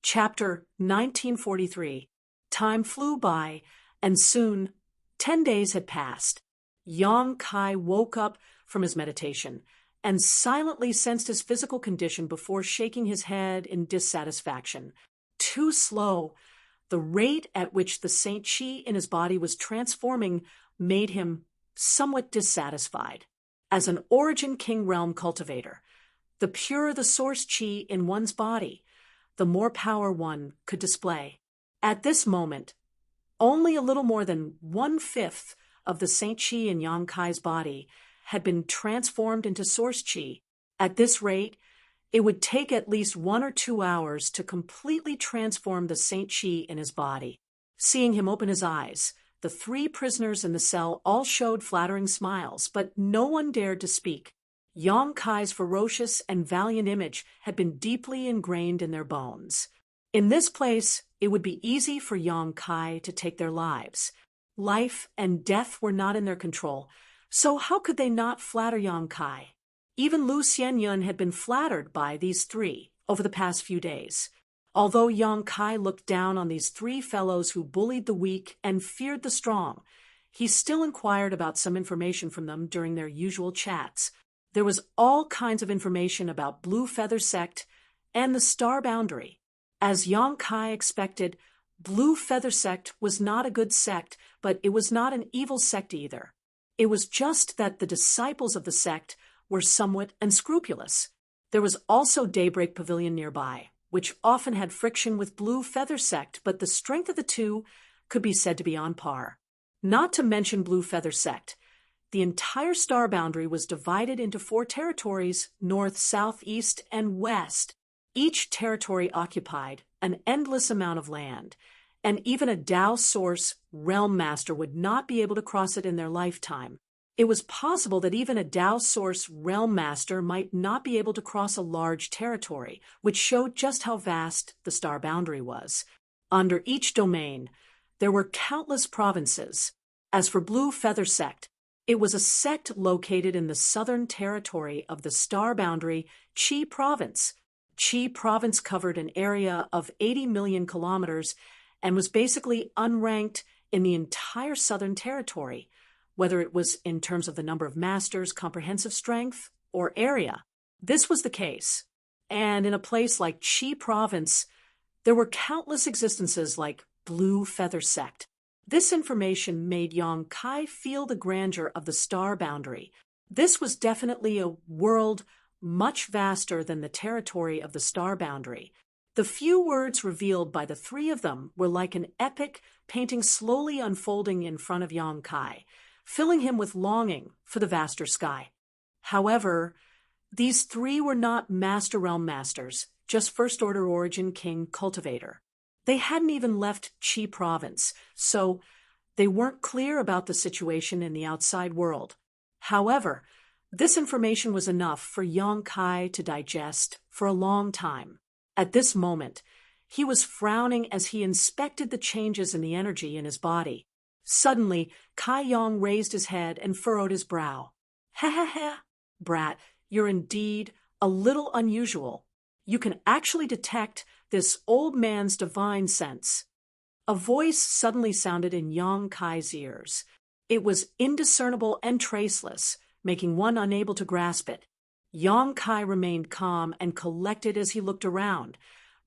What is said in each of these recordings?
Chapter 1943. Time flew by, and soon 10 days had passed. Yang Kai woke up from his meditation and silently sensed his physical condition before shaking his head in dissatisfaction. Too slow. The rate at which the Saint Chi in his body was transforming made him somewhat dissatisfied. As an Origin King Realm cultivator, the purer the source Chi in one's body, the more power one could display. At this moment, only a little more than 1/5 of the Saint Chi in Yang Kai's body had been transformed into source Chi. At this rate, it would take at least 1 or 2 hours to completely transform the Saint Chi in his body. Seeing him open his eyes, the 3 prisoners in the cell all showed flattering smiles, but no one dared to speak. Yang Kai's ferocious and valiant image had been deeply ingrained in their bones. In this place, it would be easy for Yang Kai to take their lives. Life and death were not in their control, so how could they not flatter Yang Kai? Even Lu Xianyun had been flattered by these 3 over the past few days. Although Yang Kai looked down on these 3 fellows who bullied the weak and feared the strong, he still inquired about some information from them during their usual chats. There was all kinds of information about Blue Feather Sect and the Star Boundary. As Yang Kai expected, Blue Feather Sect was not a good sect, but it was not an evil sect either. It was just that the disciples of the sect were somewhat unscrupulous. There was also Daybreak Pavilion nearby, which often had friction with Blue Feather Sect, but the strength of the 2 could be said to be on par. Not to mention Blue Feather Sect, the entire Star Boundary was divided into 4 territories, north, south, east, and west. Each territory occupied an endless amount of land, and even a Dao Source Realm Master would not be able to cross it in their lifetime. It was possible that even a Dao Source Realm Master might not be able to cross a large territory, which showed just how vast the Star Boundary was. Under each domain, there were countless provinces. As for Blue Feather Sect, it was a sect located in the southern territory of the Star Boundary, Chi Province. Chi Province covered an area of 80 million kilometers and was basically unranked in the entire southern territory, whether it was in terms of the number of masters, comprehensive strength, or area. This was the case. And in a place like Chi Province, there were countless existences like Blue Feather Sect. This information made Yang Kai feel the grandeur of the Star Boundary. This was definitely a world much vaster than the territory of the Star Boundary. The few words revealed by the 3 of them were like an epic painting slowly unfolding in front of Yang Kai, filling him with longing for the vaster sky. However, these 3 were not Master Realm Masters, just First Order Origin King Cultivator. They hadn't even left Chi Province, so they weren't clear about the situation in the outside world. However, this information was enough for Yang Kai to digest for a long time. At this moment, he was frowning as he inspected the changes in the energy in his body. Suddenly, Kai Yang raised his head and furrowed his brow. "Ha ha ha, brat, you're indeed a little unusual. You can actually detect this old man's divine sense." A voice suddenly sounded in Yang Kai's ears. It was indiscernible and traceless, making one unable to grasp it. Yang Kai remained calm and collected as he looked around,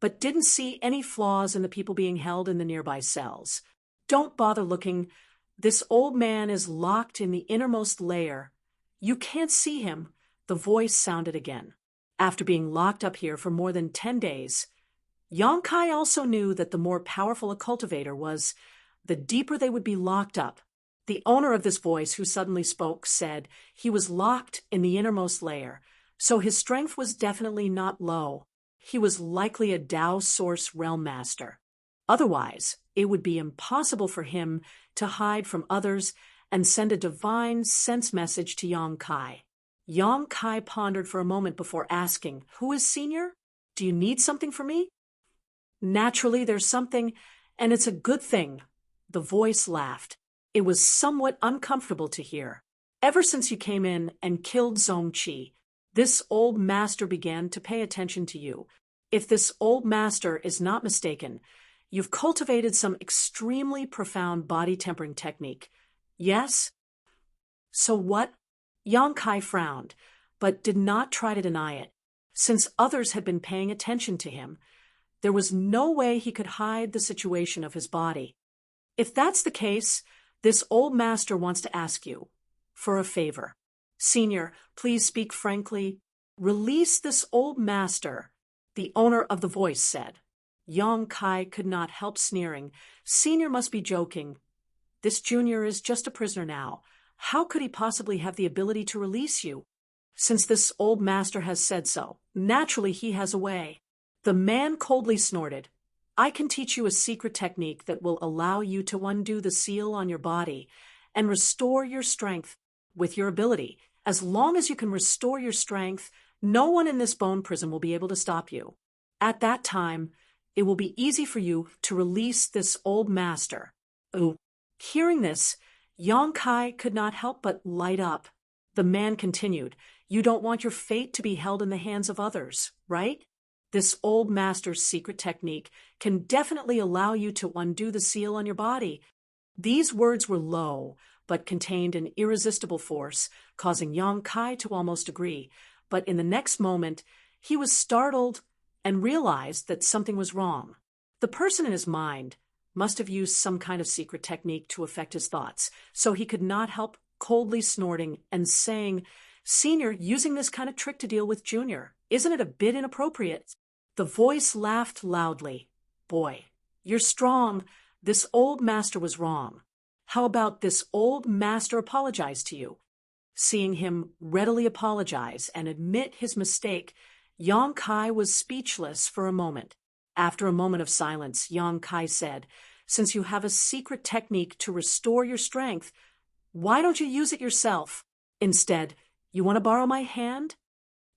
but didn't see any flaws in the people being held in the nearby cells. "Don't bother looking. This old man is locked in the innermost layer. You can't see him," the voice sounded again. After being locked up here for more than 10 days, Yang Kai also knew that the more powerful a cultivator was, the deeper they would be locked up. The owner of this voice who suddenly spoke said he was locked in the innermost layer, so his strength was definitely not low. He was likely a Dao Source Realm Master. Otherwise, it would be impossible for him to hide from others and send a divine sense message to Yang Kai. Yang Kai pondered for a moment before asking, "Who is senior? Do you need something from me?" "Naturally, there's something, and it's a good thing." The voice laughed. It was somewhat uncomfortable to hear. "Ever since you came in and killed Zong Qi, this old master began to pay attention to you. If this old master is not mistaken, you've cultivated some extremely profound body tempering technique. Yes? So what? Yang Kai frowned, but did not try to deny it. Since others had been paying attention to him, there was no way he could hide the situation of his body. If that's the case, this old master wants to ask you for a favor. Senior, please speak frankly. Release this old master, the owner of the voice said. Yang Kai could not help sneering. Senior must be joking. This junior is just a prisoner now. How could he possibly have the ability to release you? Since this old master has said so, naturally he has a way. The man coldly snorted. I can teach you a secret technique that will allow you to undo the seal on your body and restore your strength with your ability. As long as you can restore your strength, no one in this bone prison will be able to stop you. At that time, it will be easy for you to release this old master. Ooh. Hearing this, Yang Kai could not help but light up. The man continued, You don't want your fate to be held in the hands of others, right? This old master's secret technique can definitely allow you to undo the seal on your body. These words were low, but contained an irresistible force, causing Yang Kai to almost agree. But in the next moment, he was startled and realized that something was wrong. The person in his mind must have used some kind of secret technique to affect his thoughts, so he could not help coldly snorting and saying, Senior, using this kind of trick to deal with Junior, isn't it a bit inappropriate? The voice laughed loudly. Boy, you're strong. This old master was wrong. How about this old master apologize to you? Seeing him readily apologize and admit his mistake, Yang Kai was speechless for a moment. After a moment of silence, Yang Kai said, Since you have a secret technique to restore your strength, why don't you use it yourself? Instead, you want to borrow my hand?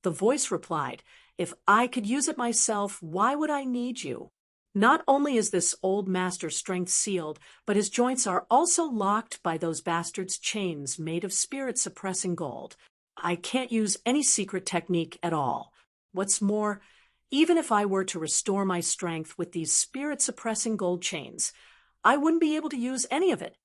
The voice replied, If I could use it myself, why would I need you? Not only is this old master's strength sealed, but his joints are also locked by those bastards' chains made of spirit-suppressing gold. I can't use any secret technique at all. What's more, even if I were to restore my strength with these spirit-suppressing gold chains, I wouldn't be able to use any of it.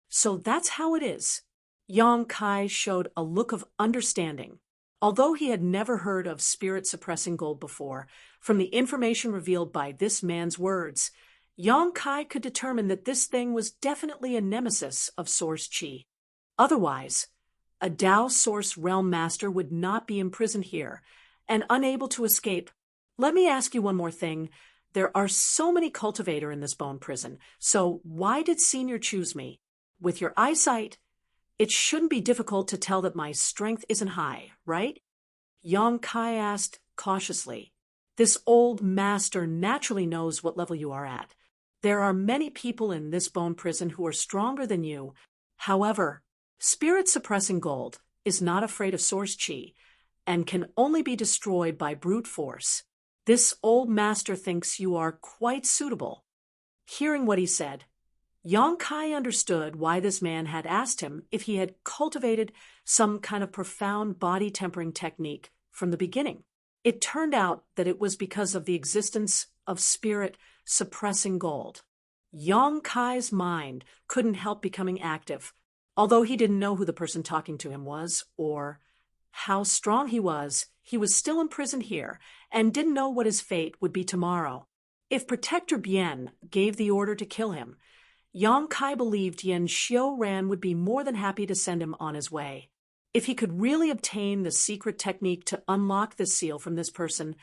So that's how it is. Yang Kai showed a look of understanding. Although he had never heard of spirit-suppressing gold before, from the information revealed by this man's words, Yang Kai could determine that this thing was definitely a nemesis of Source Chi. Otherwise, a Tao Source Realm Master would not be imprisoned here and unable to escape. Let me ask you one more thing. There are so many cultivator in this bone prison, so why did Senior choose me? With your eyesight, it shouldn't be difficult to tell that my strength isn't high, right? Yang Kai asked cautiously. This old master naturally knows what level you are at. There are many people in this bone prison who are stronger than you. However, spirit-suppressing gold is not afraid of Source Chi and can only be destroyed by brute force. This old master thinks you are quite suitable. Hearing what he said, Yang Kai understood why this man had asked him if he had cultivated some kind of profound body tempering technique from the beginning. It turned out that it was because of the existence of spirit suppressing gold. Yang Kai's mind couldn't help becoming active, although he didn't know who the person talking to him was or how strong he was still imprisoned here and didn't know what his fate would be tomorrow. If Protector Bien gave the order to kill him, Yang Kai believed Yen Xiuran would be more than happy to send him on his way. If he could really obtain the secret technique to unlock this seal from this person,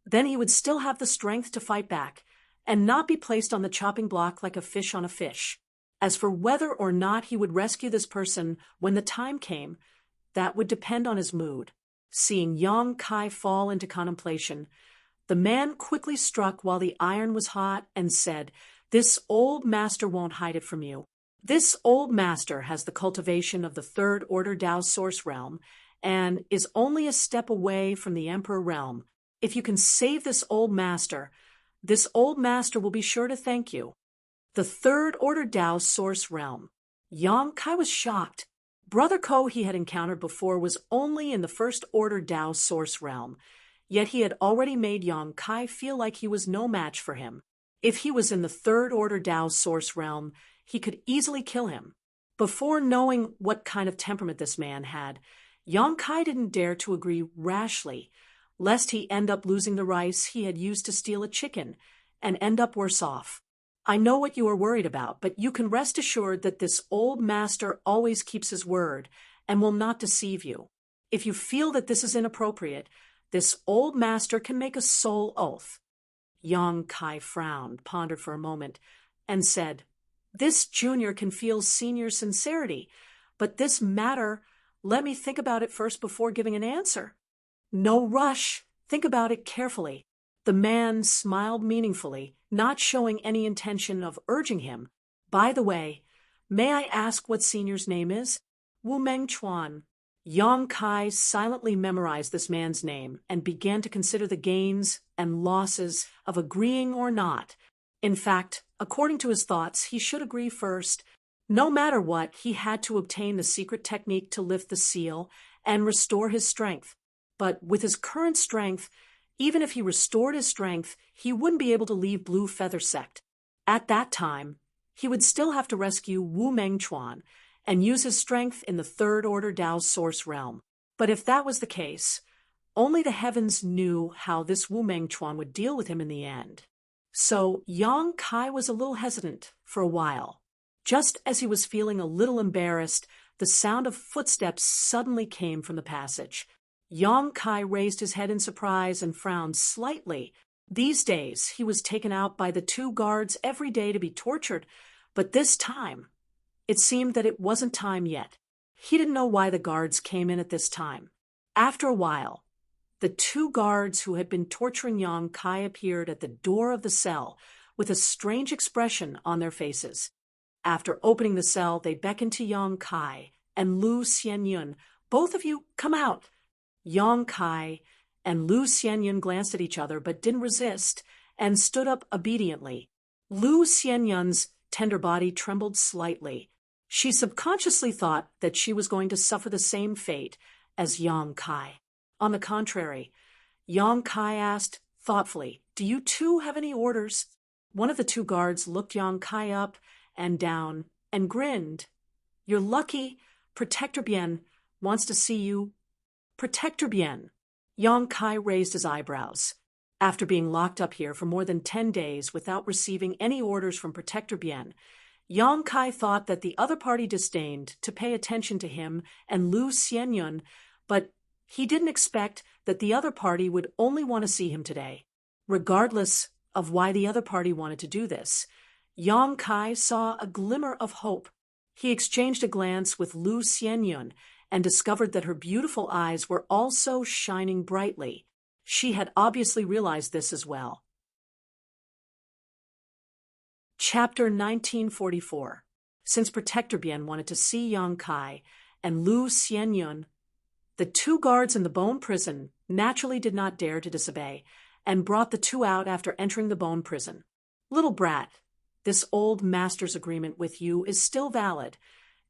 then he would still have the strength to fight back and not be placed on the chopping block like a fish on a fish. As for whether or not he would rescue this person when the time came, that would depend on his mood. Seeing Yang Kai fall into contemplation, the man quickly struck while the iron was hot and said, This old master won't hide it from you. This old master has the cultivation of the third order Tao Source realm and is only a step away from the Emperor realm. If you can save this old master will be sure to thank you. The third order Tao Source realm. Yang Kai was shocked. Brother Ko he had encountered before was only in the first order Tao Source realm. Yet he had already made Yang Kai feel like he was no match for him. If he was in the third-order Tao source realm, he could easily kill him. Before knowing what kind of temperament this man had, Yang Kai didn't dare to agree rashly, lest he end up losing the rice he had used to steal a chicken and end up worse off. I know what you are worried about, but you can rest assured that this old master always keeps his word and will not deceive you. If you feel that this is inappropriate, this old master can make a soul oath. Yang Kai frowned, pondered for a moment, and said, "This junior can feel senior's sincerity, but this matter, let me think about it first before giving an answer." "No rush. Think about it carefully." The man smiled meaningfully, not showing any intention of urging him. "By the way, may I ask what senior's name is?" "Wu Meng Chuan." Yang Kai silently memorized this man's name and began to consider the gains and losses of agreeing or not. In fact, according to his thoughts, he should agree first. No matter what, he had to obtain the secret technique to lift the seal and restore his strength. But with his current strength, even if he restored his strength, he wouldn't be able to leave Blue Feather Sect. At that time, he would still have to rescue Wu Meng Chuan and use his strength in the third-order Tao source realm. But if that was the case, only the heavens knew how this Wu Meng Chuan would deal with him in the end. So Yang Kai was a little hesitant for a while. Just as he was feeling a little embarrassed, the sound of footsteps suddenly came from the passage. Yang Kai raised his head in surprise and frowned slightly. These days, he was taken out by the two guards every day to be tortured, but this time, it seemed that it wasn't time yet. He didn't know why the guards came in at this time. After a while, the two guards who had been torturing Yang Kai appeared at the door of the cell with a strange expression on their faces. After opening the cell, they beckoned to Yang Kai and Lu Xianyun. "Both of you, come out." Yang Kai and Lu Xianyun glanced at each other but didn't resist and stood up obediently. Lu Xianyun's tender body trembled slightly. She subconsciously thought that she was going to suffer the same fate as Yang Kai. On the contrary, Yang Kai asked thoughtfully, "Do you two have any orders?" One of the two guards looked Yang Kai up and down and grinned. "You're lucky. Protector Bien wants to see you." "Protector Bien?" Yang Kai raised his eyebrows. After being locked up here for more than 10 days without receiving any orders from Protector Bien, Yang Kai thought that the other party disdained to pay attention to him and Lu Xianyun, but he didn't expect that the other party would only want to see him today. Regardless of why the other party wanted to do this, Yang Kai saw a glimmer of hope. He exchanged a glance with Lu Xianyun and discovered that her beautiful eyes were also shining brightly. She had obviously realized this as well. Chapter 1944. Since Protector Bien wanted to see Yang Kai and Lu Xianyun, the two guards in the bone prison naturally did not dare to disobey and brought the two out after entering the bone prison. "Little brat, this old master's agreement with you is still valid.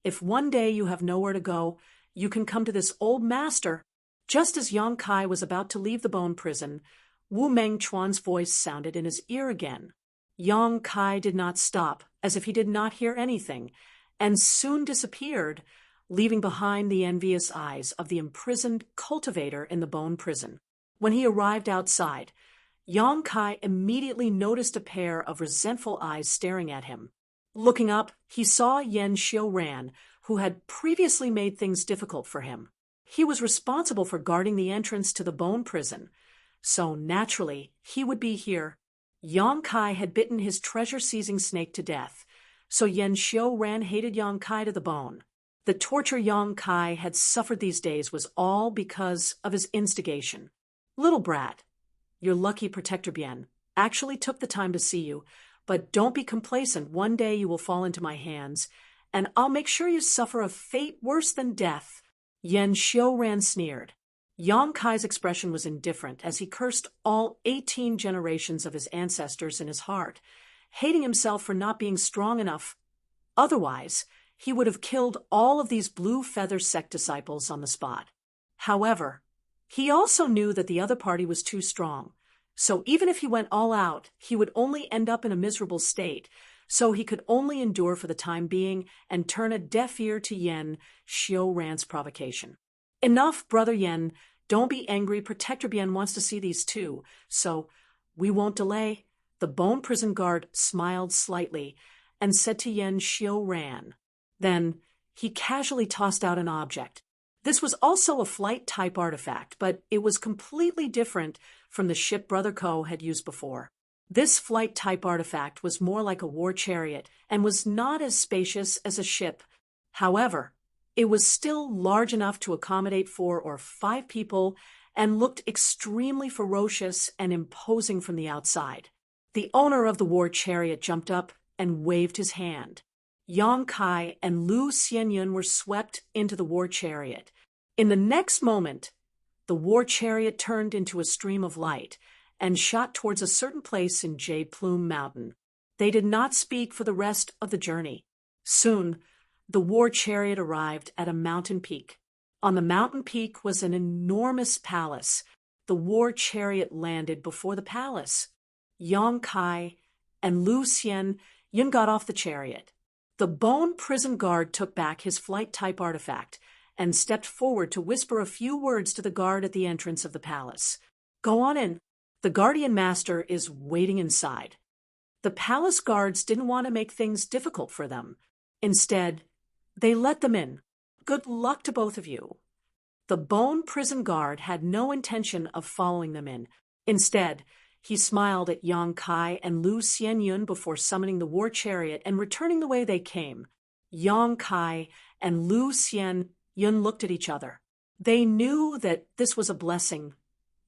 If one day you have nowhere to go, you can come to this old master." Just as Yang Kai was about to leave the bone prison, Wu Meng Chuan's voice sounded in his ear again. Yang Kai did not stop, as if he did not hear anything, and soon disappeared, leaving behind the envious eyes of the imprisoned cultivator in the bone prison. When he arrived outside, Yang Kai immediately noticed a pair of resentful eyes staring at him. Looking up, he saw Yan Xiuran, who had previously made things difficult for him. He was responsible for guarding the entrance to the bone prison, so naturally he would be here. Yang Kai had bitten his treasure-seizing snake to death, so Yan Xiuran hated Yang Kai to the bone. The torture Yang Kai had suffered these days was all because of his instigation. "Little brat, your lucky Protector Bien actually took the time to see you, but don't be complacent. One day you will fall into my hands, and I'll make sure you suffer a fate worse than death." Yan Xiuran sneered. Yang Kai's expression was indifferent as he cursed all 18 generations of his ancestors in his heart, hating himself for not being strong enough. Otherwise, he would have killed all of these Blue Feather Sect disciples on the spot. However, He also knew that the other party was too strong. So even if he went all out, he would only end up in a miserable state, so he could only endure for the time being and turn a deaf ear to Yen Xiaoran's provocation. Enough, Brother Yen. Don't be angry. Protector Bien wants to see these too, so we won't delay. The bone prison guard smiled slightly and said to Yen Xiaoran. Then he casually tossed out an object. This was also a flight-type artifact, but it was completely different from the ship Brother Ko had used before. This flight-type artifact was more like a war chariot and was not as spacious as a ship. However, it was still large enough to accommodate 4 or 5 people and looked extremely ferocious and imposing from the outside. The owner of the war chariot jumped up and waved his hand. Yang Kai and Lu Xianyun were swept into the war chariot. In the next moment, the war chariot turned into a stream of light and shot towards a certain place in Jade Plume Mountain. They did not speak for the rest of the journey. Soon, the war chariot arrived at a mountain peak. On the mountain peak was an enormous palace. The war chariot landed before the palace. Yang Kai and Lu Xianyun got off the chariot. The bone prison guard took back his flight-type artifact and stepped forward to whisper a few words to the guard at the entrance of the palace. Go on in. The guardian master is waiting inside. The palace guards didn't want to make things difficult for them. Instead, they let them in. Good luck to both of you. The bone prison guard had no intention of following them in. Instead, he smiled at Yang Kai and Lu Xianyun before summoning the war chariot and returning the way they came. Yang Kai and Lu Xianyun looked at each other. They knew that this was a blessing,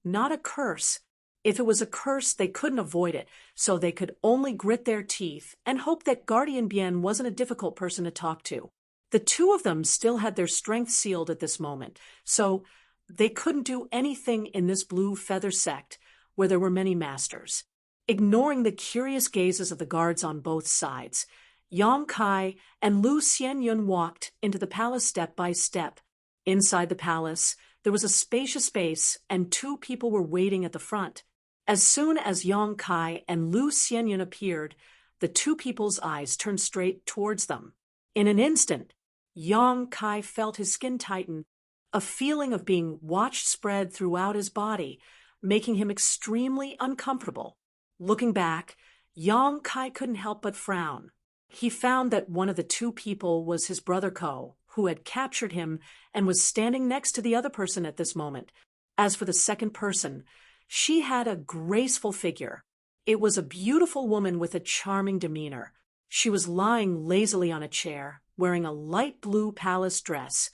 not a curse. If it was a curse, they couldn't avoid it, so they could only grit their teeth and hope that Guardian Bien wasn't a difficult person to talk to. The two of them still had their strength sealed at this moment, so they couldn't do anything in this blue feather sect where there were many masters. Ignoring the curious gazes of the guards on both sides, Yang Kai and Lu Xianyun walked into the palace step by step. Inside the palace, there was a spacious space, and 2 people were waiting at the front. As soon as Yang Kai and Lu Xianyun appeared, the 2 people's eyes turned straight towards them. In an instant, Yang Kai felt his skin tighten. A feeling of being watched spread throughout his body, making him extremely uncomfortable. Looking back, Yang Kai couldn't help but frown. He found that one of the 2 people was his brother Ko, who had captured him and was standing next to the other person at this moment. As for the second person, she had a graceful figure. It was a beautiful woman with a charming demeanor. She was lying lazily on a chair, wearing a light blue palace dress,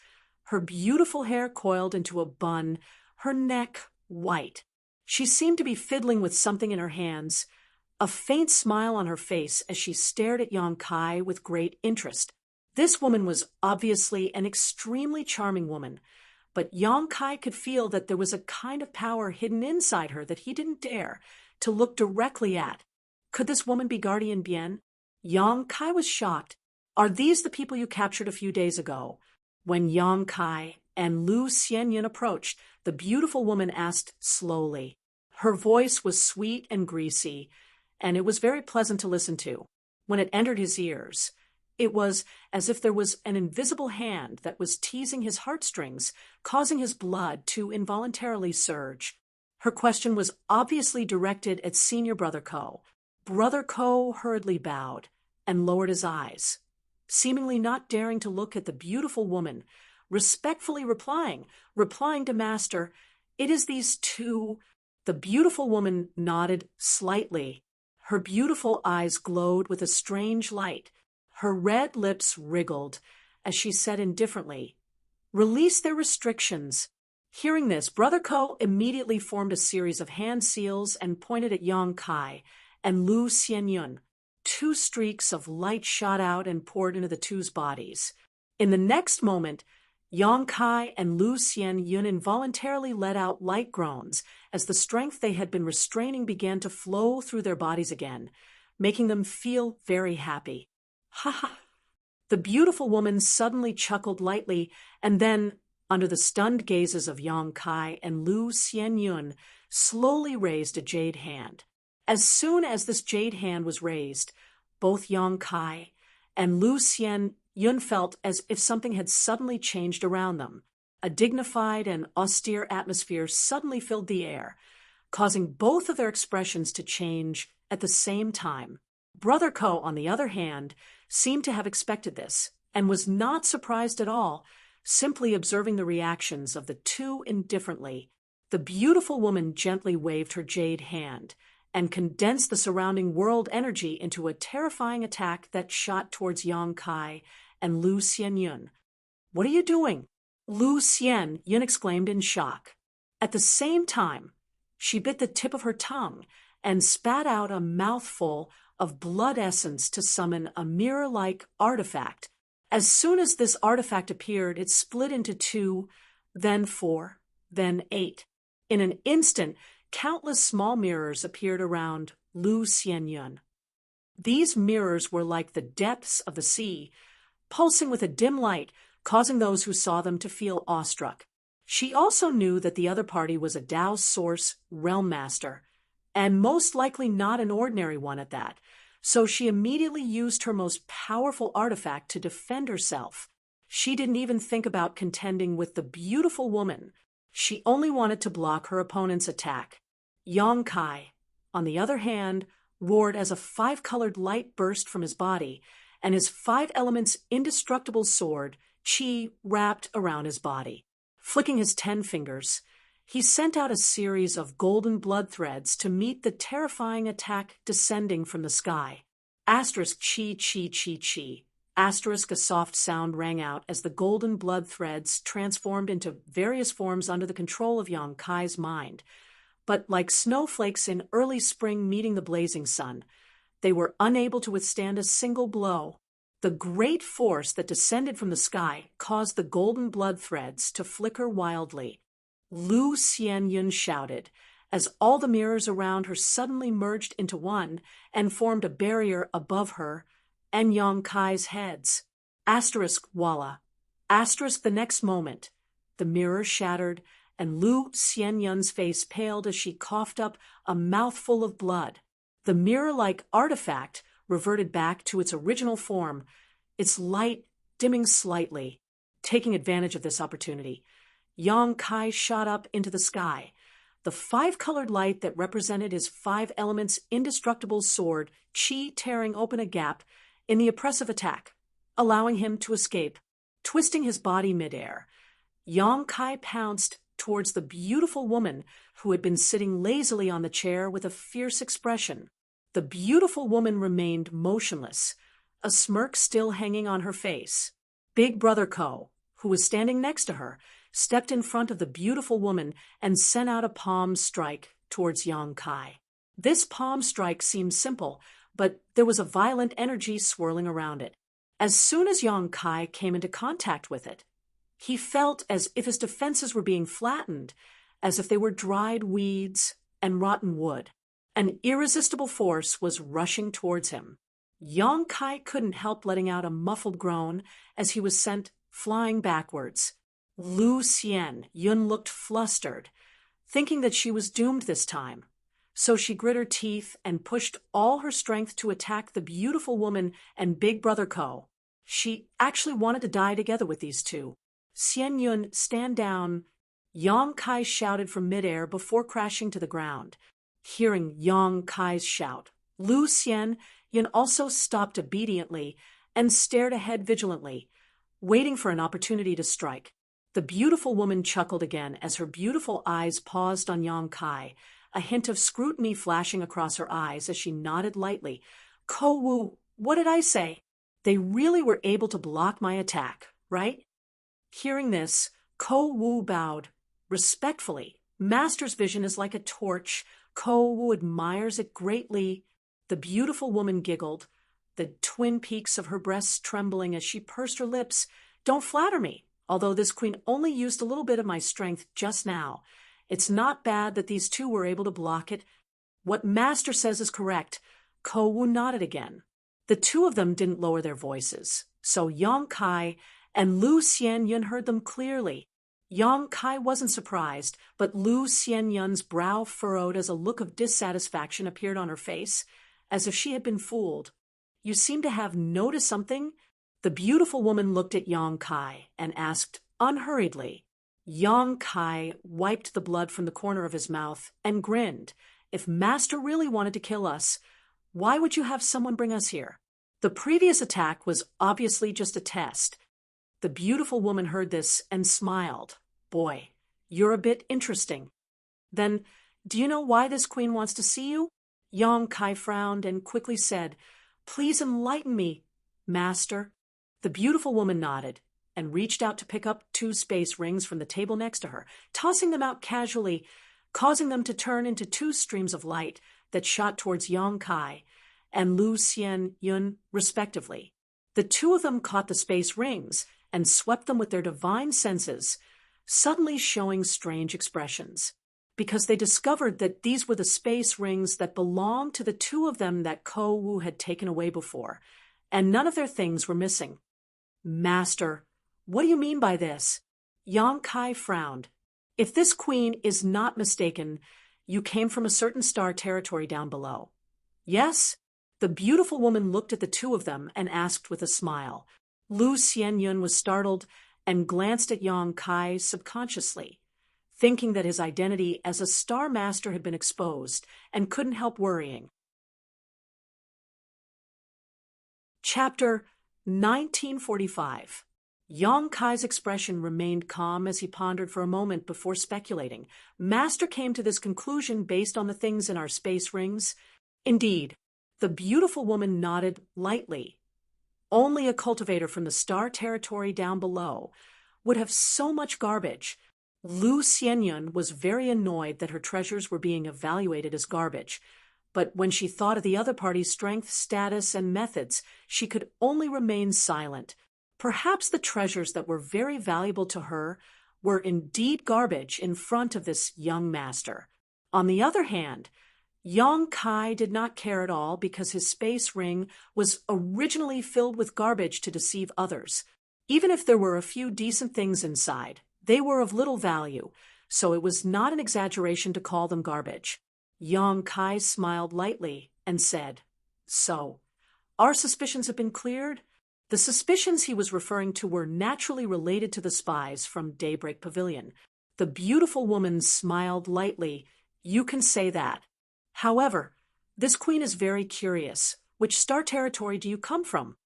her beautiful hair coiled into a bun, her neck white. She seemed to be fiddling with something in her hands, a faint smile on her face as she stared at Yang Kai with great interest. This woman was obviously an extremely charming woman, but Yang Kai could feel that there was a kind of power hidden inside her that he didn't dare to look directly at. Could this woman be Guardian Bien? Yang Kai was shocked. Are these the people you captured a few days ago? When Yang Kai and Lu Xianyun approached, the beautiful woman asked slowly. Her voice was sweet and greasy, and it was very pleasant to listen to. When it entered his ears, it was as if there was an invisible hand that was teasing his heartstrings, causing his blood to involuntarily surge. Her question was obviously directed at Senior Brother Ko. Brother Ko hurriedly bowed and lowered his eyes, seemingly not daring to look at the beautiful woman, respectfully replying to Master, "It is these 2. The beautiful woman nodded slightly. Her beautiful eyes glowed with a strange light. Her red lips wriggled as she said indifferently, "Release their restrictions." Hearing this, Brother Ko immediately formed a series of hand seals and pointed at Yang Kai and Lu Xianyun. 2 streaks of light shot out and poured into the 2's bodies. In the next moment, Yang Kai and Lu Xianyun involuntarily let out light groans as the strength they had been restraining began to flow through their bodies again, making them feel very happy. Ha ha! The beautiful woman suddenly chuckled lightly and then Under the stunned gazes of Yang Kai and Lu Xianyun, slowly raised a jade hand. As soon as this jade hand was raised, both Yang Kai and Lu Xianyun felt as if something had suddenly changed around them. A dignified and austere atmosphere suddenly filled the air, causing both of their expressions to change at the same time. Brother Ko, on the other hand, seemed to have expected this and was not surprised at all, simply observing the reactions of the two indifferently. The beautiful woman gently waved her jade hand and condensed the surrounding world energy into a terrifying attack that shot towards Yang Kai and Lu Xianyun. "What are you doing?" Lu Xianyun exclaimed in shock. At the same time, she bit the tip of her tongue and spat out a mouthful of blood essence to summon a mirror-like artifact. As soon as this artifact appeared, it split into 2, then 4, then 8. In an instant, countless small mirrors appeared around Lu Xianyun. These mirrors were like the depths of the sea, pulsing with a dim light, causing those who saw them to feel awestruck. She also knew that the other party was a Tao Source Realm Master, and most likely not an ordinary one at that, so she immediately used her most powerful artifact to defend herself. She didn't even think about contending with the beautiful woman. She only wanted to block her opponent's attack. Yang Kai, on the other hand, roared as a 5-colored light burst from his body, and his 5 elements indestructible sword, Qi, wrapped around his body. Flicking his 10 fingers, he sent out a series of golden blood threads to meet the terrifying attack descending from the sky. Asterisk chi chi chi chi. Asterisk, a soft sound rang out as the golden blood threads transformed into various forms under the control of Yang Kai's mind. But like snowflakes in early spring meeting the blazing sun, they were unable to withstand a single blow. The great force that descended from the sky caused the golden blood threads to flicker wildly. Lu Xianyun shouted, as all the mirrors around her suddenly merged into one and formed a barrier above her and Yang Kai's heads. Asterisk Walla. Asterisk the next moment, the mirror shattered and Lu Xianyun's face paled as she coughed up a mouthful of blood. The mirror-like artifact reverted back to its original form, its light dimming slightly. Taking advantage of this opportunity, Yang Kai shot up into the sky. The 5-colored light that represented his 5 elements indestructible sword, Qi, tearing open a gap in the oppressive attack, allowing him to escape. Twisting his body midair, Yang Kai pounced towards the beautiful woman who had been sitting lazily on the chair with a fierce expression. The beautiful woman remained motionless, a smirk still hanging on her face. Big Brother Ko, who was standing next to her, stepped in front of the beautiful woman and sent out a palm strike towards Yang Kai. This palm strike seemed simple, but there was a violent energy swirling around it. As soon as Yang Kai came into contact with it, he felt as if his defenses were being flattened, as if they were dried weeds and rotten wood. An irresistible force was rushing towards him. Yang Kai couldn't help letting out a muffled groan as he was sent flying backwards. Lu Xianyun looked flustered, thinking that she was doomed this time. So she grit her teeth and pushed all her strength to attack the beautiful woman and Big Brother Ko. She actually wanted to die together with these two. Xianyun, stand down. Yang Kai shouted from midair before crashing to the ground. Hearing Yang Kai's shout, Lu Xianyun also stopped obediently and stared ahead vigilantly, waiting for an opportunity to strike. The beautiful woman chuckled again as her beautiful eyes paused on Yang Kai, a hint of scrutiny flashing across her eyes as she nodded lightly. Ko Wu, what did I say? They really were able to block my attack, right? Hearing this, Ko Wu bowed respectfully. Master's vision is like a torch. Ko Wu admires it greatly. The beautiful woman giggled, the twin peaks of her breasts trembling as she pursed her lips. Don't flatter me. Although this queen only used a little bit of my strength just now, it's not bad that these two were able to block it. What Master says is correct. Ko Wu nodded again. The two of them didn't lower their voices, so Yang Kai and Lu Xianyun heard them clearly. Yang Kai wasn't surprised, but Lu Xianyun's brow furrowed as a look of dissatisfaction appeared on her face, as if she had been fooled. You seem to have noticed something? The beautiful woman looked at Yang Kai and asked unhurriedly. Yang Kai wiped the blood from the corner of his mouth and grinned. If Master really wanted to kill us, why would you have someone bring us here? The previous attack was obviously just a test. The beautiful woman heard this and smiled. Boy, you're a bit interesting. Then, do you know why this queen wants to see you? Yang Kai frowned and quickly said, Please enlighten me, Master. The beautiful woman nodded and reached out to pick up 2 space rings from the table next to her, tossing them out casually, causing them to turn into 2 streams of light that shot towards Yang Kai and Lu Xianyun, respectively. The 2 of them caught the space rings and swept them with their divine senses, suddenly showing strange expressions, because they discovered that these were the space rings that belonged to the 2 of them that Ko Wu had taken away before, and none of their things were missing. Master, what do you mean by this? Yang Kai frowned. If this queen is not mistaken, you came from a certain star territory down below. Yes? The beautiful woman looked at the 2 of them and asked with a smile. Lu Xianyun was startled and glanced at Yang Kai subconsciously, thinking that his identity as a star master had been exposed and couldn't help worrying. Chapter 1945. Yang Kai's expression remained calm as he pondered for a moment before speculating. Master came to this conclusion based on the things in our space rings. Indeed, the beautiful woman nodded lightly. Only a cultivator from the star territory down below would have so much garbage. Lu Xianyun was very annoyed that her treasures were being evaluated as garbage, but when she thought of the other party's strength, status, and methods, she could only remain silent. Perhaps the treasures that were very valuable to her were indeed garbage in front of this young master. On the other hand, Yang Kai did not care at all because his space ring was originally filled with garbage to deceive others. Even if there were a few decent things inside, they were of little value, so it was not an exaggeration to call them garbage. Yang Kai smiled lightly and said, So, our suspicions have been cleared? The suspicions he was referring to were naturally related to the spies from Daybreak Pavilion. The beautiful woman smiled lightly. You can say that. However, this queen is very curious. Which star territory do you come from?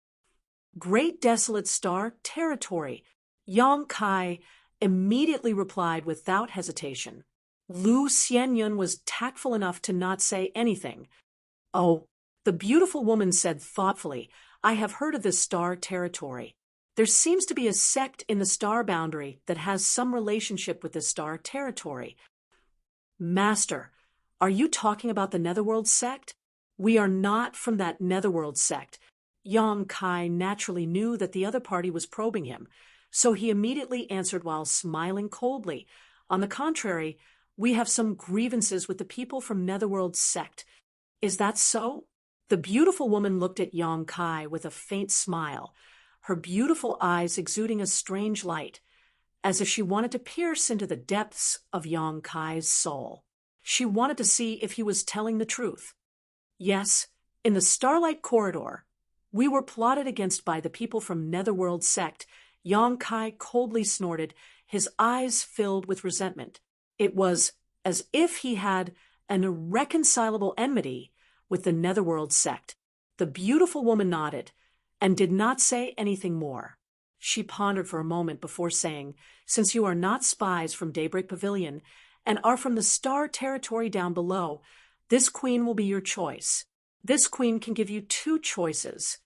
Great Desolate Star Territory. Yang Kai immediately replied without hesitation. Lu Xianyun was tactful enough to not say anything. Oh, the beautiful woman said thoughtfully, I have heard of this star territory. There seems to be a sect in the star boundary that has some relationship with this star territory. Master, are you talking about the Netherworld sect? We are not from that Netherworld sect. Yang Kai naturally knew that the other party was probing him, so he immediately answered while smiling coldly. On the contrary, we have some grievances with the people from Netherworld sect. Is that so? The beautiful woman looked at Yang Kai with a faint smile, her beautiful eyes exuding a strange light, as if she wanted to pierce into the depths of Yang Kai's soul. She wanted to see if he was telling the truth. Yes, in the Starlight Corridor, we were plotted against by the people from Netherworld sect. Yang Kai coldly snorted, his eyes filled with resentment. It was as if he had an irreconcilable enmity with the Netherworld sect. The beautiful woman nodded and did not say anything more. She pondered for a moment before saying, Since you are not spies from Daybreak Pavilion and are from the star territory down below, this queen will be your choice. This queen can give you 2 choices.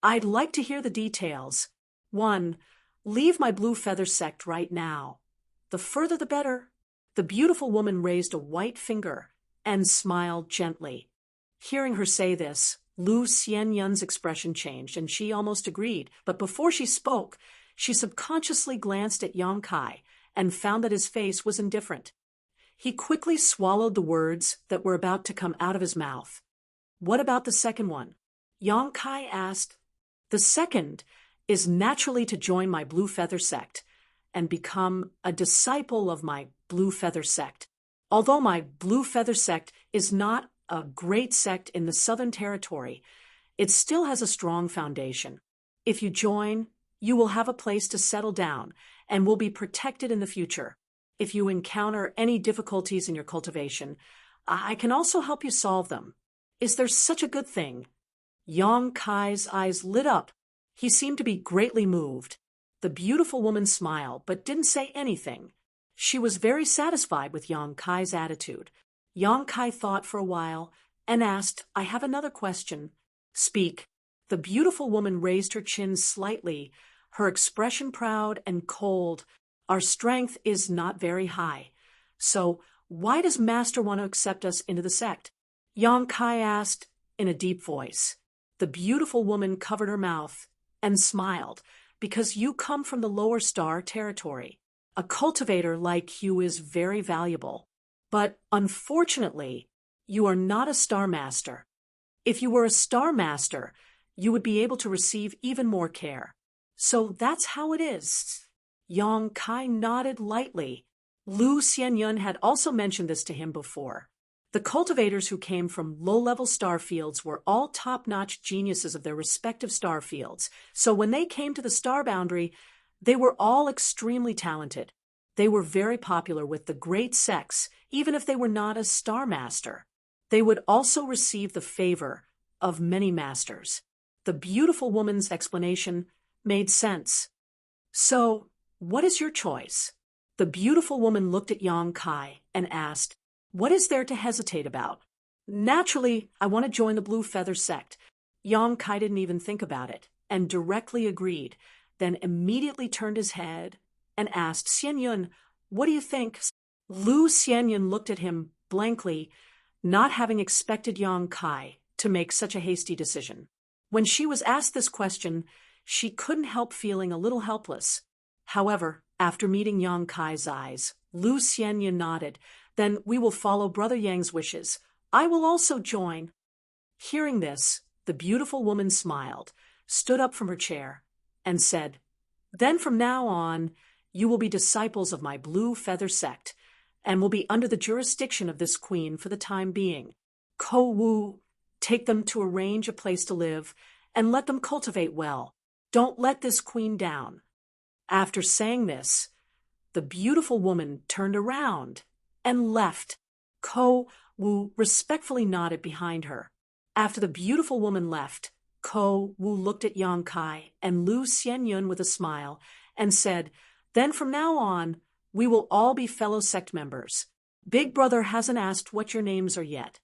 I'd like to hear the details. 1. Leave my Blue Feather sect right now. The further the better. The beautiful woman raised a white finger and smiled gently. Hearing her say this, Lu Xianyun's expression changed, and she almost agreed. But before she spoke, she subconsciously glanced at Yang Kai and found that his face was indifferent. He quickly swallowed the words that were about to come out of his mouth. What about the second one? Yang Kai asked. The second is naturally to join my Blue Feather sect, and become a disciple of my Blue Feather sect. Although my Blue Feather sect is not a great sect in the Southern Territory, it still has a strong foundation. If you join, you will have a place to settle down and will be protected in the future. If you encounter any difficulties in your cultivation, I can also help you solve them. Is there such a good thing? Yang Kai's eyes lit up. He seemed to be greatly moved. The beautiful woman smiled, but didn't say anything. She was very satisfied with Yang Kai's attitude. Yang Kai thought for a while and asked, "I have another question." "Speak." The beautiful woman raised her chin slightly, her expression proud and cold. "Our strength is not very high. So why does Master want to accept us into the sect?" Yang Kai asked in a deep voice. The beautiful woman covered her mouth and smiled. "Because you come from the lower star territory. A cultivator like you is very valuable. But unfortunately, you are not a star master. If you were a star master, you would be able to receive even more care. So that's how it is." Yang Kai nodded lightly. Lu Xianyun had also mentioned this to him before. The cultivators who came from low-level star fields were all top-notch geniuses of their respective star fields, so when they came to the star boundary, they were all extremely talented. They were very popular with the great sects, even if they were not a star master. They would also receive the favor of many masters. The beautiful woman's explanation made sense. "So, what is your choice?" The beautiful woman looked at Yang Kai and asked, "What is there to hesitate about?" "Naturally, I want to join the Blue Feather sect." Yang Kai didn't even think about it, and directly agreed, then immediately turned his head and asked, "Xianyun, what do you think?" Lu Xianyun looked at him blankly, not having expected Yang Kai to make such a hasty decision. When she was asked this question, she couldn't help feeling a little helpless. However, after meeting Yang Kai's eyes, Lu Xianyun nodded. "Then we will follow Brother Yang's wishes. I will also join." Hearing this, the beautiful woman smiled, stood up from her chair, and said, "Then from now on, you will be disciples of my Blue Feather sect, and will be under the jurisdiction of this queen for the time being. Ko Wu, take them to arrange a place to live, and let them cultivate well. Don't let this queen down." After saying this, the beautiful woman turned around and left. Ko Wu respectfully nodded behind her. After the beautiful woman left, Ko Wu looked at Yang Kai and Lu Xianyun with a smile and said, "Then from now on, we will all be fellow sect members. Big Brother hasn't asked what your names are yet."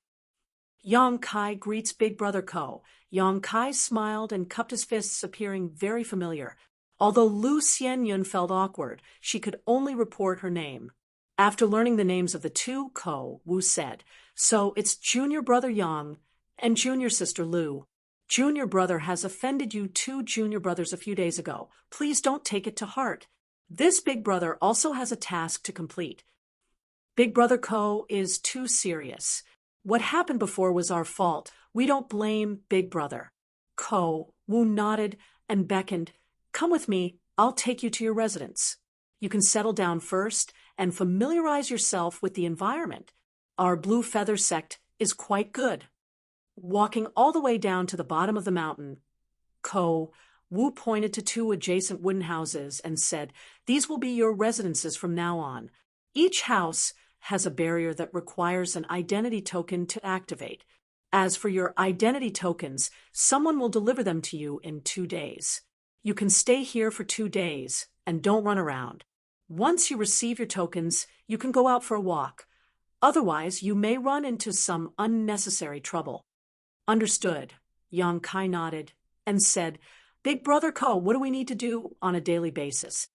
Yang Kai greets Big Brother Ko. Yang Kai smiled and cupped his fists, appearing very familiar. Although Lu Xianyun felt awkward, she could only report her name. After learning the names of the two, Ko Wu said, "So it's Junior Brother Yang and Junior Sister Lu. Junior Brother has offended you two junior brothers a few days ago. Please don't take it to heart. This Big Brother also has a task to complete. Big Brother Ko is too serious. What happened before was our fault. We don't blame Big Brother." Ko Wu nodded and beckoned. "Come with me. I'll take you to your residence. You can settle down first and familiarize yourself with the environment. Our Blue Feather sect is quite good." Walking all the way down to the bottom of the mountain, Ko Wu pointed to two adjacent wooden houses and said, "These will be your residences from now on. Each house has a barrier that requires an identity token to activate. As for your identity tokens, someone will deliver them to you in 2 days. You can stay here for 2 days and don't run around. Once you receive your tokens, you can go out for a walk. Otherwise, you may run into some unnecessary trouble." "Understood." Yang Kai nodded and said, "Big Brother Ko, what do we need to do on a daily basis?"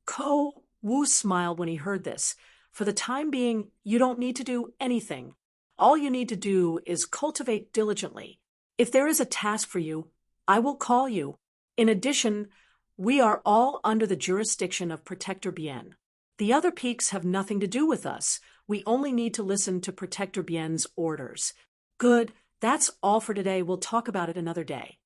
Ko Wu smiled when he heard this. "For the time being, you don't need to do anything. All you need to do is cultivate diligently. If there is a task for you, I will call you. In addition, we are all under the jurisdiction of Protector Bien. The other peaks have nothing to do with us. We only need to listen to Protector Bien's orders." "Good. That's all for today. We'll talk about it another day."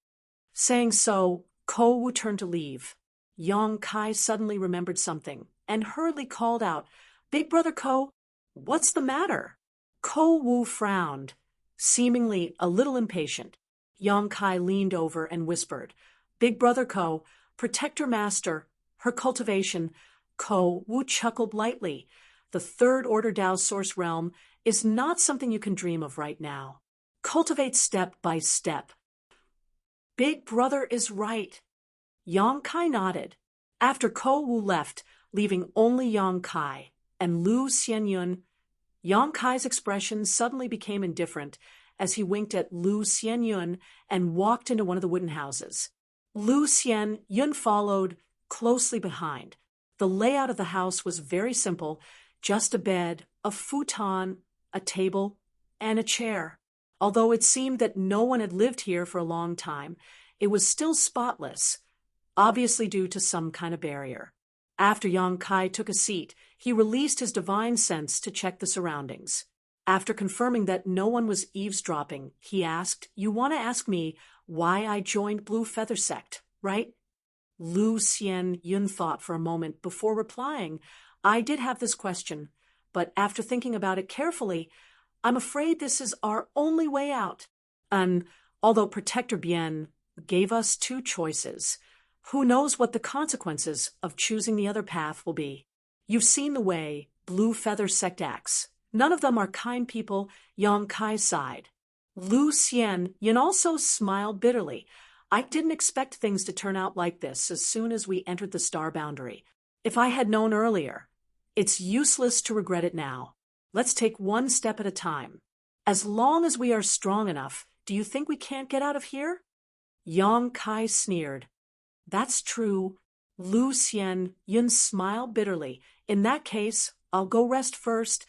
Saying so, Ko Wu turned to leave. Yang Kai suddenly remembered something and hurriedly called out, "Big Brother Ko, what's the matter?" Ko Wu frowned, seemingly a little impatient. Yang Kai leaned over and whispered, "Big Brother Ko, Protector Master, her cultivation." Ko Wu chuckled lightly. "The third order Tao source realm is not something you can dream of right now. Cultivate step by step." "Big Brother is right." Yang Kai nodded. After Ko Wu left, leaving only Yang Kai and Lu Xianyun, Yang Kai's expression suddenly became indifferent as he winked at Lu Xianyun and walked into one of the wooden houses. Lu Xianyun followed closely behind. The layout of the house was very simple, just a bed, a futon, a table, and a chair. Although it seemed that no one had lived here for a long time, it was still spotless, obviously due to some kind of barrier. After Yang Kai took a seat, he released his divine sense to check the surroundings. After confirming that no one was eavesdropping, he asked, "You want to ask me why I joined Blue Feather Sect, right?" Lu Xianyun thought for a moment before replying, "I did have this question, but after thinking about it carefully, I'm afraid this is our only way out." And although Protector Bien gave us two choices, who knows what the consequences of choosing the other path will be? You've seen the way Blue Feather Sect acts. None of them are kind people. Yang Kai sighed. Lu Xianyun also smiled bitterly. "I didn't expect things to turn out like this as soon as we entered the star boundary. If I had known earlier, it's useless to regret it now. Let's take one step at a time. As long as we are strong enough, do you think we can't get out of here?" Yang Kai sneered. "That's true." Lu Xianyun smiled bitterly. "In that case, I'll go rest first."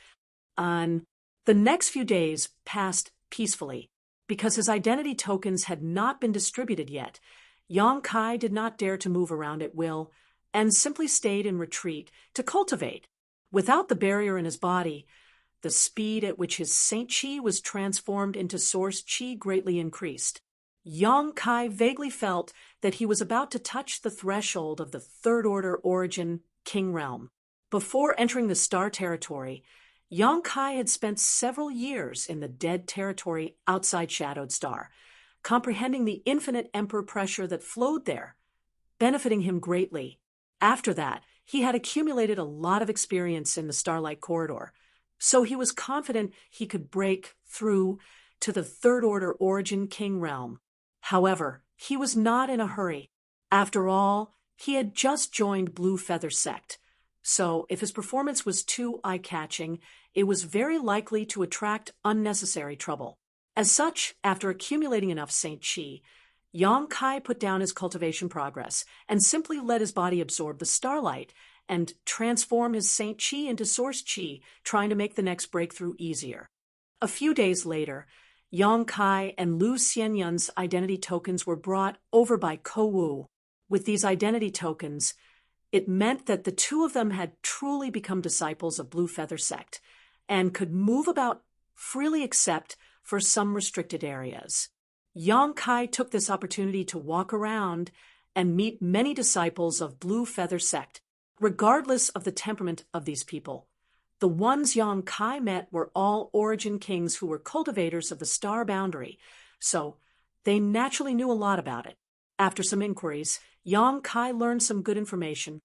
And the next few days passed peacefully. Because his identity tokens had not been distributed yet, Yang Kai did not dare to move around at will and simply stayed in retreat to cultivate. Without the barrier in his body, the speed at which his Saint Chi was transformed into Source Chi greatly increased. Yang Kai vaguely felt that he was about to touch the threshold of the Third Order Origin King Realm. Before entering the Star Territory, Yang Kai had spent several years in the dead territory outside Shadowed Star, comprehending the infinite Emperor pressure that flowed there, benefiting him greatly. After that, he had accumulated a lot of experience in the Starlight Corridor, so he was confident he could break through to the Third Order Origin King Realm. However, he was not in a hurry. After all, he had just joined Blue Feather Sect, so if his performance was too eye-catching, it was very likely to attract unnecessary trouble. As such, after accumulating enough Saint Chi, Yang Kai put down his cultivation progress and simply let his body absorb the starlight and transform his Saint Chi into Source Chi, trying to make the next breakthrough easier. A few days later, Yang Kai and Lu Xianyun's identity tokens were brought over by Ko Wu. With these identity tokens, it meant that the two of them had truly become disciples of Blue Feather Sect and could move about freely except for some restricted areas. Yang Kai took this opportunity to walk around and meet many disciples of Blue Feather Sect, regardless of the temperament of these people. The ones Yang Kai met were all Origin Kings who were cultivators of the star boundary, so they naturally knew a lot about it. After some inquiries, Yang Kai learned some good information.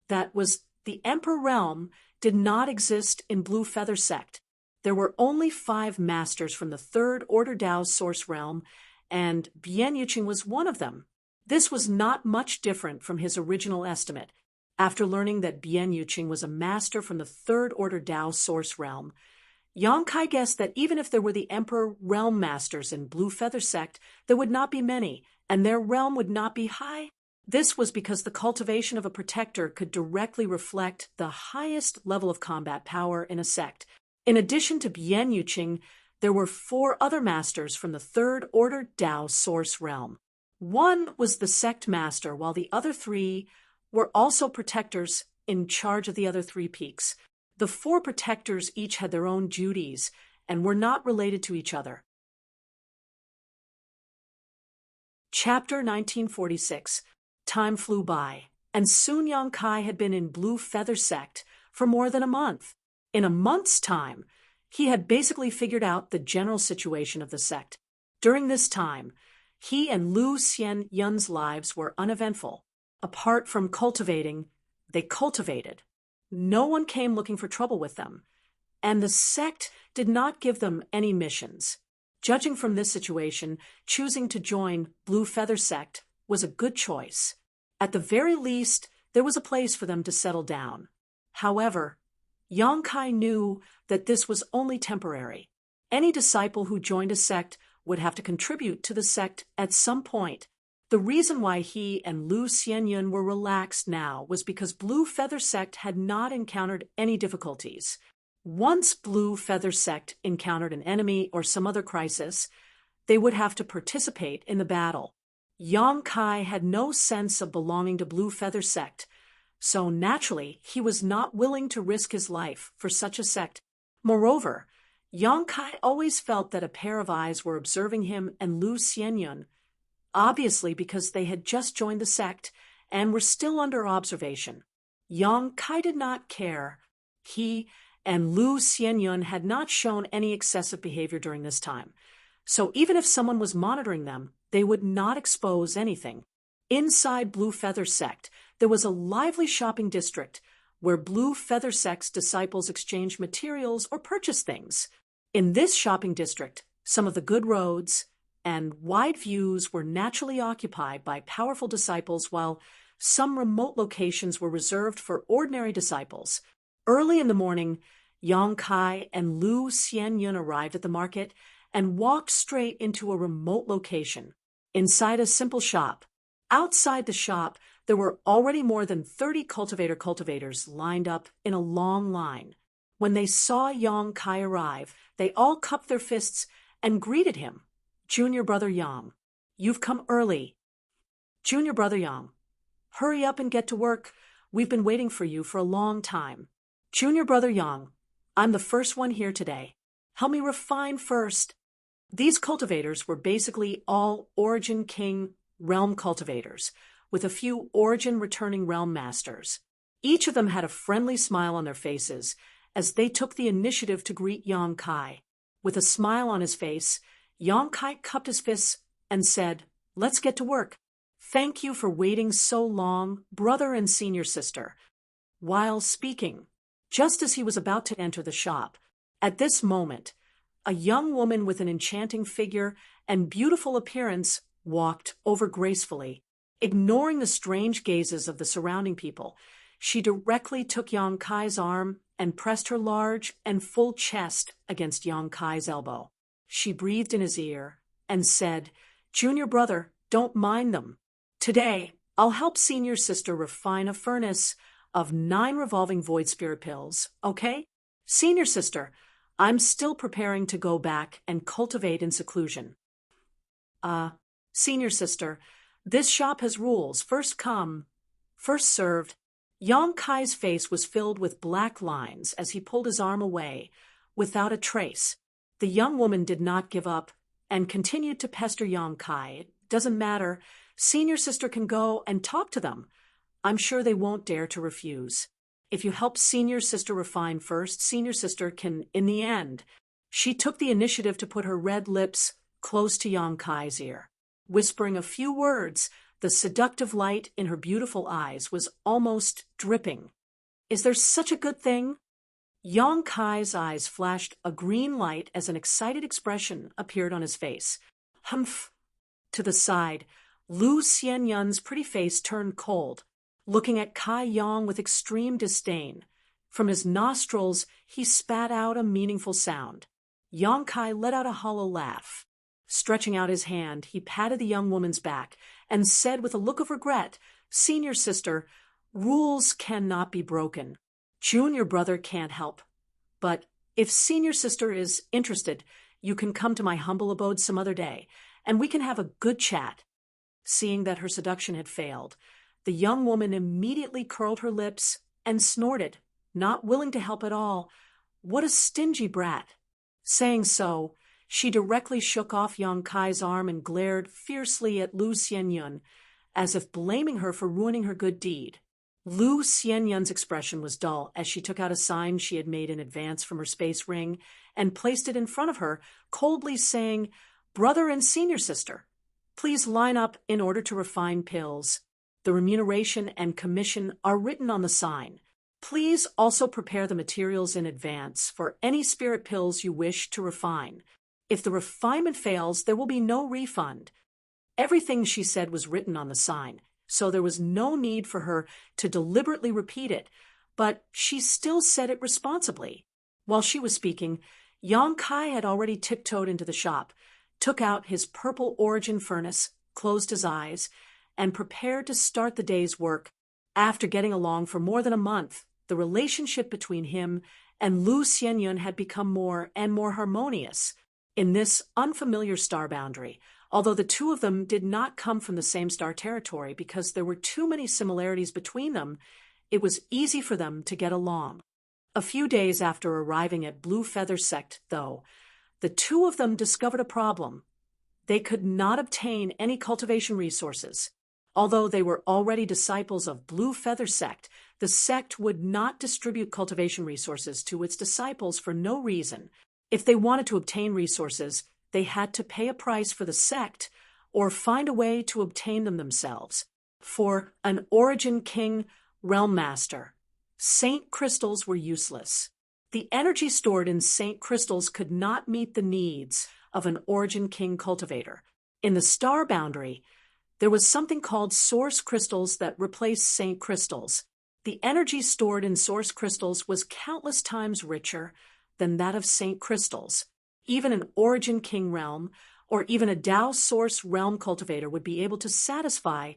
That was, the Emperor Realm did not exist in Blue Feather Sect. There were only 5 masters from the Third Order Tao Source Realm, and Bien Yuqing was one of them. This was not much different from his original estimate. After learning that Bien Yuqing was a master from the Third Order Tao Source Realm, Yang Kai guessed that even if there were the Emperor Realm Masters in Blue Feather Sect, there would not be many, and their realm would not be high. This was because the cultivation of a protector could directly reflect the highest level of combat power in a sect. In addition to Bien Yuqing, there were 4 other masters from the Third Order Tao Source Realm. One was the sect master, while the other 3 were also protectors in charge of the other 3 peaks. The 4 protectors each had their own duties and were not related to each other. Chapter 1946. Time flew by, and soon Yang Kai had been in Blue Feather Sect for more than a month. In a month's time, he had basically figured out the general situation of the sect. During this time, he and Lu Xianyun's lives were uneventful. Apart from cultivating, they cultivated. No one came looking for trouble with them, and the sect did not give them any missions. Judging from this situation, choosing to join Blue Feather Sect was a good choice. At the very least, there was a place for them to settle down. However, Yang Kai knew that this was only temporary. Any disciple who joined a sect would have to contribute to the sect at some point. The reason why he and Lu Xianyun were relaxed now was because Blue Feather Sect had not encountered any difficulties. Once Blue Feather Sect encountered an enemy or some other crisis, they would have to participate in the battle. Yang Kai had no sense of belonging to Blue Feather Sect, so naturally he was not willing to risk his life for such a sect. Moreover, Yang Kai always felt that a pair of eyes were observing him and Lu Xianyun, obviously because they had just joined the sect and were still under observation. Yang Kai did not care. He and Lu Xianyun had not shown any excessive behavior during this time, so even if someone was monitoring them, they would not expose anything. Inside Blue Feather Sect, there was a lively shopping district where Blue Feather Sect's disciples exchanged materials or purchased things. In this shopping district, some of the good roads and wide views were naturally occupied by powerful disciples, while some remote locations were reserved for ordinary disciples. Early in the morning, Yang Kai and Lu Xianyun arrived at the market and walked straight into a remote location, inside a simple shop. Outside the shop, there were already more than 30 cultivators lined up in a long line. When they saw Yang Kai arrive, they all cupped their fists and greeted him. "Junior Brother Yang, you've come early." "Junior Brother Yang, hurry up and get to work. We've been waiting for you for a long time." "Junior Brother Yang, I'm the first one here today. Help me refine first." These cultivators were basically all Origin King realm cultivators, with a few Origin returning realm masters. Each of them had a friendly smile on their faces as they took the initiative to greet Yang Kai. With a smile on his face, Yang Kai cupped his fists and said, "Let's get to work. Thank you for waiting so long, brother and senior sister." While speaking, just as he was about to enter the shop, at this moment, a young woman with an enchanting figure and beautiful appearance walked over gracefully. Ignoring the strange gazes of the surrounding people, she directly took Yang Kai's arm and pressed her large and full chest against Yang Kai's elbow. She breathed in his ear and said, "Junior brother, don't mind them. Today, I'll help senior sister refine a furnace of 9 revolving void spirit pills, okay? Senior sister, I'm still preparing to go back and cultivate in seclusion." Senior sister, this shop has rules. First come, first served." Yang Kai's face was filled with black lines as he pulled his arm away, without a trace. The young woman did not give up and continued to pester Yang Kai. "It doesn't matter. Senior sister can go and talk to them. I'm sure they won't dare to refuse. If you help senior sister refine first, senior sister can, in the end." She took the initiative to put her red lips close to Yang Kai's ear. Whispering a few words, the seductive light in her beautiful eyes was almost dripping. "Is there such a good thing?" Yang Kai's eyes flashed a green light as an excited expression appeared on his face. "Humph." To the side, Lu Xianyun's pretty face turned cold, looking at Kai Yang with extreme disdain. From his nostrils, he spat out a meaningful sound. Yang Kai let out a hollow laugh. Stretching out his hand, he patted the young woman's back and said with a look of regret, "Senior sister, rules cannot be broken. Junior brother can't help. But if senior sister is interested, you can come to my humble abode some other day, and we can have a good chat." Seeing that her seduction had failed, the young woman immediately curled her lips and snorted, not willing to help at all. What a stingy brat. Saying so, she directly shook off Yang Kai's arm and glared fiercely at Lu Xianyun, as if blaming her for ruining her good deed. Lu Xianyun's expression was dull as she took out a sign she had made in advance from her space ring and placed it in front of her, coldly saying, "Brother and senior sister, please line up in order to refine pills. The remuneration and commission are written on the sign. Please also prepare the materials in advance for any spirit pills you wish to refine. If the refinement fails, there will be no refund." Everything she said was written on the sign, so there was no need for her to deliberately repeat it, but she still said it responsibly. While she was speaking, Yang Kai had already tiptoed into the shop, took out his purple origin furnace, closed his eyes, and prepared to start the day's work. After getting along for more than a month, the relationship between him and Lu Xianyun had become more and more harmonious. In this unfamiliar star boundary, although the two of them did not come from the same star territory because there were too many similarities between them, it was easy for them to get along. A few days after arriving at Blue Feather Sect, though, the two of them discovered a problem. They could not obtain any cultivation resources. Although they were already disciples of Blue Feather Sect, the sect would not distribute cultivation resources to its disciples for no reason. If they wanted to obtain resources, they had to pay a price for the sect or find a way to obtain them themselves. For an Origin King Realm Master, Saint Crystals were useless. The energy stored in Saint Crystals could not meet the needs of an Origin King cultivator. In the star boundary, there was something called Source Crystals that replaced Saint Crystals. The energy stored in Source Crystals was countless times richer than that of Saint Crystals. Even an Origin King realm, or even a Tao Source realm cultivator would be able to satisfy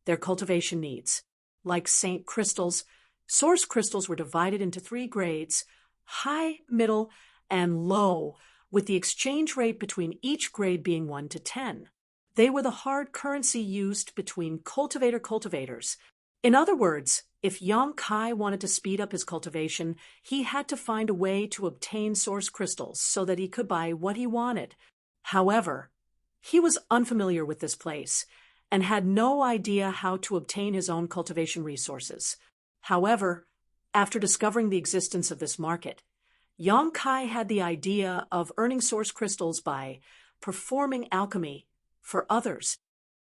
their cultivation needs. Like Saint Crystals, Source Crystals were divided into 3 grades, high, middle, and low, with the exchange rate between each grade being 1 to 10. They were the hard currency used between cultivators. In other words, if Yang Kai wanted to speed up his cultivation, he had to find a way to obtain Source Crystals so that he could buy what he wanted. However, he was unfamiliar with this place and had no idea how to obtain his own cultivation resources. However, after discovering the existence of this market, Yang Kai had the idea of earning Source Crystals by performing alchemy for others.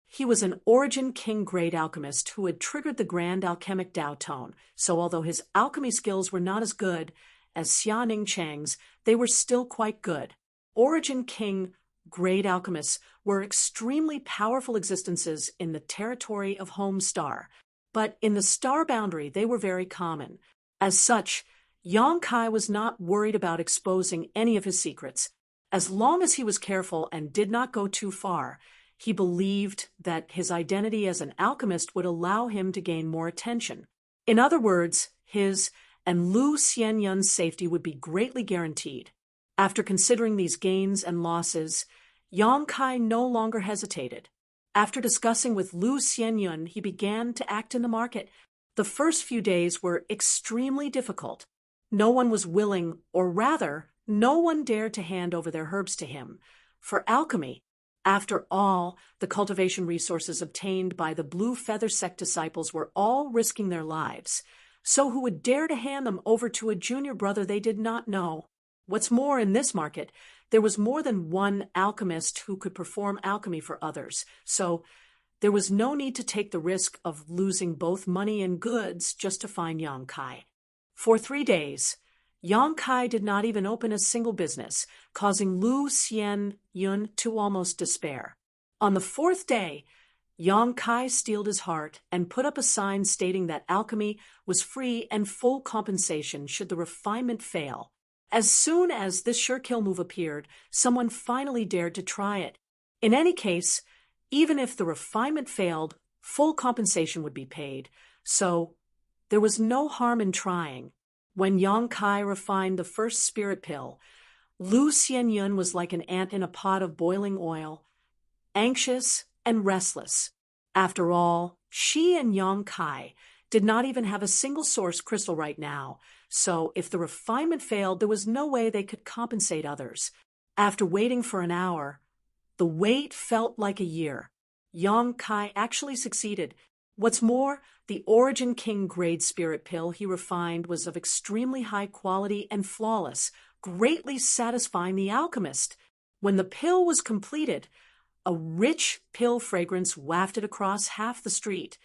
He was an Origin King grade alchemist who had triggered the Grand Alchemic Tao Tone, so although his alchemy skills were not as good as Xianing Chang's, they were still quite good. Origin King grade alchemists were extremely powerful existences in the territory of Home Star, but in the star boundary they were very common. As such, Yang Kai was not worried about exposing any of his secrets. As long as he was careful and did not go too far, he believed that his identity as an alchemist would allow him to gain more attention. In other words, his and Lu Xianyun's safety would be greatly guaranteed. After considering these gains and losses, Yang Kai no longer hesitated. After discussing with Lu Xianyun, he began to act in the market. The first few days were extremely difficult. No one was willing, or rather, no one dared to hand over their herbs to him. For alchemy, after all, the cultivation resources obtained by the Blue Feather Sect disciples were all risking their lives. So who would dare to hand them over to a junior brother they did not know? What's more, in this market, there was more than one alchemist who could perform alchemy for others, so there was no need to take the risk of losing both money and goods just to find Yang Kai. For 3 days, Yang Kai did not even open a single business, causing Lu Xianyun to almost despair. On the 4th day, Yang Kai steeled his heart and put up a sign stating that alchemy was free and full compensation should the refinement fail. As soon as this sure-kill move appeared, someone finally dared to try it. In any case, even if the refinement failed, full compensation would be paid, so there was no harm in trying. When Yang Kai refined the first spirit pill, Lu Xianyun was like an ant in a pot of boiling oil, anxious and restless. After all, she and Yang Kai did not even have a single source crystal right now, so if the refinement failed, there was no way they could compensate others. After waiting for an hour, the wait felt like a year. Yang Kai actually succeeded. What's more, the Origin King grade spirit pill he refined was of extremely high quality and flawless, greatly satisfying the alchemist. When the pill was completed, a rich pill fragrance wafted across half the street,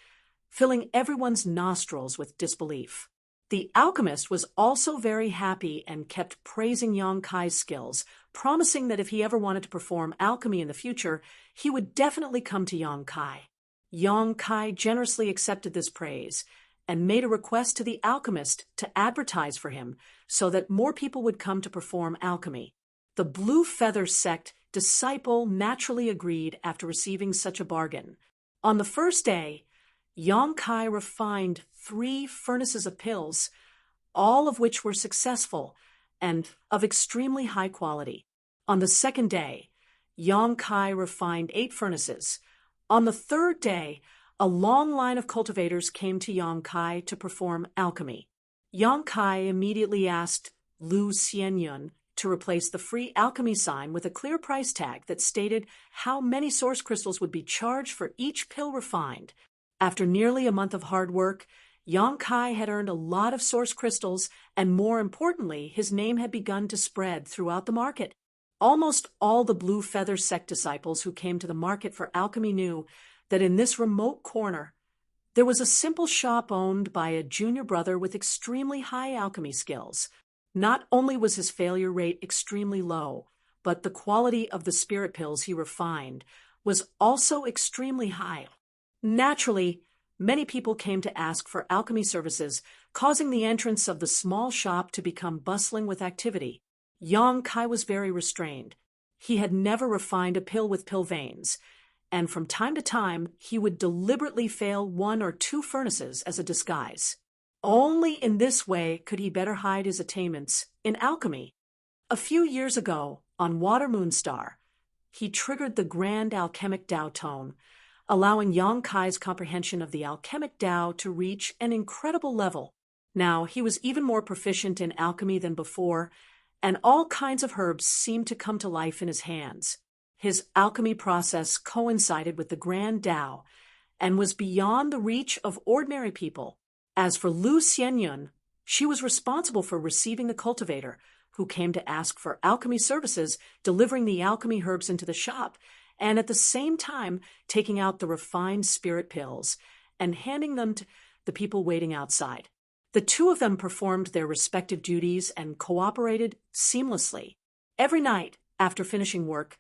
filling everyone's nostrils with disbelief. The alchemist was also very happy and kept praising Yang Kai's skills, promising that if he ever wanted to perform alchemy in the future, he would definitely come to Yang Kai. Yang Kai generously accepted this praise and made a request to the alchemist to advertise for him so that more people would come to perform alchemy. The Blue Feather sect disciple naturally agreed after receiving such a bargain. On the first day, Yang Kai refined 3 furnaces of pills, all of which were successful and of extremely high quality. On the second day, Yang Kai refined 8 furnaces. On the third day, a long line of cultivators came to Yang Kai to perform alchemy. Yang Kai immediately asked Lu Xianyun to replace the free alchemy sign with a clear price tag that stated how many source crystals would be charged for each pill refined. After nearly a month of hard work, Yang Kai had earned a lot of source crystals, and more importantly, his name had begun to spread throughout the market. Almost all the Blue Feather sect disciples who came to the market for alchemy knew that in this remote corner, there was a simple shop owned by a junior brother with extremely high alchemy skills. Not only was his failure rate extremely low, but the quality of the spirit pills he refined was also extremely high. Naturally, many people came to ask for alchemy services, causing the entrance of the small shop to become bustling with activity. Yang Kai was very restrained. He had never refined a pill with pill veins, and from time to time he would deliberately fail 1 or 2 furnaces as a disguise. Only in this way could he better hide his attainments in alchemy. A few years ago, on Water Moonstar, he triggered the Grand Alchemic Tao tone, allowing Yang Kai's comprehension of the alchemic Tao to reach an incredible level. Now, he was even more proficient in alchemy than before, and all kinds of herbs seemed to come to life in his hands. His alchemy process coincided with the Grand Tao and was beyond the reach of ordinary people. As for Lu Xianyun, she was responsible for receiving the cultivator, who came to ask for alchemy services, delivering the alchemy herbs into the shop, and at the same time taking out the refined spirit pills and handing them to the people waiting outside. The 2 of them performed their respective duties and cooperated seamlessly. Every night, after finishing work,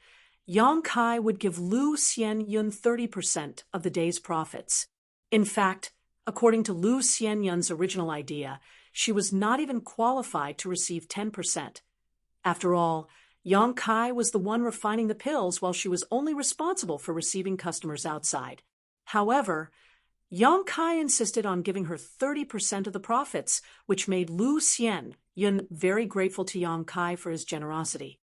Yang Kai would give Lu Xianyun 30% of the day's profits. In fact, according to Lu Xianyun's original idea, she was not even qualified to receive 10%. After all, Yang Kai was the one refining the pills while she was only responsible for receiving customers outside. However, Yang Kai insisted on giving her 30% of the profits, which made Lu Xianyun very grateful to Yang Kai for his generosity.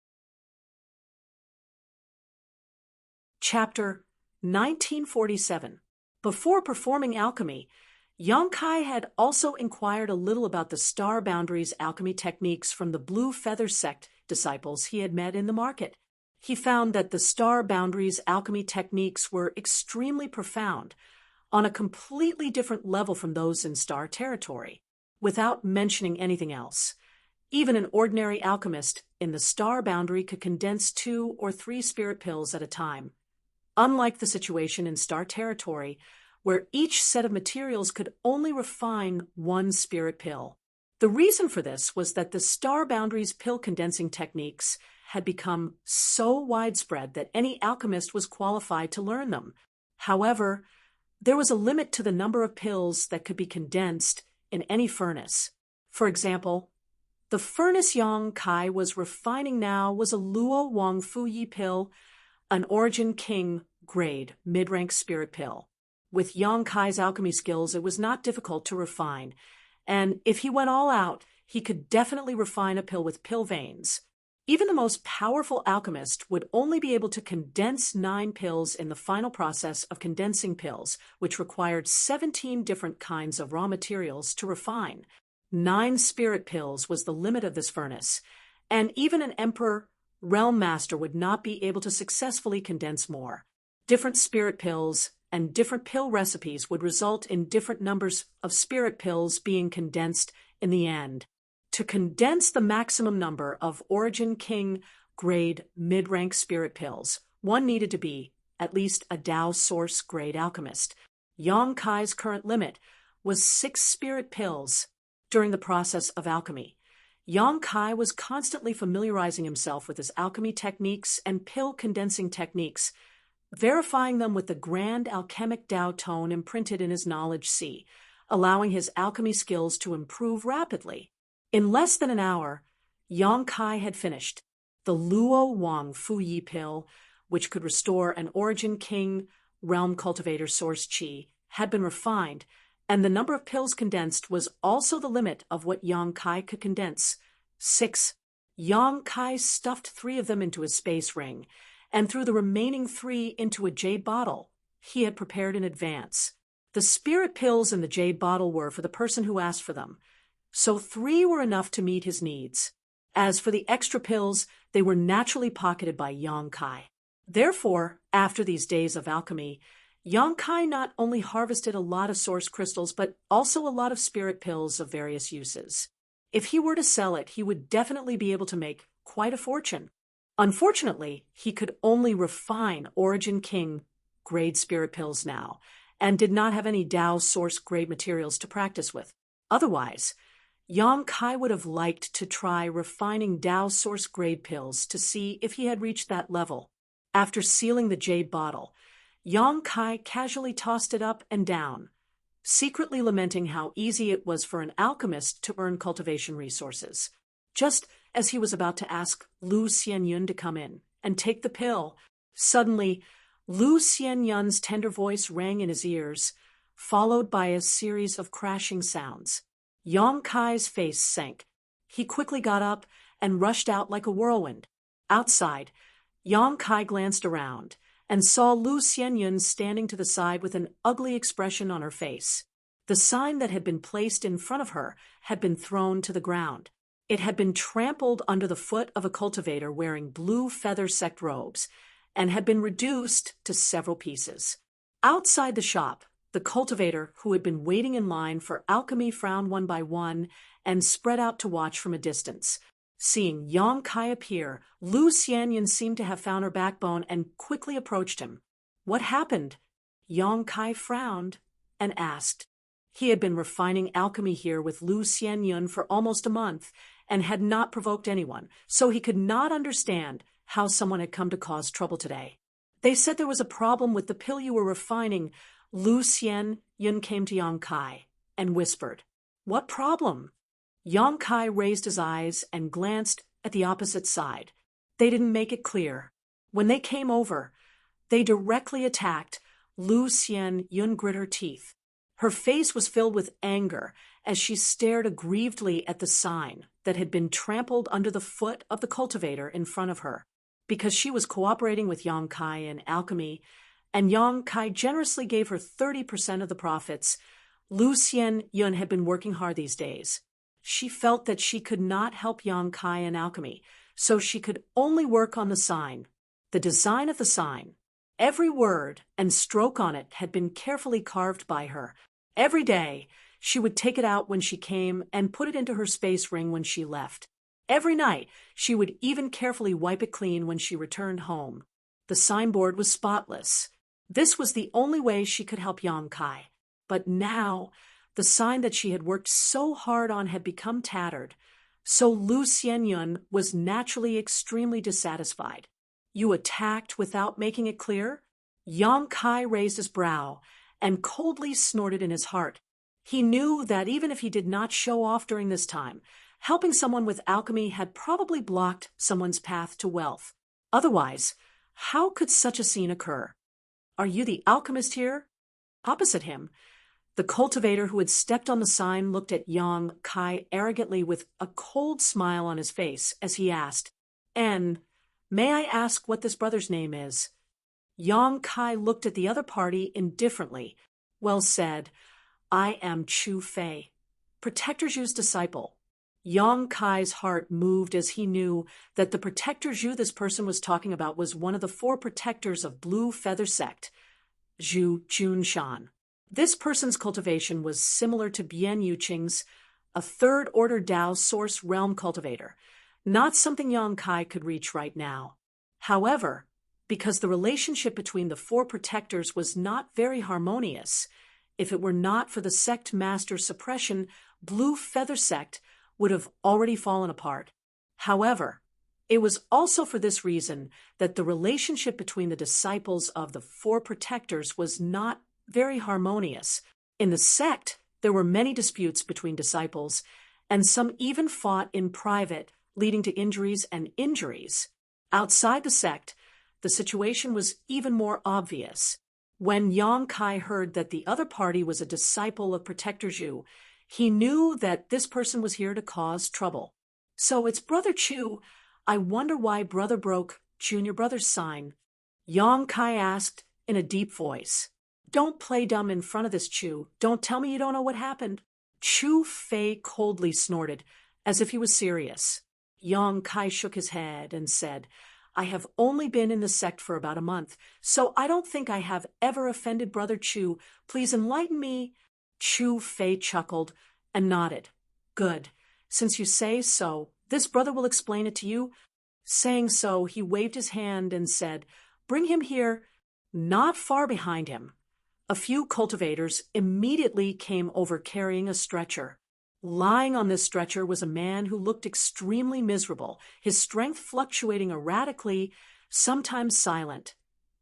Chapter 1947. Before performing alchemy, Yang Kai had also inquired a little about the Star Boundaries alchemy techniques from the Blue Feather sect disciples he had met in the market. He found that the Star Boundaries alchemy techniques were extremely profound, on a completely different level from those in Star Territory. Without mentioning anything else, even an ordinary alchemist in the Star Boundary could condense 2 or 3 spirit pills at a time. Unlike the situation in Star Territory, where each set of materials could only refine 1 spirit pill. The reason for this was that the Star Boundaries pill condensing techniques had become so widespread that any alchemist was qualified to learn them. However, there was a limit to the number of pills that could be condensed in any furnace. For example, the furnace Yang Kai was refining now was a Luo Wang Fuyi pill, an Origin King grade mid-rank spirit pill. With Yang Kai's alchemy skills, it was not difficult to refine, and if he went all out, he could definitely refine a pill with pill veins. Even the most powerful alchemist would only be able to condense 9 pills in the final process of condensing pills, which required 17 different kinds of raw materials to refine. 9 spirit pills was the limit of this furnace, and even an emperor realm master would not be able to successfully condense more. Different spirit pills and different pill recipes would result in different numbers of spirit pills being condensed in the end. To condense the maximum number of Origin King grade mid-rank spirit pills, one needed to be at least a Tao Source grade alchemist. Yang Kai's current limit was 6 spirit pills. During the process of alchemy, Yang Kai was constantly familiarizing himself with his alchemy techniques and pill condensing techniques, verifying them with the grand alchemic Tao tone imprinted in his knowledge sea, allowing his alchemy skills to improve rapidly. In less than an hour, Yang Kai had finished the Luo Wang Fuyi pill, which could restore an Origin King realm cultivator source chi, had been refined, and the number of pills condensed was also the limit of what Yang Kai could condense. 6. Yang Kai stuffed 3 of them into his space ring, and threw the remaining 3 into a jade bottle he had prepared in advance. The spirit pills in the jade bottle were for the person who asked for them, so 3 were enough to meet his needs. As for the extra pills, they were naturally pocketed by Yang Kai. Therefore, after these days of alchemy, Yang Kai not only harvested a lot of source crystals, but also a lot of spirit pills of various uses. If he were to sell it, he would definitely be able to make quite a fortune. Unfortunately, he could only refine Origin King grade spirit pills now, and did not have any Tao Source grade materials to practice with. Otherwise, Yang Kai would have liked to try refining Tao Source grade pills to see if he had reached that level. After sealing the jade bottle, Yang Kai casually tossed it up and down, secretly lamenting how easy it was for an alchemist to earn cultivation resources. Just as he was about to ask Lu Xianyun to come in and take the pill, suddenly Lu Xianyun's tender voice rang in his ears, followed by a series of crashing sounds. Yang Kai's face sank. He quickly got up and rushed out like a whirlwind. Outside, Yang Kai glanced around and saw Lu Xianyun standing to the side with an ugly expression on her face. The sign that had been placed in front of her had been thrown to the ground. It had been trampled under the foot of a cultivator wearing blue feather sect robes, and had been reduced to several pieces. Outside the shop, the cultivator, who had been waiting in line for alchemy, frowned one by one and spread out to watch from a distance. Seeing Yang Kai appear, Lu Xianyun seemed to have found her backbone and quickly approached him. What happened? Yang Kai frowned and asked. He had been refining alchemy here with Lu Xianyun for almost a month and had not provoked anyone, so he could not understand how someone had come to cause trouble today. They said there was a problem with the pill you were refining. Lu Xianyun came to Yang Kai and whispered. What problem? Yang Kai raised his eyes and glanced at the opposite side. They didn't make it clear. When they came over, they directly attacked. Lu Xianyun grit her teeth. Her face was filled with anger as she stared aggrievedly at the sign that had been trampled under the foot of the cultivator in front of her. Because she was cooperating with Yang Kai in alchemy, and Yang Kai generously gave her 30% of the profits, Lu Xianyun had been working hard these days. She felt that she could not help Yang Kai in alchemy, so she could only work on the sign. The design of the sign, every word and stroke on it had been carefully carved by her. Every day, she would take it out when she came and put it into her space ring when she left. Every night, she would even carefully wipe it clean when she returned home. The signboard was spotless. This was the only way she could help Yang Kai. But now, the sign that she had worked so hard on had become tattered, so Lu Xianyun was naturally extremely dissatisfied. You attacked without making it clear? Yang Kai raised his brow and coldly snorted in his heart. He knew that even if he did not show off during this time, helping someone with alchemy had probably blocked someone's path to wealth. Otherwise, how could such a scene occur? Are you the alchemist here? Opposite him, the cultivator who had stepped on the sign looked at Yang Kai arrogantly with a cold smile on his face as he asked, "And may I ask what this brother's name is?" Yang Kai looked at the other party indifferently. Well said. I am Chu Fei, Protector Zhu's disciple. Yang Kai's heart moved as he knew that the Protector Zhu this person was talking about was one of the 4 protectors of Blue Feather Sect. Zhu Junshan. This person's cultivation was similar to Bian Yuqing's, a third-order Dao source realm cultivator, not something Yang Kai could reach right now. However, because the relationship between the four protectors was not very harmonious, if it were not for the sect master's suppression, Blue Feather Sect would have already fallen apart. However, it was also for this reason that the relationship between the disciples of the four protectors was not very harmonious. In the sect, there were many disputes between disciples, and some even fought in private, leading to injuries and injuries. Outside the sect, the situation was even more obvious. When Yang Kai heard that the other party was a disciple of Protector Zhu, he knew that this person was here to cause trouble. So it's Brother Chu. I wonder why Brother broke Junior Brother's sign. Yang Kai asked in a deep voice. Don't play dumb in front of this Chu. Don't tell me you don't know what happened. Chu Fei coldly snorted, as if he was serious. Yang Kai shook his head and said, I have only been in the sect for about a month, so I don't think I have ever offended Brother Chu. Please enlighten me. Chu Fei chuckled and nodded. Good. Since you say so, this brother will explain it to you. Saying so, he waved his hand and said, Bring him here. Not far behind him, a few cultivators immediately came over carrying a stretcher. Lying on this stretcher was a man who looked extremely miserable, his strength fluctuating erratically, sometimes silent,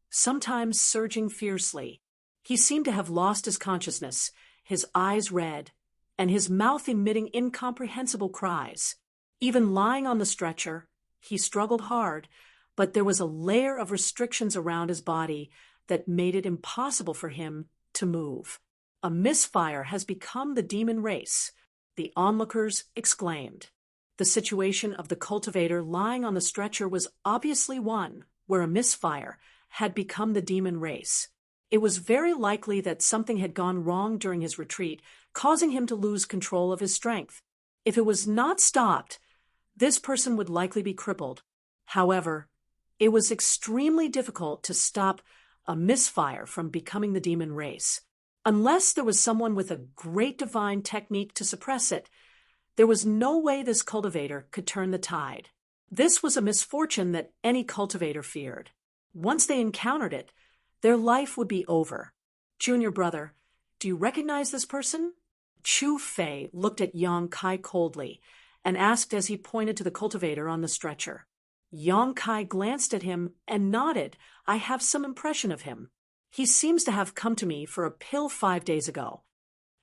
sometimes surging fiercely. He seemed to have lost his consciousness, his eyes red, and his mouth emitting incomprehensible cries. Even lying on the stretcher, he struggled hard, but there was a layer of restrictions around his body that made it impossible for him to move. A misfire has become the demon race, the onlookers exclaimed. The situation of the cultivator lying on the stretcher was obviously one where a misfire had become the demon race. It was very likely that something had gone wrong during his retreat, causing him to lose control of his strength. If it was not stopped, this person would likely be crippled. However, it was extremely difficult to stop a misfire from becoming the demon race. Unless there was someone with a great divine technique to suppress it, there was no way this cultivator could turn the tide. This was a misfortune that any cultivator feared. Once they encountered it, their life would be over. Junior brother, do you recognize this person? Chu Fei looked at Yang Kai coldly and asked as he pointed to the cultivator on the stretcher. Yang Kai glanced at him and nodded. I have some impression of him. He seems to have come to me for a pill 5 days ago.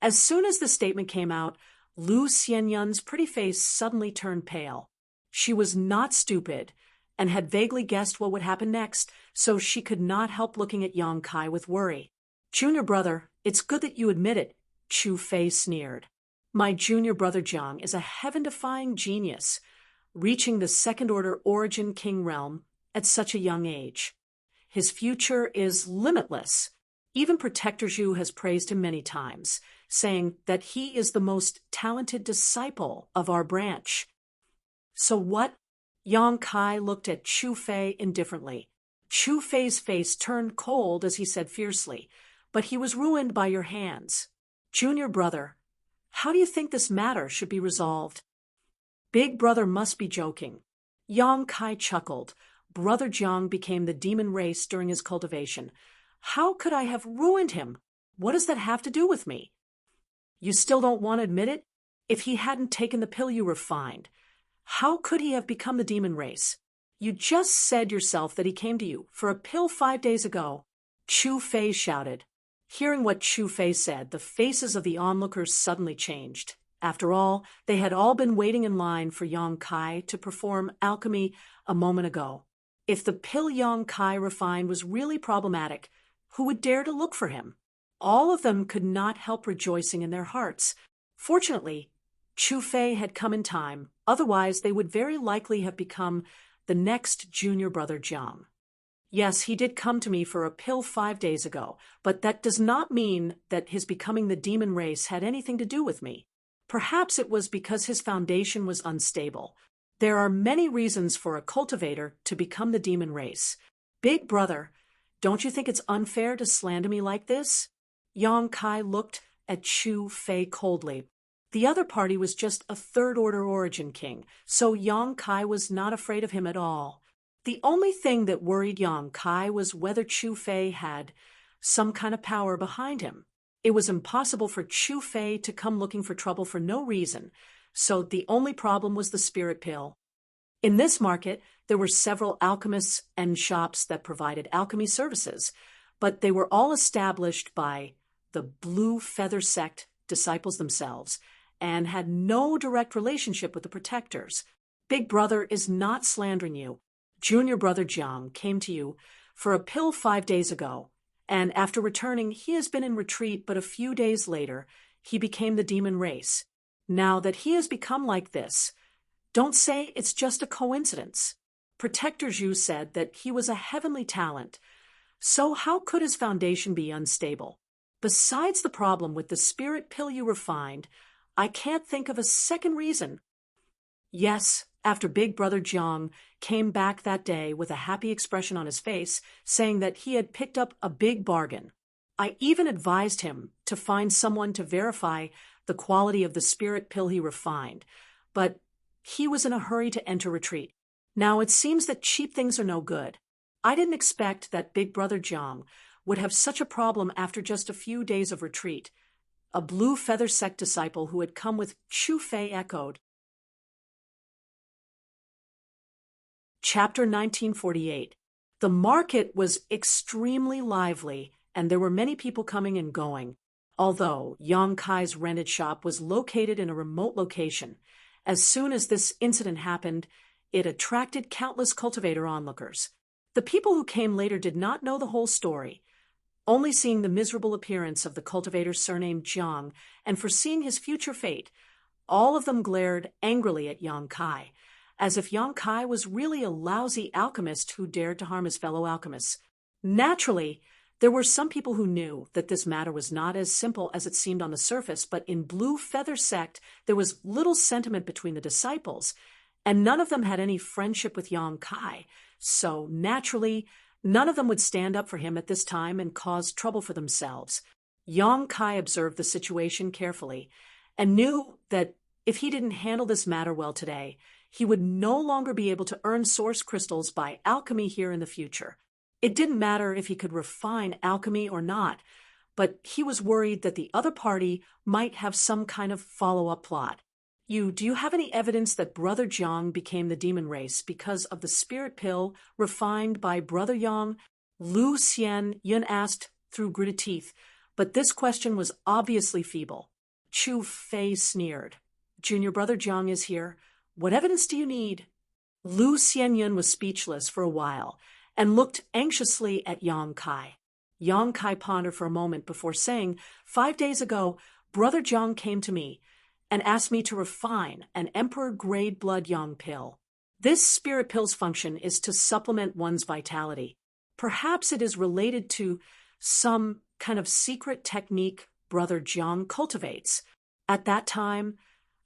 As soon as the statement came out, Lu Xianyun's pretty face suddenly turned pale. She was not stupid and had vaguely guessed what would happen next, so she could not help looking at Yang Kai with worry. Junior brother, it's good that you admit it, Chu Fei sneered. My junior brother Jiang is a heaven-defying genius, reaching the second-order origin king realm at such a young age. His future is limitless. Even Protector Zhu has praised him many times, saying that he is the most talented disciple of our branch. So what? Yang Kai looked at Chu Fei indifferently. Chu Fei's face turned cold as he said fiercely, but he was ruined by your hands. Junior brother, how do you think this matter should be resolved? Big brother must be joking. Yang Kai chuckled. Brother Jiang became the demon race during his cultivation. How could I have ruined him? What does that have to do with me? You still don't want to admit it? If he hadn't taken the pill you refined, how could he have become the demon race? You just said yourself that he came to you for a pill 5 days ago. Chu Fei shouted. Hearing what Chu Fei said, the faces of the onlookers suddenly changed. After all, they had all been waiting in line for Yang Kai to perform alchemy a moment ago. If the pill Yang Kai refined was really problematic, who would dare to look for him? All of them could not help rejoicing in their hearts. Fortunately, Chu Fei had come in time, otherwise they would very likely have become the next junior brother Jiang. Yes, he did come to me for a pill 5 days ago, but that does not mean that his becoming the demon race had anything to do with me. Perhaps it was because his foundation was unstable. There are many reasons for a cultivator to become the demon race. Big brother, Don't you think it's unfair to slander me like this? Yang Kai looked at Chu Fei coldly. The other party was just a third-order origin king, so Yang Kai was not afraid of him at all. The only thing that worried Yang Kai was whether Chu Fei had some kind of power behind him. It was impossible for Chu Fei to come looking for trouble for no reason, so the only problem was the spirit pill. In this market, there were several alchemists and shops that provided alchemy services, but they were all established by the Blue Feather Sect disciples themselves and had no direct relationship with the protectors. Big Brother is not slandering you. Junior Brother Jiang came to you for a pill 5 days ago, and after returning, he has been in retreat, but a few days later, he became the demon race. Now that he has become like this, don't say it's just a coincidence. Protector Zhu said that he was a heavenly talent, so how could his foundation be unstable? Besides the problem with the spirit pill you refined, I can't think of a second reason. Yes, after Big Brother Jiang came back that day with a happy expression on his face, saying that he had picked up a big bargain. I even advised him to find someone to verify the quality of the spirit pill he refined, but he was in a hurry to enter retreat. Now it seems that cheap things are no good. I didn't expect that Big Brother Jiang would have such a problem after just a few days of retreat. A Blue Feather Sect disciple who had come with Chu Fei echoed. Chapter 1948. The market was extremely lively, and there were many people coming and going. Although Yang Kai's rented shop was located in a remote location, as soon as this incident happened, it attracted countless cultivator onlookers. The people who came later did not know the whole story, only seeing the miserable appearance of the cultivator surnamed Jiang and foreseeing his future fate. All of them glared angrily at Yang Kai, as if Yang Kai was really a lousy alchemist who dared to harm his fellow alchemists. Naturally, there were some people who knew that this matter was not as simple as it seemed on the surface, but in Blue Feather Sect there was little sentiment between the disciples, and none of them had any friendship with Yang Kai, so naturally, none of them would stand up for him at this time and cause trouble for themselves. Yang Kai observed the situation carefully and knew that if he didn't handle this matter well today, he would no longer be able to earn source crystals by alchemy here in the future. It didn't matter if he could refine alchemy or not, but he was worried that the other party might have some kind of follow-up plot. Do you have any evidence that Brother Jiang became the demon race because of the spirit pill refined by Brother Yang? Lu Xian Yun asked through gritted teeth, but this question was obviously feeble. Chu Fei sneered. Junior Brother Jiang is here. What evidence do you need? Lu Xianyun was speechless for a while and looked anxiously at Yang Kai. Yang Kai pondered for a moment before saying, 5 days ago, Brother Jiang came to me and asked me to refine an Emperor-grade blood yang pill. This spirit pill's function is to supplement one's vitality. Perhaps it is related to some kind of secret technique Brother Jiang cultivates. At that time,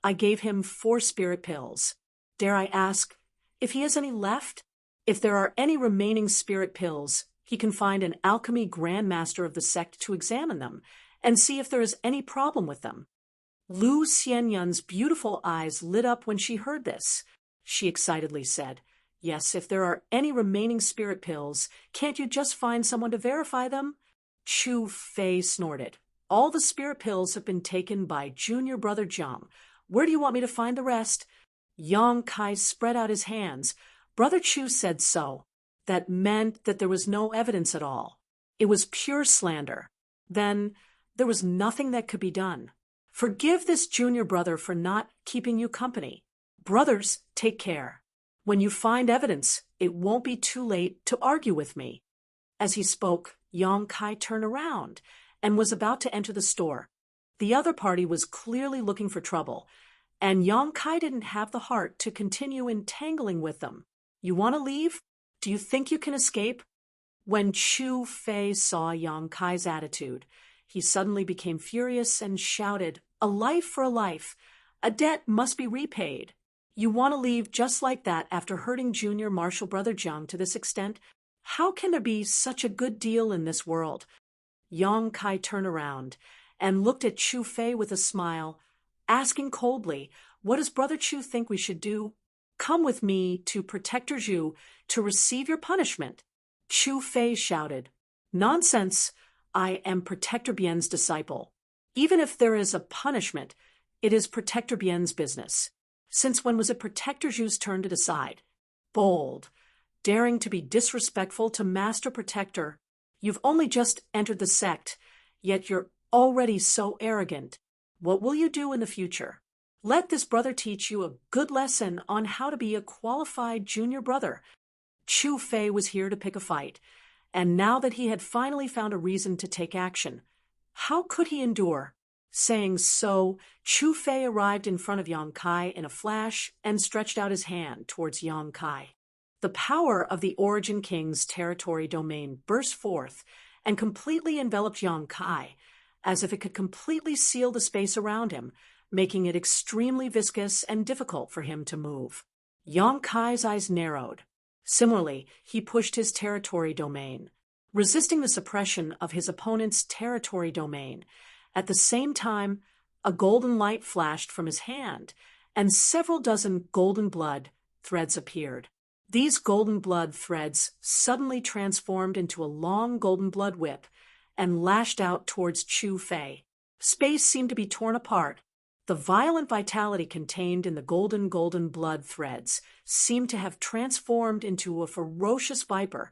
I gave him 4 spirit pills. Dare I ask if he has any left? If there are any remaining spirit pills, he can find an alchemy grandmaster of the sect to examine them and see if there is any problem with them. Lu Xianyun's beautiful eyes lit up when she heard this. She excitedly said, Yes, if there are any remaining spirit pills, can't you just find someone to verify them? Chu Fei snorted. All the spirit pills have been taken by Junior Brother Jiang. Where do you want me to find the rest? Yang Kai spread out his hands. Brother Chu said so. That meant that there was no evidence at all. It was pure slander. Then there was nothing that could be done. Forgive this junior brother for not keeping you company. Brothers, take care. When you find evidence, it won't be too late to argue with me. As he spoke, Yang Kai turned around and was about to enter the store. The other party was clearly looking for trouble, and Yang Kai didn't have the heart to continue entangling with them. You want to leave? Do you think you can escape? When Chu Fei saw Yang Kai's attitude, he suddenly became furious and shouted, A life for a life. A debt must be repaid. You want to leave just like that after hurting Junior Marshal Brother Jiang to this extent? How can there be such a good deal in this world? Yang Kai turned around and looked at Chu Fei with a smile, asking coldly, "What does Brother Chu think we should do?" "Come with me to Protector Zhu to receive your punishment." Chu Fei shouted, "Nonsense! I am Protector Bian's disciple. Even if there is a punishment, it is Protector Bian's business. Since when was it Protector Zhu's turn to decide?" "Bold, daring to be disrespectful to Master Protector. You've only just entered the sect, yet you're already so arrogant. What will you do in the future? Let this brother teach you a good lesson on how to be a qualified junior brother." Chu Fei was here to pick a fight, and now that he had finally found a reason to take action, how could he endure? Saying so, Chu Fei arrived in front of Yang Kai in a flash and stretched out his hand towards Yang Kai. The power of the Origin King's territory domain burst forth and completely enveloped Yang Kai, as if it could completely seal the space around him, making it extremely viscous and difficult for him to move. Yang Kai's eyes narrowed. Similarly, he pushed his territory domain, resisting the suppression of his opponent's territory domain. At the same time, a golden light flashed from his hand, and several dozen golden blood threads appeared. These golden blood threads suddenly transformed into a long golden blood whip and lashed out towards Chu Fei. Space seemed to be torn apart. The violent vitality contained in the golden blood threads seemed to have transformed into a ferocious viper,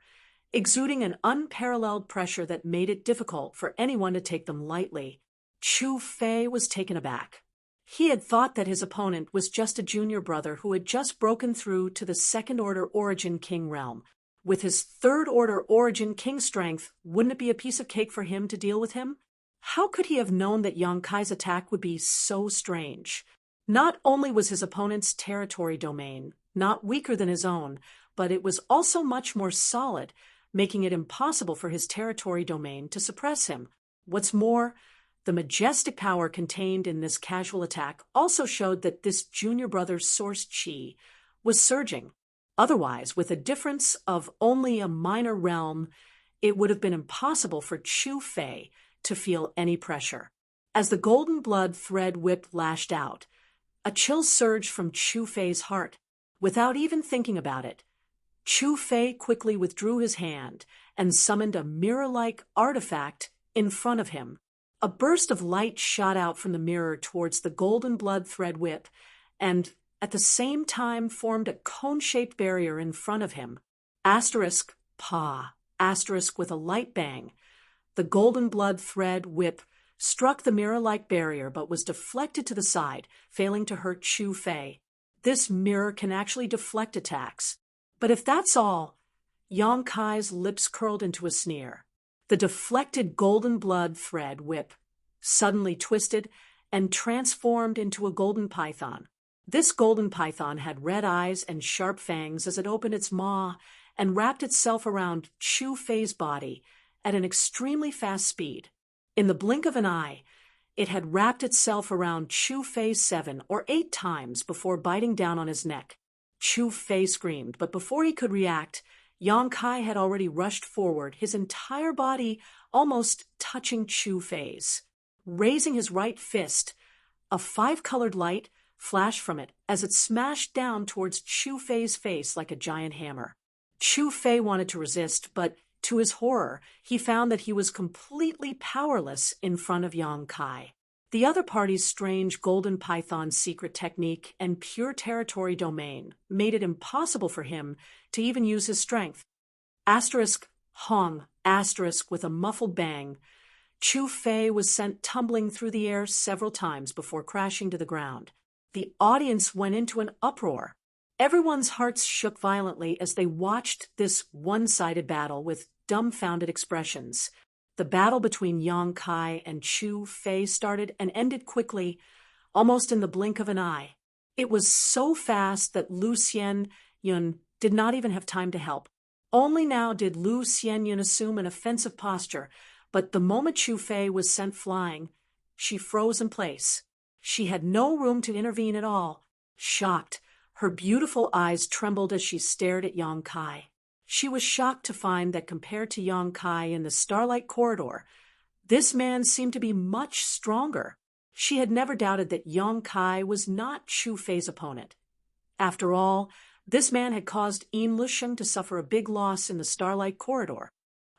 exuding an unparalleled pressure that made it difficult for anyone to take them lightly. Chu Fei was taken aback. He had thought that his opponent was just a junior brother who had just broken through to the second-order Origin King realm. With his third-order Origin King strength, wouldn't it be a piece of cake for him to deal with him? How could he have known that Yang Kai's attack would be so strange? Not only was his opponent's territory domain not weaker than his own, but it was also much more solid, making it impossible for his territory domain to suppress him. What's more, the majestic power contained in this casual attack also showed that this junior brother's source chi was surging. Otherwise, with a difference of only a minor realm, it would have been impossible for Chu Fei to feel any pressure. As the golden blood thread whip lashed out, a chill surged from Chu Fei's heart. Without even thinking about it, Chu Fei quickly withdrew his hand and summoned a mirror-like artifact in front of him. A burst of light shot out from the mirror towards the golden blood thread whip, and at the same time formed a cone-shaped barrier in front of him. Asterisk, pa, asterisk with a light bang. The golden blood thread whip struck the mirror-like barrier but was deflected to the side, failing to hurt Chu Fei. This mirror can actually deflect attacks. But if that's all, Yang Kai's lips curled into a sneer. The deflected golden blood thread whip suddenly twisted and transformed into a golden python. This golden python had red eyes and sharp fangs as it opened its maw and wrapped itself around Chu Fei's body at an extremely fast speed. In the blink of an eye, it had wrapped itself around Chu Fei 7 or 8 times before biting down on his neck. Chu Fei screamed, but before he could react, Yang Kai had already rushed forward, his entire body almost touching Chu Fei's. Raising his right fist, a 5-colored light flashed from it as it smashed down towards Chu Fei's face like a giant hammer. Chu Fei wanted to resist, but to his horror, he found that he was completely powerless in front of Yang Kai. The other party's strange golden python secret technique and pure territory domain made it impossible for him to even use his strength. Asterisk, Hong, asterisk with a muffled bang. Chu Fei was sent tumbling through the air several times before crashing to the ground. The audience went into an uproar. Everyone's hearts shook violently as they watched this one-sided battle with dumbfounded expressions. The battle between Yang Kai and Chu Fei started and ended quickly, almost in the blink of an eye. It was so fast that Lu Xianyun did not even have time to help. Only now did Lu Xianyun assume an offensive posture, but the moment Chu Fei was sent flying, she froze in place. She had no room to intervene at all. Shocked, her beautiful eyes trembled as she stared at Yang Kai. She was shocked to find that compared to Yang Kai in the Starlight Corridor, this man seemed to be much stronger. She had never doubted that Yang Kai was not Chu Fei's opponent. After all, this man had caused Yin Lusheng to suffer a big loss in the Starlight Corridor.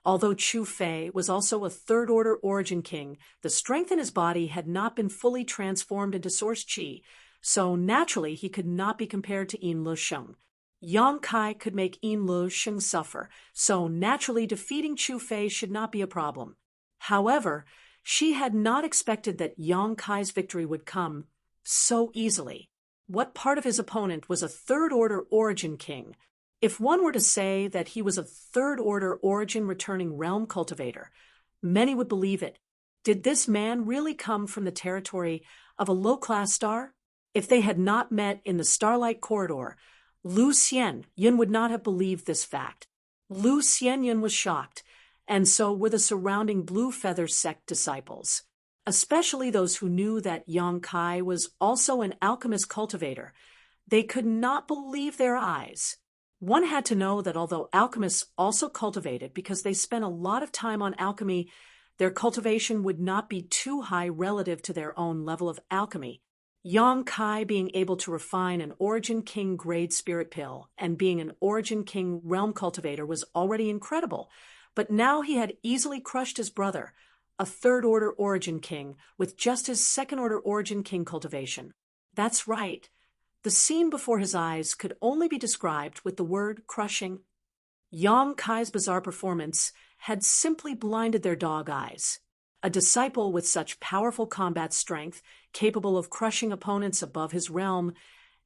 Although Chu Fei was also a third-order origin king, the strength in his body had not been fully transformed into source qi, so naturally he could not be compared to Yin Lusheng. Yang Kai could make Yin Lusheng suffer, so naturally defeating Chu Fei should not be a problem. However, she had not expected that Yang Kai's victory would come so easily. What part of his opponent was a third-order origin king? If one were to say that he was a third-order origin returning realm cultivator, many would believe it. Did this man really come from the territory of a low-class star? If they had not met in the Starlight Corridor, Lu Xianyun would not have believed this fact. Lu Xianyun was shocked, and so were the surrounding Blue Feather sect disciples, especially those who knew that Yang Kai was also an alchemist cultivator. They could not believe their eyes. One had to know that although alchemists also cultivated because they spent a lot of time on alchemy, their cultivation would not be too high relative to their own level of alchemy. Yang Kai being able to refine an Origin King grade spirit pill and being an Origin King realm cultivator was already incredible, but now he had easily crushed his brother, a third-order Origin King, with just his second-order Origin King cultivation. That's right. The scene before his eyes could only be described with the word crushing. Yang Kai's bizarre performance had simply blinded their dog eyes. A disciple with such powerful combat strength, capable of crushing opponents above his realm,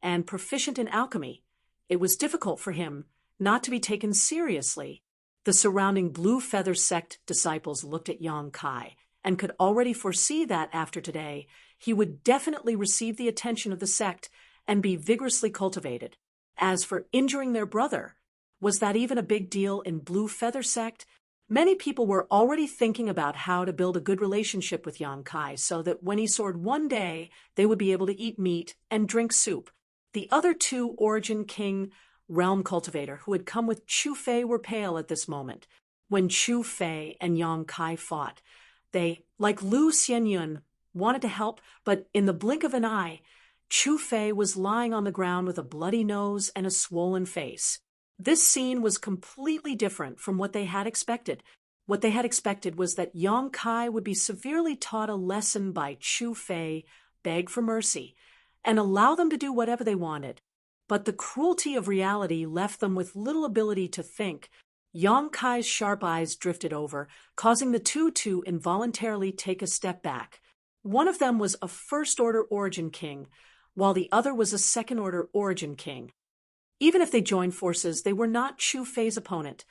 and proficient in alchemy, it was difficult for him not to be taken seriously. The surrounding Blue Feather sect disciples looked at Yang Kai and could already foresee that after today, he would definitely receive the attention of the sect and be vigorously cultivated. As for injuring their brother, was that even a big deal in Blue Feather sect? Many people were already thinking about how to build a good relationship with Yang Kai so that when he soared one day, they would be able to eat meat and drink soup. The other two Origin King realm cultivator who had come with Chu Fei were pale at this moment. When Chu Fei and Yang Kai fought, they, like Lu Xianyun, wanted to help, but in the blink of an eye, Chu Fei was lying on the ground with a bloody nose and a swollen face. This scene was completely different from what they had expected. What they had expected was that Yang Kai would be severely taught a lesson by Chu Fei, beg for mercy, and allow them to do whatever they wanted. But the cruelty of reality left them with little ability to think. Yang Kai's sharp eyes drifted over, causing the two to involuntarily take a step back. One of them was a first-order Origin King, while the other was a second-order Origin King. Even if they joined forces, they were not Chu Fei's opponent.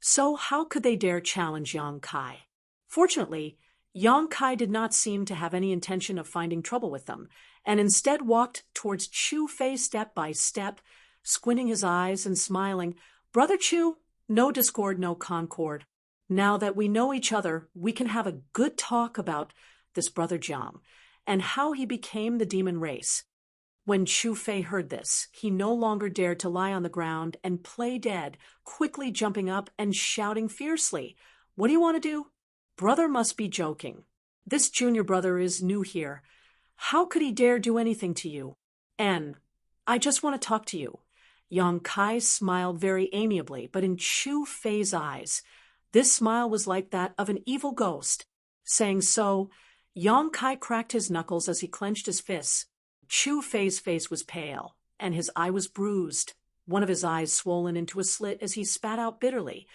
So how could they dare challenge Yang Kai? Fortunately, Yang Kai did not seem to have any intention of finding trouble with them, and instead walked towards Chu Fei step by step, squinting his eyes and smiling. "Brother Chu, no discord, no concord. Now that we know each other, we can have a good talk about this brother Jiang, and how he became the demon race." When Chu Fei heard this, he no longer dared to lie on the ground and play dead, quickly jumping up and shouting fiercely, "What do you want to do? Brother must be joking. This junior brother is new here. How could he dare do anything to you? And I just want to talk to you." Yang Kai smiled very amiably, but in Chu Fei's eyes, this smile was like that of an evil ghost. Saying so, Yang Kai cracked his knuckles as he clenched his fists. Chu Fei's face was pale, and his eye was bruised, one of his eyes swollen into a slit as he spat out bitterly.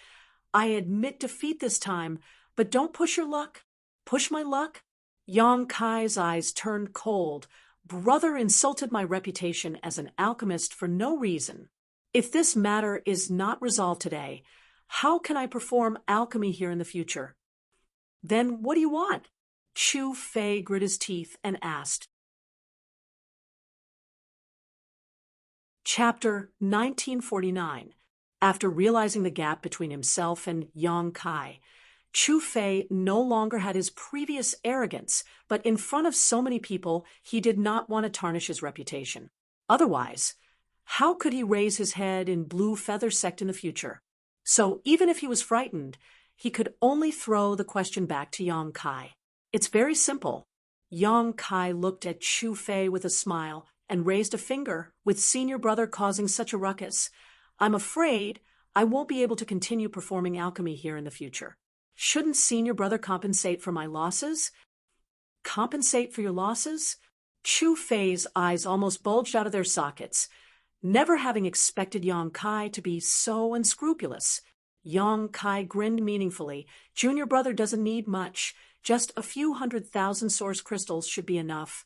"I admit defeat this time, but don't push your luck. Push my luck?" Yang Kai's eyes turned cold. "Brother insulted my reputation as an alchemist for no reason. If this matter is not resolved today, how can I perform alchemy here in the future?" "Then what do you want?" Chu Fei grit his teeth and asked. Chapter 1949. After realizing the gap between himself and Yang Kai, Chu Fei no longer had his previous arrogance, but in front of so many people, he did not want to tarnish his reputation. Otherwise, how could he raise his head in Blue Feather sect in the future? So even if he was frightened, he could only throw the question back to Yang Kai. It's very simple. Yang Kai looked at Chu Fei with a smile and raised a finger, with senior brother causing such a ruckus. I'm afraid I won't be able to continue performing alchemy here in the future. Shouldn't senior brother compensate for my losses? Compensate for your losses? Chu Fei's eyes almost bulged out of their sockets, never having expected Yang Kai to be so unscrupulous. Yang Kai grinned meaningfully. Junior brother doesn't need much. Just a few 100,000 source crystals should be enough.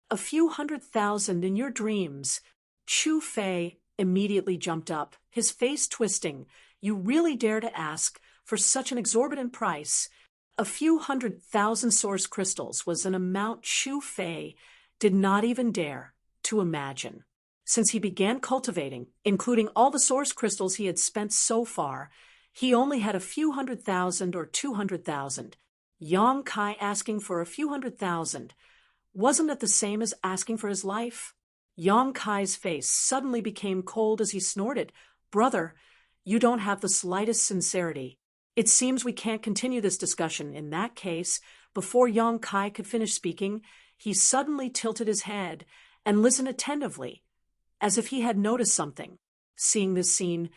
A few 100,000 in your dreams. Chu Fei immediately jumped up, his face twisting. You really dare to ask for such an exorbitant price? A few 100,000 source crystals was an amount Chu Fei did not even dare to imagine. Since he began cultivating, including all the source crystals he had spent so far, he only had a few 100,000 or 200,000. Yang Kai asking for a few 100,000. Wasn't it the same as asking for his life? Yang Kai's face suddenly became cold as he snorted. Brother, you don't have the slightest sincerity. It seems we can't continue this discussion. In that case, before Yang Kai could finish speaking, he suddenly tilted his head and listened attentively, as if he had noticed something. Seeing this scene,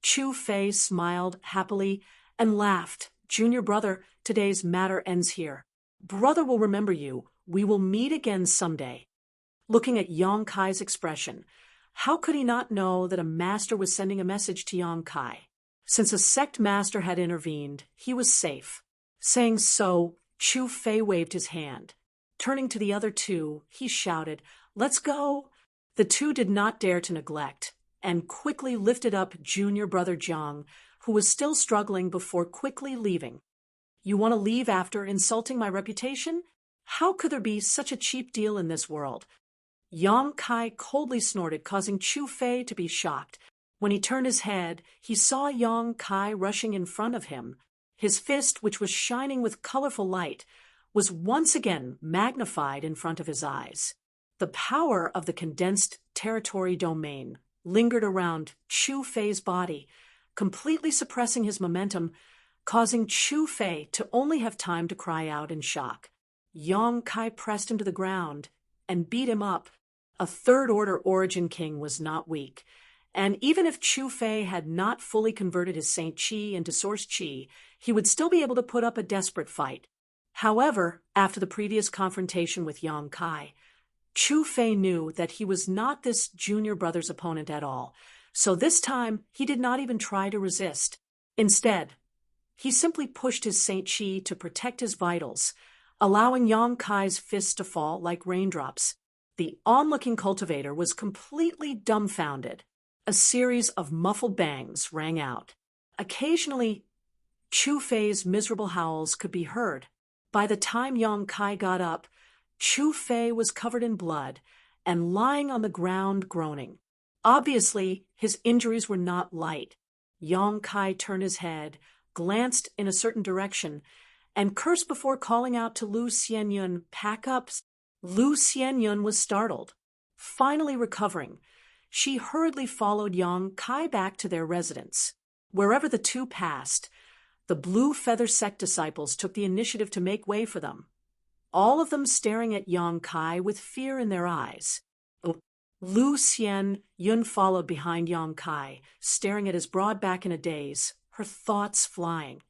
Chu Fei smiled happily and laughed. Junior brother, today's matter ends here. Brother will remember you. We will meet again someday. Looking at Yang Kai's expression, how could he not know that a master was sending a message to Yang Kai? Since a sect master had intervened, he was safe. Saying so, Chu Fei waved his hand. Turning to the other two, he shouted, "Let's go!" The two did not dare to neglect, and quickly lifted up junior brother Jiang, who was still struggling before quickly leaving. You want to leave after insulting my reputation? How could there be such a cheap deal in this world? Yang Kai coldly snorted, causing Chu Fei to be shocked. When he turned his head, he saw Yang Kai rushing in front of him. His fist, which was shining with colorful light, was once again magnified in front of his eyes. The power of the condensed territory domain lingered around Chu Fei's body, completely suppressing his momentum, causing Chu Fei to only have time to cry out in shock. Yang Kai pressed him to the ground and beat him up. A third-order origin king was not weak, and even if Chu Fei had not fully converted his Saint Qi into Source Qi, he would still be able to put up a desperate fight. However, after the previous confrontation with Yang Kai, Chu Fei knew that he was not this junior brother's opponent at all, so this time he did not even try to resist. Instead, he simply pushed his Saint Qi to protect his vitals, allowing Yang Kai's fists to fall like raindrops. The onlooking cultivator was completely dumbfounded. A series of muffled bangs rang out. Occasionally, Chu Fei's miserable howls could be heard. By the time Yang Kai got up, Chu Fei was covered in blood and lying on the ground groaning. Obviously, his injuries were not light. Yang Kai turned his head, glanced in a certain direction, and cursed before calling out to Lu Xianyun, "Pack up." Lu Xianyun was startled. Finally recovering, she hurriedly followed Yang Kai back to their residence. Wherever the two passed, the Blue Feather Sect disciples took the initiative to make way for them, all of them staring at Yang Kai with fear in their eyes. Lu Xianyun followed behind Yang Kai, staring at his broad back in a daze, her thoughts flying.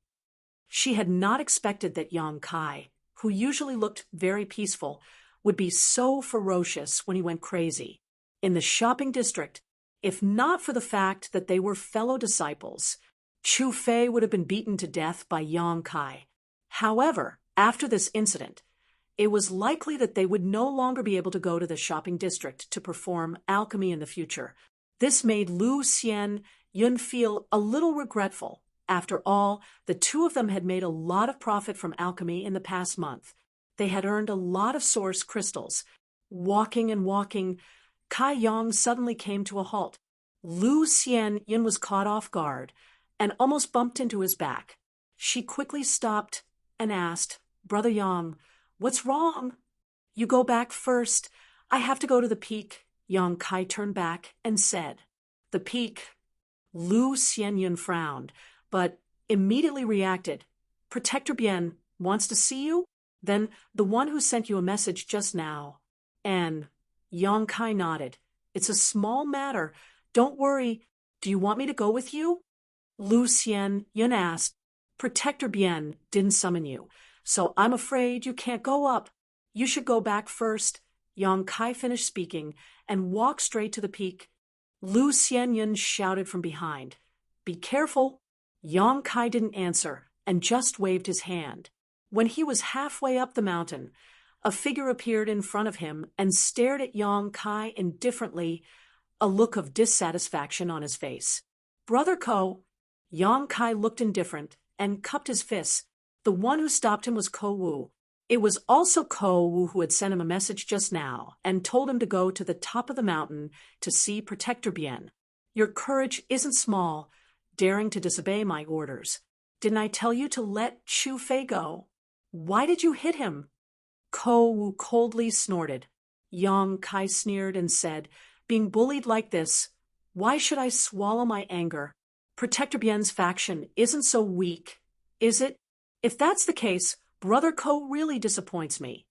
She had not expected that Yang Kai, who usually looked very peaceful, would be so ferocious when he went crazy. In the shopping district, if not for the fact that they were fellow disciples, Chu Fei would have been beaten to death by Yang Kai. However, after this incident, it was likely that they would no longer be able to go to the shopping district to perform alchemy in the future. This made Lu Xianyun feel a little regretful. After all, the two of them had made a lot of profit from alchemy in the past month. They had earned a lot of source crystals. Walking and walking, Kai Yang suddenly came to a halt. Lu Xianyun was caught off guard and almost bumped into his back. She quickly stopped and asked, "Brother Yang, what's wrong?" "You go back first. I have to go to the peak." Yang Kai turned back and said, "The peak." Lu Xianyun frowned. but immediately reacted. Protector Bien wants to see you? Then the one who sent you a message just now. And Yang Kai nodded. It's a small matter. Don't worry. Do you want me to go with you? Lu Xian Yun asked. Protector Bien didn't summon you, so I'm afraid you can't go up. You should go back first. Yang Kai finished speaking and walked straight to the peak. Lu Xianyun shouted from behind. Be careful. Yang Kai didn't answer and just waved his hand. When he was halfway up the mountain, a figure appeared in front of him and stared at Yang Kai indifferently, a look of dissatisfaction on his face. Brother Ko. Yang Kai looked indifferent and cupped his fists. The one who stopped him was Ko Wu. It was also Ko Wu who had sent him a message just now and told him to go to the top of the mountain to see Protector Bien. Your courage isn't small, daring to disobey my orders. Didn't I tell you to let Chu Fei go? Why did you hit him? Ko Wu coldly snorted. Yang Kai sneered and said, being bullied like this, why should I swallow my anger? Protector Bien's faction isn't so weak, is it? If that's the case, Brother Ko really disappoints me.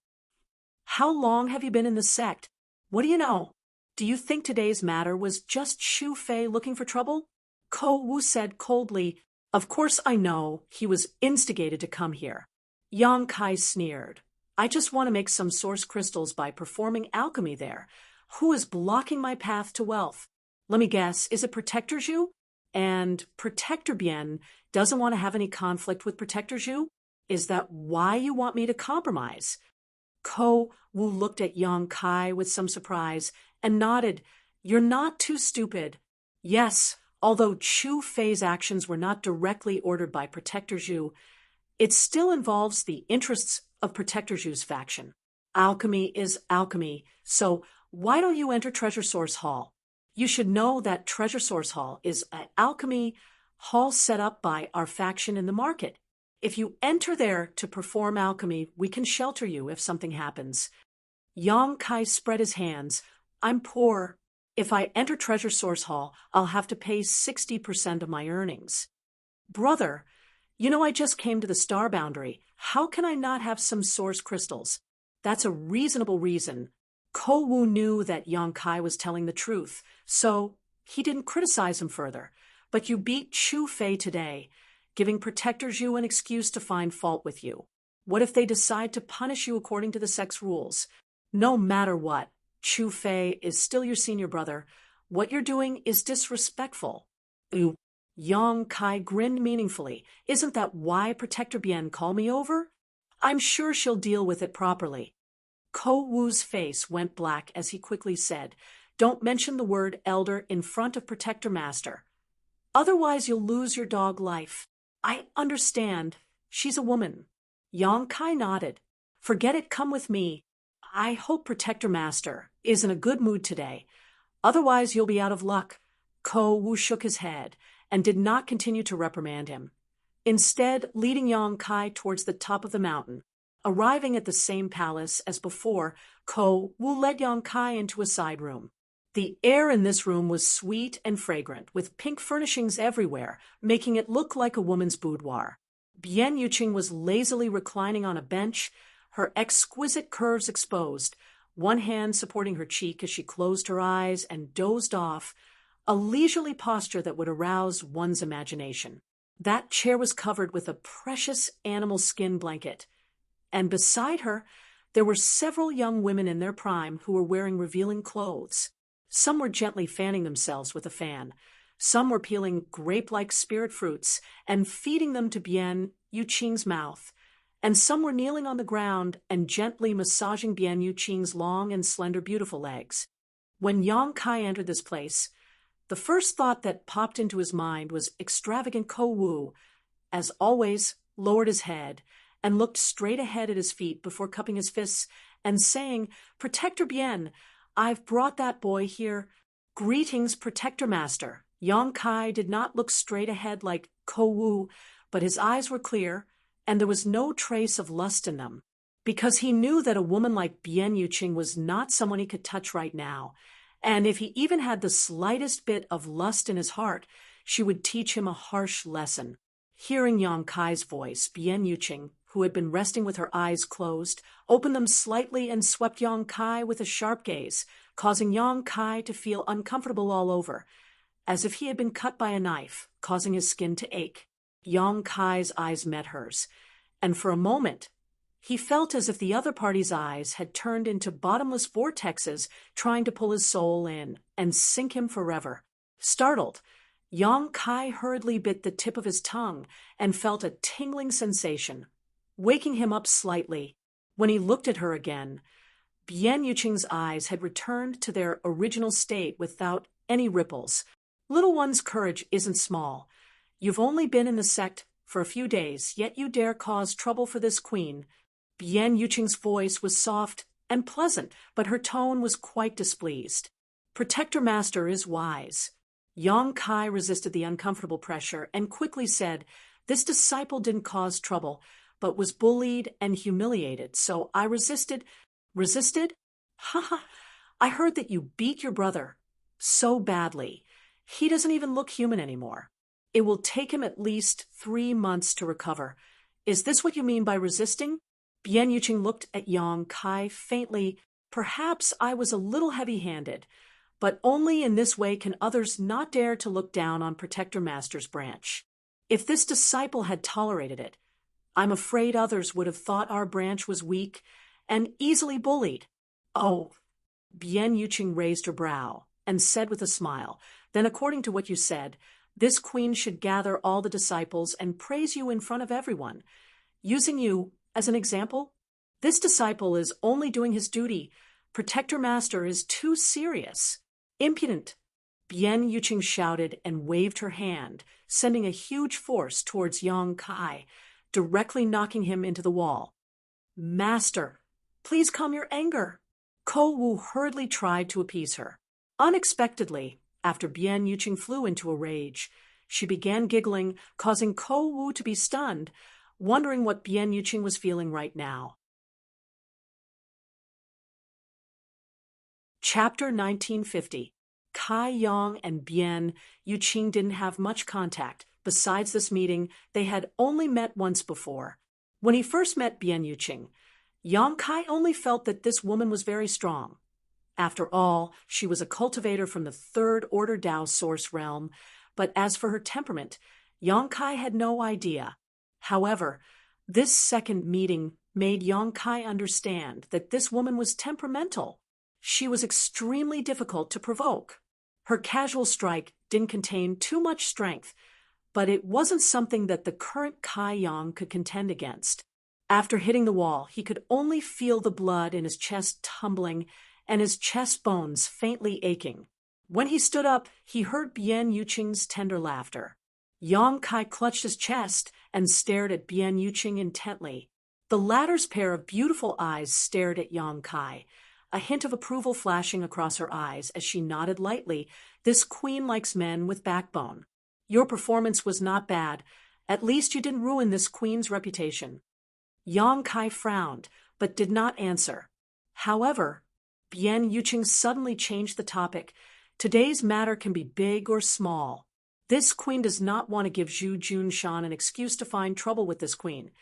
How long have you been in the sect? What do you know? Do you think today's matter was just Chu Fei looking for trouble? Ko Wu said coldly, of course I know he was instigated to come here. Yang Kai sneered. I just want to make some source crystals by performing alchemy there. Who is blocking my path to wealth? Let me guess, is it Protector Zhu? And Protector Bien doesn't want to have any conflict with Protector Zhu? Is that why you want me to compromise? Ko Wu looked at Yang Kai with some surprise and nodded. You're not too stupid. Yes, although Chu Fei's actions were not directly ordered by Protector Zhu, it still involves the interests of Protector Zhu's faction. Alchemy is alchemy, so why don't you enter Treasure Source Hall? You should know that Treasure Source Hall is an alchemy hall set up by our faction in the market. If you enter there to perform alchemy, we can shelter you if something happens. Yang Kai spread his hands. I'm poor. If I enter Treasure Source Hall, I'll have to pay 60% of my earnings. Brother, you know I just came to the star boundary. How can I not have some source crystals? That's a reasonable reason. Ko Wu knew that Yang Kai was telling the truth, so he didn't criticize him further. But you beat Chu Fei today, giving Protector Zhu an excuse to find fault with you. What if they decide to punish you according to the sect's rules? No matter what, Chu Fei is still your senior brother. What you're doing is disrespectful. Ooh. Yang Kai grinned meaningfully. Isn't that why Protector Bien called me over? I'm sure she'll deal with it properly. Ko Wu's face went black as he quickly said, don't mention the word elder in front of Protector Master. Otherwise you'll lose your dog life. I understand. She's a woman. Yang Kai nodded. Forget it, come with me. I hope Protector Master is in a good mood today. Otherwise you'll be out of luck. Ko Wu shook his head and did not continue to reprimand him, instead leading Yang Kai towards the top of the mountain. Arriving at the same palace as before, Ko Wu led Yang Kai into a side room. The air in this room was sweet and fragrant, with pink furnishings everywhere, making it look like a woman's boudoir. Bien Yuqing was lazily reclining on a bench, her exquisite curves exposed, one hand supporting her cheek as she closed her eyes and dozed off, a leisurely posture that would arouse one's imagination. That chair was covered with a precious animal skin blanket, and beside her, there were several young women in their prime who were wearing revealing clothes. Some were gently fanning themselves with a fan. Some were peeling grape-like spirit fruits and feeding them to Bien Yuqing's mouth. And some were kneeling on the ground and gently massaging Bien Yuqing's long and slender beautiful legs. When Yang Kai entered this place, the first thought that popped into his mind was extravagant Ko Wu, as always, lowered his head and looked straight ahead at his feet before cupping his fists and saying, Protector Bien, I've brought that boy here. Greetings, Protector Master. Yang Kai did not look straight ahead like Ko Wu, but his eyes were clear, and there was no trace of lust in them, because he knew that a woman like Bien Yuqing was not someone he could touch right now, and if he even had the slightest bit of lust in his heart, she would teach him a harsh lesson. Hearing Yang Kai's voice, Bian Yuqing, who had been resting with her eyes closed, opened them slightly and swept Yang Kai with a sharp gaze, causing Yang Kai to feel uncomfortable all over, as if he had been cut by a knife, causing his skin to ache. Yang Kai's eyes met hers, and for a moment, he felt as if the other party's eyes had turned into bottomless vortexes trying to pull his soul in and sink him forever. Startled, Yang Kai hurriedly bit the tip of his tongue and felt a tingling sensation, waking him up slightly. When he looked at her again, Bian Yuqing's eyes had returned to their original state without any ripples. Little one's courage isn't small. You've only been in the sect for a few days, yet you dare cause trouble for this queen. Bian Yuqing's voice was soft and pleasant, but her tone was quite displeased. Protector Master is wise. Yang Kai resisted the uncomfortable pressure and quickly said, "This disciple didn't cause trouble, but was bullied and humiliated, so I resisted." "Resisted? Ha! I heard that you beat your brother so badly. He doesn't even look human anymore. It will take him at least 3 months to recover. Is this what you mean by resisting?" Bian Yuqing looked at Yang Kai faintly. "Perhaps I was a little heavy-handed, but only in this way can others not dare to look down on Protector Master's branch. If this disciple had tolerated it, I'm afraid others would have thought our branch was weak and easily bullied." "Oh." Bian Yuqing raised her brow and said with a smile, "Then according to what you said, this queen should gather all the disciples and praise you in front of everyone, using you as an example? This disciple is only doing his duty. Protector Master is too serious." "Impudent!" Bian Yuqing shouted and waved her hand, sending a huge force towards Yang Kai, directly knocking him into the wall. "Master, please calm your anger." Ko Wu hurriedly tried to appease her. Unexpectedly, after Bian Yuqing flew into a rage, she began giggling, causing Ko Wu to be stunned, wondering what Bian Yuqing was feeling right now. Chapter 1950. Kai Yang and Bian Yuqing didn't have much contact. Besides this meeting, they had only met once before. When he first met Bian Yuqing, Yang Kai only felt that this woman was very strong. After all, she was a cultivator from the Third Order Dao source realm, but as for her temperament, Yang Kai had no idea. However, this second meeting made Yang Kai understand that this woman was temperamental. She was extremely difficult to provoke. Her casual strike didn't contain too much strength, but it wasn't something that the current Kai Yang could contend against. After hitting the wall, he could only feel the blood in his chest tumbling and his chest bones faintly aching. When he stood up, he heard Bian Yuqing's tender laughter. Yang Kai clutched his chest and stared at Bian Yuqing intently. The latter's pair of beautiful eyes stared at Yang Kai, a hint of approval flashing across her eyes as she nodded lightly. "This queen likes men with backbone. Your performance was not bad. At least you didn't ruin this queen's reputation." Yang Kai frowned, but did not answer. However, Bian Yuqing suddenly changed the topic. "Today's matter can be big or small. This queen does not want to give Zhu Junshan an excuse to find trouble with this queen.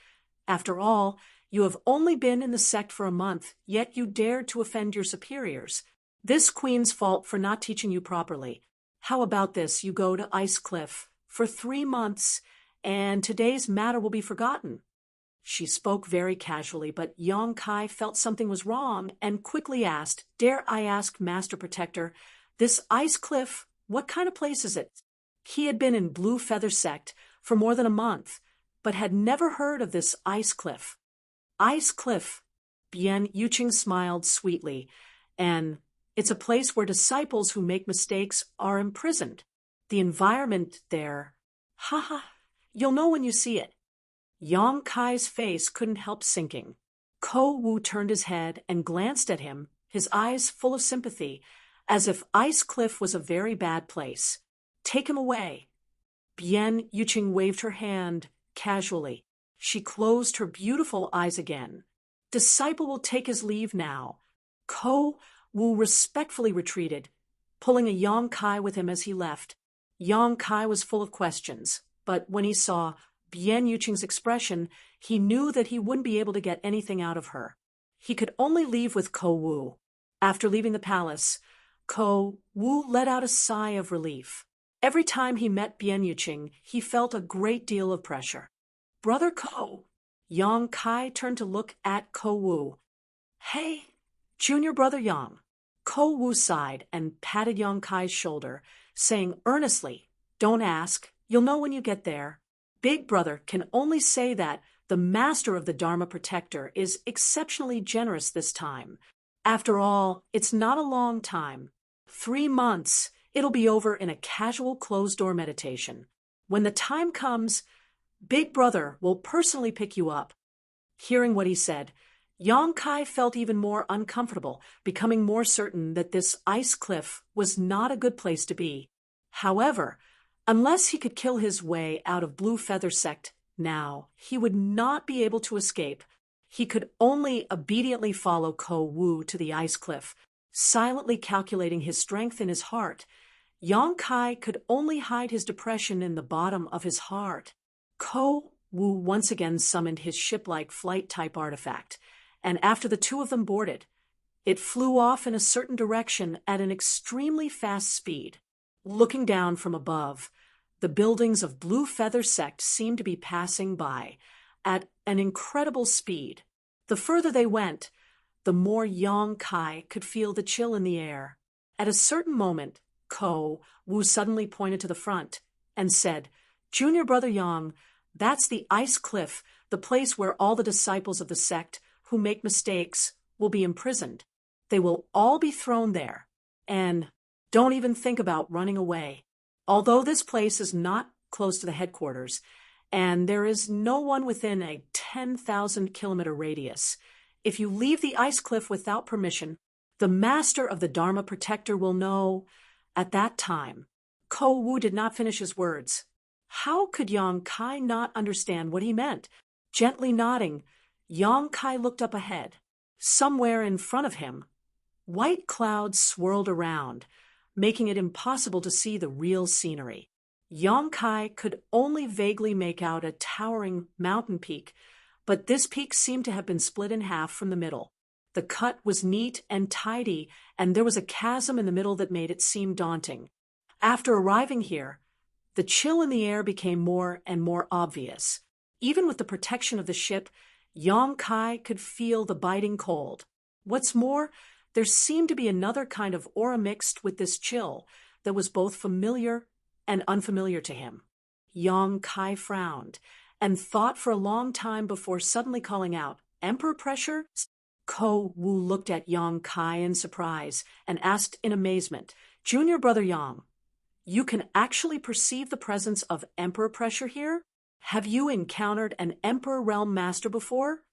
After all, you have only been in the sect for a month, yet you dared to offend your superiors. This queen's fault for not teaching you properly. How about this? You go to Ice Cliff for 3 months, and today's matter will be forgotten." She spoke very casually, but Yang Kai felt something was wrong and quickly asked, "Dare I ask, Master Protector, this Ice Cliff, what kind of place is it?" He had been in Blue Feather Sect for more than a month, but had never heard of this Ice Cliff. "Ice Cliff," Bian Yuqing smiled sweetly, "and it's a place where disciples who make mistakes are imprisoned. The environment there, you'll know when you see it." Yang Kai's face couldn't help sinking. Ko Wu turned his head and glanced at him, his eyes full of sympathy, as if Ice Cliff was a very bad place. "Take him away." Bian Yuqing waved her hand casually. She closed her beautiful eyes again. "Disciple will take his leave now." Ko Wu respectfully retreated, pulling a Yang Kai with him as he left. Yang Kai was full of questions, but when he saw Bian Yuqing's expression, he knew that he wouldn't be able to get anything out of her. He could only leave with Ko Wu. After leaving the palace, Ko Wu let out a sigh of relief. Every time he met Bian Yuqing, he felt a great deal of pressure. "Brother Ko." Yang Kai turned to look at Ko Wu. "Hey, junior brother Yang." Ko Wu sighed and patted Yang Kai's shoulder, saying earnestly, "Don't ask. You'll know when you get there. Big brother can only say that the master of the Dharma protector is exceptionally generous this time. After all, it's not a long time. 3 months. It'll be over in a casual closed-door meditation. When the time comes, Big brother will personally pick you up." Hearing what he said, Yang Kai felt even more uncomfortable, becoming more certain that this ice cliff was not a good place to be. However, unless he could kill his way out of Blue Feather Sect now, he would not be able to escape. He could only obediently follow Ko Wu to the ice cliff, silently calculating his strength in his heart. Yang Kai could only hide his depression in the bottom of his heart. Ko Wu once again summoned his ship-like flight-type artifact, and after the two of them boarded, it flew off in a certain direction at an extremely fast speed. Looking down from above, the buildings of Blue Feather Sect seemed to be passing by at an incredible speed. The further they went, the more Yang Kai could feel the chill in the air. At a certain moment, Ko Wu suddenly pointed to the front and said, "Junior brother Yang, that's the ice cliff, the place where all the disciples of the sect who make mistakes will be imprisoned. They will all be thrown there. And don't even think about running away. Although this place is not close to the headquarters, and there is no one within a 10,000-kilometer radius, if you leave the ice cliff without permission, the master of the Dharma protector will know." At that time, Ko Wu did not finish his words. How could Yang Kai not understand what he meant? Gently nodding, Yang Kai looked up ahead. Somewhere in front of him, white clouds swirled around, making it impossible to see the real scenery. Yang Kai could only vaguely make out a towering mountain peak, but this peak seemed to have been split in half from the middle. The cut was neat and tidy, and there was a chasm in the middle that made it seem daunting. After arriving here, the chill in the air became more and more obvious. Even with the protection of the ship, Yang Kai could feel the biting cold. What's more, there seemed to be another kind of aura mixed with this chill that was both familiar and unfamiliar to him. Yang Kai frowned and thought for a long time before suddenly calling out, "Emperor pressure?" Ko Wu looked at Yang Kai in surprise and asked in amazement, "Junior brother Yang, you can actually perceive the presence of emperor pressure here? Have you encountered an Emperor Realm Master before?"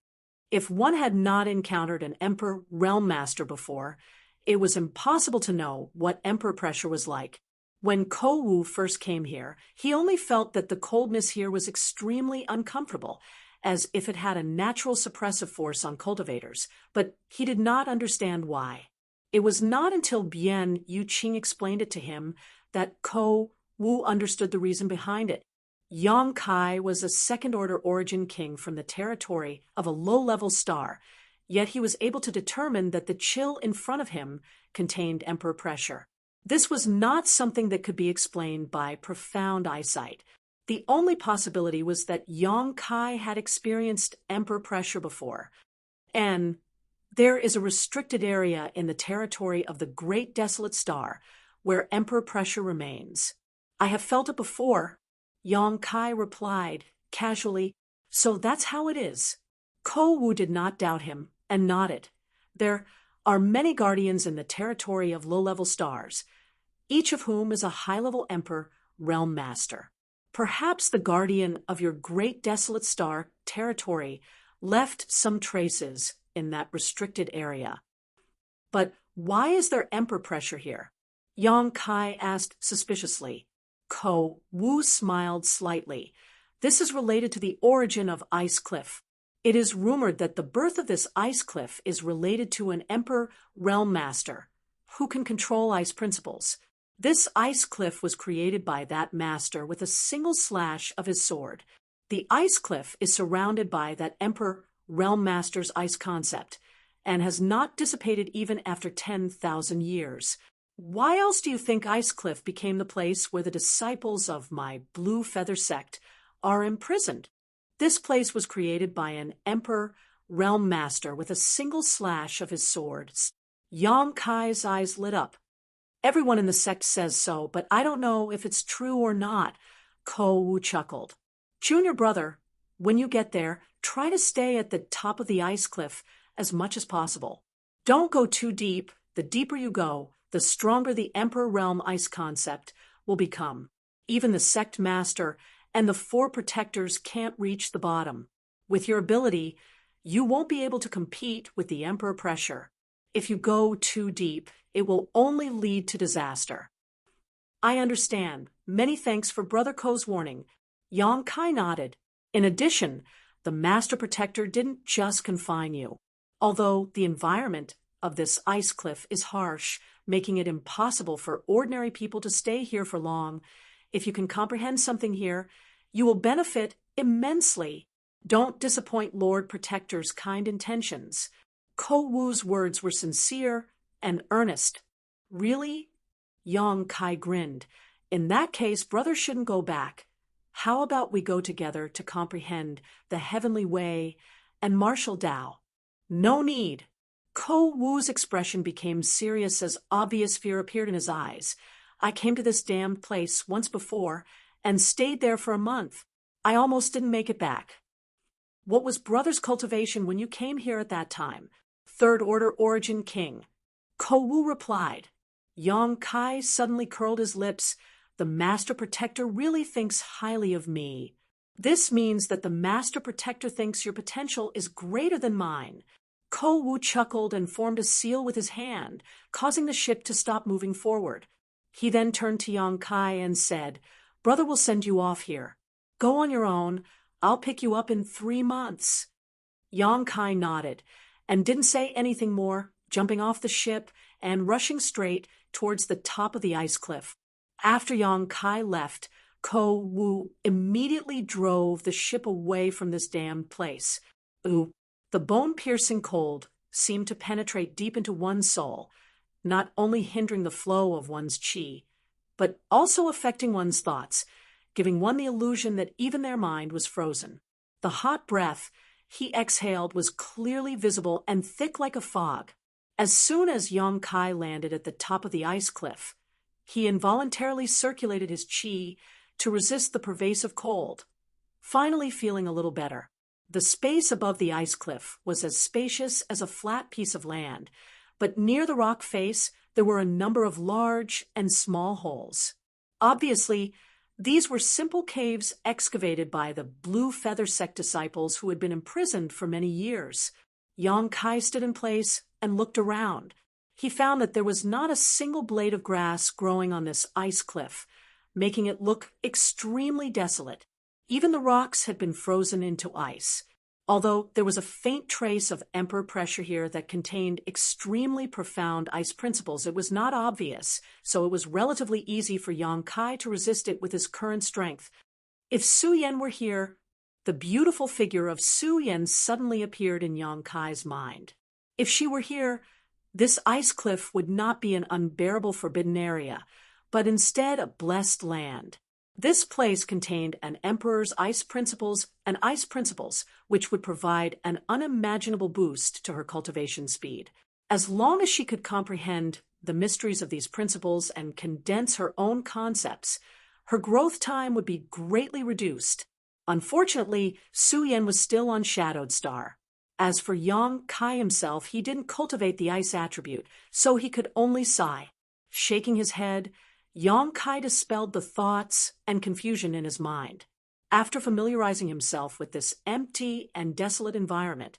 If one had not encountered an Emperor Realm Master before, it was impossible to know what Emperor pressure was like. When Ko Wu first came here, he only felt that the coldness here was extremely uncomfortable, as if it had a natural suppressive force on cultivators, but he did not understand why. It was not until Bian Yuqing explained it to him that Ko Wu understood the reason behind it. Yang Kai was a second-order origin king from the territory of a low-level star, yet he was able to determine that the chill in front of him contained emperor pressure. This was not something that could be explained by profound eyesight. The only possibility was that Yang Kai had experienced emperor pressure before. And there is a restricted area in the territory of the Great Desolate Star where emperor pressure remains. "I have felt it before," Yang Kai replied, casually, "so that's how it is." Ko Wu did not doubt him and nodded. "There are many guardians in the territory of low-level stars, each of whom is a high-level emperor realm master. Perhaps the guardian of your Great Desolate Star territory left some traces in that restricted area. But why is there emperor pressure here?" Yang Kai asked suspiciously. Ko Wu smiled slightly. "This is related to the origin of Ice Cliff. It is rumored that the birth of this ice cliff is related to an Emperor Realm Master who can control ice principles. This ice cliff was created by that master with a single slash of his sword. The ice cliff is surrounded by that Emperor Realm Master's ice concept, and has not dissipated even after 10,000 years. Why else do you think Ice Cliff became the place where the disciples of my Blue Feather sect are imprisoned? This place was created by an Emperor Realm Master with a single slash of his sword. Yang Kai's eyes lit up. Everyone in the sect says so, but I don't know if it's true or not, Ko Wu chuckled. Junior brother, when you get there, try to stay at the top of the ice cliff as much as possible. Don't go too deep. The deeper you go, the stronger the Emperor Realm ice concept will become. Even the sect master and the 4 protectors can't reach the bottom. With your ability, you won't be able to compete with the Emperor pressure. If you go too deep, it will only lead to disaster. I understand. Many thanks for Brother Ko's warning. Yang Kai nodded. In addition, the Master Protector didn't just confine you. Although the environment of this ice cliff is harsh, making it impossible for ordinary people to stay here for long, if you can comprehend something here, you will benefit immensely. Don't disappoint Lord Protector's kind intentions. Ko Wu's words were sincere and earnest. Really? Yang Kai grinned. In that case, brother shouldn't go back. How about we go together to comprehend the heavenly way and martial Tao? No need. Ko Wu's expression became serious as obvious fear appeared in his eyes. I came to this damned place once before and stayed there for a month. I almost didn't make it back. What was brother's cultivation when you came here at that time? Third Order Origin King. Ko Wu replied. Yang Kai suddenly curled his lips. The Master Protector really thinks highly of me. This means that the Master Protector thinks your potential is greater than mine. Ko Wu chuckled and formed a seal with his hand, causing the ship to stop moving forward. He then turned to Yang Kai and said, Brother will send you off here. Go on your own. I'll pick you up in 3 months. Yang Kai nodded and didn't say anything more, jumping off the ship and rushing straight towards the top of the ice cliff. After Yang Kai left, Ko Wu immediately drove the ship away from this damned place. Ooh, the bone-piercing cold seemed to penetrate deep into one's soul, not only hindering the flow of one's chi, but also affecting one's thoughts, giving one the illusion that even their mind was frozen. The hot breath he exhaled was clearly visible and thick like a fog. As soon as Yang Kai landed at the top of the ice cliff, he involuntarily circulated his chi to resist the pervasive cold. Finally feeling a little better, the space above the ice cliff was as spacious as a flat piece of land, but near the rock face there were a number of large and small holes. Obviously, these were simple caves excavated by the Blue Feather sect disciples who had been imprisoned for many years. Yang Kai stood in place and looked around. He found that there was not a single blade of grass growing on this ice cliff, making it look extremely desolate. Even the rocks had been frozen into ice. Although there was a faint trace of Emperor pressure here that contained extremely profound ice principles, it was not obvious, so it was relatively easy for Yang Kai to resist it with his current strength. If Su Yan were here, the beautiful figure of Su Yan suddenly appeared in Yang Kai's mind. If she were here, this ice cliff would not be an unbearable forbidden area, but instead a blessed land. This place contained an emperor's ice principles and ice principles, which would provide an unimaginable boost to her cultivation speed. As long as she could comprehend the mysteries of these principles and condense her own concepts, her growth time would be greatly reduced. Unfortunately, Su Yan was still on Shadowed Star. As for Yang Kai himself, he didn't cultivate the ice attribute, so he could only sigh. Shaking his head, Yang Kai dispelled the thoughts and confusion in his mind. After familiarizing himself with this empty and desolate environment,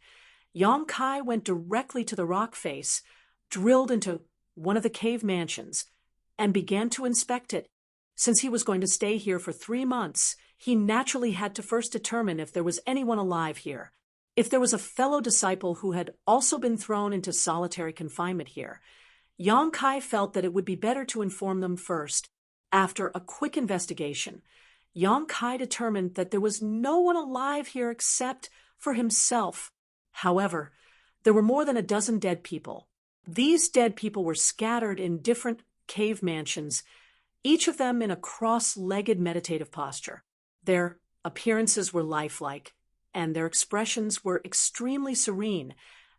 Yang Kai went directly to the rock face, drilled into one of the cave mansions, and began to inspect it. Since he was going to stay here for 3 months, he naturally had to first determine if there was anyone alive here. If there was a fellow disciple who had also been thrown into solitary confinement here, Yang Kai felt that it would be better to inform them first. After a quick investigation, Yang Kai determined that there was no one alive here except for himself. However, there were more than a dozen dead people. These dead people were scattered in different cave mansions, each of them in a cross-legged meditative posture. Their appearances were lifelike, and their expressions were extremely serene,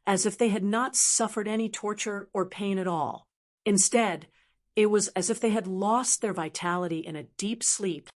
as if they had not suffered any torture or pain at all. Instead, it was as if they had lost their vitality in a deep sleep.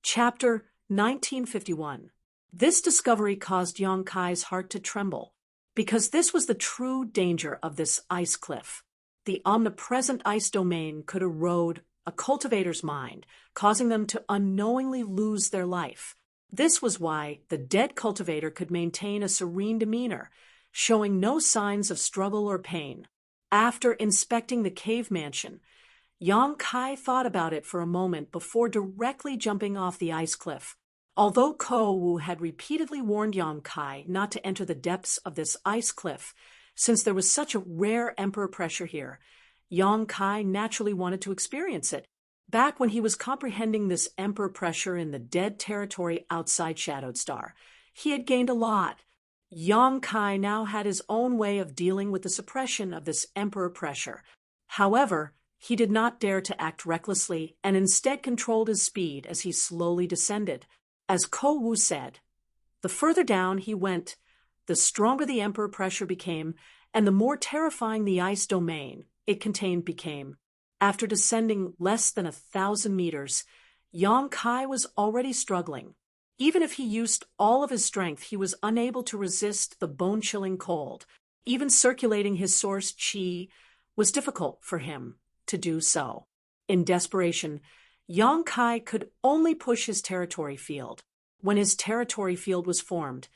Chapter 1951. This discovery caused Yang Kai's heart to tremble, because this was the true danger of this ice cliff. The omnipresent ice domain could erode a cultivator's mind, causing them to unknowingly lose their life. This was why the dead cultivator could maintain a serene demeanor, showing no signs of struggle or pain. After inspecting the cave mansion, Yang Kai thought about it for a moment before directly jumping off the ice cliff. Although Ko Wu had repeatedly warned Yang Kai not to enter the depths of this ice cliff, since there was such a rare emperor pressure here, Yang Kai naturally wanted to experience it. Back when he was comprehending this emperor pressure in the dead territory outside Shadowed Star, he had gained a lot. Yang Kai now had his own way of dealing with the suppression of this emperor pressure. However, he did not dare to act recklessly and instead controlled his speed as he slowly descended. As Ko Wu said, the further down he went, the stronger the emperor pressure became, and the more terrifying the ice domain it contained became. After descending less than 1,000 meters, Yang Kai was already struggling. Even if he used all of his strength, he was unable to resist the bone-chilling cold. Even circulating his source qi was difficult for him to do so. In desperation, Yang Kai could only push his territory field. When his territory field was formed,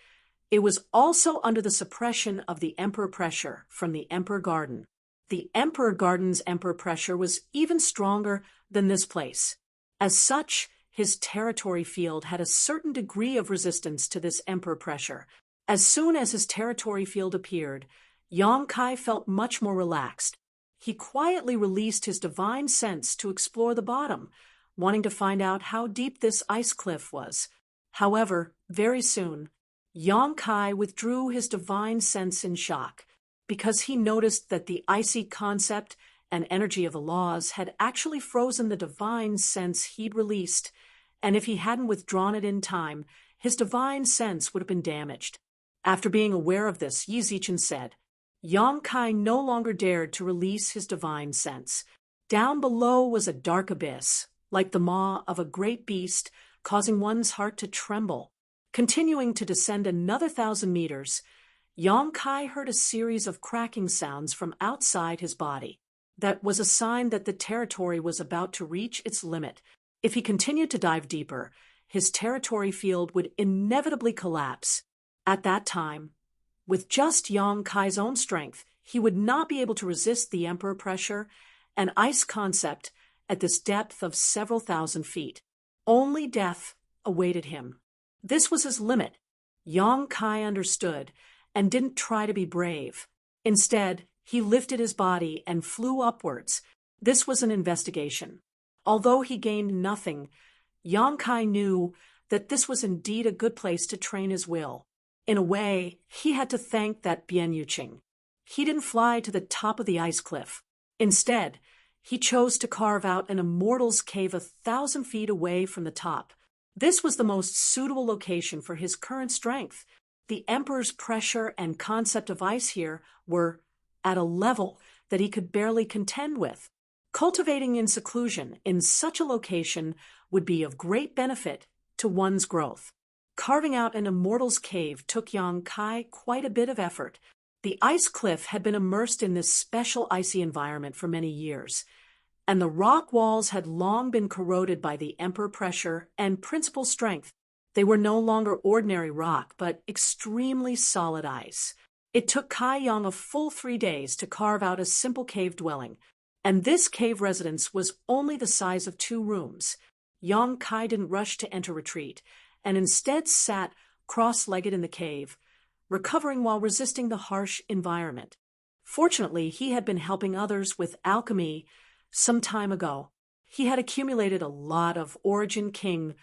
it was also under the suppression of the emperor pressure from the Emperor Garden. The Emperor Garden's emperor pressure was even stronger than this place. As such, his territory field had a certain degree of resistance to this emperor pressure. As soon as his territory field appeared, Yang Kai felt much more relaxed. He quietly released his divine sense to explore the bottom, wanting to find out how deep this ice cliff was. However, very soon, Yang Kai withdrew his divine sense in shock, because he noticed that the icy concept and energy of the laws had actually frozen the divine sense he'd released, and if he hadn't withdrawn it in time, his divine sense would have been damaged. After being aware of this, Yi Zichen said, Yang Kai no longer dared to release his divine sense. Down below was a dark abyss, like the maw of a great beast, causing one's heart to tremble. Continuing to descend another 1,000 meters, Yang Kai heard a series of cracking sounds from outside his body. That was a sign that the territory was about to reach its limit. If he continued to dive deeper, his territory field would inevitably collapse. At that time, with just Yang Kai's own strength, he would not be able to resist the emperor pressure and ice concept at this depth of several thousand feet. Only death awaited him. This was his limit. Yang Kai understood and didn't try to be brave. Instead, he lifted his body and flew upwards. This was an investigation. Although he gained nothing, Yang Kai knew that this was indeed a good place to train his will. In a way, he had to thank that Bian Yuqing. He didn't fly to the top of the ice cliff. Instead, he chose to carve out an immortal's cave 1,000 feet away from the top. This was the most suitable location for his current strength. The Emperor's pressure and concept of ice here were at a level that he could barely contend with. Cultivating in seclusion in such a location would be of great benefit to one's growth. Carving out an immortal's cave took Yang Kai quite a bit of effort. The ice cliff had been immersed in this special icy environment for many years, and the rock walls had long been corroded by the emperor pressure and principal strength. They were no longer ordinary rock, but extremely solid ice. It took Kai Yang a full 3 days to carve out a simple cave dwelling, and this cave residence was only the size of 2 rooms. Yang Kai didn't rush to enter retreat, and instead sat cross-legged in the cave, recovering while resisting the harsh environment. Fortunately, he had been helping others with alchemy some time ago. He had accumulated a lot of Origin King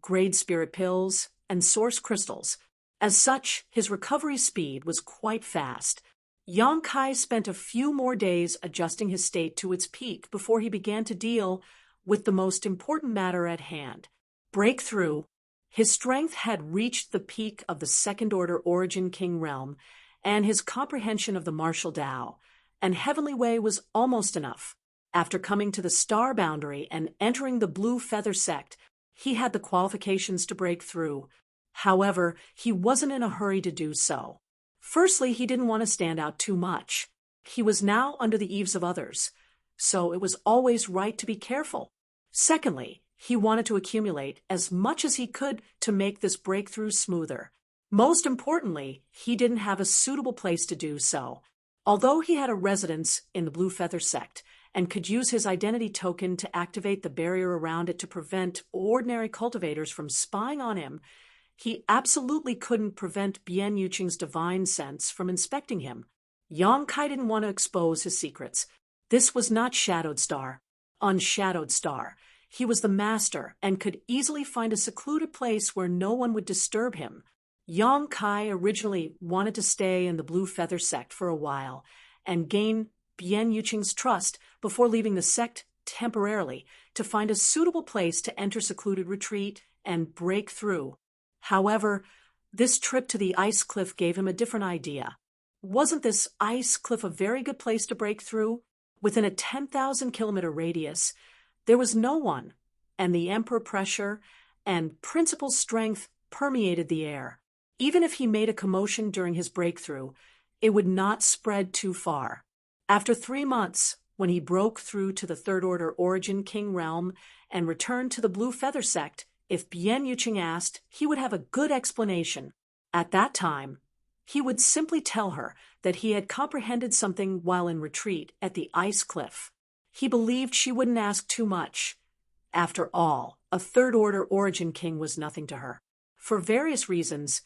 grade spirit pills and source crystals. As such, his recovery speed was quite fast. Yang Kai spent a few more days adjusting his state to its peak before he began to deal with the most important matter at hand. Breakthrough. His strength had reached the peak of the second-order Origin King realm, and his comprehension of the martial Tao and heavenly way was almost enough. After coming to the star boundary and entering the Blue Feather sect, he had the qualifications to break through. However, he wasn't in a hurry to do so. Firstly, he didn't want to stand out too much. He was now under the eaves of others, so it was always right to be careful. Secondly, he wanted to accumulate as much as he could to make this breakthrough smoother. Most importantly, he didn't have a suitable place to do so. Although he had a residence in the Blue Feather sect and could use his identity token to activate the barrier around it to prevent ordinary cultivators from spying on him, he absolutely couldn't prevent Bian Yuqing's divine sense from inspecting him. Yang Kai didn't want to expose his secrets. This was not Shadowed Star. On Shadowed Star, he was the master and could easily find a secluded place where no one would disturb him. Yang Kai originally wanted to stay in the Blue Feather sect for a while and gain Bian Yuqing's trust before leaving the sect temporarily to find a suitable place to enter secluded retreat and break through. However, this trip to the ice cliff gave him a different idea. Wasn't this ice cliff a very good place to break through? Within a 10,000-kilometer radius, there was no one, and the Emperor pressure and principal strength permeated the air. Even if he made a commotion during his breakthrough, it would not spread too far. After 3 months, when he broke through to the third-order Origin King realm and returned to the Blue Feather sect, if Bian Yuqing asked, he would have a good explanation. At that time, he would simply tell her that he had comprehended something while in retreat at the ice cliff. He believed she wouldn't ask too much. After all, a third-order Origin King was nothing to her. For various reasons,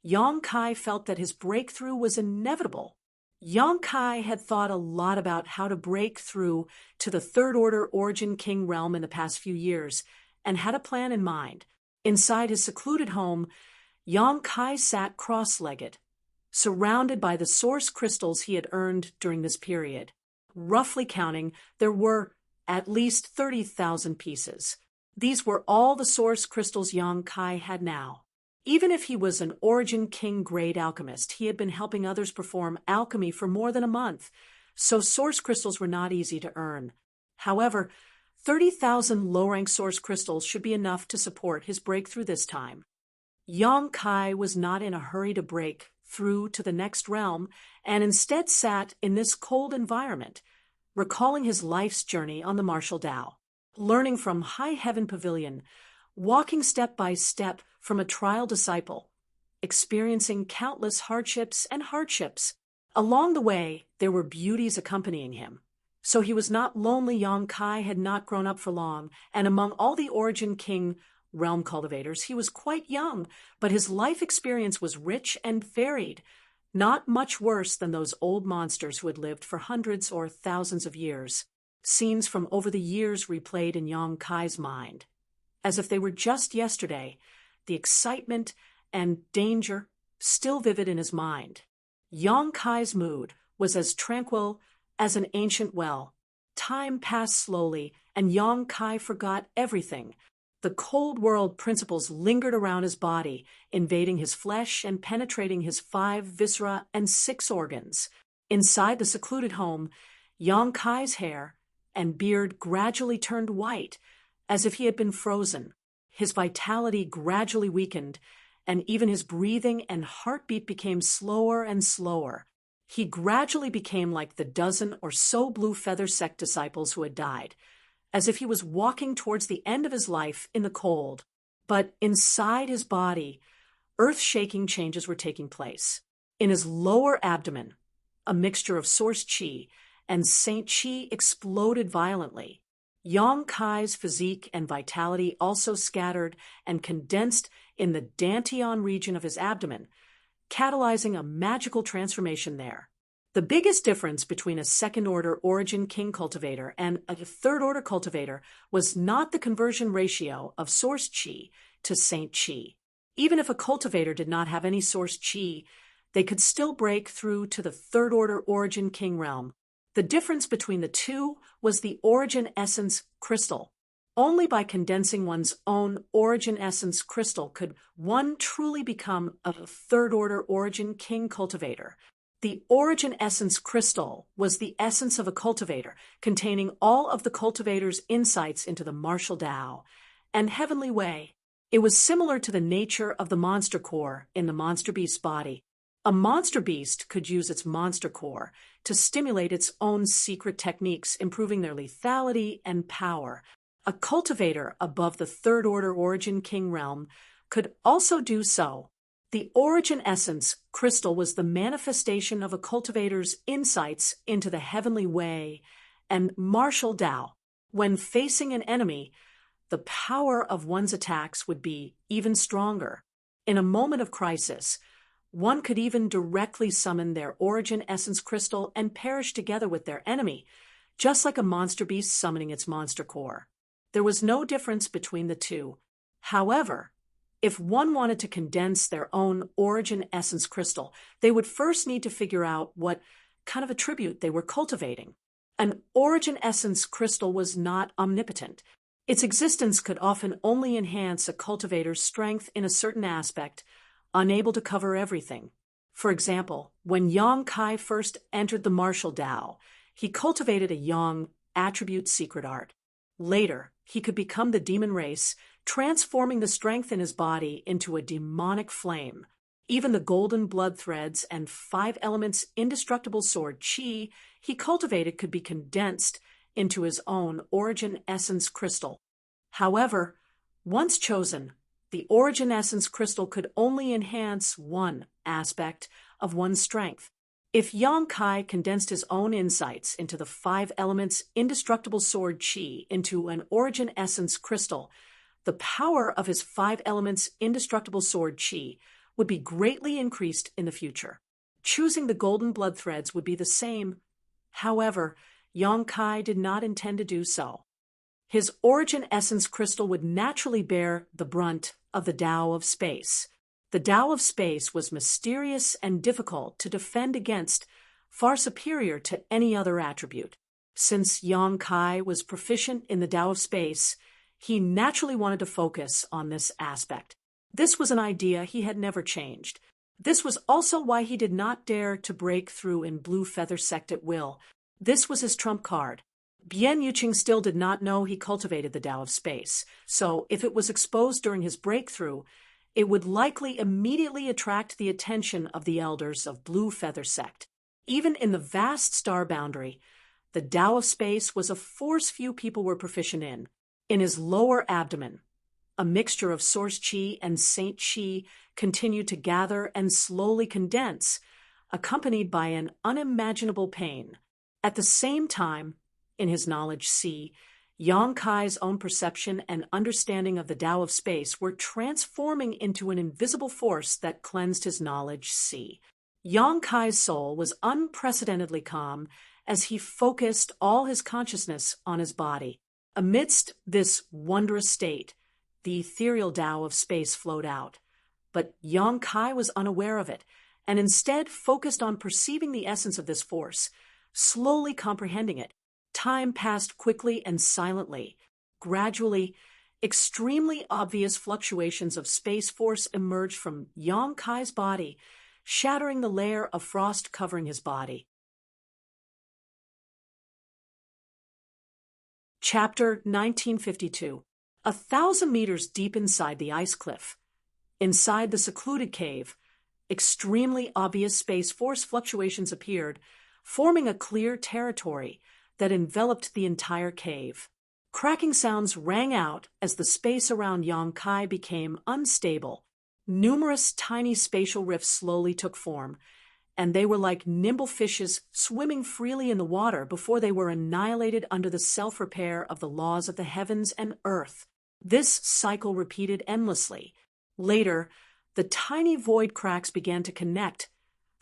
Yang Kai felt that his breakthrough was inevitable. Yang Kai had thought a lot about how to break through to the third-order Origin King realm in the past few years, and had a plan in mind. Inside his secluded home, Yang Kai sat cross-legged, surrounded by the source crystals he had earned during this period. Roughly counting, there were at least 30,000 pieces. These were all the source crystals Yang Kai had now. Even if he was an Origin King grade alchemist, he had been helping others perform alchemy for more than a month, so source crystals were not easy to earn. However, 30,000 low-rank source crystals should be enough to support his breakthrough this time. Yang Kai was not in a hurry to break through to the next realm, and instead sat in this cold environment, recalling his life's journey on the martial Tao, learning from High Heaven Pavilion, walking step by step from a trial disciple, experiencing countless hardships. Along the way, there were beauties accompanying him. So he was not lonely. Yang Kai had not grown up for long, and among all the Origin King realm cultivators, he was quite young, but his life experience was rich and varied, not much worse than those old monsters who had lived for hundreds or thousands of years. Scenes from over the years replayed in Yang Kai's mind, as if they were just yesterday, the excitement and danger still vivid in his mind. Yang Kai's mood was as tranquil as an ancient well. Time passed slowly, and Yang Kai forgot everything. The cold world principles lingered around his body, invading his flesh and penetrating his 5 viscera and 6 organs. Inside the secluded home, Yang Kai's hair and beard gradually turned white, as if he had been frozen. His vitality gradually weakened, and even his breathing and heartbeat became slower and slower. He gradually became like the dozen or so Blue Feather sect disciples who had died, as if he was walking towards the end of his life in the cold. But inside his body, earth-shaking changes were taking place. In his lower abdomen, a mixture of Source Qi and Saint Qi exploded violently. Yang Kai's physique and vitality also scattered and condensed in the Dantian region of his abdomen, catalyzing a magical transformation there. The biggest difference between a second-order origin king cultivator and a third-order cultivator was not the conversion ratio of source chi to saint chi. Even if a cultivator did not have any source chi, they could still break through to the third-order origin king realm. The difference between the two was the origin essence crystal. Only by condensing one's own origin essence crystal could one truly become a third-order origin king cultivator. The origin essence crystal was the essence of a cultivator, containing all of the cultivator's insights into the martial Tao and heavenly way. It was similar to the nature of the monster core in the monster beast's body. A monster beast could use its monster core to stimulate its own secret techniques, improving their lethality and power. A cultivator above the third-order origin king realm could also do so. The origin essence crystal was the manifestation of a cultivator's insights into the heavenly way and martial Tao. When facing an enemy, the power of one's attacks would be even stronger. In a moment of crisis, one could even directly summon their origin essence crystal and perish together with their enemy, just like a monster beast summoning its monster core. There was no difference between the two. However, if one wanted to condense their own origin essence crystal, they would first need to figure out what kind of attribute they were cultivating. An origin essence crystal was not omnipotent. Its existence could often only enhance a cultivator's strength in a certain aspect, unable to cover everything. For example, when Yang Kai first entered the martial Tao, he cultivated a Yang attribute secret art. Later, he could become the demon race, transforming the strength in his body into a demonic flame. Even the golden blood threads and 5 elements indestructible sword chi he cultivated could be condensed into his own origin essence crystal. However, once chosen, the origin essence crystal could only enhance one aspect of one's strength. If Yang Kai condensed his own insights into the 5 elements indestructible sword chi into an origin essence crystal, the power of his 5 elements indestructible sword chi would be greatly increased in the future. Choosing the golden blood threads would be the same. However, Yang Kai did not intend to do so. His origin essence crystal would naturally bear the brunt of the Tao of space. The Tao of space was mysterious and difficult to defend against, far superior to any other attribute. Since Yang Kai was proficient in the Tao of space, he naturally wanted to focus on this aspect. This was an idea he had never changed. This was also why he did not dare to break through in Blue Feather Sect at will. This was his trump card. Bian Yuqing still did not know he cultivated the Tao of space, so if it was exposed during his breakthrough, it would likely immediately attract the attention of the elders of Blue Feather Sect. Even in the vast star boundary, the Tao of space was a force few people were proficient in. In his lower abdomen, a mixture of source chi and saint chi continued to gather and slowly condense, accompanied by an unimaginable pain. At the same time, in his knowledge si, Yang Kai's own perception and understanding of the Tao of space were transforming into an invisible force that cleansed his knowledge si. Yang Kai's soul was unprecedentedly calm as he focused all his consciousness on his body. Amidst this wondrous state, the ethereal Tao of space flowed out. But Yang Kai was unaware of it, and instead focused on perceiving the essence of this force, slowly comprehending it. Time passed quickly and silently. Gradually, extremely obvious fluctuations of space force emerged from Yang Kai's body, shattering the layer of frost covering his body. Chapter 1952. 1,000 meters deep inside the ice cliff. Inside the secluded cave, extremely obvious space force fluctuations appeared, forming a clear territory that enveloped the entire cave. Cracking sounds rang out as the space around Yang Kai became unstable. Numerous tiny spatial rifts slowly took form, and they were like nimble fishes swimming freely in the water before they were annihilated under the self-repair of the laws of the heavens and earth. This cycle repeated endlessly. Later, the tiny void cracks began to connect,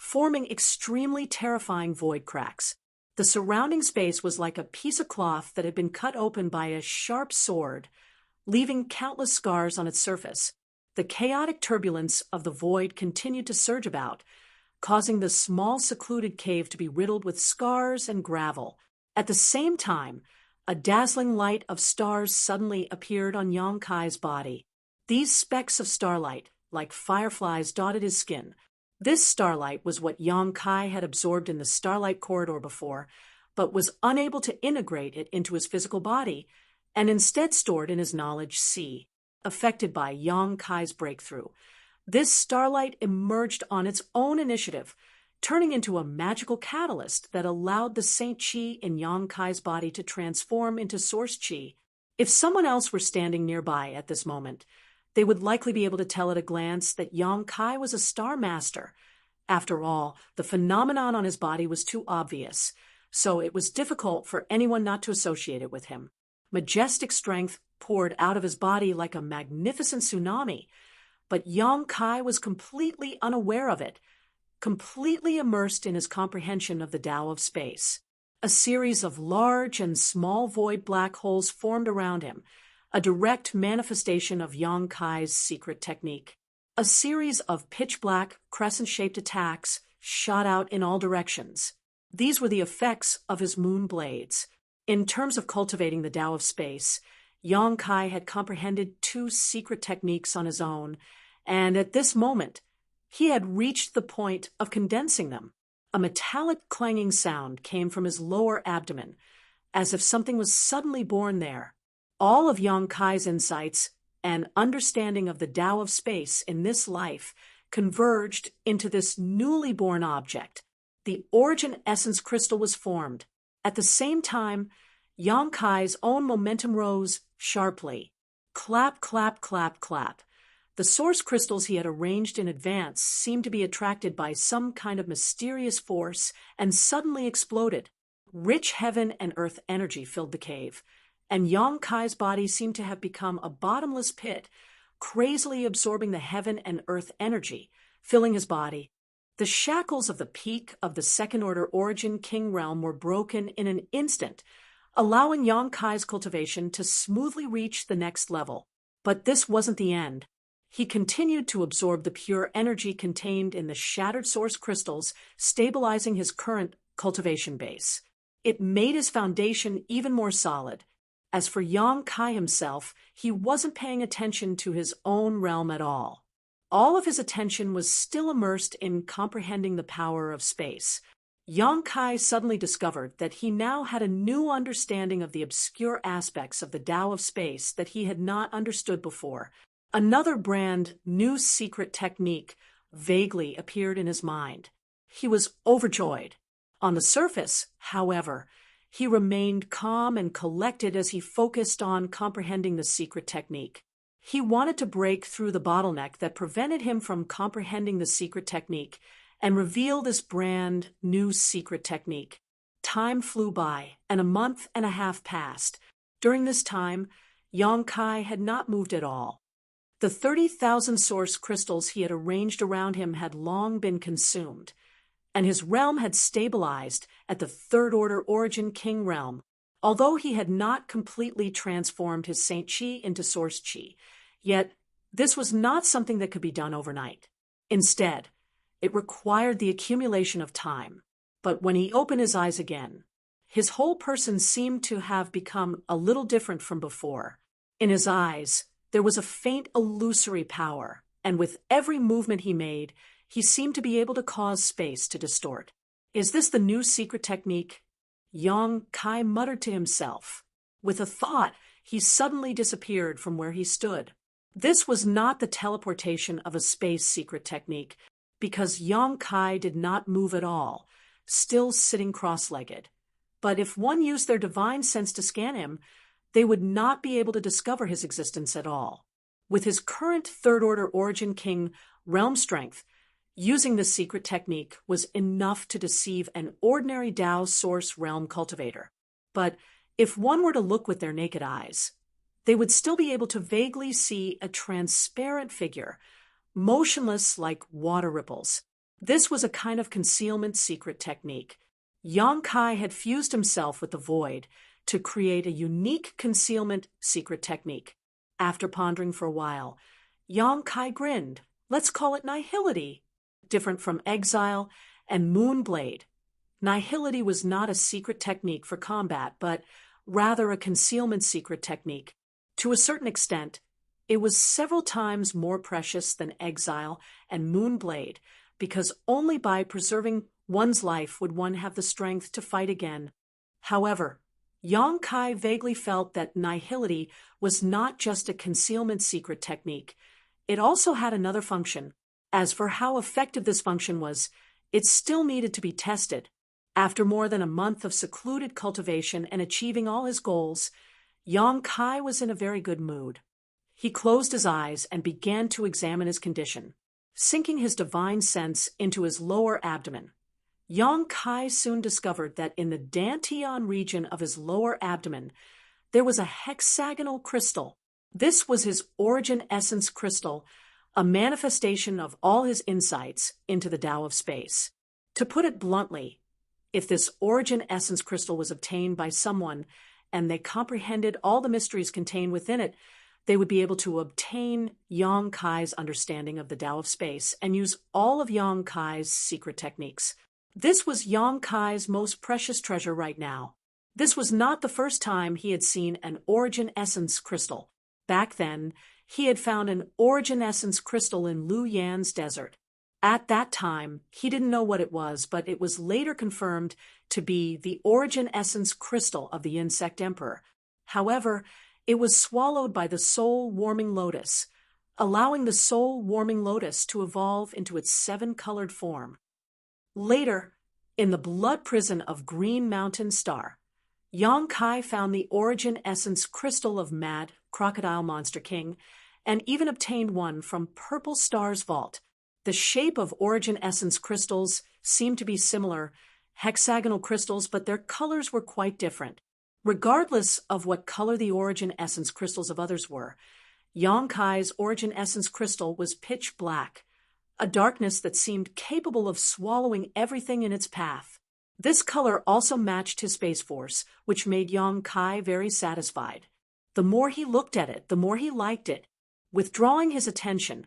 forming extremely terrifying void cracks. The surrounding space was like a piece of cloth that had been cut open by a sharp sword, leaving countless scars on its surface. The chaotic turbulence of the void continued to surge about, causing the small secluded cave to be riddled with scars and gravel. At the same time, a dazzling light of stars suddenly appeared on Yang Kai's body. These specks of starlight, like fireflies, dotted his skin. This starlight was what Yang Kai had absorbed in the starlight corridor before, but was unable to integrate it into his physical body, and instead stored in his knowledge sea. Affected by Yang Kai's breakthrough, this starlight emerged on its own initiative, turning into a magical catalyst that allowed the Saint Chi in Yang Kai's body to transform into Source Chi. If someone else were standing nearby at this moment, they would likely be able to tell at a glance that Yang Kai was a star master. After all, the phenomenon on his body was too obvious, so it was difficult for anyone not to associate it with him. Majestic strength poured out of his body like a magnificent tsunami, but Yang Kai was completely unaware of it, completely immersed in his comprehension of the Tao of space. A series of large and small void black holes formed around him, a direct manifestation of Yang Kai's secret technique. A series of pitch-black, crescent-shaped attacks shot out in all directions. These were the effects of his moon blades. In terms of cultivating the Tao of space, Yang Kai had comprehended 2 secret techniques on his own, and at this moment, he had reached the point of condensing them. A metallic clanging sound came from his lower abdomen, as if something was suddenly born there. All of Yang Kai's insights and understanding of the Tao of space in this life converged into this newly born object. The origin essence crystal was formed. At the same time, Yang Kai's own momentum rose sharply. Clap, clap, clap, clap. The source crystals he had arranged in advance seemed to be attracted by some kind of mysterious force and suddenly exploded. Rich heaven and earth energy filled the cave, and Yang Kai's body seemed to have become a bottomless pit, crazily absorbing the heaven and earth energy, filling his body. The shackles of the peak of the second-order origin king realm were broken in an instant, allowing Yang Kai's cultivation to smoothly reach the next level. But this wasn't the end. He continued to absorb the pure energy contained in the shattered source crystals, stabilizing his current cultivation base. It made his foundation even more solid. As for Yang Kai himself, he wasn't paying attention to his own realm at all. All of his attention was still immersed in comprehending the power of space. Yang Kai suddenly discovered that he now had a new understanding of the obscure aspects of the Tao of space that he had not understood before. Another brand new secret technique vaguely appeared in his mind. He was overjoyed. On the surface, however, he remained calm and collected as he focused on comprehending the secret technique. He wanted to break through the bottleneck that prevented him from comprehending the secret technique and reveal this brand new secret technique. Time flew by, and a month and a half passed. During this time, Yang Kai had not moved at all. The 30,000 source crystals he had arranged around him had long been consumed, and his realm had stabilized at the third-order origin king realm. Although he had not completely transformed his Saint Chi into Source Chi, yet this was not something that could be done overnight. Instead, it required the accumulation of time. But when he opened his eyes again, his whole person seemed to have become a little different from before. In his eyes, there was a faint illusory power, and with every movement he made, he seemed to be able to cause space to distort. Is this the new secret technique? Yang Kai muttered to himself. With a thought, he suddenly disappeared from where he stood. This was not the teleportation of a space secret technique, because Yang Kai did not move at all, still sitting cross-legged. But if one used their divine sense to scan him, they would not be able to discover his existence at all. With his current third-order origin king realm strength, using this secret technique was enough to deceive an ordinary Tao source realm cultivator. But if one were to look with their naked eyes, they would still be able to vaguely see a transparent figure, motionless like water ripples. This was a kind of concealment secret technique. Yang Kai had fused himself with the void to create a unique concealment secret technique. After pondering for a while, Yang Kai grinned. Let's call it nihility. Different from exile and moonblade, nihility was not a secret technique for combat, but rather a concealment secret technique. To a certain extent, it was several times more precious than exile and moonblade, because only by preserving one's life would one have the strength to fight again. However, Yang Kai vaguely felt that nihility was not just a concealment secret technique. It also had another function. As for how effective this function was, it still needed to be tested. After more than a month of secluded cultivation and achieving all his goals, Yang Kai was in a very good mood. He closed his eyes and began to examine his condition, sinking his divine sense into his lower abdomen. Yang Kai soon discovered that in the Dantian region of his lower abdomen, there was a hexagonal crystal. This was his origin essence crystal, a manifestation of all his insights into the Tao of space. To put it bluntly, if this origin essence crystal was obtained by someone and they comprehended all the mysteries contained within it, they would be able to obtain Yang Kai's understanding of the Tao of space and use all of Yang Kai's secret techniques. This was Yang Kai's most precious treasure right now. This was not the first time he had seen an origin essence crystal. Back then, he had found an origin essence crystal in Lu Yan's desert. At that time, he didn't know what it was, but it was later confirmed to be the origin essence crystal of the insect emperor. However, it was swallowed by the soul-warming lotus, allowing the soul-warming lotus to evolve into its seven-colored form. Later, in the blood prison of Green Mountain Star, Yang Kai found the origin essence crystal of Mad Crocodile Monster King and even obtained one from Purple Star's vault. The shape of origin essence crystals seemed to be similar, hexagonal crystals, but their colors were quite different. Regardless of what color the origin essence crystals of others were, Yang Kai's origin essence crystal was pitch black, a darkness that seemed capable of swallowing everything in its path. This color also matched his space force, which made Yang Kai very satisfied. The more he looked at it, the more he liked it. Withdrawing his attention,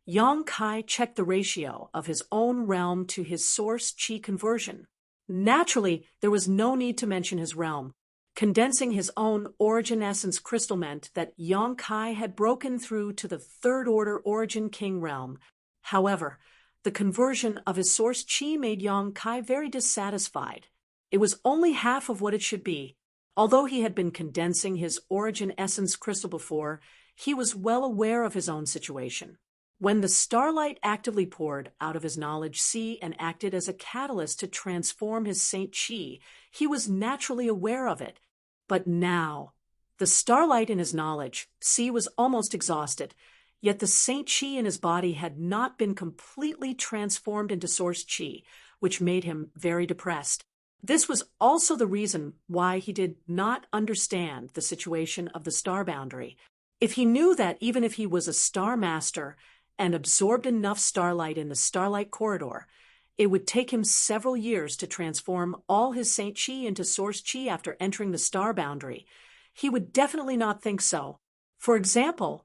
Yang Kai checked the ratio of his own realm to his source chi conversion. Naturally, there was no need to mention his realm. Condensing his own origin essence crystal meant that Yang Kai had broken through to the third order origin king realm. However, the conversion of his source chi made Yang Kai very dissatisfied. It was only half of what it should be. Although he had been condensing his origin essence crystal before, he was well aware of his own situation. When the starlight actively poured out of his knowledge sea and acted as a catalyst to transform his saint chi, he was naturally aware of it. But now, the starlight in his knowledge sea was almost exhausted. Yet the saint chi in his body had not been completely transformed into source chi, which made him very depressed. This was also the reason why he did not understand the situation of the star boundary. If he knew that even if he was a star master and absorbed enough starlight in the starlight corridor, it would take him several years to transform all his saint chi into source chi after entering the star boundary, he would definitely not think so. For example,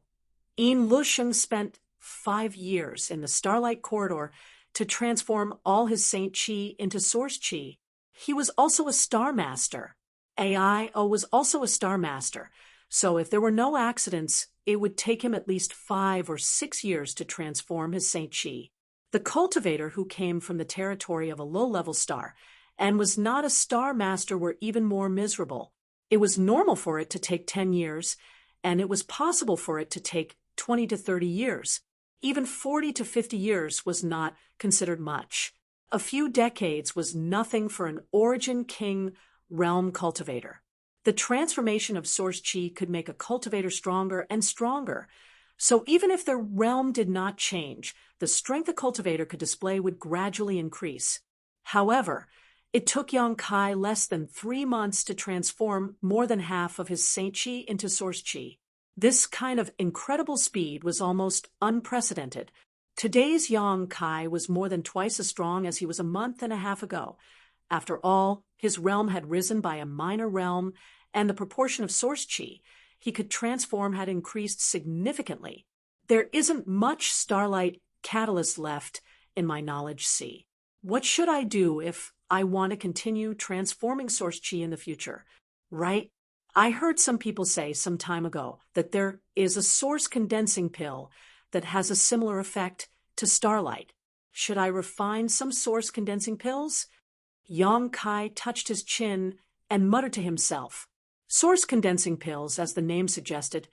Yin Lusheng spent 5 years in the Starlight Corridor to transform all his Saint Chi into Source Chi. He was also a Star Master. AIO was also a Star Master, so if there were no accidents, it would take him at least 5 or 6 years to transform his Saint Chi. The cultivator who came from the territory of a low-level star and was not a Star Master were even more miserable. It was normal for it to take 10 years, and it was possible for it to take 20 to 30 years. Even 40 to 50 years was not considered much. A few decades was nothing for an Origin King realm cultivator. The transformation of Source Chi could make a cultivator stronger and stronger. So even if their realm did not change, the strength a cultivator could display would gradually increase. However, it took Yang Kai less than 3 months to transform more than half of his Saint Chi into Source Chi. This kind of incredible speed was almost unprecedented. Today's Yang Kai was more than twice as strong as he was a month and a half ago. After all, his realm had risen by a minor realm, and the proportion of source chi he could transform had increased significantly. There isn't much starlight catalyst left in my knowledge sea. What should I do if I want to continue transforming source chi in the future? Right? I heard some people say some time ago that there is a source condensing pill that has a similar effect to starlight. Should I refine some source condensing pills? Yang Kai touched his chin and muttered to himself. Source condensing pills, as the name suggested,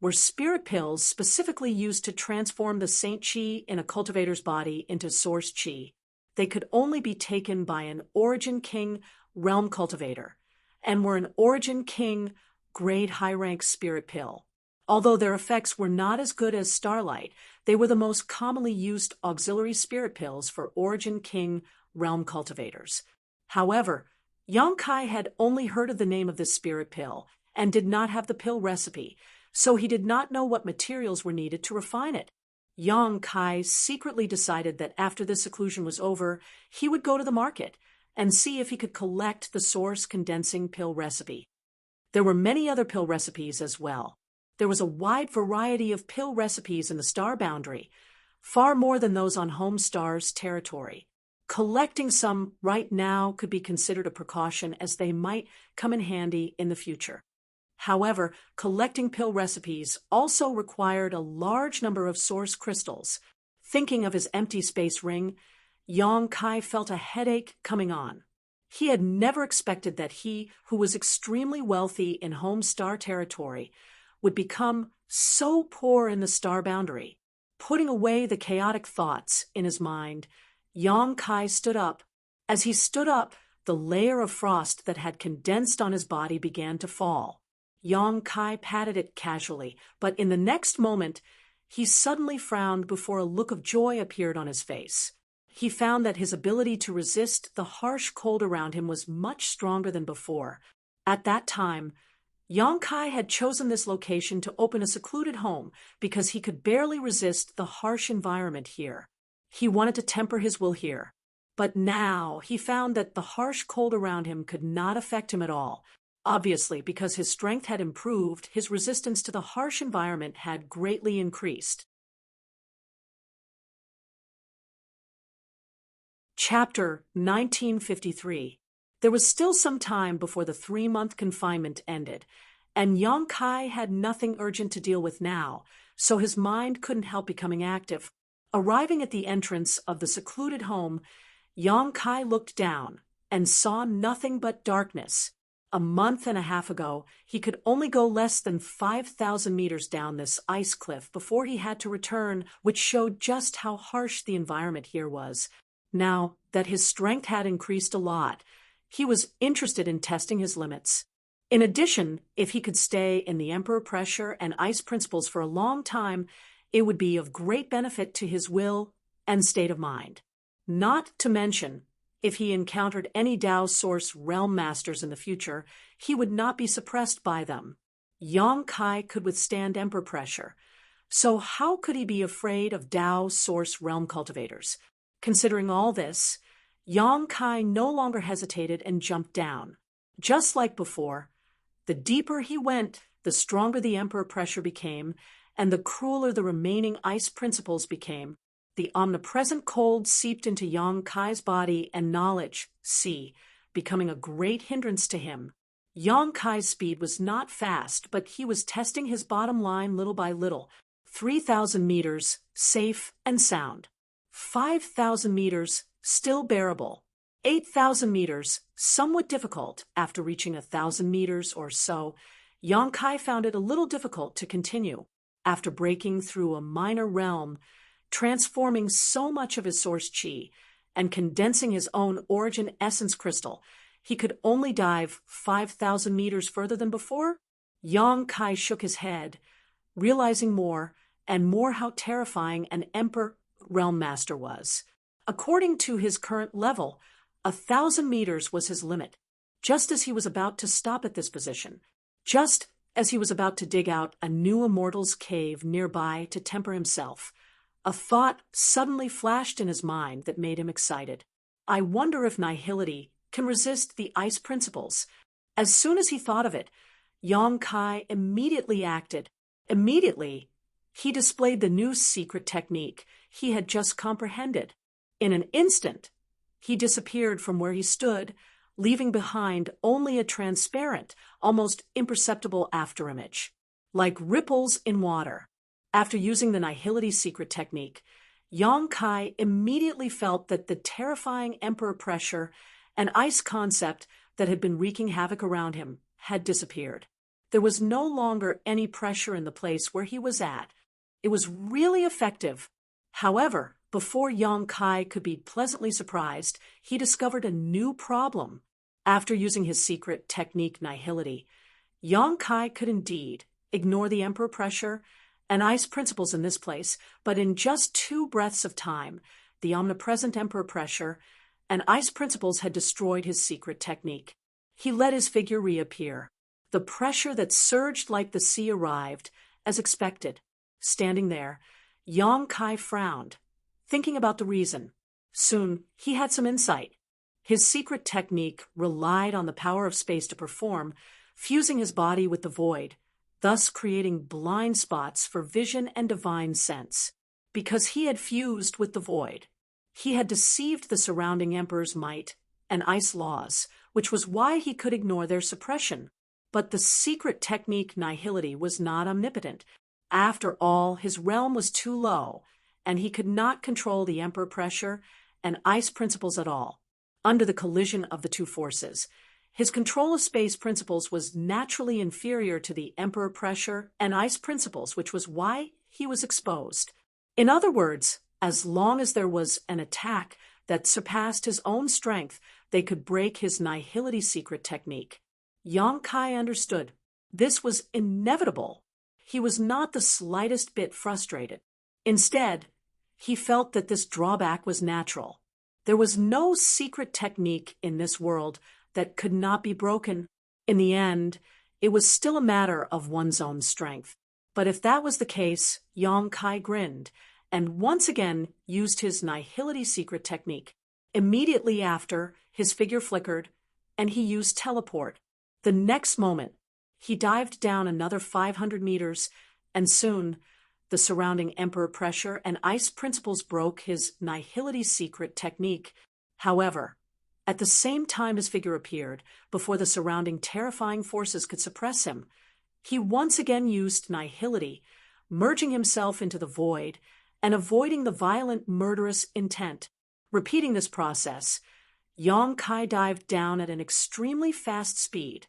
were spirit pills specifically used to transform the saint chi in a cultivator's body into source chi. They could only be taken by an Origin King realm cultivator, and were an Origin King grade high-rank spirit pill. Although their effects were not as good as starlight, they were the most commonly used auxiliary spirit pills for Origin King realm cultivators. However, Yang Kai had only heard of the name of this spirit pill and did not have the pill recipe, so he did not know what materials were needed to refine it. Yang Kai secretly decided that after this seclusion was over, he would go to the market and see if he could collect the source condensing pill recipe. There were many other pill recipes as well. There was a wide variety of pill recipes in the star boundary, far more than those on home star's territory. Collecting some right now could be considered a precaution, as they might come in handy in the future. However, collecting pill recipes also required a large number of source crystals. Thinking of his empty space ring, Yang Kai felt a headache coming on. He had never expected that he, who was extremely wealthy in home star territory, would become so poor in the star boundary. Putting away the chaotic thoughts in his mind, Yang Kai stood up. As he stood up, the layer of frost that had condensed on his body began to fall. Yang Kai patted it casually, but in the next moment, he suddenly frowned before a look of joy appeared on his face. He found that his ability to resist the harsh cold around him was much stronger than before. At that time, Yang Kai had chosen this location to open a secluded home because he could barely resist the harsh environment here. He wanted to temper his will here. But now he found that the harsh cold around him could not affect him at all. Obviously, because his strength had improved, his resistance to the harsh environment had greatly increased. Chapter 1953. There was still some time before the 3-month confinement ended, and Yang Kai had nothing urgent to deal with now, so his mind couldn't help becoming active. Arriving at the entrance of the secluded home, Yang Kai looked down and saw nothing but darkness. A month and a half ago, he could only go less than 5,000 meters down this ice cliff before he had to return, which showed just how harsh the environment here was. Now that his strength had increased a lot, he was interested in testing his limits. In addition, if he could stay in the Emperor pressure and ice principles for a long time, it would be of great benefit to his will and state of mind. Not to mention, if he encountered any Tao Source realm masters in the future, he would not be suppressed by them. Yang Kai could withstand Emperor pressure, so how could he be afraid of Tao Source realm cultivators? Considering all this, Yang Kai no longer hesitated and jumped down. Just like before, the deeper he went, the stronger the Emperor pressure became, and the crueler the remaining ice principles became. The omnipresent cold seeped into Yang Kai's body and knowledge, becoming a great hindrance to him. Yang Kai's speed was not fast, but he was testing his bottom line little by little. 3,000 meters, safe and sound. 5,000 meters, still bearable. 8,000 meters, somewhat difficult. After reaching 1,000 meters or so, Yang Kai found it a little difficult to continue. After breaking through a minor realm, transforming so much of his source chi, and condensing his own origin essence crystal, he could only dive 5,000 meters further than before? Yang Kai shook his head, realizing more and more how terrifying an Emperor realm master was. According to his current level, 1,000 meters was his limit. Just as he was about to stop at this position, just as he was about to dig out a new immortal's cave nearby to temper himself, A thought suddenly flashed in his mind that made him excited. I wonder if nihility can resist the ice principles. As soon as he thought of it, Yong Kai immediately acted. Immediately, he displayed the new secret technique he had just comprehended. In an instant, he disappeared from where he stood, leaving behind only a transparent, almost imperceptible afterimage. Like ripples in water. After using the nihility secret technique, Yong Kai immediately felt that the terrifying emperor pressure and ice concept that had been wreaking havoc around him had disappeared. There was no longer any pressure in the place where he was at. It was really effective. However, before Yong Kai could be pleasantly surprised, he discovered a new problem. After using his secret technique nihility, Yong Kai could indeed ignore the emperor pressure and ice principles in this place, but in just 2 breaths of time, the omnipresent emperor pressure and ice principles had destroyed his secret technique. He let his figure reappear. The pressure that surged like the sea arrived, as expected. Standing there, Yong Kai frowned, thinking about the reason. Soon, he had some insight. His secret technique relied on the power of space to perform, fusing his body with the void, thus creating blind spots for vision and divine sense. Because he had fused with the void, he had deceived the surrounding emperor's might and ice laws, which was why he could ignore their suppression. But the secret technique nihility was not omnipotent. After all, his realm was too low, and he could not control the emperor pressure and ice principles at all. Under the collision of the two forces, his control of space principles was naturally inferior to the emperor pressure and ice principles, which was why he was exposed. In other words, as long as there was an attack that surpassed his own strength, they could break his nihility secret technique. Yong Kai understood. This was inevitable. He was not the slightest bit frustrated. Instead, he felt that this drawback was natural. There was no secret technique in this world that could not be broken. In the end, it was still a matter of one's own strength. But if that was the case, Yong Kai grinned and once again used his nihility secret technique. Immediately after, his figure flickered, and he used teleport. The next moment, he dived down another 500 meters, and soon, the surrounding emperor pressure and ice principles broke his nihility secret technique. However, at the same time his figure appeared, before the surrounding terrifying forces could suppress him, he once again used nihility, merging himself into the void and avoiding the violent, murderous intent. Repeating this process, Yong Kai dived down at an extremely fast speed,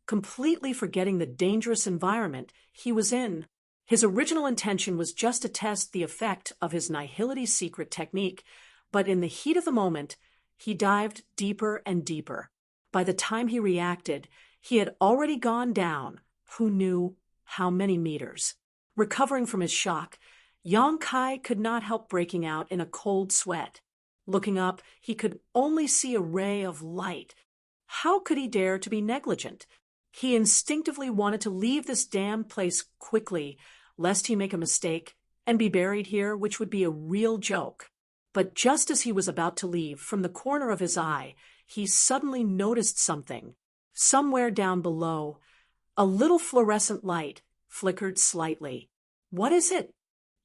completely forgetting the dangerous environment he was in. His original intention was just to test the effect of his nihility secret technique, but in the heat of the moment, he dived deeper and deeper. By the time he reacted, he had already gone down, who knew how many meters. Recovering from his shock, Yong Kai could not help breaking out in a cold sweat. Looking up, he could only see a ray of light. How could he dare to be negligent? He instinctively wanted to leave this damned place quickly, lest he make a mistake and be buried here, which would be a real joke. But just as he was about to leave, from the corner of his eye, he suddenly noticed something. Somewhere down below, a little fluorescent light flickered slightly. What is it?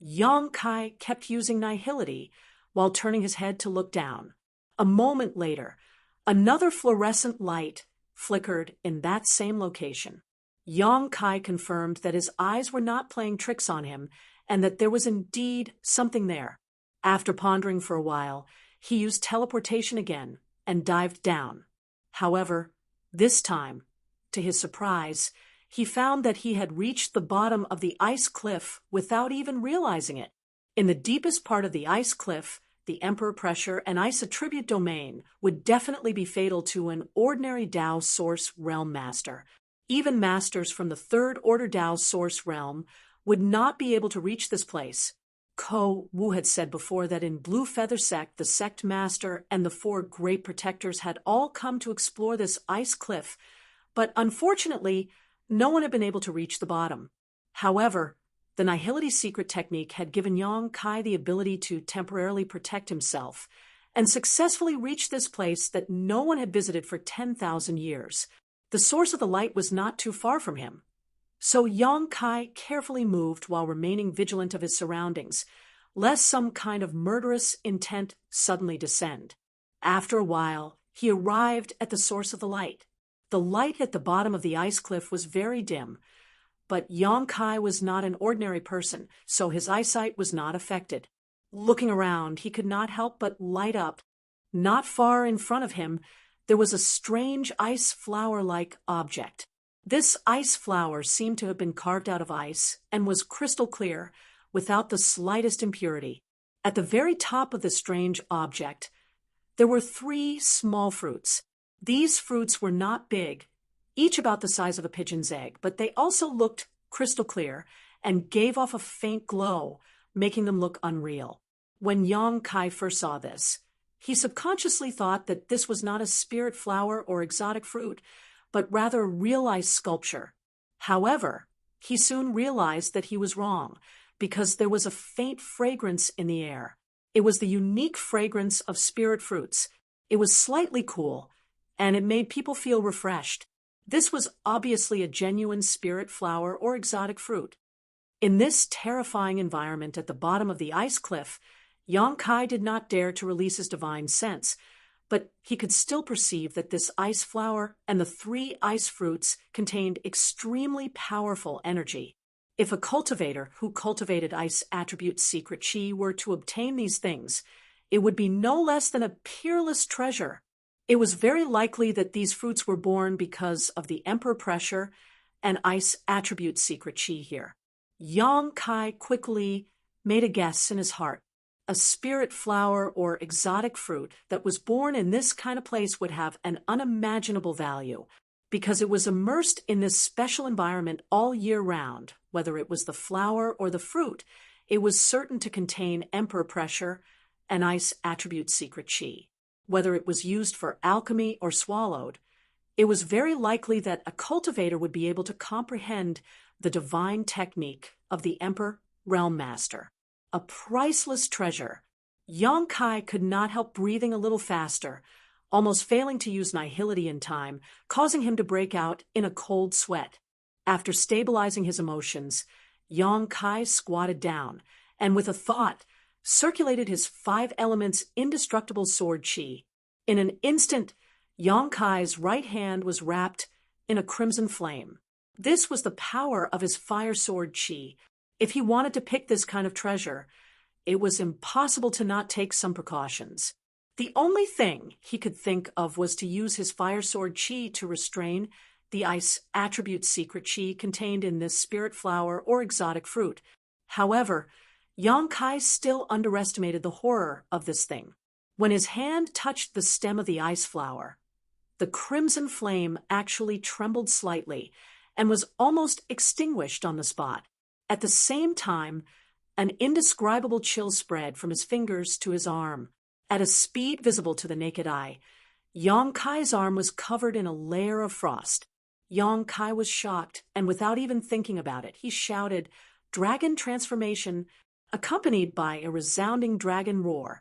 Yong Kai kept using nihility while turning his head to look down. A moment later, another fluorescent light flickered in that same location. Yong Kai confirmed that his eyes were not playing tricks on him and that there was indeed something there. After pondering for a while, he used teleportation again and dived down. However, this time, to his surprise, he found that he had reached the bottom of the ice cliff without even realizing it. In the deepest part of the ice cliff, the emperor pressure and ice attribute domain would definitely be fatal to an ordinary Tao source realm master. Even masters from the third order Tao source realm would not be able to reach this place. Ko Wu had said before that in Blue Feather Sect, the sect master and the 4 great protectors had all come to explore this ice cliff, but unfortunately, no one had been able to reach the bottom. However, The Nihility secret technique had given Yang Kai the ability to temporarily protect himself and successfully reach this place that no one had visited for 10,000 years. The source of the light was not too far from him. So Yang Kai carefully moved while remaining vigilant of his surroundings, lest some kind of murderous intent suddenly descend. After a while, he arrived at the source of the light. The light at the bottom of the ice cliff was very dim, but Yang Kai was not an ordinary person, so his eyesight was not affected. Looking around, he could not help but light up. Not far in front of him, there was a strange ice flower-like object. This ice flower seemed to have been carved out of ice and was crystal clear, without the slightest impurity. At the very top of the strange object, there were 3 small fruits. These fruits were not big, each about the size of a pigeon's egg, but they also looked crystal clear and gave off a faint glow, making them look unreal. When Yang Kai first saw this, he subconsciously thought that this was not a spirit flower or exotic fruit, but rather real ice sculpture. However, he soon realized that he was wrong, because there was a faint fragrance in the air. It was the unique fragrance of spirit fruits. It was slightly cool, and it made people feel refreshed. This was obviously a genuine spirit flower or exotic fruit. In this terrifying environment at the bottom of the ice cliff, Yang Kai did not dare to release his divine sense, but he could still perceive that this ice flower and the 3 ice fruits contained extremely powerful energy. If a cultivator who cultivated ice attribute secret chi were to obtain these things, it would be no less than a peerless treasure. It was very likely that these fruits were born because of the emperor pressure and ice attribute secret chi here. Yang Kai quickly made a guess in his heart. A spirit flower or exotic fruit that was born in this kind of place would have an unimaginable value, because it was immersed in this special environment all year round. Whether it was the flower or the fruit, it was certain to contain emperor pressure and ice attribute secret chi. Whether it was used for alchemy or swallowed, it was very likely that a cultivator would be able to comprehend the divine technique of the Emperor Realm Master. A priceless treasure. Yang Kai could not help breathing a little faster, almost failing to use nihility in time, causing him to break out in a cold sweat. After stabilizing his emotions, Yang Kai squatted down, and with a thought, circulated his 5 elements indestructible sword chi. In an instant, Yang Kai's right hand was wrapped in a crimson flame. This was the power of his fire sword chi. If he wanted to pick this kind of treasure, it was impossible to not take some precautions. The only thing he could think of was to use his fire sword chi to restrain the ice attribute secret chi contained in this spirit flower or exotic fruit. However, Yang Kai still underestimated the horror of this thing. When his hand touched the stem of the ice flower, the crimson flame actually trembled slightly and was almost extinguished on the spot. At the same time, an indescribable chill spread from his fingers to his arm. At a speed visible to the naked eye, Yang Kai's arm was covered in a layer of frost. Yang Kai was shocked, and without even thinking about it, he shouted, "Dragon transformation," accompanied by a resounding dragon roar.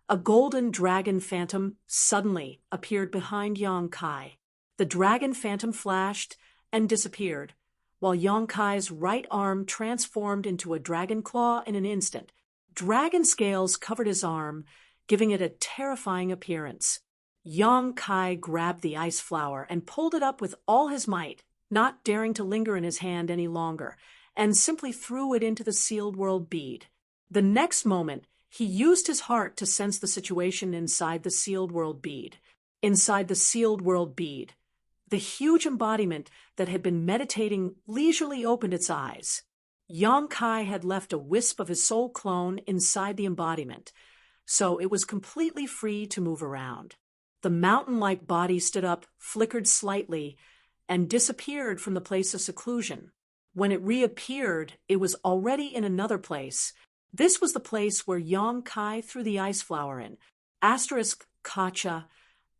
A golden dragon phantom suddenly appeared behind Yang Kai. The dragon phantom flashed and disappeared, while Yang Kai's right arm transformed into a dragon claw in an instant. Dragon scales covered his arm, giving it a terrifying appearance. Yang Kai grabbed the ice flower and pulled it up with all his might, not daring to linger in his hand any longer, and simply threw it into the sealed world bead. The next moment, he used his heart to sense the situation inside the sealed world bead. Inside the sealed world bead, the huge embodiment that had been meditating leisurely opened its eyes. Yang Kai had left a wisp of his soul clone inside the embodiment, so it was completely free to move around. The mountain-like body stood up, flickered slightly, and disappeared from the place of seclusion. When it reappeared, it was already in another place. This was the place where Yang Kai threw the ice flower in. *Kacha,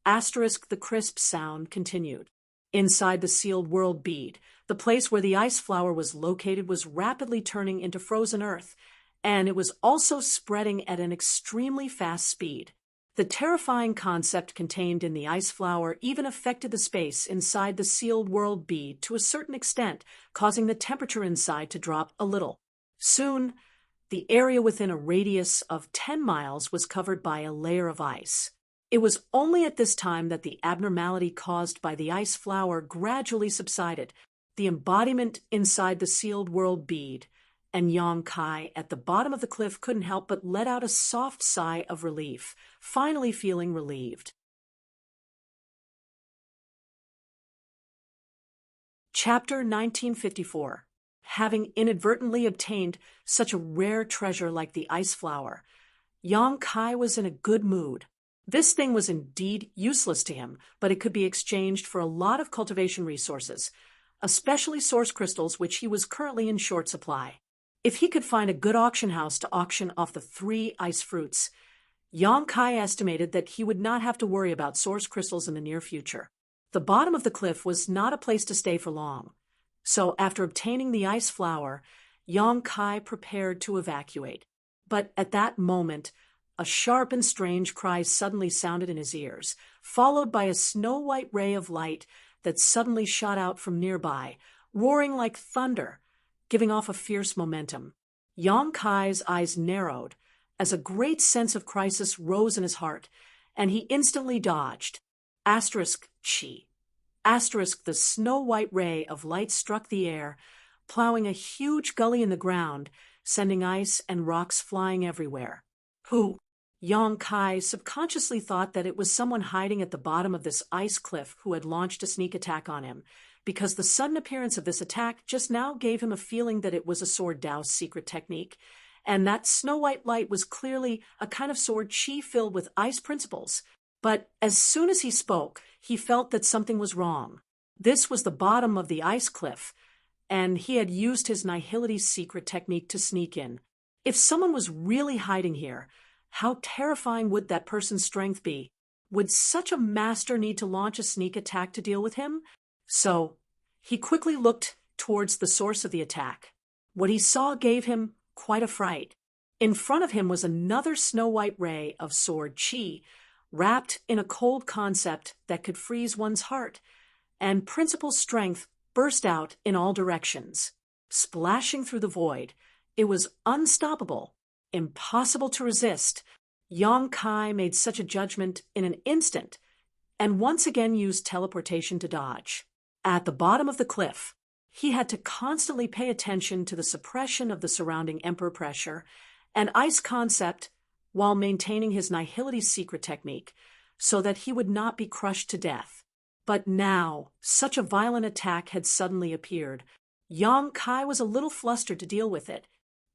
*the crisp sound continued. Inside the sealed world bead, the place where the ice flower was located was rapidly turning into frozen earth, and it was also spreading at an extremely fast speed. The terrifying concept contained in the ice flower even affected the space inside the sealed world bead to a certain extent, causing the temperature inside to drop a little. Soon, the area within a radius of 10 miles was covered by a layer of ice. It was only at this time that the abnormality caused by the ice flower gradually subsided. The embodiment inside the sealed world bead, and Yang Kai at the bottom of the cliff couldn't help but let out a soft sigh of relief, finally feeling relieved. Chapter 1954. Having inadvertently obtained such a rare treasure like the ice flower, Yang Kai was in a good mood. This thing was indeed useless to him, but it could be exchanged for a lot of cultivation resources, especially source crystals, which he was currently in short supply. If he could find a good auction house to auction off the 3 ice fruits, Yang Kai estimated that he would not have to worry about source crystals in the near future. The bottom of the cliff was not a place to stay for long, so after obtaining the ice flower, Yang Kai prepared to evacuate. But at that moment, a sharp and strange cry suddenly sounded in his ears, followed by a snow-white ray of light that suddenly shot out from nearby, roaring like thunder, giving off a fierce momentum. Yang Kai's eyes narrowed as a great sense of crisis rose in his heart, and he instantly dodged. Chi. The snow-white ray of light struck the air, plowing a huge gully in the ground, sending ice and rocks flying everywhere. Who? Yang Kai subconsciously thought that it was someone hiding at the bottom of this ice cliff who had launched a sneak attack on him, because the sudden appearance of this attack just now gave him a feeling that it was a sword Dao's secret technique, and that snow-white light was clearly a kind of sword chi filled with ice principles. But as soon as he spoke, he felt that something was wrong. This was the bottom of the ice cliff, and he had used his Nihility's secret technique to sneak in. If someone was really hiding here, how terrifying would that person's strength be? Would such a master need to launch a sneak attack to deal with him? So, he quickly looked towards the source of the attack. What he saw gave him quite a fright. In front of him was another snow-white ray of sword chi, wrapped in a cold concept that could freeze one's heart, and principal strength burst out in all directions. Splashing through the void, it was unstoppable, impossible to resist. Yang Kai made such a judgment in an instant, and once again used teleportation to dodge. At the bottom of the cliff, he had to constantly pay attention to the suppression of the surrounding emperor pressure and ice concept while maintaining his Nihility's secret technique so that he would not be crushed to death. But now, such a violent attack had suddenly appeared. Yang Kai was a little flustered to deal with it.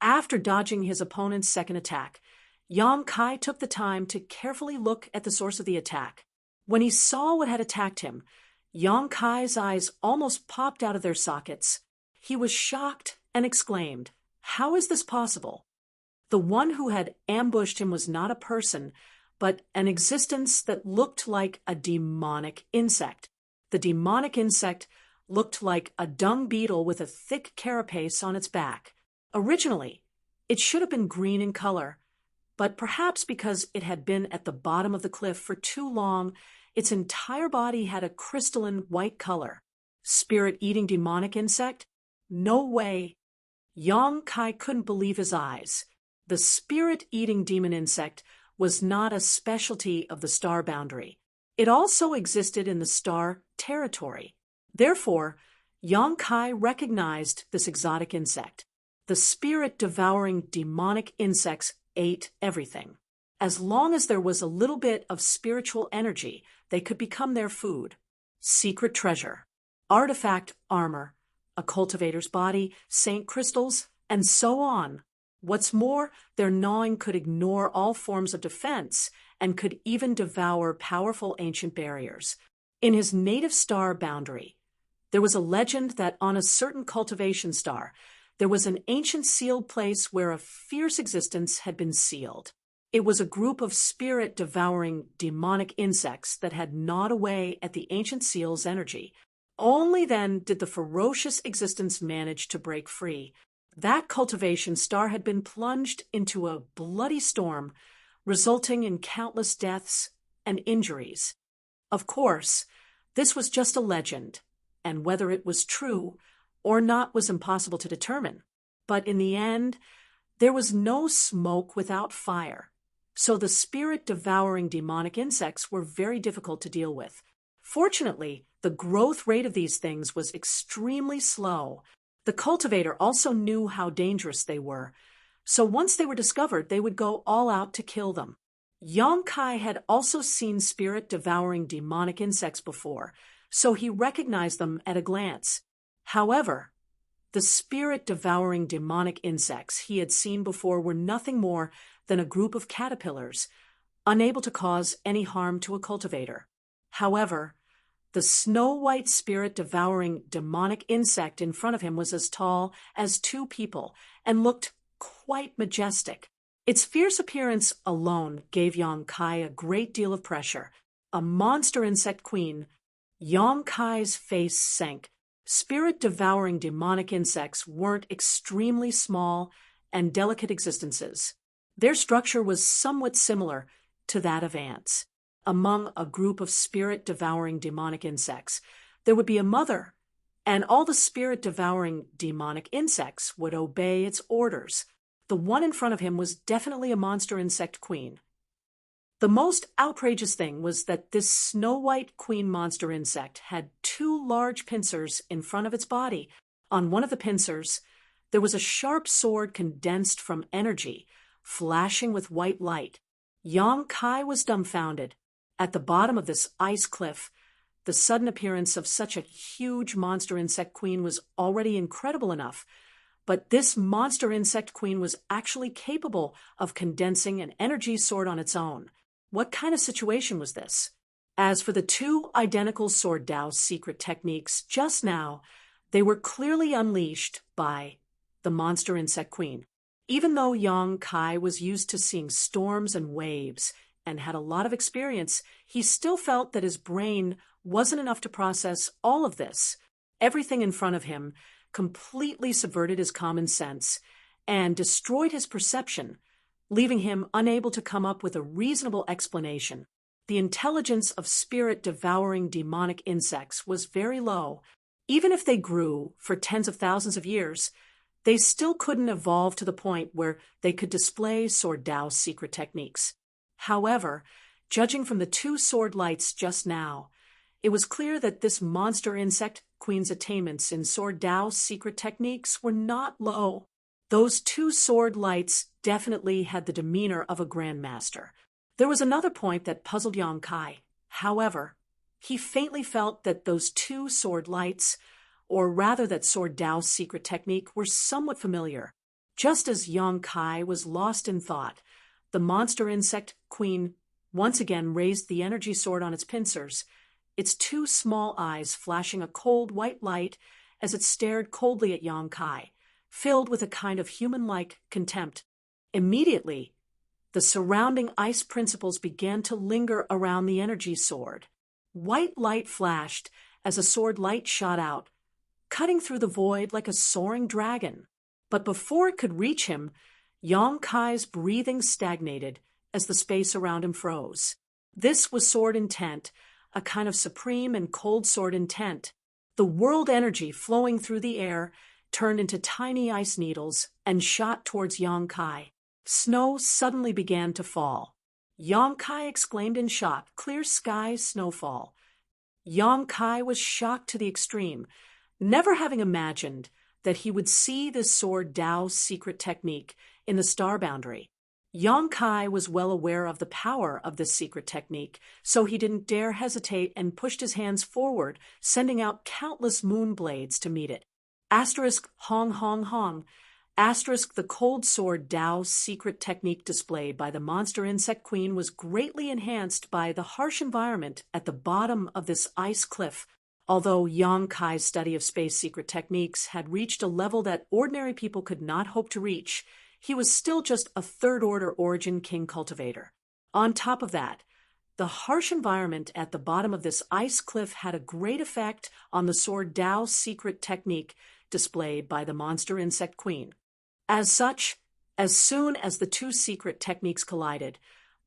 After dodging his opponent's second attack, Yang Kai took the time to carefully look at the source of the attack. When he saw what had attacked him, Yang Kai's eyes almost popped out of their sockets. He was shocked and exclaimed, "How is this possible?" The one who had ambushed him was not a person, but an existence that looked like a demonic insect. The demonic insect looked like a dung beetle with a thick carapace on its back. Originally, it should have been green in color, but perhaps because it had been at the bottom of the cliff for too long, its entire body had a crystalline white color. Spirit-eating demonic insect? No way. Yang Kai couldn't believe his eyes. The spirit-eating demon insect was not a specialty of the star boundary. It also existed in the star territory. Therefore, Yang Kai recognized this exotic insect. The spirit-devouring demonic insects ate everything. As long as there was a little bit of spiritual energy, they could become their food. Secret treasure, artifact armor, a cultivator's body, saint crystals, and so on. What's more, their gnawing could ignore all forms of defense and could even devour powerful ancient barriers. In his native star boundary, there was a legend that on a certain cultivation star, there was an ancient sealed place where a fierce existence had been sealed. It was a group of spirit-devouring demonic insects that had gnawed away at the ancient seal's energy. Only then did the ferocious existence manage to break free. That cultivation star had been plunged into a bloody storm, resulting in countless deaths and injuries. Of course, this was just a legend, and whether it was true or not was impossible to determine. But in the end, there was no smoke without fire, so the spirit-devouring demonic insects were very difficult to deal with. Fortunately, the growth rate of these things was extremely slow. The cultivator also knew how dangerous they were, so once they were discovered, they would go all out to kill them. Yong-kai had also seen spirit-devouring demonic insects before, so he recognized them at a glance. However, the spirit-devouring demonic insects he had seen before were nothing more than a group of caterpillars, unable to cause any harm to a cultivator. However, the snow-white spirit-devouring demonic insect in front of him was as tall as 2 people and looked quite majestic. Its fierce appearance alone gave Yong-kai a great deal of pressure. A monster insect queen. Yong-kai's face sank. Spirit-devouring demonic insects weren't extremely small and delicate existences. Their structure was somewhat similar to that of ants. Among a group of spirit-devouring demonic insects, there would be a mother, and all the spirit-devouring demonic insects would obey its orders. The one in front of him was definitely a monster insect queen. The most outrageous thing was that this snow-white queen monster insect had 2 large pincers in front of its body. On one of the pincers, there was a sharp sword condensed from energy, flashing with white light. Yong-kai was dumbfounded. At the bottom of this ice cliff, the sudden appearance of such a huge monster insect queen was already incredible enough, but this monster insect queen was actually capable of condensing an energy sword on its own. What kind of situation was this? As for the 2 identical sword Dao secret techniques just now, they were clearly unleashed by the monster insect queen. Even though Yong-kai was used to seeing storms and waves and had a lot of experience, he still felt that his brain wasn't enough to process all of this. Everything in front of him completely subverted his common sense and destroyed his perception, leaving him unable to come up with a reasonable explanation. The intelligence of spirit-devouring demonic insects was very low. Even if they grew for tens of thousands of years, they still couldn't evolve to the point where they could display Sword Dao's secret techniques. However, judging from the 2 sword lights just now, it was clear that this monster insect queen's attainments in Sword Dao's secret techniques were not low. Those 2 sword lights definitely had the demeanor of a grandmaster. There was another point that puzzled Yong-kai. However, he faintly felt that those 2 sword lights, or rather that Sword Dao's secret technique, were somewhat familiar. Just as Yong-kai was lost in thought, the monster insect queen once again raised the energy sword on its pincers, its 2 small eyes flashing a cold white light as it stared coldly at Yong-kai, filled with a kind of human-like contempt. Immediately, the surrounding ice principles began to linger around the energy sword. White light flashed as a sword light shot out, cutting through the void like a soaring dragon. But before it could reach him, Yong-kai's breathing stagnated as the space around him froze. This was sword intent, a kind of supreme and cold sword intent. The world energy flowing through the air turned into tiny ice needles and shot towards Yong-kai. Snow suddenly began to fall. Yong-kai exclaimed in shock, "Clear sky, snowfall." Yong-kai was shocked to the extreme, never having imagined that he would see this Sword Dao's secret technique in the star boundary. Yong-kai was well aware of the power of this secret technique, so he didn't dare hesitate and pushed his hands forward, sending out countless moon blades to meet it. Asterisk hong hong hong. Asterisk the cold sword Dao's secret technique displayed by the monster insect queen was greatly enhanced by the harsh environment at the bottom of this ice cliff. Although Yong-kai's study of space secret techniques had reached a level that ordinary people could not hope to reach, he was still just a third-order origin king cultivator. On top of that, The harsh environment at the bottom of this ice cliff had a great effect on the sword Dao's secret technique displayed by the monster insect queen. As such, as soon as the two secret techniques collided,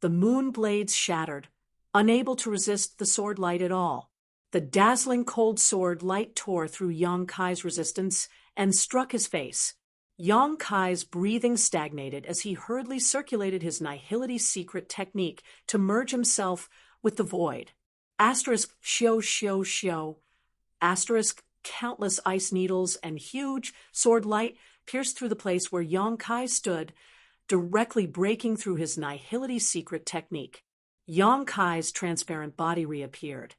the moon blades shattered, unable to resist the sword light at all. The dazzling cold sword light tore through Yang Kai's resistance and struck his face. Yang Kai's breathing stagnated as he hurriedly circulated his nihility secret technique to merge himself with the void. Asterisk shio shio shio. Asterisk countless ice needles and huge sword light pierced through the place where Yang Kai stood, directly breaking through his nihility secret technique. Yang Kai's transparent body reappeared,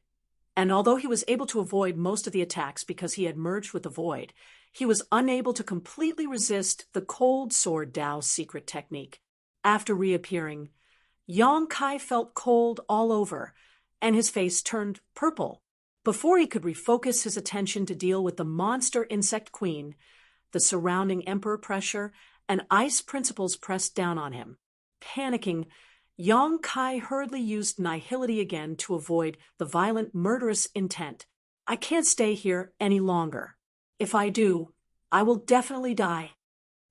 and although he was able to avoid most of the attacks because he had merged with the void, he was unable to completely resist the cold sword Dao's secret technique. After reappearing, Yang Kai felt cold all over, and his face turned purple. Before he could refocus his attention to deal with the monster insect queen, the surrounding emperor pressure and ice principles pressed down on him. Panicking, Yang Kai hurriedly used nihility again to avoid the violent, murderous intent. I can't stay here any longer. If I do, I will definitely die.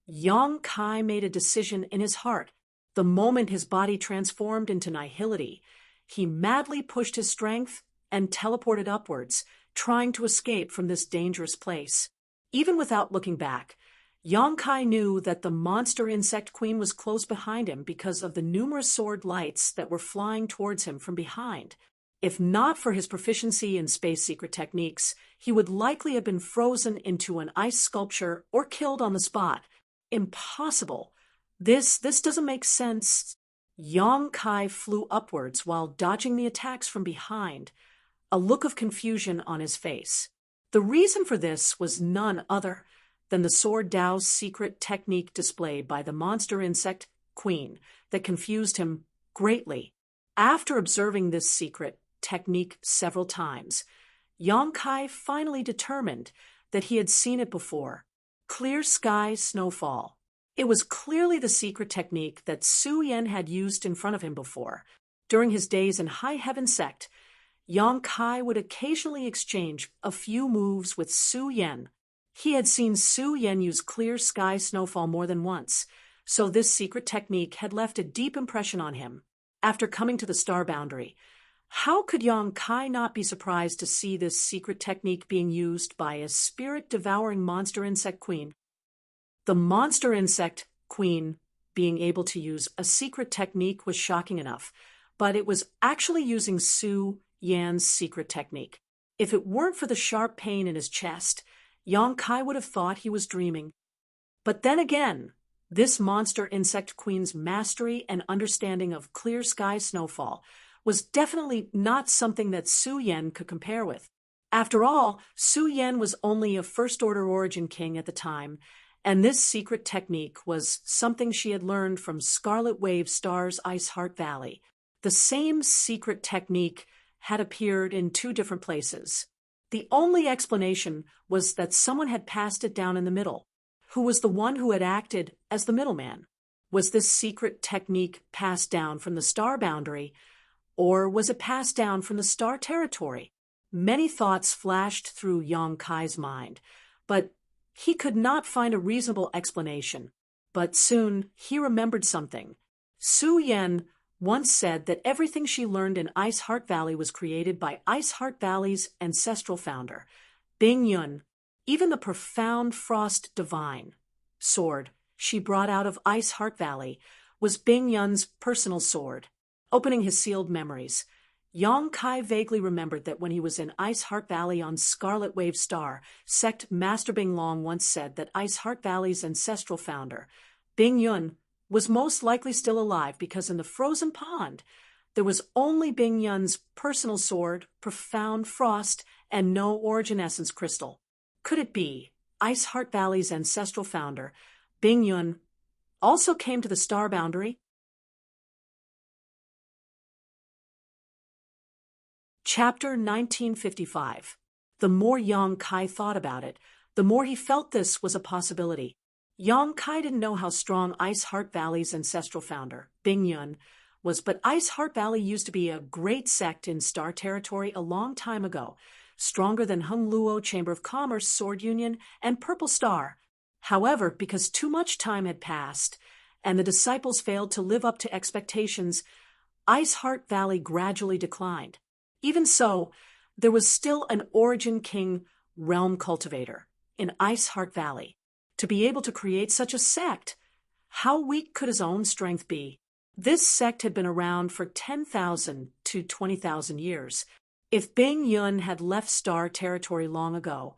Yang Kai made a decision in his heart. The moment his body transformed into nihility, he madly pushed his strength and teleported upwards, trying to escape from this dangerous place. Even without looking back, Yang Kai knew that the monster insect queen was close behind him because of the numerous sword lights that were flying towards him from behind. If not for his proficiency in space secret techniques, he would likely have been frozen into an ice sculpture or killed on the spot. Impossible. This doesn't make sense. Yang Kai flew upwards while dodging the attacks from behind, a look of confusion on his face. The reason for this was none other than the sword Dao's secret technique displayed by the monster insect queen that confused him greatly. After observing this secret technique several times, Yang Kai finally determined that he had seen it before. Clear sky snowfall. It was clearly the secret technique that Su Yan had used in front of him before. During his days in High Heaven Sect, Yang Kai would occasionally exchange a few moves with Su Yan. He had seen Su Yan use clear sky snowfall more than once, so this secret technique had left a deep impression on him. After coming to the star boundary, how could Yang Kai not be surprised to see this secret technique being used by a spirit-devouring monster insect queen? The monster insect queen being able to use a secret technique was shocking enough, but it was actually using Su Yan's secret technique. If it weren't for the sharp pain in his chest, Yang Kai would have thought he was dreaming. But then again, this monster insect queen's mastery and understanding of clear sky snowfall was definitely not something that Su Yan could compare with. After all, Su Yan was only a first-order origin king at the time, and this secret technique was something she had learned from Scarlet Wave Star's Ice Heart Valley. The same secret technique had appeared in two different places. The only explanation was that someone had passed it down in the middle. Who was the one who had acted as the middleman? Was this secret technique passed down from the star boundary, or was it passed down from the star territory? Many thoughts flashed through Yang Kai's mind, but he could not find a reasonable explanation. But soon he remembered something. Su Yan once said that everything she learned in Ice Heart Valley was created by Ice Heart Valley's ancestral founder, Bing Yun. Even the profound frost divine sword she brought out of Ice Heart Valley was Bing Yun's personal sword. Opening his sealed memories, Yang Kai vaguely remembered that when he was in Ice Heart Valley on Scarlet Wave Star, Sect Master Bing Long once said that Ice Heart Valley's ancestral founder, Bing Yun, was most likely still alive because in the frozen pond, there was only Bing Yun's personal sword, profound frost, and no origin essence crystal. Could it be Ice Heart Valley's ancestral founder, Bing Yun, also came to the star boundary? Chapter 1955. The more Yang Kai thought about it, the more he felt this was a possibility. Yang Kai didn't know how strong Ice Heart Valley's ancestral founder, Bing Yun, was, but Ice Heart Valley used to be a great sect in Star Territory a long time ago, stronger than Hung Luo Chamber of Commerce, Sword Union, and Purple Star. However, because too much time had passed, and the disciples failed to live up to expectations, Ice Heart Valley gradually declined. Even so, there was still an Origin King realm cultivator in Ice Heart Valley. To be able to create such a sect, how weak could his own strength be? This sect had been around for 10,000 to 20,000 years. If Bing Yun had left Star Territory long ago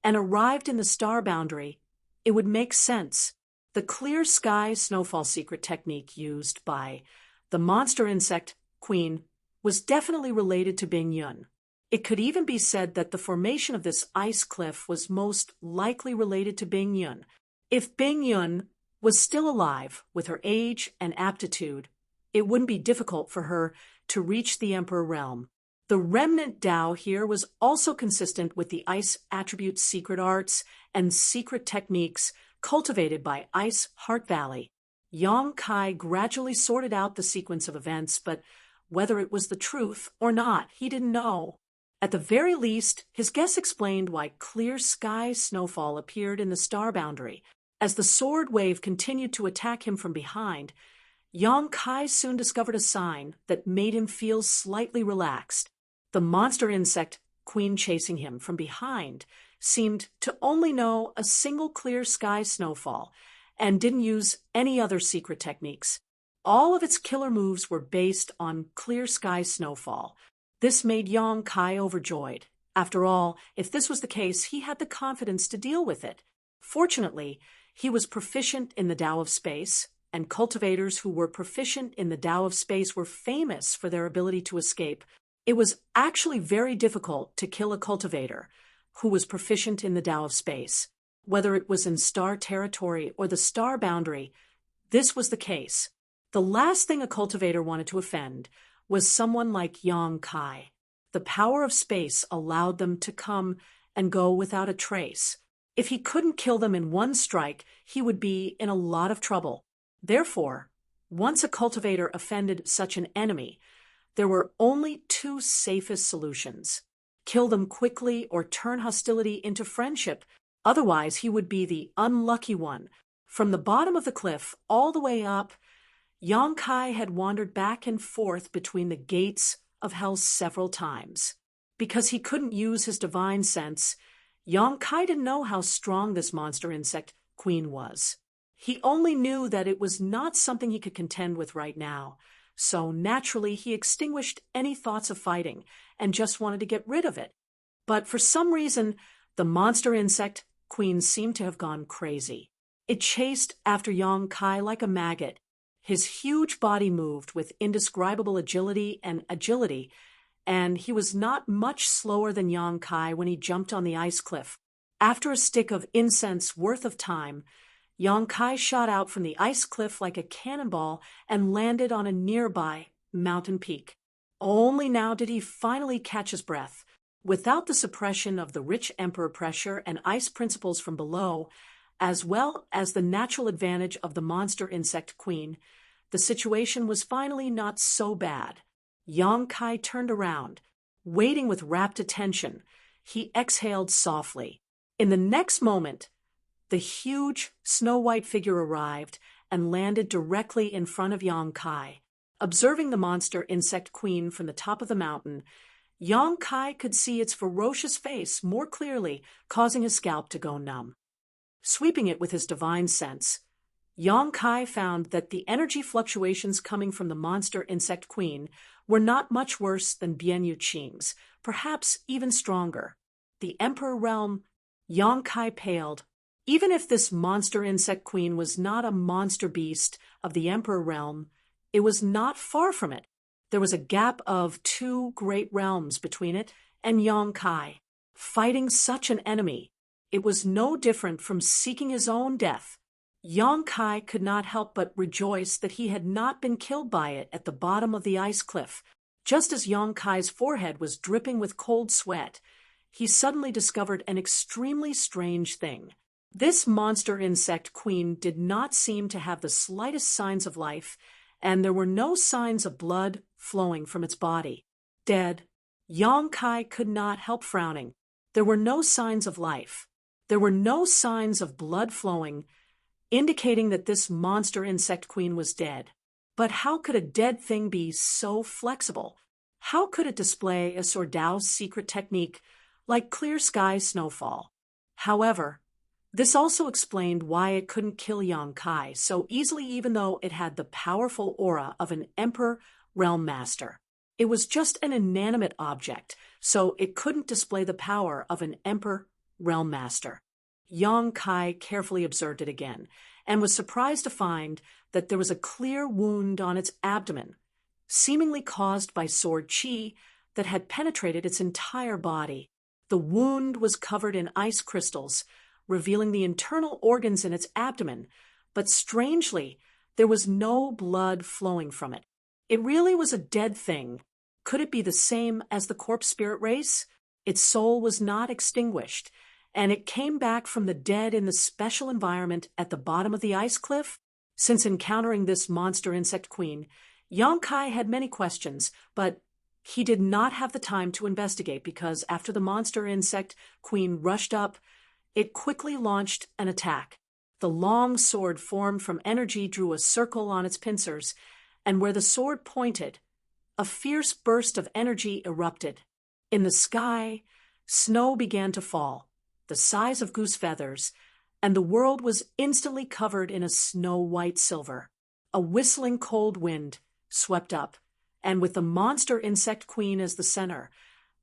and arrived in the star boundary, it would make sense. The clear sky snowfall secret technique used by the monster insect queen was definitely related to Bing Yun. It could even be said that the formation of this ice cliff was most likely related to Bing Yun. If Bing Yun was still alive with her age and aptitude, it wouldn't be difficult for her to reach the Emperor realm. The remnant Tao here was also consistent with the ice attribute secret arts and secret techniques cultivated by Ice Heart Valley. Yang Kai gradually sorted out the sequence of events, but whether it was the truth or not, he didn't know. At the very least, his guess explained why clear sky snowfall appeared in the star boundary. As the sword wave continued to attack him from behind, Yang Kai soon discovered a sign that made him feel slightly relaxed. The monster insect queen chasing him from behind seemed to only know a single clear sky snowfall and didn't use any other secret techniques. All of its killer moves were based on clear sky snowfall. This made Yang Kai overjoyed. After all, if this was the case, he had the confidence to deal with it. Fortunately, he was proficient in the Tao of Space, and cultivators who were proficient in the Tao of Space were famous for their ability to escape. It was actually very difficult to kill a cultivator who was proficient in the Tao of Space. Whether it was in Star Territory or the Star Boundary, this was the case. The last thing a cultivator wanted to offend was someone like Yang Kai. The power of space allowed them to come and go without a trace. If he couldn't kill them in one strike, he would be in a lot of trouble. Therefore, once a cultivator offended such an enemy, there were only two safest solutions: kill them quickly or turn hostility into friendship. Otherwise, he would be the unlucky one. From the bottom of the cliff all the way up, Yang Kai had wandered back and forth between the gates of hell several times. Because he couldn't use his divine sense, Yang Kai didn't know how strong this monster insect queen was. He only knew that it was not something he could contend with right now, so naturally he extinguished any thoughts of fighting and just wanted to get rid of it. But for some reason, the monster insect queen seemed to have gone crazy. It chased after Yang Kai like a maggot. His huge body moved with indescribable agility, and he was not much slower than Yang Kai when he jumped on the ice cliff. After a stick of incense worth of time, Yang Kai shot out from the ice cliff like a cannonball and landed on a nearby mountain peak. Only now did he finally catch his breath. Without the suppression of the rich emperor pressure and ice principles from below, as well as the natural advantage of the monster insect queen, the situation was finally not so bad. Yang Kai turned around. Waiting with rapt attention, he exhaled softly. In the next moment, the huge snow-white figure arrived and landed directly in front of Yang Kai. Observing the monster insect queen from the top of the mountain, Yang Kai could see its ferocious face more clearly, causing his scalp to go numb. Sweeping it with his divine sense, Yang Kai found that the energy fluctuations coming from the monster insect queen were not much worse than Bian Yu Qing's, perhaps even stronger. The Emperor realm, Yang Kai paled. Even if this monster insect queen was not a monster beast of the Emperor realm, it was not far from it. There was a gap of 2 great realms between it and Yang Kai. Fighting such an enemy, it was no different from seeking his own death. Yang Kai could not help but rejoice that he had not been killed by it at the bottom of the ice cliff. Just as Yang Kai's forehead was dripping with cold sweat, he suddenly discovered an extremely strange thing. This monster insect queen did not seem to have the slightest signs of life, and there were no signs of blood flowing from its body. Dead. Yang Kai could not help frowning. There were no signs of life. There were no signs of blood flowing, indicating that this monster insect queen was dead. But how could a dead thing be so flexible? How could it display a Sordao's secret technique like clear sky snowfall? However, this also explained why it couldn't kill Yang Kai so easily, even though it had the powerful aura of an Emperor Realm Master. It was just an inanimate object, so it couldn't display the power of an Emperor Realm Master. Yang Kai carefully observed it again, and was surprised to find that there was a clear wound on its abdomen, seemingly caused by sword chi that had penetrated its entire body. The wound was covered in ice crystals, revealing the internal organs in its abdomen, but strangely, there was no blood flowing from it. It really was a dead thing. Could it be the same as the corpse spirit race? Its soul was not extinguished, and it came back from the dead in the special environment at the bottom of the ice cliff? Since encountering this monster insect queen, Yang Kai had many questions, but he did not have the time to investigate because after the monster insect queen rushed up, it quickly launched an attack. The long sword formed from energy drew a circle on its pincers, and where the sword pointed, a fierce burst of energy erupted. In the sky, snow began to fall, the size of goose feathers, and the world was instantly covered in a snow-white silver. A whistling cold wind swept up, and with the monster insect queen as the center,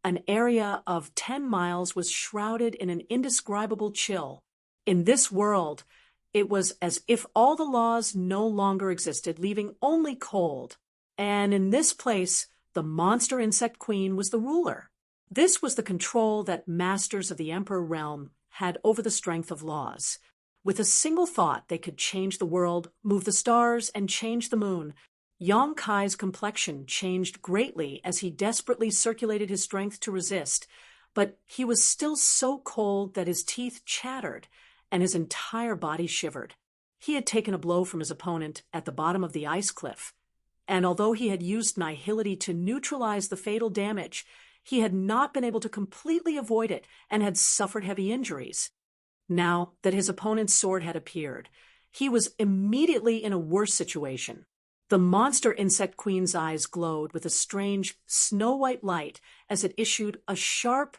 an area of 10 miles was shrouded in an indescribable chill. In this world, it was as if all the laws no longer existed, leaving only cold. And in this place, the monster insect queen was the ruler. This was the control that masters of the Emperor realm had over the strength of laws. With a single thought, they could change the world, move the stars, and change the moon. Yang Kai's complexion changed greatly as he desperately circulated his strength to resist, but he was still so cold that his teeth chattered and his entire body shivered. He had taken a blow from his opponent at the bottom of the ice cliff, and although he had used Nihility to neutralize the fatal damage, he had not been able to completely avoid it and had suffered heavy injuries. Now that his opponent's sword had appeared, he was immediately in a worse situation. The monster insect queen's eyes glowed with a strange, snow-white light as it issued a sharp,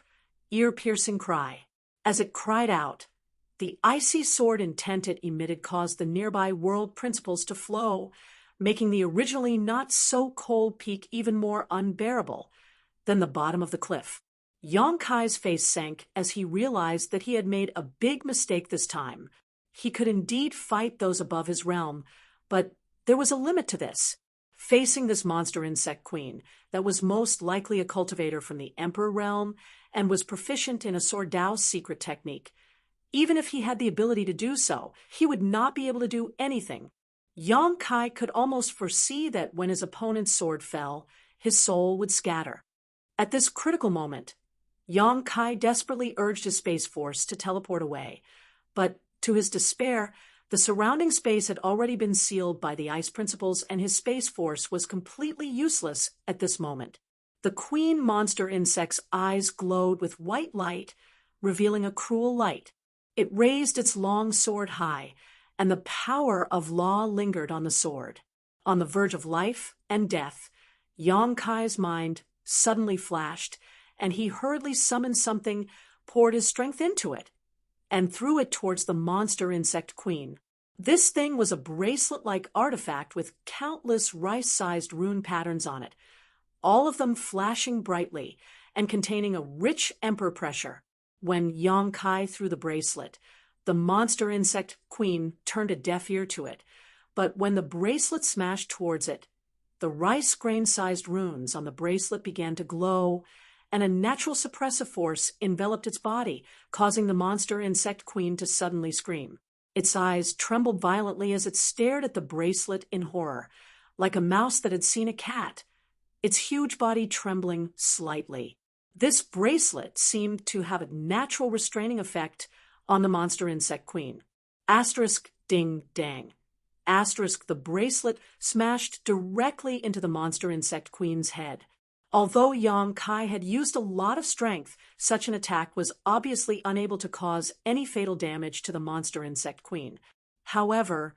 ear-piercing cry. As it cried out, the icy sword intent it emitted caused the nearby world principles to flow, making the originally not-so-cold peak even more unbearable than the bottom of the cliff. Yang Kai's face sank as he realized that he had made a big mistake this time. He could indeed fight those above his realm, but there was a limit to this. Facing this monster insect queen that was most likely a cultivator from the Emperor realm and was proficient in a Sordao's secret technique, even if he had the ability to do so, he would not be able to do anything. Yang Kai could almost foresee that when his opponent's sword fell, his soul would scatter. At this critical moment, Yang Kai desperately urged his space force to teleport away, but to his despair, the surrounding space had already been sealed by the ice principles, and his space force was completely useless at this moment. The queen monster insect's eyes glowed with white light, revealing a cruel light. It raised its long sword high, and the power of law lingered on the sword. On the verge of life and death, Yang Kai's mind suddenly flashed, and he hurriedly summoned something, poured his strength into it, and threw it towards the monster insect queen. This thing was a bracelet-like artifact with countless rice-sized rune patterns on it, all of them flashing brightly and containing a rich emperor pressure. When Yang Kai threw the bracelet, the monster insect queen turned a deaf ear to it, but when the bracelet smashed towards it, the rice grain-sized runes on the bracelet began to glow, and a natural suppressive force enveloped its body, causing the monster insect queen to suddenly scream. Its eyes trembled violently as it stared at the bracelet in horror, like a mouse that had seen a cat, its huge body trembling slightly. This bracelet seemed to have a natural restraining effect on the monster insect queen. Asterisk ding dang. Asterisk, the bracelet smashed directly into the monster insect queen's head. Although Yang Kai had used a lot of strength, such an attack was obviously unable to cause any fatal damage to the monster insect queen. However,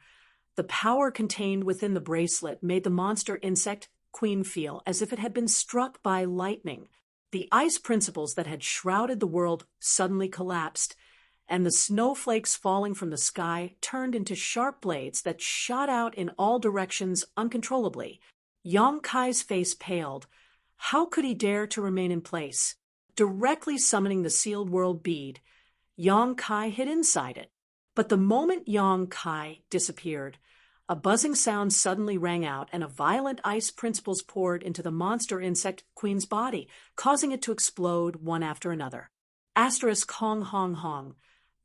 the power contained within the bracelet made the monster insect queen feel as if it had been struck by lightning. The ice principles that had shrouded the world suddenly collapsed, and the snowflakes falling from the sky turned into sharp blades that shot out in all directions uncontrollably. Yang Kai's face paled. How could he dare to remain in place? Directly summoning the sealed world bead, Yang Kai hid inside it. But the moment Yang Kai disappeared, a buzzing sound suddenly rang out and a violent ice principles poured into the monster insect queen's body, causing it to explode one after another. Asterisk hong hong hong.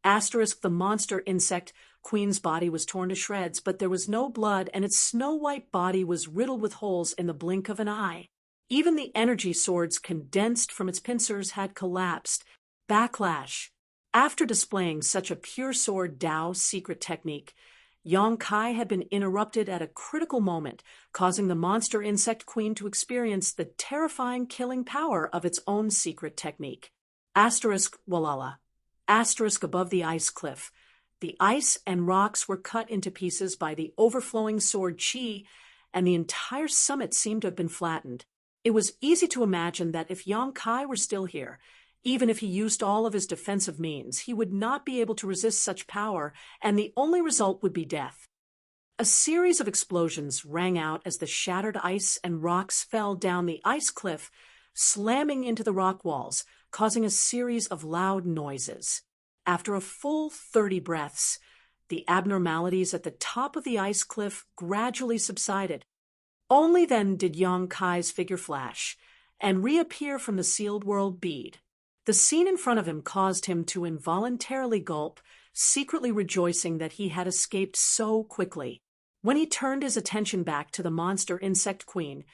Asterisk, the monster insect queen's body was torn to shreds, but there was no blood and its snow-white body was riddled with holes in the blink of an eye. Even the energy swords condensed from its pincers had collapsed. Backlash. After displaying such a pure sword Dao secret technique, Yang Kai had been interrupted at a critical moment, causing the monster insect queen to experience the terrifying killing power of its own secret technique. Asterisk Walala. Asterisk above the ice cliff. The ice and rocks were cut into pieces by the overflowing sword chi, and the entire summit seemed to have been flattened. It was easy to imagine that if Yang Kai were still here, even if he used all of his defensive means, he would not be able to resist such power, and the only result would be death. A series of explosions rang out as the shattered ice and rocks fell down the ice cliff, slamming into the rock walls, causing a series of loud noises. After a full 30 breaths, the abnormalities at the top of the ice cliff gradually subsided. Only then did Yang Kai's figure flash and reappear from the sealed world bead. The scene in front of him caused him to involuntarily gulp, secretly rejoicing that he had escaped so quickly. When he turned his attention back to the monster insect queen,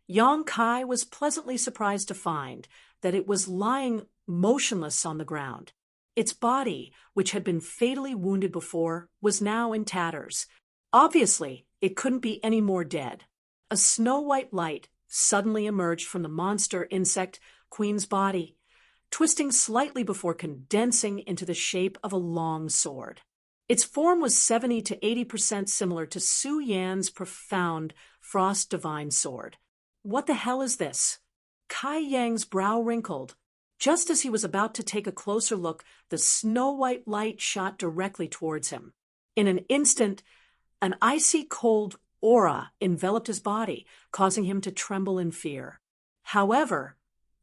Yang Kai was pleasantly surprised to find that it was lying motionless on the ground. Its body, which had been fatally wounded before, was now in tatters. Obviously, it couldn't be any more dead. A snow-white light suddenly emerged from the monster insect queen's body, twisting slightly before condensing into the shape of a long sword. Its form was 70 to 80% similar to Su Yan's profound frost divine sword. What the hell is this? Kai Yang's brow wrinkled. Just as he was about to take a closer look, the snow-white light shot directly towards him. In an instant, an icy cold aura enveloped his body, causing him to tremble in fear. However,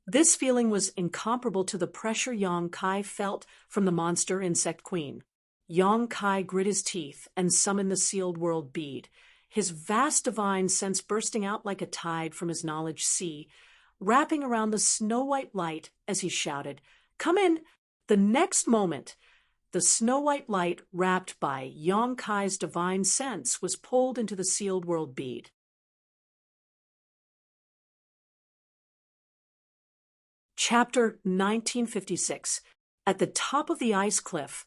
this feeling was incomparable to the pressure Yang Kai felt from the monster insect queen. Yang Kai grit his teeth and summoned the sealed world bead, his vast divine sense bursting out like a tide from his knowledge sea, wrapping around the snow-white light as he shouted, "Come in!" The next moment, the snow-white light, wrapped by Yang Kai's divine sense, was pulled into the sealed world bead. Chapter 1956. At the top of the ice cliff,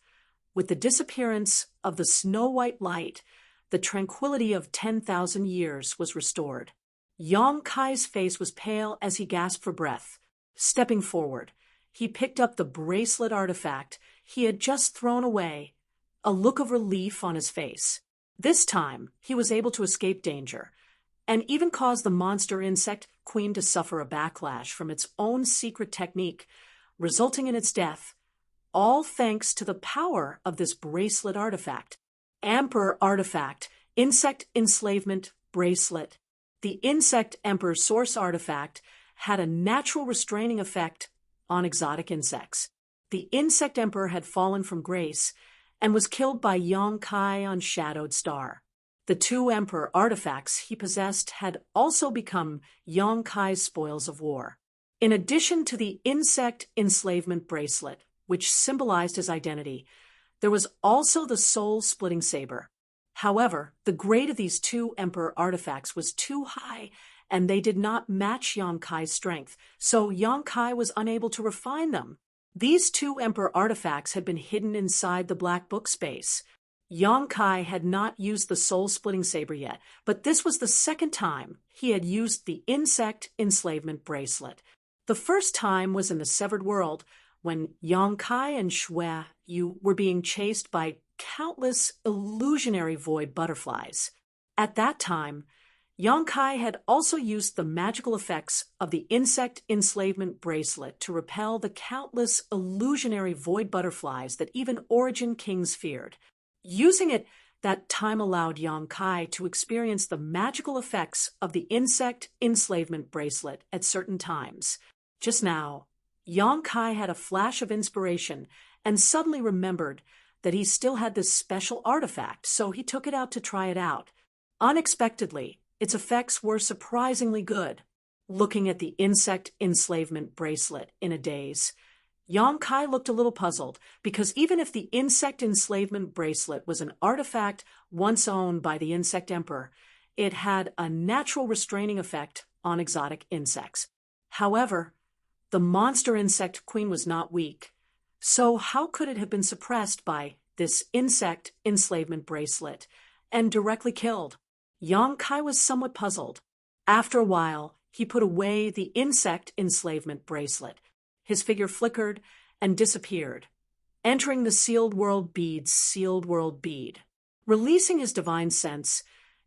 with the disappearance of the snow-white light, the tranquility of 10,000 years was restored. Yang Kai's face was pale as he gasped for breath. Stepping forward, he picked up the bracelet artifact he had just thrown away, a look of relief on his face. This time, he was able to escape danger, and even cause the monster insect queen to suffer a backlash from its own secret technique, resulting in its death, all thanks to the power of this bracelet artifact. Emperor artifact, insect enslavement bracelet. The insect emperor source artifact had a natural restraining effect on exotic insects. The insect emperor had fallen from grace and was killed by Yang Kai on Shadowed Star. The two emperor artifacts he possessed had also become Yang Kai's spoils of war. In addition to the insect enslavement bracelet, which symbolized his identity, there was also the soul-splitting saber. However, the grade of these two emperor artifacts was too high, and they did not match Yang Kai's strength, so Yang Kai was unable to refine them. These two emperor artifacts had been hidden inside the black book space. Yang Kai had not used the soul-splitting saber yet, but this was the second time he had used the insect enslavement bracelet. The first time was in the Severed World, when Yang Kai and Shui Yu were being chased by countless illusionary void butterflies. At that time, Yang Kai had also used the magical effects of the insect enslavement bracelet to repel the countless illusionary void butterflies that even Origin Kings feared. Using it, that time allowed Yang Kai to experience the magical effects of the insect enslavement bracelet at certain times. Just now, Yang Kai had a flash of inspiration and suddenly remembered that he still had this special artifact, so he took it out to try it out. Unexpectedly, its effects were surprisingly good. Looking at the insect enslavement bracelet in a daze, Yang Kai looked a little puzzled, because even if the insect enslavement bracelet was an artifact once owned by the Insect Emperor, it had a natural restraining effect on exotic insects. However, the monster insect queen was not weak, so how could it have been suppressed by this insect enslavement bracelet and directly killed? Yang Kai was somewhat puzzled. After a while, he put away the insect enslavement bracelet. His figure flickered and disappeared, entering the sealed world bead's sealed world bead. Releasing his divine sense,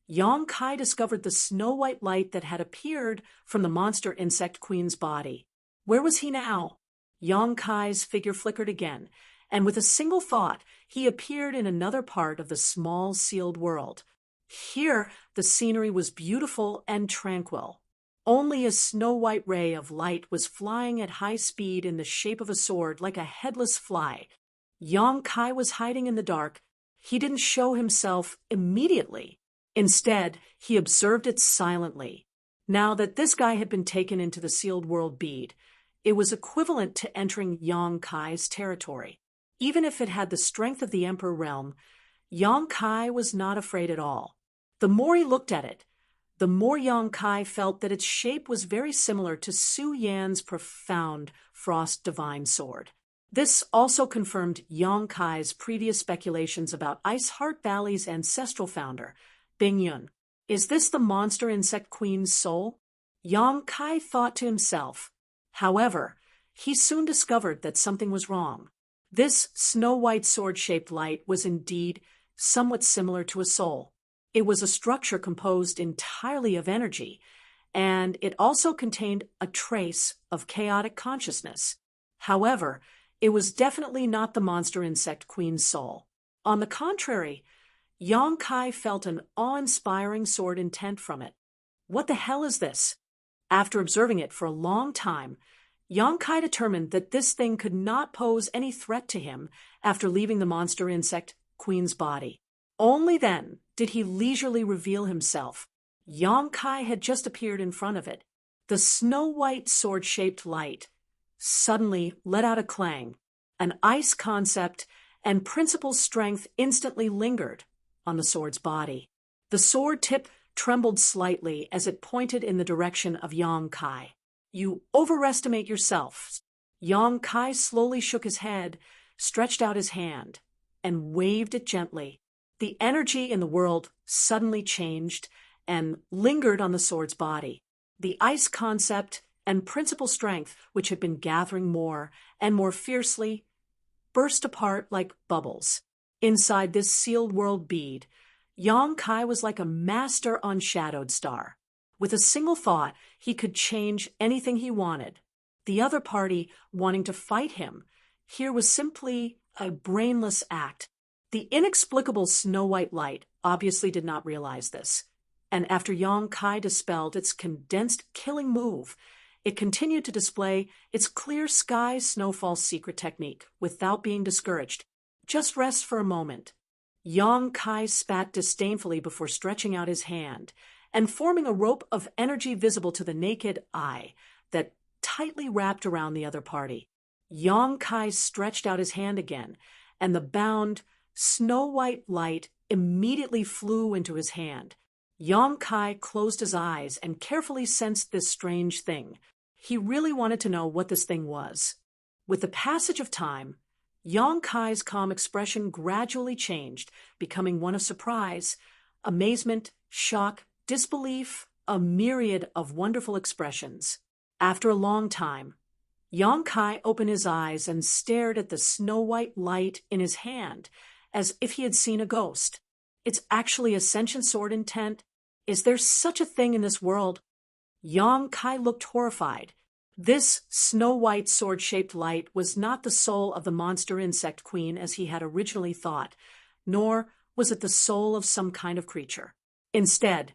Yang Kai discovered the snow-white light that had appeared from the monster insect queen's body. Where was he now? Yang Kai's figure flickered again, and with a single thought, he appeared in another part of the small sealed world. Here, the scenery was beautiful and tranquil. Only a snow-white ray of light was flying at high speed in the shape of a sword like a headless fly. Yang Kai was hiding in the dark. He didn't show himself immediately. Instead, he observed it silently. Now that this guy had been taken into the sealed world bead, it was equivalent to entering Yang Kai's territory. Even if it had the strength of the Emperor realm, Yang Kai was not afraid at all. The more he looked at it, the more Yang Kai felt that its shape was very similar to Su Yan's profound Frost Divine Sword. This also confirmed Yang Kai's previous speculations about Ice Heart Valley's ancestral founder, Bing Yun. Is this the monster insect queen's soul? Yang Kai thought to himself. However, he soon discovered that something was wrong. This snow-white sword-shaped light was indeed somewhat similar to a soul. It was a structure composed entirely of energy, and it also contained a trace of chaotic consciousness. However, it was definitely not the monster insect queen's soul. On the contrary, Yang Kai felt an awe-inspiring sword intent from it. What the hell is this? After observing it for a long time, Yang Kai determined that this thing could not pose any threat to him after leaving the monster insect queen's body. Only then did he leisurely reveal himself. Yang Kai had just appeared in front of it. The snow-white sword-shaped light suddenly let out a clang. An ice concept and principal strength instantly lingered on the sword's body. The sword tip trembled slightly as it pointed in the direction of Yang Kai. You overestimate yourself. Yang Kai slowly shook his head, stretched out his hand, and waved it gently. The energy in the world suddenly changed and lingered on the sword's body. The ice concept and principal strength, which had been gathering more and more fiercely, burst apart like bubbles. Inside this sealed world bead, Yang Kai was like a master on Shadowed Star. With a single thought, he could change anything he wanted. The other party wanting to fight him here was simply a brainless act. The inexplicable snow-white light obviously did not realize this, and after Yang Kai dispelled its condensed killing move, it continued to display its clear sky snowfall secret technique without being discouraged. Just rest for a moment. Yang Kai spat disdainfully before stretching out his hand and forming a rope of energy visible to the naked eye that tightly wrapped around the other party. Yang Kai stretched out his hand again, and the bound, snow-white light immediately flew into his hand. Yang Kai closed his eyes and carefully sensed this strange thing. He really wanted to know what this thing was. With the passage of time, Yang Kai's calm expression gradually changed, becoming one of surprise, amazement, shock, disbelief, a myriad of wonderful expressions. After a long time, Yang Kai opened his eyes and stared at the snow-white light in his hand, as if he had seen a ghost. It's actually a sentient sword intent. Is there such a thing in this world? Yang Kai looked horrified. This snow-white sword-shaped light was not the soul of the monster insect queen as he had originally thought, nor was it the soul of some kind of creature. Instead,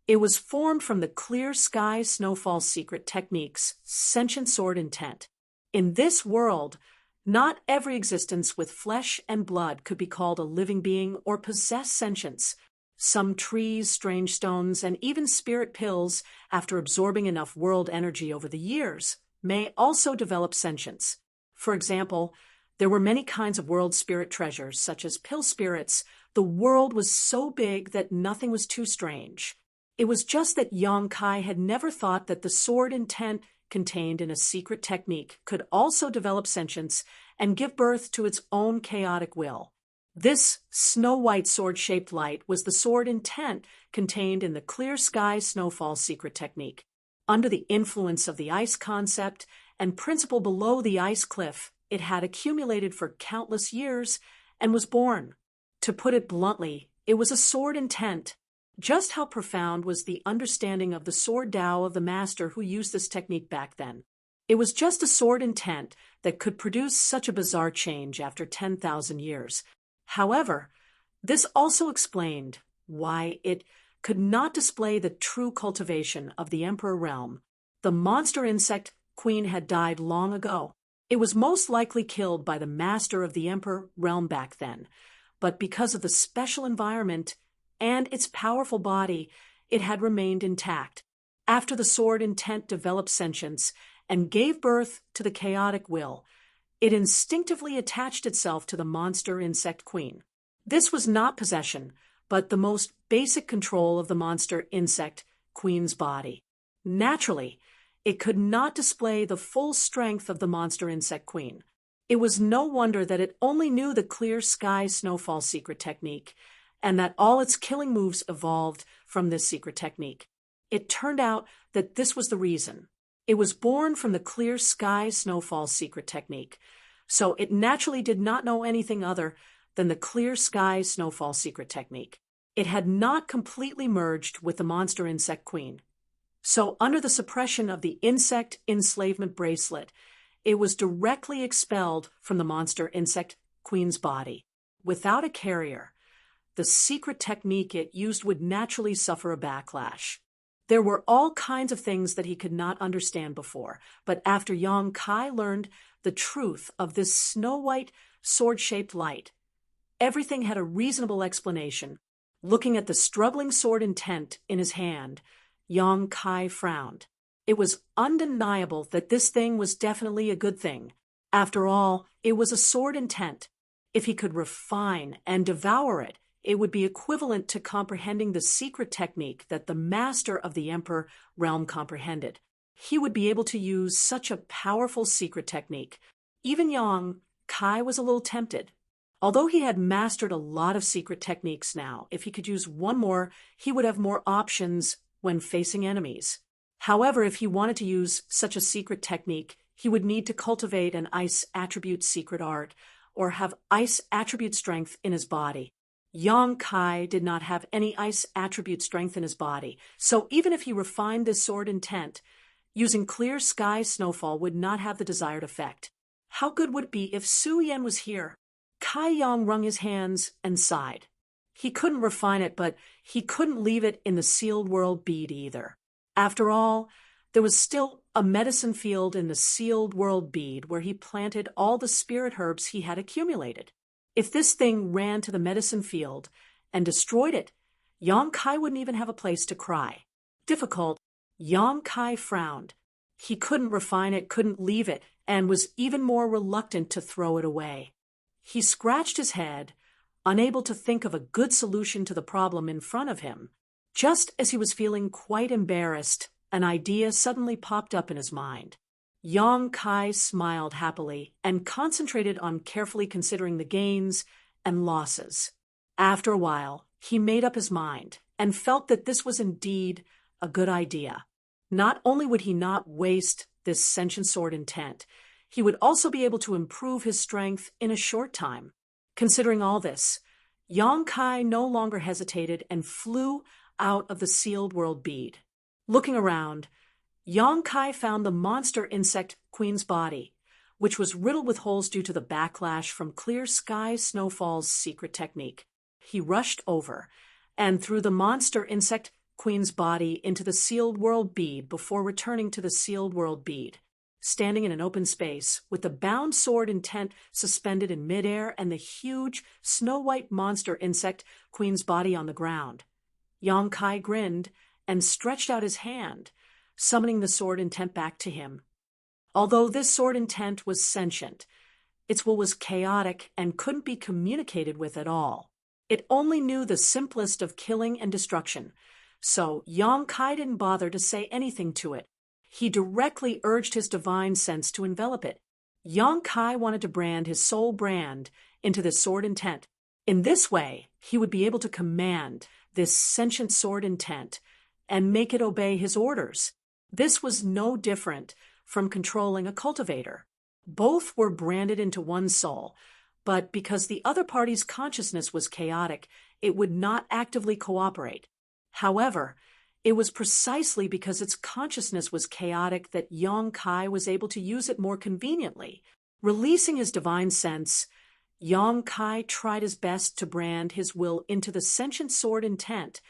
it was formed from the clear sky snowfall secret technique's sentient sword intent. In this world, not every existence with flesh and blood could be called a living being or possess sentience. Some trees, strange stones, and even spirit pills, after absorbing enough world energy over the years, may also develop sentience. For example, there were many kinds of world spirit treasures, such as pill spirits. The world was so big that nothing was too strange. It was just that Yang Kai had never thought that the sword intent contained in a secret technique could also develop sentience and give birth to its own chaotic will. This snow-white sword-shaped light was the sword intent contained in the clear sky snowfall secret technique. Under the influence of the ice concept and principle below the ice cliff, it had accumulated for countless years and was born. To put it bluntly, it was a sword intent. Just how profound was the understanding of the sword Tao of the master who used this technique back then? It was just a sword intent that could produce such a bizarre change after 10,000 years. However, this also explained why it could not display the true cultivation of the Emperor realm. The monster insect queen had died long ago. It was most likely killed by the master of the Emperor realm back then, but because of the special environment and its powerful body, it had remained intact. After the sword intent developed sentience and gave birth to the chaotic will, it instinctively attached itself to the monster insect queen. This was not possession, but the most basic control of the monster insect queen's body. Naturally, it could not display the full strength of the monster insect queen. It was no wonder that it only knew the clear sky snowfall secret technique, and that all its killing moves evolved from this secret technique. It turned out that this was the reason. It was born from the clear sky snowfall secret technique, so it naturally did not know anything other than the clear sky snowfall secret technique. It had not completely merged with the monster insect queen. So under the suppression of the insect enslavement bracelet, it was directly expelled from the monster insect queen's body. Without a carrier, the secret technique it used would naturally suffer a backlash. There were all kinds of things that he could not understand before, but after Yang Kai learned the truth of this snow-white, sword-shaped light, everything had a reasonable explanation. Looking at the struggling sword intent in his hand, Yang Kai frowned. It was undeniable that this thing was definitely a good thing. After all, it was a sword intent. If he could refine and devour it, it would be equivalent to comprehending the secret technique that the master of the Emperor realm comprehended. He would be able to use such a powerful secret technique. Even Yang Kai was a little tempted. Although he had mastered a lot of secret techniques now, if he could use one more, he would have more options when facing enemies. However, if he wanted to use such a secret technique, he would need to cultivate an ice attribute secret art or have ice attribute strength in his body. Yang Kai did not have any ice attribute strength in his body, so even if he refined this sword intent, using clear sky snowfall would not have the desired effect. How good would it be if Su Yan was here? Kai Yang wrung his hands and sighed. He couldn't refine it, but he couldn't leave it in the sealed world bead either. After all, there was still a medicine field in the sealed world bead where he planted all the spirit herbs he had accumulated. If this thing ran to the medicine field and destroyed it, Yang Kai wouldn't even have a place to cry. Difficult, Yang Kai frowned. He couldn't refine it, couldn't leave it, and was even more reluctant to throw it away. He scratched his head, unable to think of a good solution to the problem in front of him. Just as he was feeling quite embarrassed, an idea suddenly popped up in his mind. Yang Kai smiled happily and concentrated on carefully considering the gains and losses. After a while, he made up his mind and felt that this was indeed a good idea. Not only would he not waste this sentient sword intent, he would also be able to improve his strength in a short time. Considering all this, Yang Kai no longer hesitated and flew out of the sealed world bead. Looking around, Yang Kai found the monster insect queen's body, which was riddled with holes due to the backlash from Clear Sky Snowfall's secret technique. He rushed over and threw the monster insect queen's body into the sealed world bead before returning to the sealed world bead. Standing in an open space, with the bound sword intent suspended in midair and the huge, snow-white monster insect queen's body on the ground, Yang Kai grinned and stretched out his hand, summoning the sword intent back to him. Although this sword intent was sentient, its will was chaotic and couldn't be communicated with at all. It only knew the simplest of killing and destruction, so Yang Kai didn't bother to say anything to it. He directly urged his divine sense to envelop it. Yang Kai wanted to brand his soul brand into this sword intent. In this way, he would be able to command this sentient sword intent and make it obey his orders. This was no different from controlling a cultivator. Both were branded into one soul, but because the other party's consciousness was chaotic, it would not actively cooperate. However, it was precisely because its consciousness was chaotic that Yang Kai was able to use it more conveniently. Releasing his divine sense, Yang Kai tried his best to brand his will into the sentient sword intent,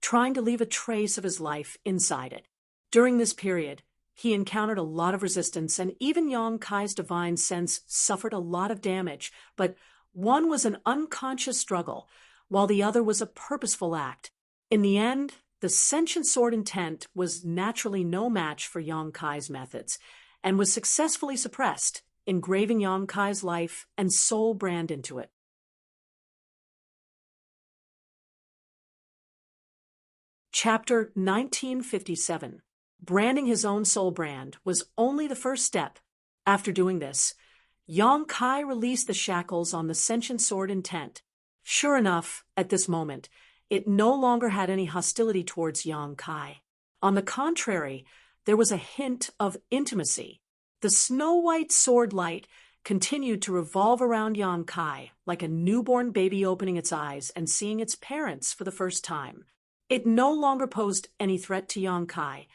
trying to leave a trace of his life inside it. During this period, he encountered a lot of resistance, and even Yang Kai's divine sense suffered a lot of damage, but one was an unconscious struggle, while the other was a purposeful act. In the end, the sentient sword intent was naturally no match for Yang Kai's methods, and was successfully suppressed, engraving Yang Kai's life and soul brand into it. Chapter 1957. Branding his own soul brand was only the first step. After doing this, Yang Kai released the shackles on the sentient sword intent. Sure enough, at this moment, it no longer had any hostility towards Yang Kai. On the contrary, there was a hint of intimacy. The snow-white sword light continued to revolve around Yang Kai like a newborn baby opening its eyes and seeing its parents for the first time. It no longer posed any threat to Yang Kai,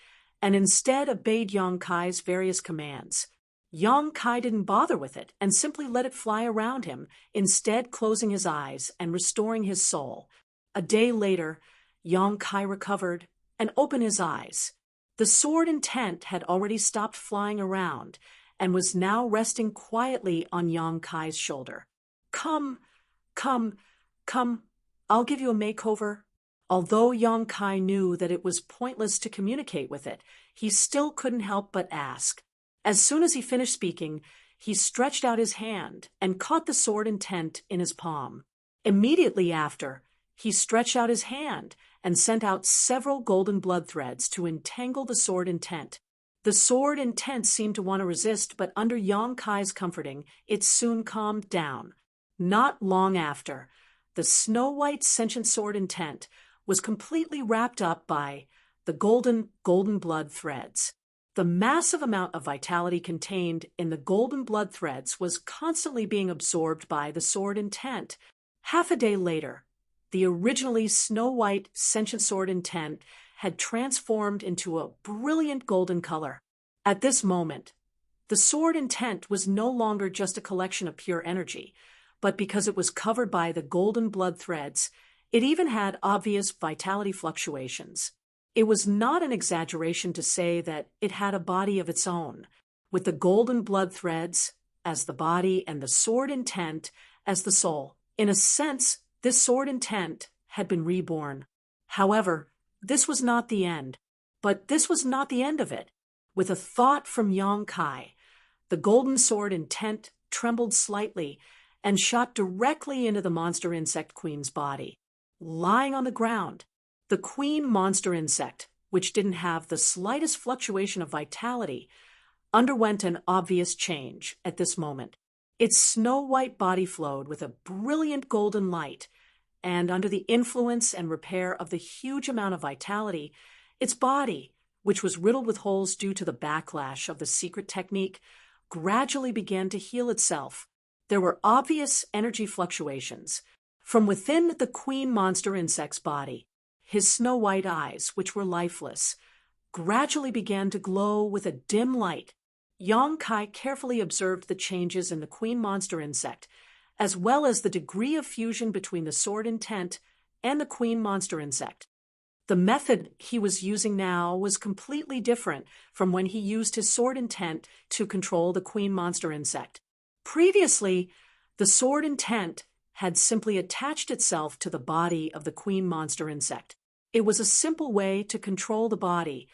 and instead obeyed Yang Kai's various commands. Yang Kai didn't bother with it and simply let it fly around him, instead closing his eyes and restoring his soul. A day later, Yang Kai recovered and opened his eyes. The sword intent had already stopped flying around and was now resting quietly on Yang Kai's shoulder. Come, I'll give you a makeover." Although Yang Kai knew that it was pointless to communicate with it, he still couldn't help but ask. As soon as he finished speaking, he stretched out his hand and caught the sword intent in his palm. Immediately after, he stretched out his hand and sent out several golden blood threads to entangle the sword intent. The sword intent seemed to want to resist, but under Yang Kai's comforting, it soon calmed down. Not long after, the snow-white sentient sword intent was completely wrapped up by the golden blood threads. The massive amount of vitality contained in the golden blood threads was constantly being absorbed by the sword intent. Half a day later, the originally snow-white sentient sword intent had transformed into a brilliant golden color. At this moment, the sword intent was no longer just a collection of pure energy, but because it was covered by the golden blood threads, it even had obvious vitality fluctuations. It was not an exaggeration to say that it had a body of its own, with the golden blood threads as the body and the sword intent as the soul. In a sense, this sword intent had been reborn. However, this was not the end. But this was not the end of it. With a thought from Yang Kai, the golden sword intent trembled slightly and shot directly into the monster insect queen's body. Lying on the ground, the queen monster insect, which didn't have the slightest fluctuation of vitality, underwent an obvious change at this moment. Its snow-white body flowed with a brilliant golden light, and under the influence and repair of the huge amount of vitality, its body, which was riddled with holes due to the backlash of the secret technique, gradually began to heal itself. There were obvious energy fluctuations. From within the queen monster insect's body, his snow-white eyes, which were lifeless, gradually began to glow with a dim light. Yang Kai carefully observed the changes in the queen monster insect, as well as the degree of fusion between the sword intent and the queen monster insect. The method he was using now was completely different from when he used his sword intent to control the queen monster insect. Previously, the sword intent had simply attached itself to the body of the queen monster insect. It was a simple way to control the body,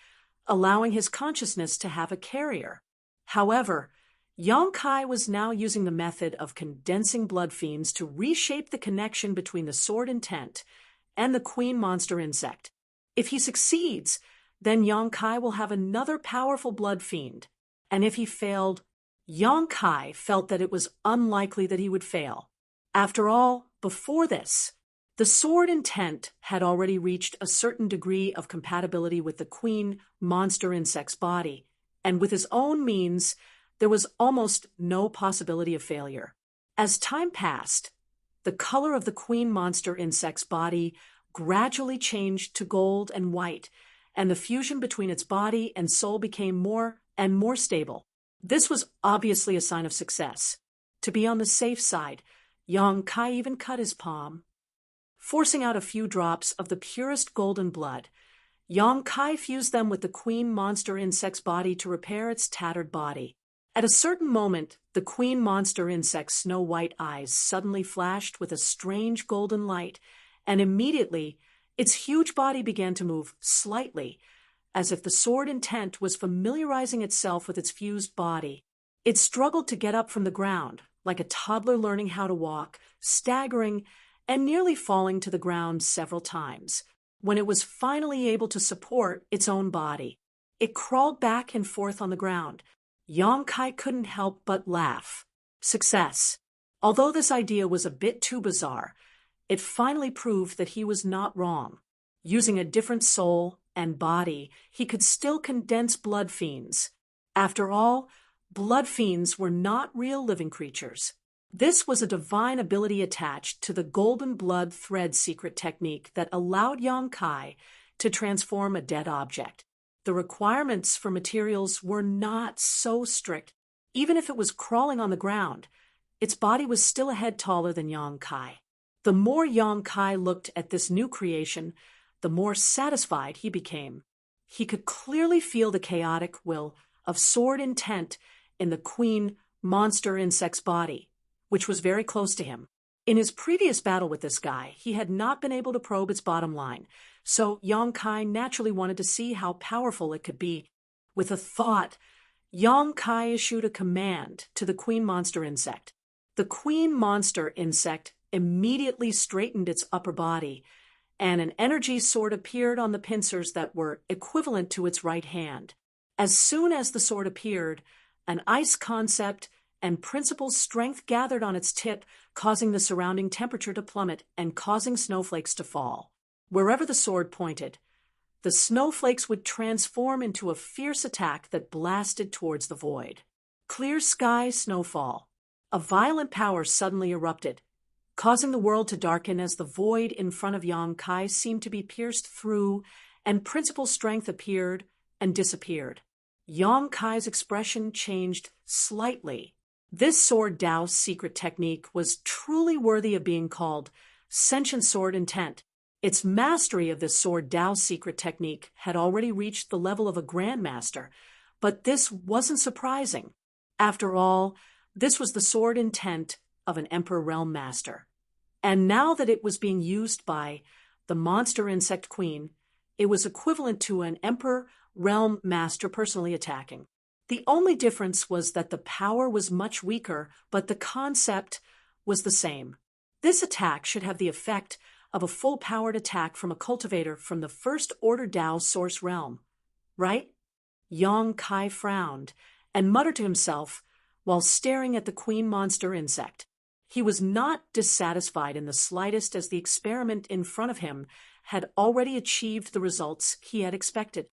allowing his consciousness to have a carrier. However, Yang Kai was now using the method of condensing blood fiends to reshape the connection between the sword intent and the queen monster insect. If he succeeds, then Yang Kai will have another powerful blood fiend. And if he failed, Yang Kai felt that it was unlikely that he would fail. After all, before this, the sword intent had already reached a certain degree of compatibility with the queen monster insect's body, and with his own means, there was almost no possibility of failure. As time passed, the color of the queen monster insect's body gradually changed to gold and white, and the fusion between its body and soul became more and more stable. This was obviously a sign of success. To be on the safe side, Yang Kai even cut his palm. Forcing out a few drops of the purest golden blood, Yang Kai fused them with the queen monster insect's body to repair its tattered body. At a certain moment, the queen monster insect's snow-white eyes suddenly flashed with a strange golden light, and immediately its huge body began to move slightly, as if the sword intent was familiarizing itself with its fused body. It struggled to get up from the ground, like a toddler learning how to walk, staggering and nearly falling to the ground several times. When it was finally able to support its own body, it crawled back and forth on the ground. Yang Kai couldn't help but laugh. Success. Although this idea was a bit too bizarre, it finally proved that he was not wrong. Using a different soul and body, he could still condense blood fiends. After all, blood fiends were not real living creatures. This was a divine ability attached to the golden blood thread secret technique that allowed Yang Kai to transform a dead object. The requirements for materials were not so strict. Even if it was crawling on the ground, its body was still a head taller than Yang Kai. The more Yang Kai looked at this new creation, the more satisfied he became. He could clearly feel the chaotic will of sword intent in the queen monster insect's body, which was very close to him. In his previous battle with this guy, he had not been able to probe its bottom line, so Yang Kai naturally wanted to see how powerful it could be. With a thought, Yang Kai issued a command to the queen monster insect. The queen monster insect immediately straightened its upper body, and an energy sword appeared on the pincers that were equivalent to its right hand. As soon as the sword appeared, an ice concept and principal strength gathered on its tip, causing the surrounding temperature to plummet and causing snowflakes to fall. Wherever the sword pointed, the snowflakes would transform into a fierce attack that blasted towards the void. Clear sky snowfall. A violent power suddenly erupted, causing the world to darken as the void in front of Yang Kai seemed to be pierced through, and principal strength appeared and disappeared. Yang Kai's expression changed slightly. This sword Tao's secret technique was truly worthy of being called sentient sword intent. Its mastery of this sword Tao's secret technique had already reached the level of a grandmaster, but this wasn't surprising. After all, this was the sword intent of an Emperor Realm Master. And now that it was being used by the monster insect queen, it was equivalent to an Emperor Realm Master personally attacking. The only difference was that the power was much weaker, but the concept was the same. This attack should have the effect of a full-powered attack from a cultivator from the First Order Tao Source Realm, right? Yang Kai frowned and muttered to himself while staring at the queen monster insect. He was not dissatisfied in the slightest, as the experiment in front of him had already achieved the results he had expected.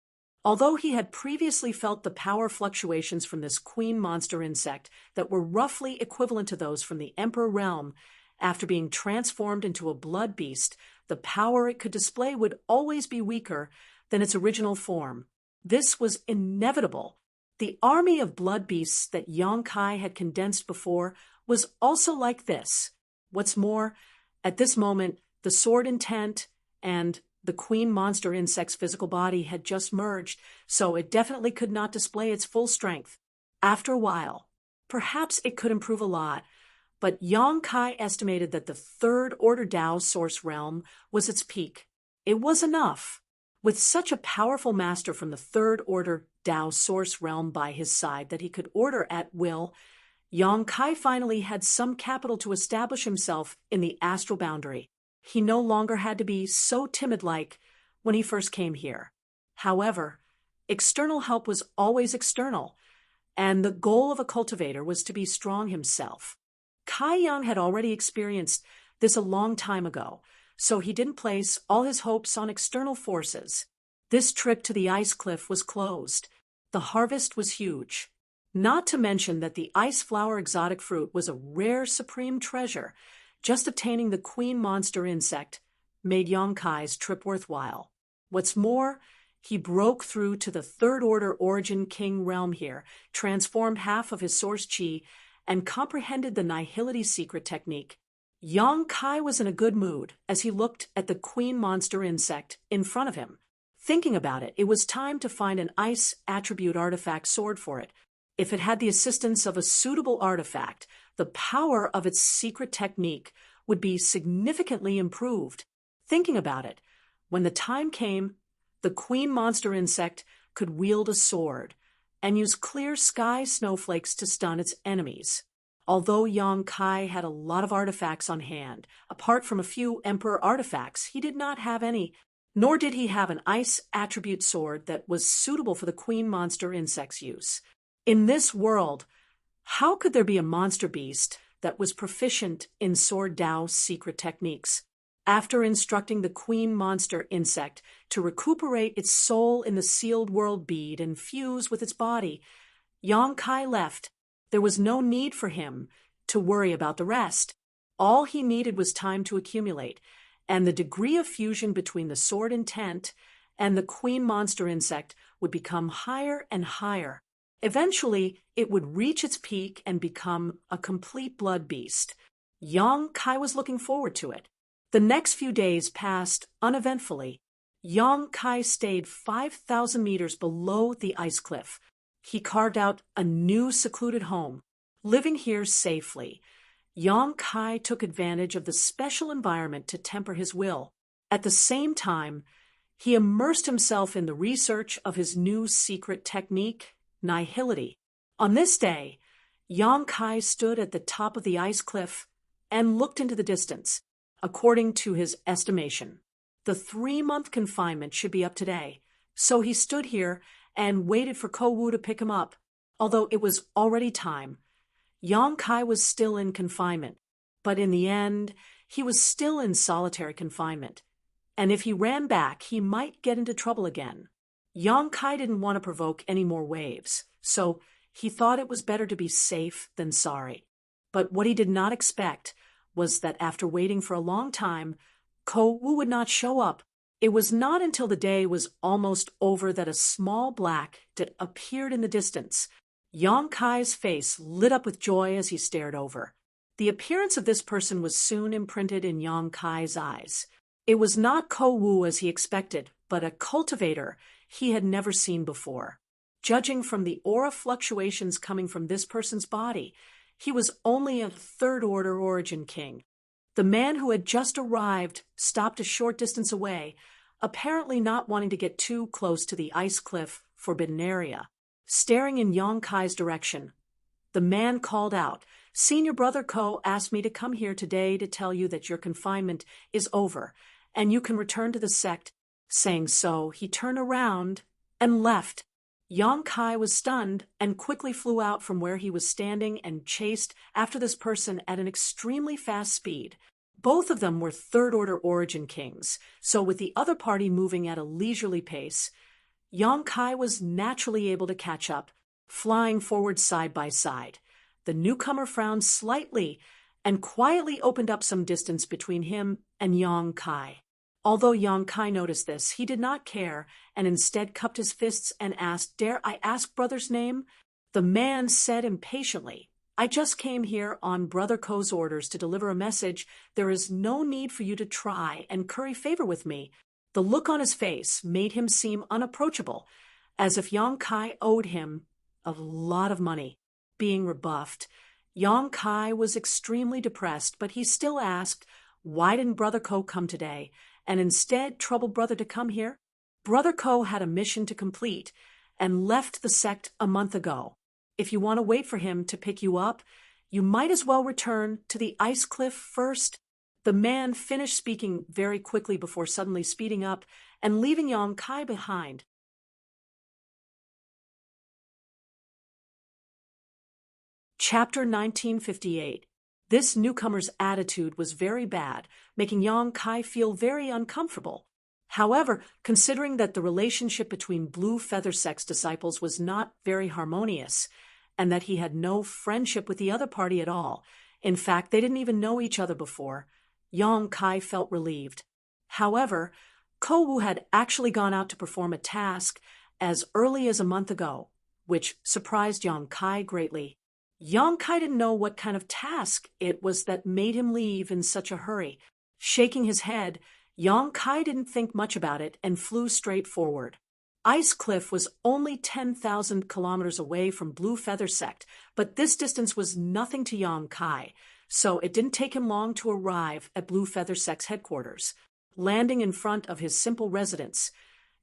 Although he had previously felt the power fluctuations from this queen monster insect that were roughly equivalent to those from the Emperor realm, after being transformed into a blood beast, the power it could display would always be weaker than its original form. This was inevitable. The army of blood beasts that Yong-kai had condensed before was also like this. What's more, at this moment, the sword intent and the queen monster insect's physical body had just merged, so it definitely could not display its full strength. After a while, perhaps it could improve a lot, but Yong-kai estimated that the third order Tao source realm was its peak. It was enough. With such a powerful master from the third order Tao source realm by his side that he could order at will, Yong-kai finally had some capital to establish himself in the astral boundary. He no longer had to be so timid-like when he first came here. However, external help was always external, and the goal of a cultivator was to be strong himself. Kai Yang had already experienced this a long time ago, so he didn't place all his hopes on external forces. This trip to the ice cliff was closed. The harvest was huge. Not to mention that the ice flower exotic fruit was a rare supreme treasure. Just obtaining the queen monster insect made Yong-kai's trip worthwhile. What's more, he broke through to the third order origin king realm here, transformed half of his source chi, and comprehended the nihility secret technique. Yong-kai was in a good mood as he looked at the queen monster insect in front of him. Thinking about it, it was time to find an ice attribute artifact sword for it. If it had the assistance of a suitable artifact, the power of its secret technique would be significantly improved. Thinking about it, when the time came, the queen monster insect could wield a sword and use clear sky snowflakes to stun its enemies. Although Yong-kai had a lot of artifacts on hand, apart from a few emperor artifacts, he did not have any, nor did he have an ice attribute sword that was suitable for the queen monster insect's use. In this world, how could there be a monster beast that was proficient in Sword Tao's secret techniques? After instructing the queen monster insect to recuperate its soul in the sealed world bead and fuse with its body, Yong-kai left. There was no need for him to worry about the rest. All he needed was time to accumulate, and the degree of fusion between the sword intent and the queen monster insect would become higher and higher. Eventually, it would reach its peak and become a complete blood beast. Yong-kai was looking forward to it. The next few days passed uneventfully. Yong-kai stayed 5,000 meters below the ice cliff. He carved out a new secluded home. Living here safely, Yong-kai took advantage of the special environment to temper his will. At the same time, he immersed himself in the research of his new secret technique, nihility. On this day, Yong-kai stood at the top of the ice cliff and looked into the distance. According to his estimation, the 3-month confinement should be up today, so he stood here and waited for Ko-Wu to pick him up. Although it was already time, Yong-kai was still in confinement, but in the end, he was still in solitary confinement, and if he ran back, he might get into trouble again. Yong-kai didn't want to provoke any more waves, so he thought it was better to be safe than sorry. But what he did not expect was that after waiting for a long time, Ko-Wu would not show up. It was not until the day was almost over that a small black appeared in the distance. Yong-kai's face lit up with joy as he stared over. The appearance of this person was soon imprinted in Yong-kai's eyes. It was not Ko-Wu as he expected, but a cultivator he had never seen before. Judging from the aura fluctuations coming from this person's body, he was only a third-order origin king. The man who had just arrived stopped a short distance away, apparently not wanting to get too close to the ice cliff forbidden area. Staring in Yong-kai's direction, the man called out, "Senior Brother Ko asked me to come here today to tell you that your confinement is over, and you can return to the sect." Saying so, he turned around and left. Yang Kai was stunned and quickly flew out from where he was standing and chased after this person at an extremely fast speed. Both of them were third-order origin kings, so with the other party moving at a leisurely pace, Yang Kai was naturally able to catch up, flying forward side by side. The newcomer frowned slightly and quietly opened up some distance between him and Yang Kai. Although Yang Kai noticed this, he did not care and instead cupped his fists and asked, "Dare I ask brother's name?" The man said impatiently, "I just came here on Brother Ko's orders to deliver a message. There is no need for you to try and curry favor with me." The look on his face made him seem unapproachable, as if Yang Kai owed him a lot of money. Being rebuffed, Yang Kai was extremely depressed, but he still asked, why didn't Brother Ko come today, and instead trouble Brother to come here? Brother Ko had a mission to complete and left the sect a month ago. If you want to wait for him to pick you up, you might as well return to the ice cliff first. The man finished speaking very quickly before suddenly speeding up and leaving Yang Kai behind. Chapter 1958. This newcomer's attitude was very bad, making Yang Kai feel very uncomfortable. However, considering that the relationship between Blue Feather Sect's disciples was not very harmonious, and that he had no friendship with the other party at all, in fact, they didn't even know each other before, Yang Kai felt relieved. However, Ko-Wu had actually gone out to perform a task as early as a month ago, which surprised Yang Kai greatly. Yang Kai didn't know what kind of task it was that made him leave in such a hurry. Shaking his head, Yang Kai didn't think much about it and flew straight forward. Ice Cliff was only 10,000 kilometers away from Blue Feather Sect, but this distance was nothing to Yang Kai, so it didn't take him long to arrive at Blue Feather Sect's headquarters. Landing in front of his simple residence,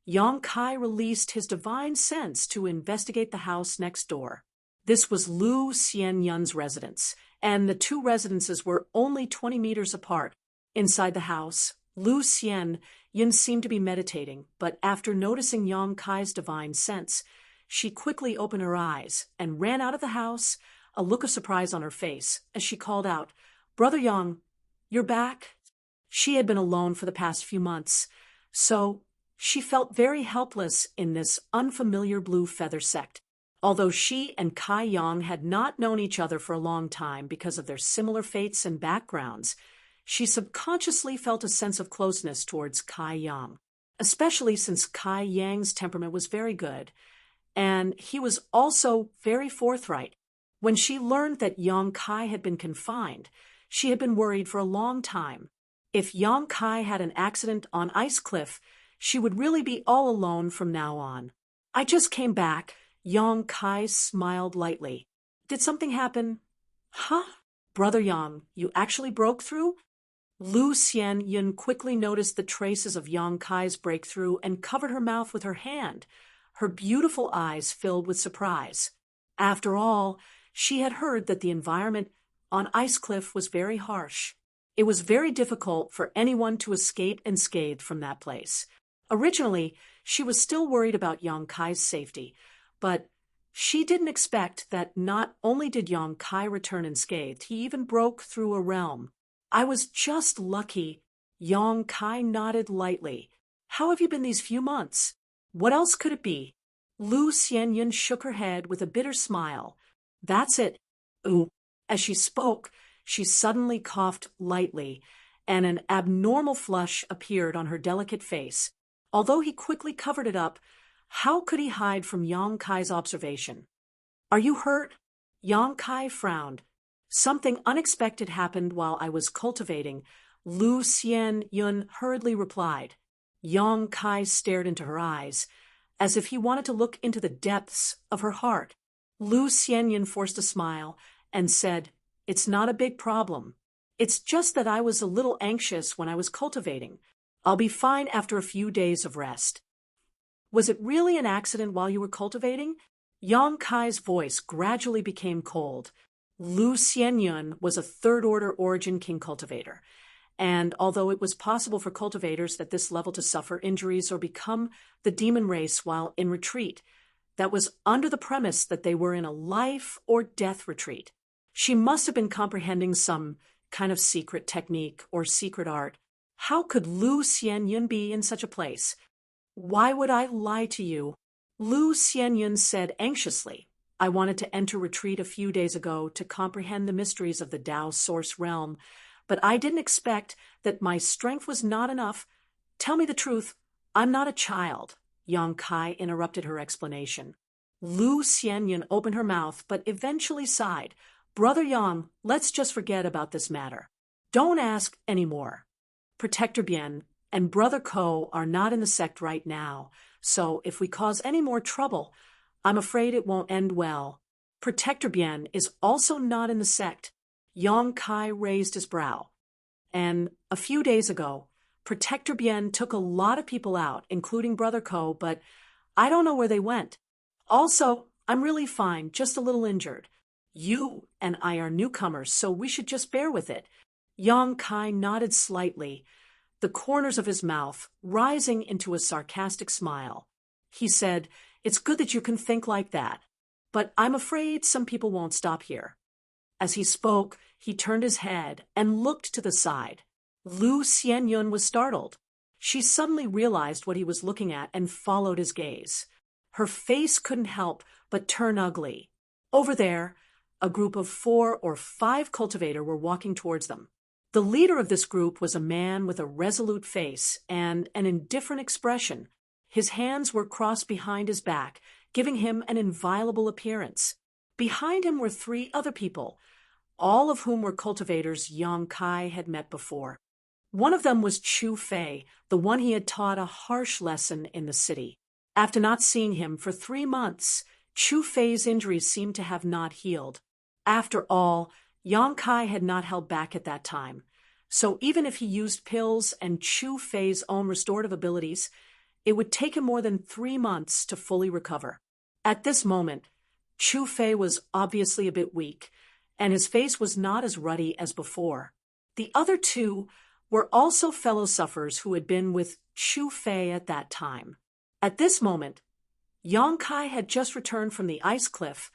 Yang Kai released his divine sense to investigate the house next door. This was Lu Xianyun's residence, and the two residences were only 20 meters apart. Inside the house, Lu Xianyun seemed to be meditating, but after noticing Yang Kai's divine sense, she quickly opened her eyes and ran out of the house, a look of surprise on her face, as she called out, "Brother Yang, you're back?" She had been alone for the past few months, so she felt very helpless in this unfamiliar Blue Feather Sect. Although she and Kai Yang had not known each other for a long time because of their similar fates and backgrounds, she subconsciously felt a sense of closeness towards Kai Yang, especially since Kai Yang's temperament was very good, and he was also very forthright. When she learned that Yang Kai had been confined, she had been worried for a long time. If Yang Kai had an accident on Ice Cliff, she would really be all alone from now on. "I just came back." Yang Kai smiled lightly. "Did something happen?" "Huh? Brother Yang, you actually broke through?" Lu Xianyun quickly noticed the traces of Yang Kai's breakthrough and covered her mouth with her hand. Her beautiful eyes filled with surprise. After all, she had heard that the environment on Ice Cliff was very harsh. It was very difficult for anyone to escape unscathed from that place. Originally, she was still worried about Yang Kai's safety, but she didn't expect that not only did Yang Kai return unscathed, he even broke through a realm. "I was just lucky." Yang Kai nodded lightly. "How have you been these few months?" "What else could it be?" Lu Xianyun shook her head with a bitter smile. "That's it." Ooh. As she spoke, she suddenly coughed lightly, and an abnormal flush appeared on her delicate face. Although he quickly covered it up, how could he hide from Yang Kai's observation? "Are you hurt?" Yang Kai frowned. "Something unexpected happened while I was cultivating," Lu Xianyun hurriedly replied. Yang Kai stared into her eyes, as if he wanted to look into the depths of her heart. Lu Xianyun forced a smile and said, "It's not a big problem. It's just that I was a little anxious when I was cultivating. I'll be fine after a few days of rest." "Was it really an accident while you were cultivating?" Yang Kai's voice gradually became cold. Lu Xianyun was a third-order origin king cultivator, and although it was possible for cultivators at this level to suffer injuries or become the demon race while in retreat, that was under the premise that they were in a life or death retreat. She must have been comprehending some kind of secret technique or secret art. How could Lu Xianyun be in such a place? Why would I lie to you? Lu Xianyun said anxiously. I wanted to enter retreat a few days ago to comprehend the mysteries of the Tao source realm, but I didn't expect that my strength was not enough. Tell me the truth, I'm not a child, Yang Kai interrupted her explanation. Lu Xianyun opened her mouth but eventually sighed. Brother Yang, let's just forget about this matter. Don't ask any more. Protector Bien and Brother Ko are not in the sect right now, so if we cause any more trouble, I'm afraid it won't end well. Protector Bien is also not in the sect. Yang Kai raised his brow. And a few days ago, Protector Bien took a lot of people out, including Brother Ko, but I don't know where they went. Also, I'm really fine, just a little injured. You and I are newcomers, so we should just bear with it. Yang Kai nodded slightly, the corners of his mouth rising into a sarcastic smile. He said, It's good that you can think like that, but I'm afraid some people won't stop here. As he spoke, he turned his head and looked to the side. Lu Xianyun was startled. She suddenly realized what he was looking at and followed his gaze. Her face couldn't help but turn ugly. Over there, a group of 4 or 5 cultivators were walking towards them. The leader of this group was a man with a resolute face and an indifferent expression. His hands were crossed behind his back, giving him an inviolable appearance. Behind him were 3 other people, all of whom were cultivators Yang Kai had met before. One of them was Chu Fei, the one he had taught a harsh lesson in the city. After not seeing him for 3 months, Chu Fei's injuries seemed to have not healed. After all, Yang Kai had not held back at that time. So even if he used pills and Chu Fei's own restorative abilities, it would take him more than 3 months to fully recover. At this moment, Chu Fei was obviously a bit weak, and his face was not as ruddy as before. The other 2 were also fellow sufferers who had been with Chu Fei at that time. At this moment, Yang Kai had just returned from the ice cliff,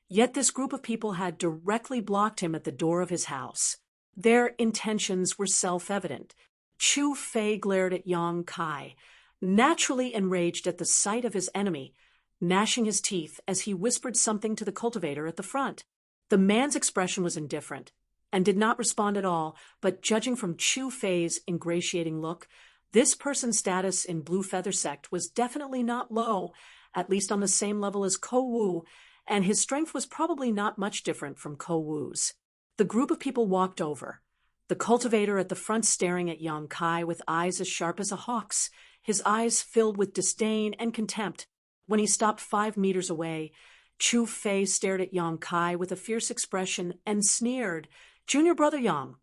yet this group of people had directly blocked him at the door of his house. Their intentions were self-evident. Chu Fei glared at Yang Kai, naturally enraged at the sight of his enemy, gnashing his teeth as he whispered something to the cultivator at the front. The man's expression was indifferent and did not respond at all, but judging from Chu Fei's ingratiating look, this person's status in Blue Feather Sect was definitely not low, at least on the same level as Ko Wu, and his strength was probably not much different from Ko Wu's. The group of people walked over, the cultivator at the front staring at Yang Kai with eyes as sharp as a hawk's, his eyes filled with disdain and contempt. When he stopped 5 meters away, Chu Fei stared at Yang Kai with a fierce expression and sneered, Junior Brother Yang,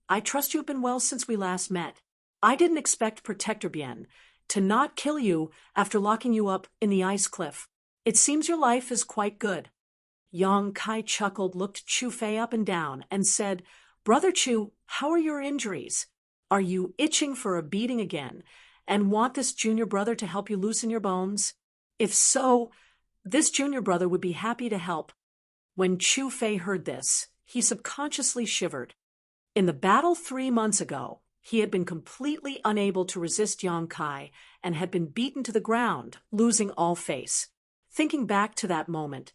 I trust you've been well since we last met. I didn't expect Protector Bien to not kill you after locking you up in the ice cliff. It seems your life is quite good. Yang Kai chuckled, looked Chu Fei up and down, and said, Brother Chu, how are your injuries? Are you itching for a beating again, and want this junior brother to help you loosen your bones? If so, this junior brother would be happy to help. When Chu Fei heard this, he subconsciously shivered. In the battle 3 months ago, he had been completely unable to resist Yang Kai and had been beaten to the ground, losing all face. Thinking back to that moment,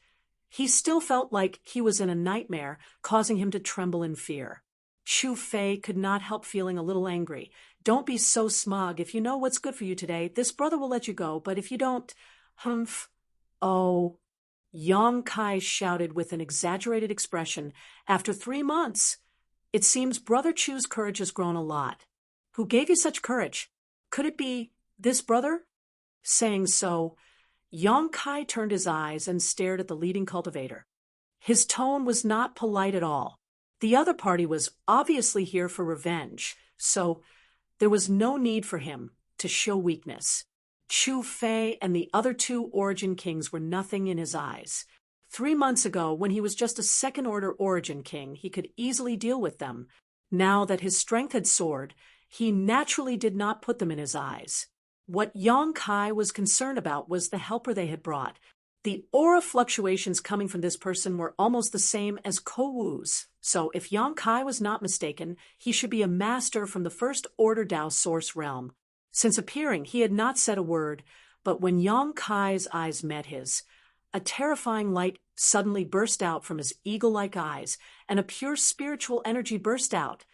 he still felt like he was in a nightmare, causing him to tremble in fear. Chu Fei could not help feeling a little angry. Don't be so smug. If you know what's good for you today, this brother will let you go, but if you don't, humph. Oh, Yang Kai shouted with an exaggerated expression. After 3 months, it seems Brother Chu's courage has grown a lot. Who gave you such courage? Could it be this brother? Saying so, Yang Kai turned his eyes and stared at the leading cultivator. His tone was not polite at all. The other party was obviously here for revenge, so there was no need for him to show weakness. Chu Fei and the other 2 Origin Kings were nothing in his eyes. 3 months ago, when he was just a second-order Origin King, he could easily deal with them. Now that his strength had soared, he naturally did not put them in his eyes. What Yang Kai was concerned about was the helper they had brought. The aura fluctuations coming from this person were almost the same as Kowu's, so if Yang Kai was not mistaken, he should be a master from the first order Dao source realm. Since appearing, he had not said a word, but when Yang Kai's eyes met his, a terrifying light suddenly burst out from his eagle-like eyes, and a pure spiritual energy burst out,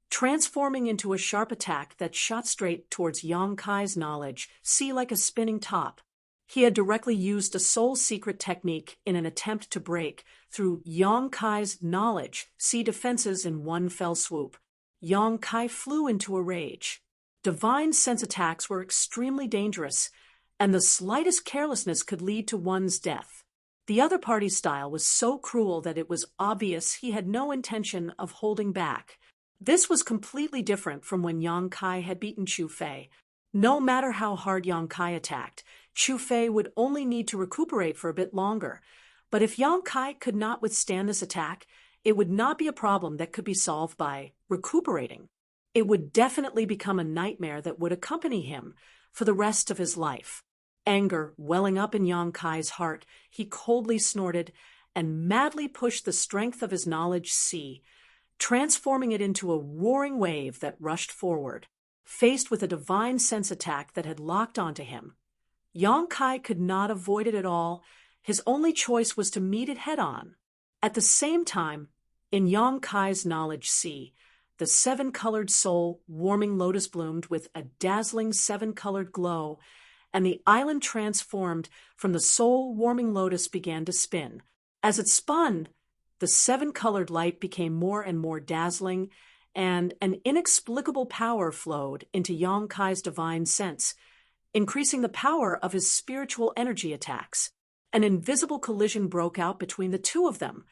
transforming into a sharp attack that shot straight towards Yang Kai's knowledge, see like a spinning top. He had directly used a soul secret technique in an attempt to break through Yang Kai's knowledge, see defenses in one fell swoop. Yang Kai flew into a rage. Divine sense attacks were extremely dangerous, and the slightest carelessness could lead to one's death. The other party's style was so cruel that it was obvious he had no intention of holding back. This was completely different from when Yang Kai had beaten Chu Fei. No matter how hard Yang Kai attacked, Chu Fei would only need to recuperate for a bit longer. But if Yang Kai could not withstand this attack, it would not be a problem that could be solved by recuperating. It would definitely become a nightmare that would accompany him for the rest of his life. Anger welling up in Yang Kai's heart, he coldly snorted and madly pushed the strength of his knowledge sea, transforming it into a roaring wave that rushed forward. Faced with a divine sense attack that had locked onto him, Yang Kai could not avoid it at all. His only choice was to meet it head-on. At the same time, in Yang Kai's knowledge sea, the seven-colored soul warming lotus bloomed with a dazzling seven-colored glow, and the island transformed from the soul-warming lotus began to spin. As it spun, the seven-colored light became more and more dazzling, and an inexplicable power flowed into Yang Kai's divine sense, increasing the power of his spiritual energy attacks. An invisible collision broke out between the two of them,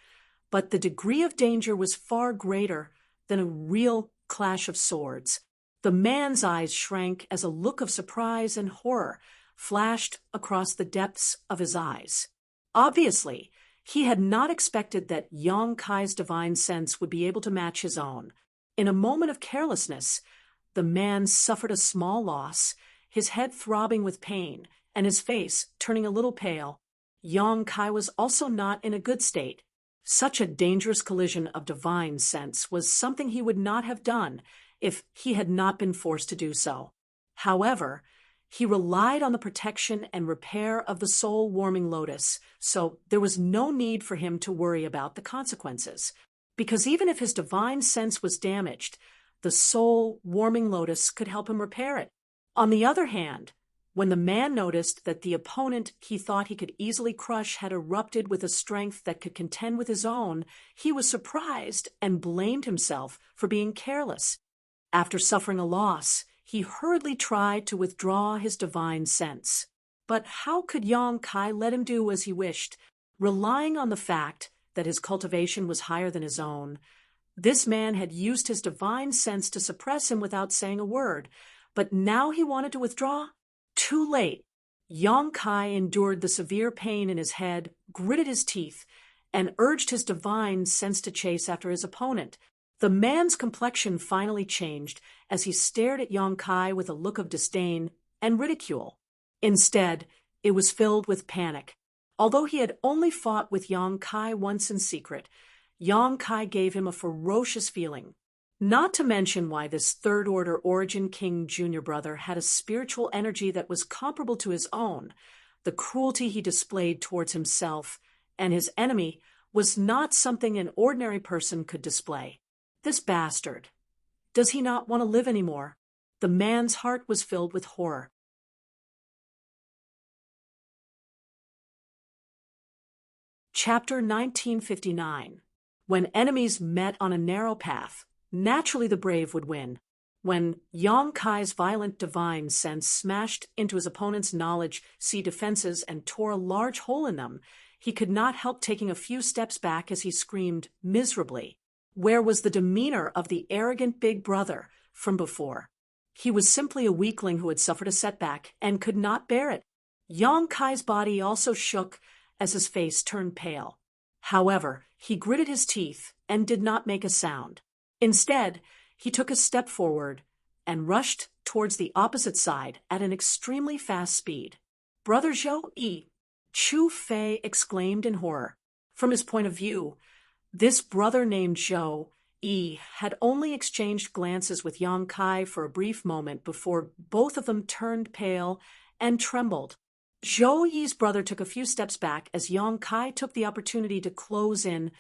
but the degree of danger was far greater than a real clash of swords. The man's eyes shrank as a look of surprise and horror flashed across the depths of his eyes. Obviously, he had not expected that Yang Kai's divine sense would be able to match his own. In a moment of carelessness, the man suffered a small loss, his head throbbing with pain, and his face turning a little pale. Yang Kai was also not in a good state. Such a dangerous collision of divine sense was something he would not have done if he had not been forced to do so. However, he relied on the protection and repair of the soul-warming lotus, so there was no need for him to worry about the consequences. Because even if his divine sense was damaged, the soul-warming lotus could help him repair it. On the other hand, when the man noticed that the opponent he thought he could easily crush had erupted with a strength that could contend with his own, he was surprised and blamed himself for being careless. After suffering a loss, he hurriedly tried to withdraw his divine sense. But how could Yang Kai let him do as he wished, relying on the fact that his cultivation was higher than his own? This man had used his divine sense to suppress him without saying a word, but now he wanted to withdraw? Too late. Yang Kai endured the severe pain in his head, gritted his teeth, and urged his divine sense to chase after his opponent. The man's complexion finally changed as he stared at Yang Kai with a look of disdain and ridicule. Instead, it was filled with panic. Although he had only fought with Yang Kai once in secret, Yang Kai gave him a ferocious feeling. Not to mention why this third-order Origin King Jr. brother had a spiritual energy that was comparable to his own, the cruelty he displayed towards himself and his enemy was not something an ordinary person could display. This bastard. Does he not want to live anymore? The man's heart was filled with horror. Chapter 1959. When enemies met on a narrow path, naturally the brave would win. When Yang Kai's violent divine sense smashed into his opponent's knowledge, sea defenses, and tore a large hole in them, he could not help taking a few steps back as he screamed miserably. Where was the demeanor of the arrogant big brother from before? He was simply a weakling who had suffered a setback and could not bear it. Yang Kai's body also shook as his face turned pale. However, he gritted his teeth and did not make a sound. Instead, he took a step forward and rushed towards the opposite side at an extremely fast speed. Brother Zhou Yi, Chu Fei exclaimed in horror. From his point of view, this brother named Zhou Yi had only exchanged glances with Yang Kai for a brief moment before both of them turned pale and trembled. Zhou Yi's brother took a few steps back as Yang Kai took the opportunity to close in,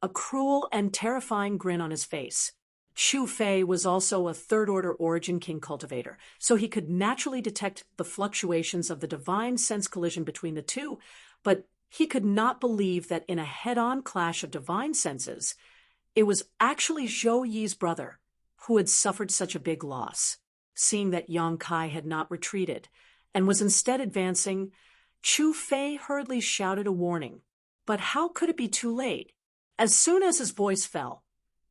a cruel and terrifying grin on his face. Chu Fei was also a third-order Origin King cultivator, so he could naturally detect the fluctuations of the divine sense collision between the two, but he could not believe that in a head-on clash of divine senses, it was actually Zhou Yi's brother who had suffered such a big loss. Seeing that Yang Kai had not retreated and was instead advancing, Chu Fei hurriedly shouted a warning. But how could it be too late? As soon as his voice fell,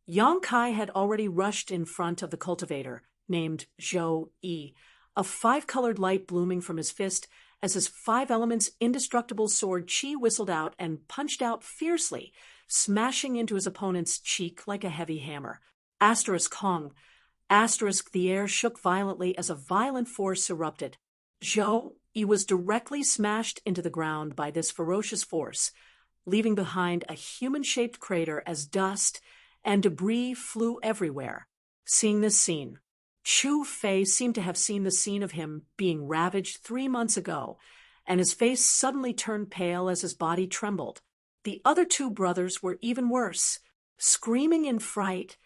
Yang Kai had already rushed in front of the cultivator, named Zhou Yi, a five-colored light blooming from his fist as his five elements indestructible sword Qi whistled out and punched out fiercely, smashing into his opponent's cheek like a heavy hammer. Asterisk Hong. Asterisk the air shook violently as a violent force erupted. Zhou Yi was directly smashed into the ground by this ferocious force, leaving behind a human-shaped crater as dust and debris flew everywhere. Seeing this scene, Chu Fei seemed to have seen the scene of him being ravaged 3 months ago, and his face suddenly turned pale as his body trembled. The other two brothers were even worse. Screaming in fright,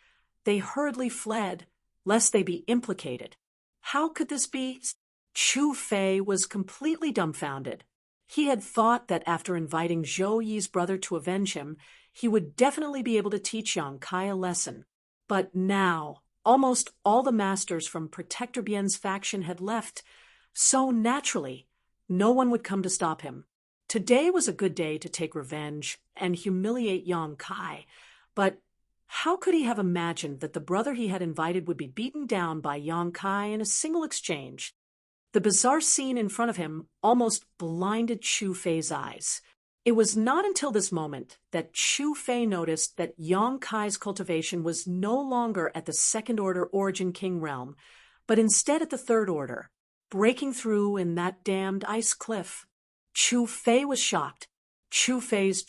they hurriedly fled, lest they be implicated. How could this be? Chu Fei was completely dumbfounded. He had thought that after inviting Zhou Yi's brother to avenge him, he would definitely be able to teach Yang Kai a lesson. But now, almost all the masters from Protector Bian's faction had left, so naturally, no one would come to stop him. Today was a good day to take revenge and humiliate Yang Kai, but how could he have imagined that the brother he had invited would be beaten down by Yang Kai in a single exchange? The bizarre scene in front of him almost blinded Chu Fei's eyes. It was not until this moment that Chu Fei noticed that Yang Kai's cultivation was no longer at the second-order Origin King realm, but instead at the third order, breaking through in that damned ice cliff. Chu Fei was shocked. Chu Fei's,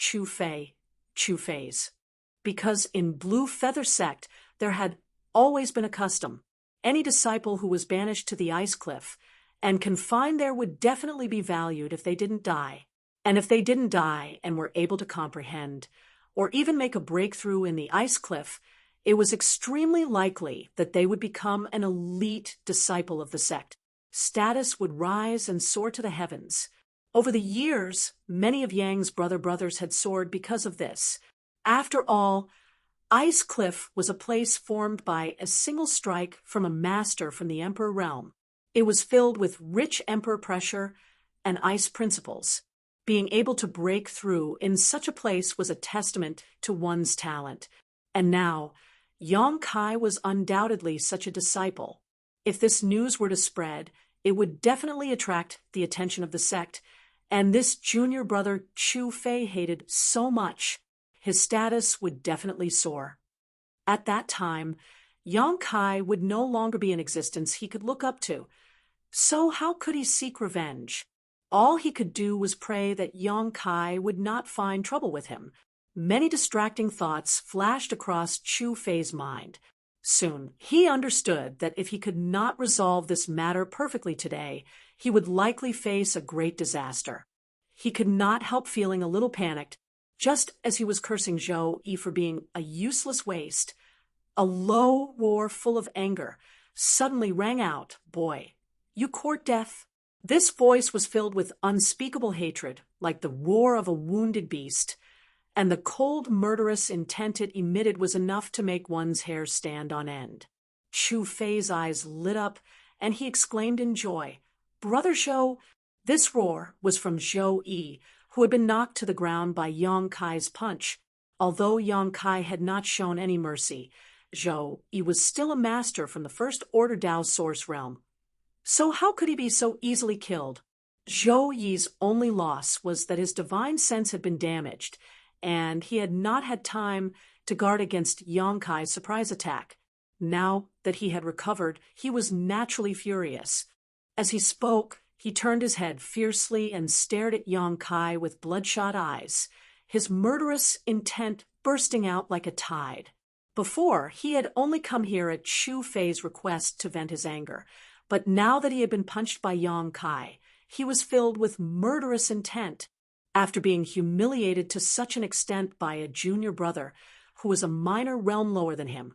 because in Blue Feather Sect there had always been a custom. Any disciple who was banished to the ice cliff and confined there would definitely be valued if they didn't die. And if they didn't die and were able to comprehend, or even make a breakthrough in the ice cliff, it was extremely likely that they would become an elite disciple of the sect. Status would rise and soar to the heavens. Over the years, many of Yang's brothers had soared because of this. After all, Ice Cliff was a place formed by a single strike from a master from the Emperor realm. It was filled with rich Emperor pressure and ice principles. Being able to break through in such a place was a testament to one's talent. And now, Yang Kai was undoubtedly such a disciple. If this news were to spread, it would definitely attract the attention of the sect, and this junior brother Chu Fei hated so much, his status would definitely soar. At that time, Yang Kai would no longer be an existence he could look up to. So how could he seek revenge? All he could do was pray that Yang Kai would not find trouble with him. Many distracting thoughts flashed across Chu Fei's mind. Soon, he understood that if he could not resolve this matter perfectly today, he would likely face a great disaster. He could not help feeling a little panicked. Just as he was cursing Zhou Yi for being a useless waste, a low roar full of anger suddenly rang out. "Boy, you court death?" This voice was filled with unspeakable hatred, like the roar of a wounded beast, and the cold, murderous intent it emitted was enough to make one's hair stand on end. Chu Fei's eyes lit up, and he exclaimed in joy, "Brother Zhou!" This roar was from Zhou Yi, who had been knocked to the ground by Yang Kai's punch. Although Yang Kai had not shown any mercy, Zhou Yi was still a master from the First Order Dao Source realm. So how could he be so easily killed? Zhou Yi's only loss was that his divine sense had been damaged, and he had not had time to guard against Yang Kai's surprise attack. Now that he had recovered, he was naturally furious. As he spoke, He turned his head fiercely and stared at Yang Kai with bloodshot eyes, his murderous intent bursting out like a tide. Before, he had only come here at Shu Fei's request to vent his anger, but now that he had been punched by Yang Kai, he was filled with murderous intent. After being humiliated to such an extent by a junior brother who was a minor realm lower than him,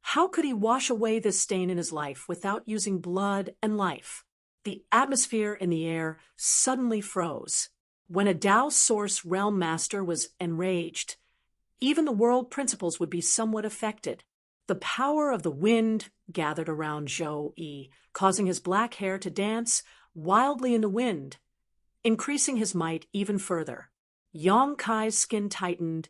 how could he wash away this stain in his life without using blood and life? The atmosphere in the air suddenly froze. When a Tao Source Realm Master was enraged, even the world principles would be somewhat affected. The power of the wind gathered around Zhou Yi, causing his black hair to dance wildly in the wind, increasing his might even further. Yang Kai's skin tightened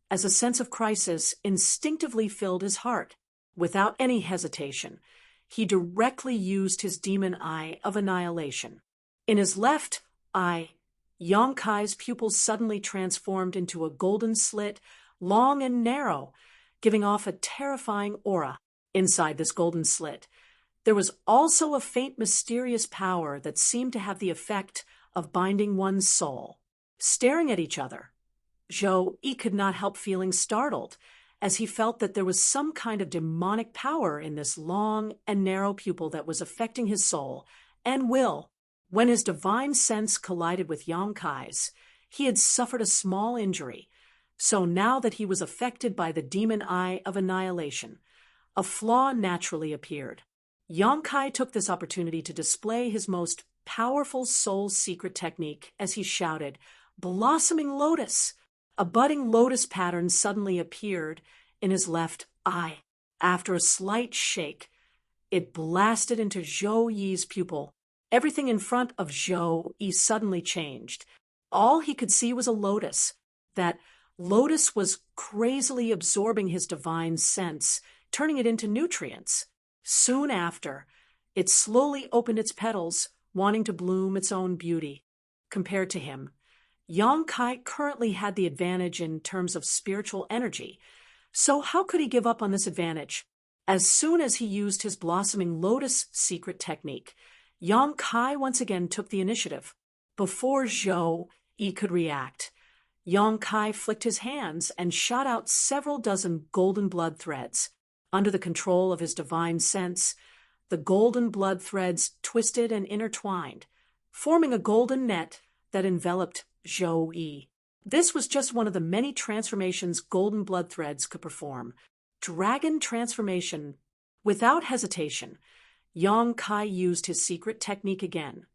as a sense of crisis instinctively filled his heart. Without any hesitation, he directly used his demon eye of annihilation. In his left eye, Yang Kai's pupils suddenly transformed into a golden slit, long and narrow, giving off a terrifying aura. Inside this golden slit, there was also a faint mysterious power that seemed to have the effect of binding one's soul. Staring at each other, Zhou Yi could not help feeling startled, as he felt that there was some kind of demonic power in this long and narrow pupil that was affecting his soul and will. When his divine sense collided with Yang Kai's, he had suffered a small injury, so now that he was affected by the demon eye of annihilation, a flaw naturally appeared. Yang Kai took this opportunity to display his most powerful soul's secret technique as he shouted, "Blossoming Lotus!" A budding lotus pattern suddenly appeared in his left eye. After a slight shake, it blasted into Zhou Yi's pupil. Everything in front of Zhou Yi suddenly changed. All he could see was a lotus. That lotus was crazily absorbing his divine sense, turning it into nutrients. Soon after, it slowly opened its petals, wanting to bloom its own beauty. Compared to him, Yang Kai currently had the advantage in terms of spiritual energy, so how could he give up on this advantage? As soon as he used his blossoming lotus secret technique, Yang Kai once again took the initiative. Before Zhou Yi could react, Yang Kai flicked his hands and shot out several dozen golden blood threads. Under the control of his divine sense, the golden blood threads twisted and intertwined, forming a golden net that enveloped Zhou Yi. This was just one of the many transformations golden blood threads could perform. Dragon transformation. Without hesitation, Yang Kai used his secret technique again,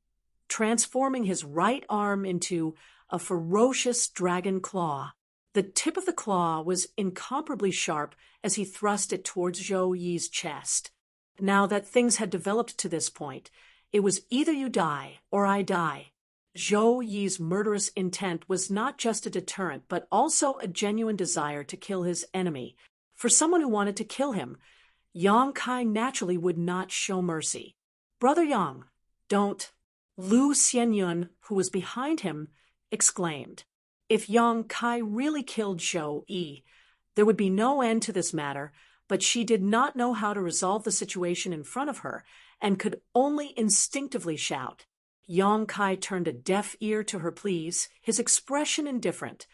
transforming his right arm into a ferocious dragon claw. The tip of the claw was incomparably sharp as he thrust it towards Zhou Yi's chest. Now that things had developed to this point, it was either you die or I die. Zhou Yi's murderous intent was not just a deterrent, but also a genuine desire to kill his enemy. For someone who wanted to kill him, Yang Kai naturally would not show mercy. "Brother Yang, don't," Lu Xianyun, who was behind him, exclaimed. If Yang Kai really killed Zhou Yi, there would be no end to this matter, but she did not know how to resolve the situation in front of her and could only instinctively shout. Yang Kai turned a deaf ear to her pleas, his expression indifferent,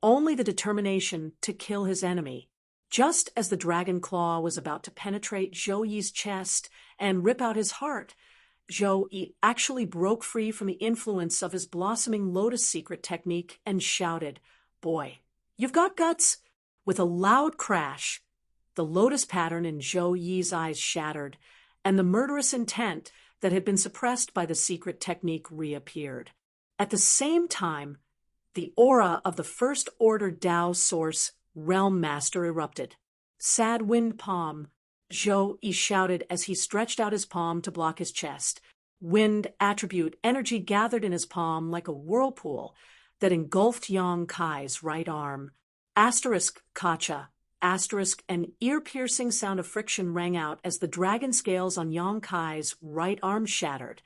only the determination to kill his enemy. Just as the dragon claw was about to penetrate Zhou Yi's chest and rip out his heart, Zhou Yi actually broke free from the influence of his blossoming lotus secret technique and shouted, "Boy, you've got guts!" With a loud crash, the lotus pattern in Zhou Yi's eyes shattered, and the murderous intent that had been suppressed by the secret technique reappeared. At the same time, the aura of the First Order Tao Source Realm Master erupted. "Sad wind palm," Zhou Yi shouted as he stretched out his palm to block his chest. Wind attribute energy gathered in his palm like a whirlpool that engulfed Yang Kai's right arm. Asterisk Kacha. Asterisk, an ear-piercing sound of friction rang out as the dragon scales on Yang Kai's right arm shattered,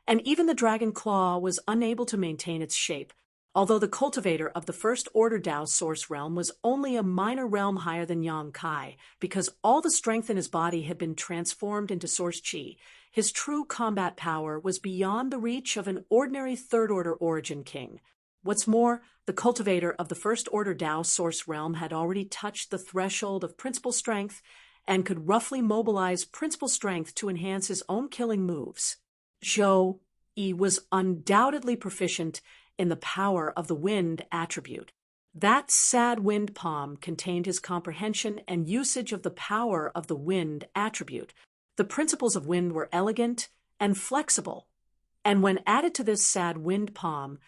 and even the dragon claw was unable to maintain its shape. Although the cultivator of the First Order Tao Source realm was only a minor realm higher than Yang Kai, because all the strength in his body had been transformed into Source Qi, his true combat power was beyond the reach of an ordinary Third Order origin king. What's more, the cultivator of the First Order Tao Source realm had already touched the threshold of principal strength and could roughly mobilize principal strength to enhance his own killing moves. Zhou Yi was undoubtedly proficient in the power of the wind attribute. That sad wind palm contained his comprehension and usage of the power of the wind attribute. The principles of wind were elegant and flexible, and when added to this sad wind palm,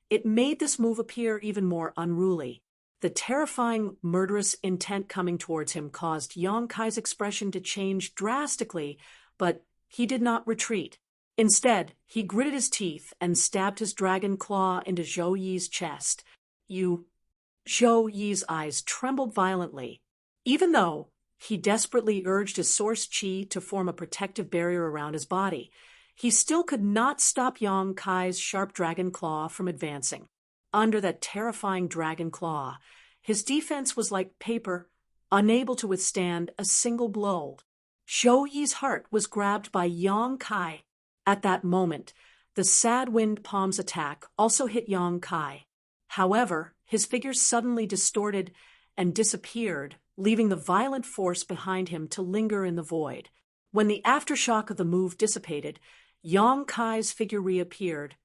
it made this move appear even more unruly. The terrifying, murderous intent coming towards him caused Yang Kai's expression to change drastically, but he did not retreat. Instead, he gritted his teeth and stabbed his dragon claw into Zhou Yi's chest. Zhou Yi's eyes trembled violently. Even though he desperately urged his Source Qi to form a protective barrier around his body, he still could not stop Yang Kai's sharp dragon claw from advancing. Under that terrifying dragon claw, his defense was like paper, unable to withstand a single blow. Zhou Yi's heart was grabbed by Yang Kai. At that moment, the sad wind palm's attack also hit Yang Kai. However, his figure suddenly distorted and disappeared, leaving the violent force behind him to linger in the void. When the aftershock of the move dissipated, Yang Kai's figure reappeared,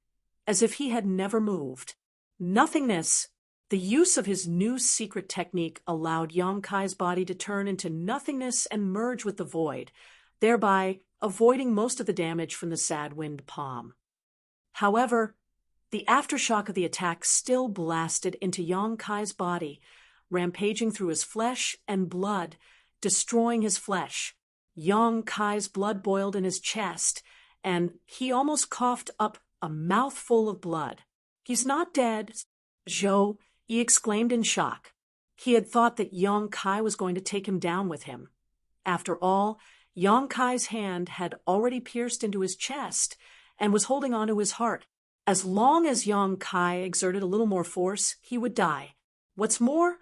as if he had never moved. Nothingness. The use of his new secret technique allowed Yang Kai's body to turn into nothingness and merge with the void, thereby avoiding most of the damage from the sad wind palm. However, the aftershock of the attack still blasted into Yang Kai's body, rampaging through his flesh and blood, destroying his flesh. Yang Kai's blood boiled in his chest, and he almost coughed up a mouthful of blood. "He's not dead," Zhou Yi exclaimed in shock. He had thought that Yang Kai was going to take him down with him. After all, Yang Kai's hand had already pierced into his chest and was holding onto his heart. As long as Yang Kai exerted a little more force, he would die. What's more,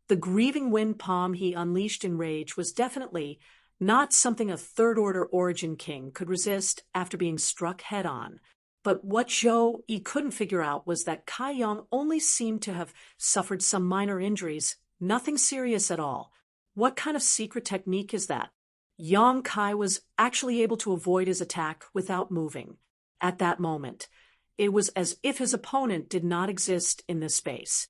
the grieving wind palm he unleashed in rage was definitely not something a third-order origin king could resist after being struck head-on. But what Zhou Yi couldn't figure out was that Kai Yang only seemed to have suffered some minor injuries, nothing serious at all. What kind of secret technique is that? Yang Kai was actually able to avoid his attack without moving. At that moment, it was as if his opponent did not exist in this space.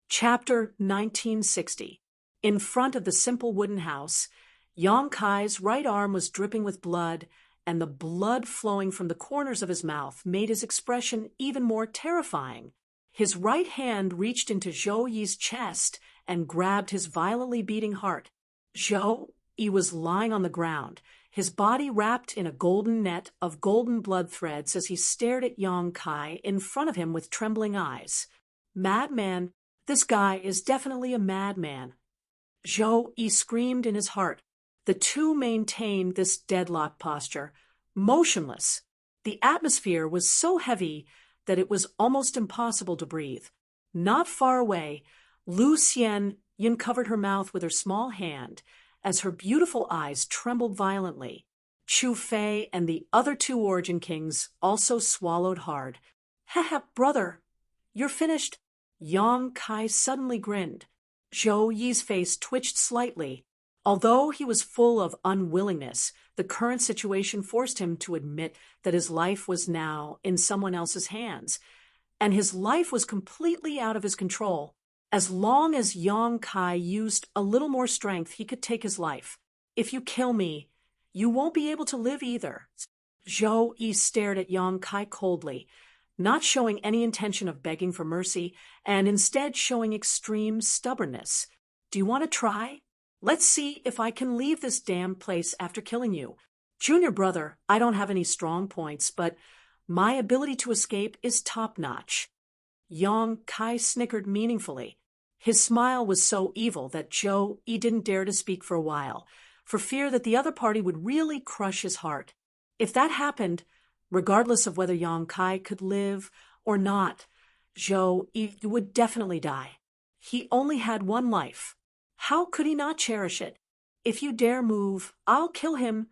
Chapter 1960. In front of the simple wooden house, Yang Kai's right arm was dripping with blood, and the blood flowing from the corners of his mouth made his expression even more terrifying. His right hand reached into Zhou Yi's chest and grabbed his violently beating heart. Zhou Yi was lying on the ground, his body wrapped in a golden net of golden blood threads as he stared at Yang Kai in front of him with trembling eyes. "Madman, this guy is definitely a madman," Zhou Yi screamed in his heart. The two maintained this deadlock posture, motionless. The atmosphere was so heavy that it was almost impossible to breathe. Not far away, Lu Xian covered her mouth with her small hand as her beautiful eyes trembled violently. Chu Fei and the other two origin kings also swallowed hard. "Haha, brother, you're finished." Yang Kai suddenly grinned. Zhou Yi's face twitched slightly. Although he was full of unwillingness, the current situation forced him to admit that his life was now in someone else's hands, and his life was completely out of his control. As long as Yang Kai used a little more strength, he could take his life. "If you kill me, you won't be able to live either." Zhou Yi stared at Yang Kai coldly, not showing any intention of begging for mercy, and instead showing extreme stubbornness. "Do you want to try? Let's see if I can leave this damned place after killing you. Junior brother, I don't have any strong points, but my ability to escape is top-notch." Yang Kai snickered meaningfully. His smile was so evil that Zhou Yi didn't dare to speak for a while, for fear that the other party would really crush his heart. If that happened, regardless of whether Yang Kai could live or not, Zhou Yi would definitely die. He only had one life. How could he not cherish it? If you dare move, I'll kill him.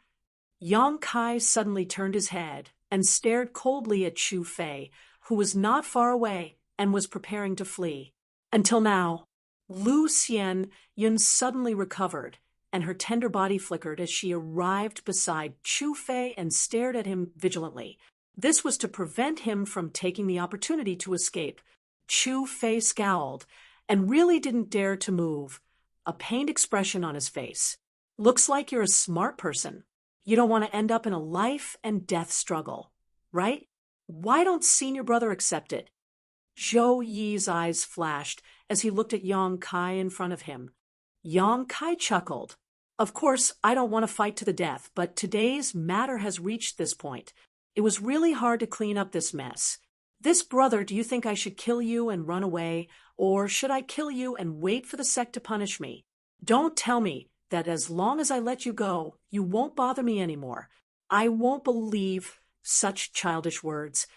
Yang Kai suddenly turned his head and stared coldly at Chu Fei, who was not far away and was preparing to flee. Until now, Lu Xian Yun suddenly recovered, and her tender body flickered as she arrived beside Chu Fei and stared at him vigilantly. This was to prevent him from taking the opportunity to escape. Chu Fei scowled and really didn't dare to move, a pained expression on his face. Looks like you're a smart person. You don't want to end up in a life and death struggle, right? Why don't senior brother accept it? Zhou Yi's eyes flashed as he looked at Yang Kai in front of him. Yang Kai chuckled. Of course, I don't want to fight to the death, but today's matter has reached this point. It was really hard to clean up this mess. This brother, do you think I should kill you and run away, or should I kill you and wait for the sect to punish me? Don't tell me that as long as I let you go, you won't bother me anymore. I won't believe such childish words.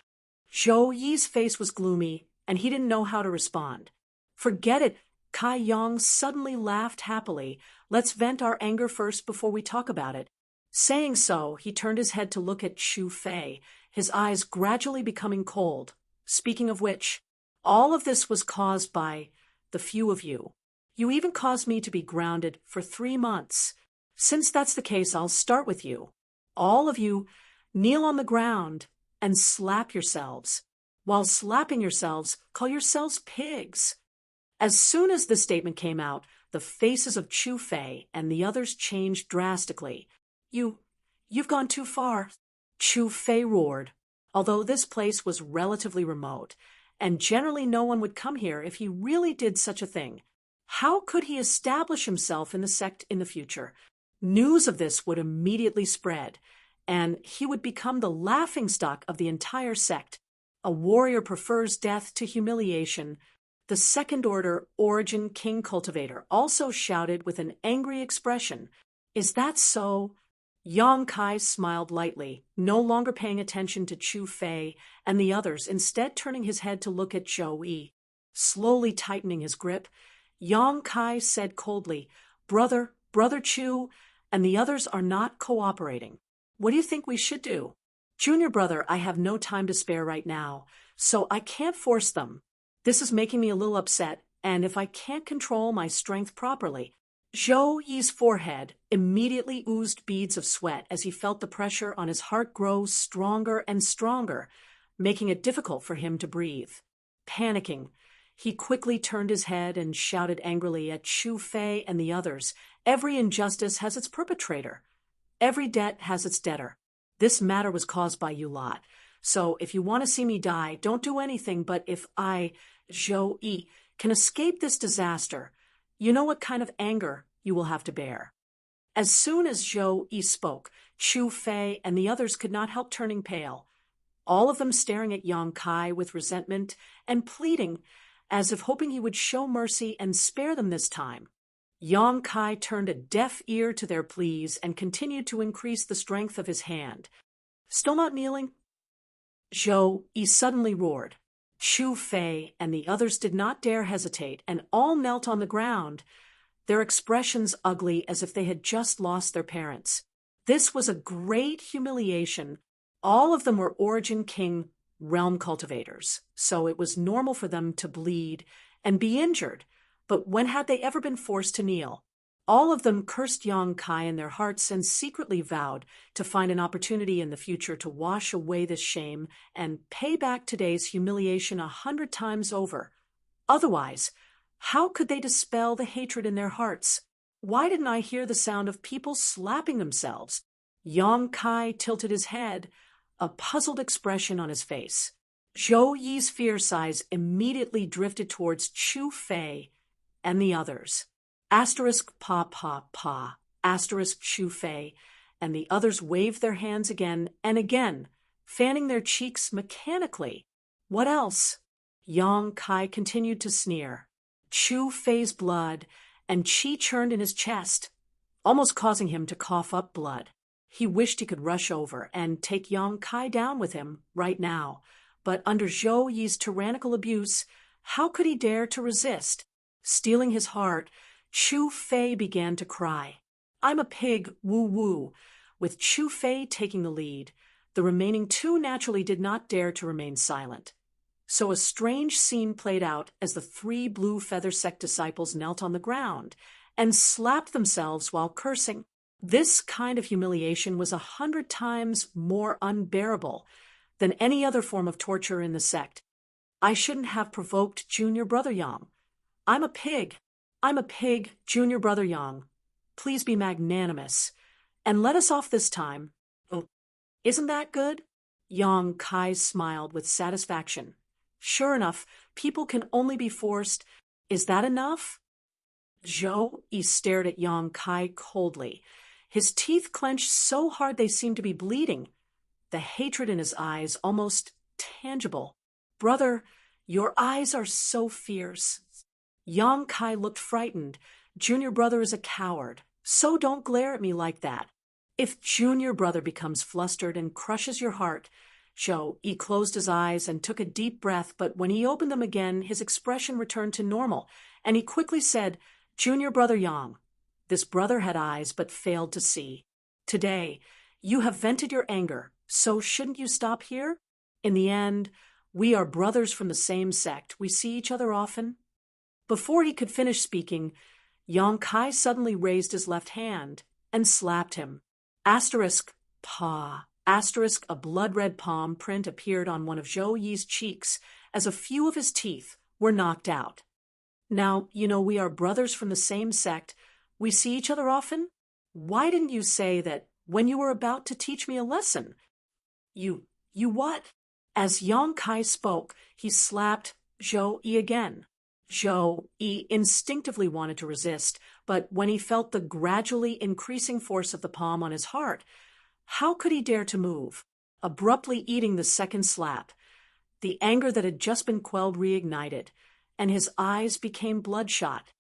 Zhou Yi's face was gloomy, and he didn't know how to respond. Forget it, Kai Yang suddenly laughed happily. Let's vent our anger first before we talk about it. Saying so, he turned his head to look at Chu Fei, his eyes gradually becoming cold. Speaking of which, all of this was caused by the few of you. You even caused me to be grounded for 3 months. Since that's the case, I'll start with you. All of you, kneel on the ground and slap yourselves. While slapping yourselves, call yourselves pigs. As soon as this statement came out, the faces of Chu Fei and the others changed drastically. You've gone too far, Chu Fei roared. Although this place was relatively remote, and generally no one would come here if he really did such a thing, how could he establish himself in the sect in the future? News of this would immediately spread, and he would become the laughingstock of the entire sect. A warrior prefers death to humiliation. The second-order Origin King Cultivator also shouted with an angry expression. Is that so? Yang Kai smiled lightly, no longer paying attention to Chu Fei and the others, instead turning his head to look at Zhou Yi. Slowly tightening his grip, Yang Kai said coldly, Brother Chu, and the others are not cooperating. What do you think we should do? Junior brother, I have no time to spare right now, so I can't force them. This is making me a little upset, and if I can't control my strength properly. Zhou Yi's forehead immediately oozed beads of sweat as he felt the pressure on his heart grow stronger and stronger, making it difficult for him to breathe. Panicking, he quickly turned his head and shouted angrily at Chu Fei and the others. Every injustice has its perpetrator. Every debt has its debtor. This matter was caused by you lot. So if you want to see me die, don't do anything, but if I, Zhou Yi, can escape this disaster, you know what kind of anger you will have to bear. As soon as Zhou Yi spoke, Chu Fei and the others could not help turning pale, all of them staring at Yang Kai with resentment and pleading, as if hoping he would show mercy and spare them this time. Yang Kai turned a deaf ear to their pleas and continued to increase the strength of his hand. Still not kneeling? Zhou Yi suddenly roared. Chu Fei and the others did not dare hesitate, and all knelt on the ground, their expressions ugly as if they had just lost their parents. This was a great humiliation. All of them were Origin King realm cultivators, so it was normal for them to bleed and be injured, but when had they ever been forced to kneel? All of them cursed Yang Kai in their hearts and secretly vowed to find an opportunity in the future to wash away this shame and pay back today's humiliation 100 times over. Otherwise, how could they dispel the hatred in their hearts? Why didn't I hear the sound of people slapping themselves? Yang Kai tilted his head, a puzzled expression on his face. Zhou Yi's fierce eyes immediately drifted towards Chu Fei and the others. Asterisk pa pa pa, asterisk Chu Fei, and the others waved their hands again and again, fanning their cheeks mechanically. What else? Yang Kai continued to sneer. Chu Fei's blood and qi churned in his chest, almost causing him to cough up blood. He wished he could rush over and take Yang Kai down with him right now, but under Zhou Yi's tyrannical abuse, how could he dare to resist? Stealing his heart, Chu Fei began to cry. "I'm a pig, woo-woo," with Chu Fei taking the lead. The remaining two naturally did not dare to remain silent. So a strange scene played out as the three Blue Feather Sect disciples knelt on the ground and slapped themselves while cursing. This kind of humiliation was 100 times more unbearable than any other form of torture in the sect. "I shouldn't have provoked Junior Brother Yang. I'm a pig. I'm a pig, Junior Brother Yang. Please be magnanimous and let us off this time." "Oh, isn't that good?" Yang Kai smiled with satisfaction. "Sure enough, people can only be forced. Is that enough?" Zhou Yi stared at Yang Kai coldly. His teeth clenched so hard they seemed to be bleeding, the hatred in his eyes almost tangible. "Brother, your eyes are so fierce." Yang Kai looked frightened. "Junior Brother is a coward, so don't glare at me like that. If Junior Brother becomes flustered and crushes your heart..." Zhou Yi closed his eyes and took a deep breath, but when he opened them again, his expression returned to normal, and he quickly said, "Junior Brother Yang." This brother had eyes but failed to see. "Today, you have vented your anger, so shouldn't you stop here? In the end, we are brothers from the same sect. We see each other often." Before he could finish speaking, Yang Kai suddenly raised his left hand and slapped him. Asterisk, paw. Asterisk, a blood-red palm print appeared on one of Zhou Yi's cheeks as a few of his teeth were knocked out. "Now, you know we are brothers from the same sect. We see each other often. Why didn't you say that when you were about to teach me a lesson?" You what?" As Yang Kai spoke, he slapped Zhou Yi again. Zhou Yi instinctively wanted to resist, but when he felt the gradually increasing force of the palm on his heart, how could he dare to move? Abruptly eating the second slap, the anger that had just been quelled reignited, and his eyes became bloodshot.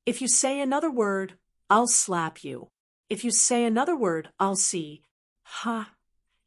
"If you say another word, I'll slap you. If you say another word, I'll see." "Ha!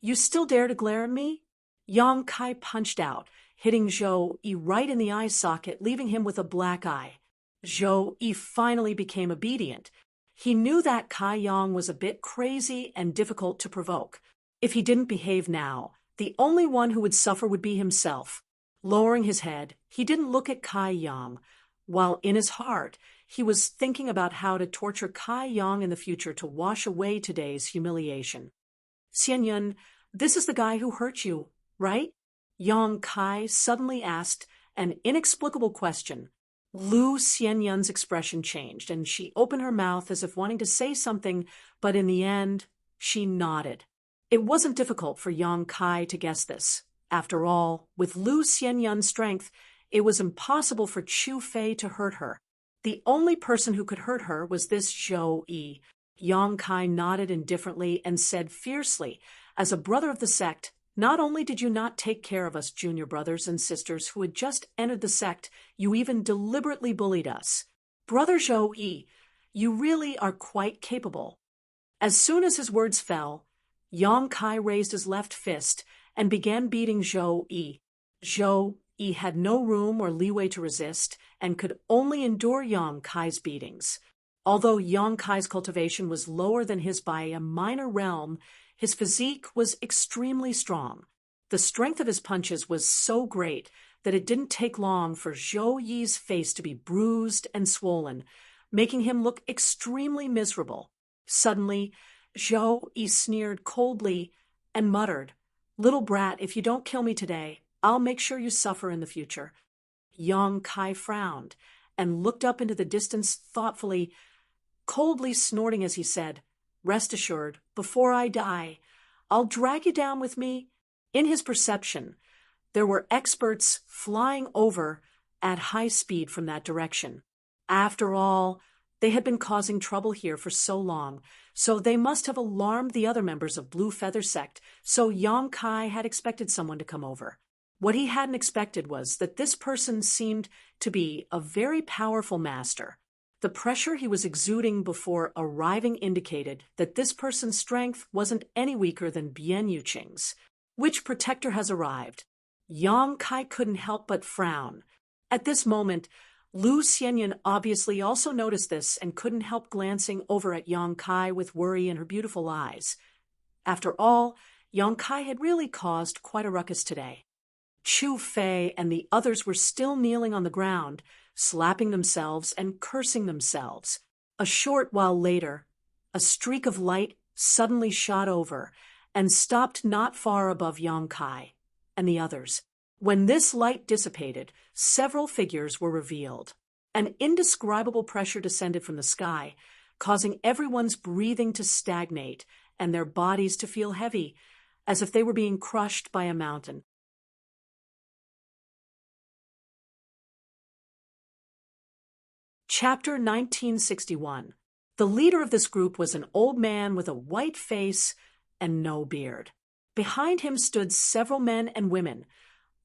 You still dare to glare at me?" Yang Kai punched out, hitting Zhou Yi right in the eye socket, leaving him with a black eye. Zhou Yi finally became obedient. He knew that Kai Yang was a bit crazy and difficult to provoke. If he didn't behave now, the only one who would suffer would be himself. Lowering his head, he didn't look at Kai Yang, while in his heart, he was thinking about how to torture Kai Yang in the future to wash away today's humiliation. "Xianyun, this is the guy who hurt you, right?" Yang Kai suddenly asked an inexplicable question. Lu Xianyun's expression changed, and she opened her mouth as if wanting to say something, but in the end, she nodded. It wasn't difficult for Yang Kai to guess this. After all, with Lu Xianyun's strength, it was impossible for Chu Fei to hurt her. The only person who could hurt her was this Zhou Yi. Yang Kai nodded indifferently and said fiercely, "As a brother of the sect, not only did you not take care of us junior brothers and sisters who had just entered the sect, you even deliberately bullied us. Brother Zhou Yi, you really are quite capable." As soon as his words fell, Yang Kai raised his left fist and began beating Zhou Yi. Zhou Yi had no room or leeway to resist and could only endure Yang Kai's beatings. Although Yang Kai's cultivation was lower than his by a minor realm, his physique was extremely strong. The strength of his punches was so great that it didn't take long for Zhou Yi's face to be bruised and swollen, making him look extremely miserable. Suddenly, Zhou Yi sneered coldly and muttered, "Little brat, if you don't kill me today, I'll make sure you suffer in the future." Yang Kai frowned and looked up into the distance thoughtfully, coldly snorting as he said, "Rest assured, before I die, I'll drag you down with me." In his perception, there were experts flying over at high speed from that direction. After all, they had been causing trouble here for so long, so they must have alarmed the other members of Blue Feather Sect, so Yang Kai had expected someone to come over. What he hadn't expected was that this person seemed to be a very powerful master. The pressure he was exuding before arriving indicated that this person's strength wasn't any weaker than Bian Yuqing's. Which protector has arrived? Yang Kai couldn't help but frown. At this moment, Lu Xianyan obviously also noticed this and couldn't help glancing over at Yang Kai with worry in her beautiful eyes. After all, Yang Kai had really caused quite a ruckus today. Chu Fei and the others were still kneeling on the ground, slapping themselves and cursing themselves. A short while later, a streak of light suddenly shot over and stopped not far above Yang Kai and the others. When this light dissipated, several figures were revealed. An indescribable pressure descended from the sky, causing everyone's breathing to stagnate and their bodies to feel heavy, as if they were being crushed by a mountain. Chapter 1961. The leader of this group was an old man with a white face and no beard. Behind him stood several men and women,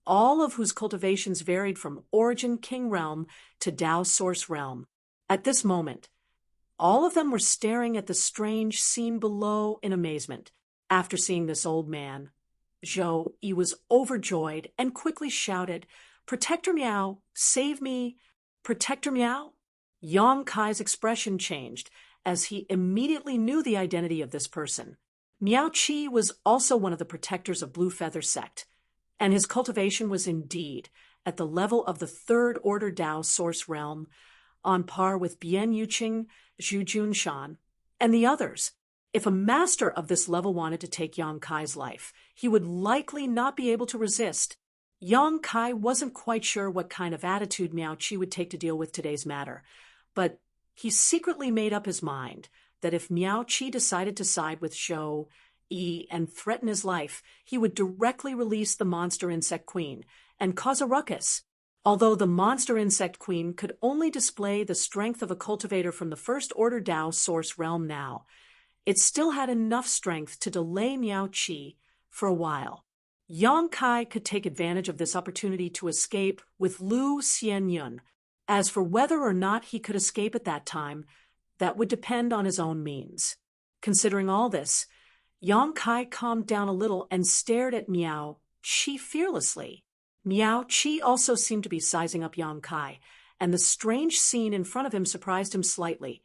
all of whose cultivations varied from Origin King Realm to Dao Source Realm. At this moment, all of them were staring at the strange scene below in amazement. After seeing this old man, Zhou Yi was overjoyed and quickly shouted, "Protector Miao, save me! Protector Miao!" Yang Kai's expression changed as he immediately knew the identity of this person. Miao Qi was also one of the protectors of Blue Feather Sect, and his cultivation was indeed at the level of the Third Order Dao Source Realm, on par with Bian Yuqing, Zhu Junshan, and the others. If a master of this level wanted to take Yang Kai's life, he would likely not be able to resist. Yang Kai wasn't quite sure what kind of attitude Miao Qi would take to deal with today's matter, but he secretly made up his mind that if Miao Qi decided to side with Zhou Yi and threaten his life, he would directly release the monster insect queen and cause a ruckus. Although the monster insect queen could only display the strength of a cultivator from the First Order Dao Source Realm now, it still had enough strength to delay Miao Qi for a while. Yang Kai could take advantage of this opportunity to escape with Lu Xianyun. As for whether or not he could escape at that time, that would depend on his own means. Considering all this, Yang Kai calmed down a little and stared at Miao Qi fearlessly. Miao Qi also seemed to be sizing up Yang Kai, and the strange scene in front of him surprised him slightly.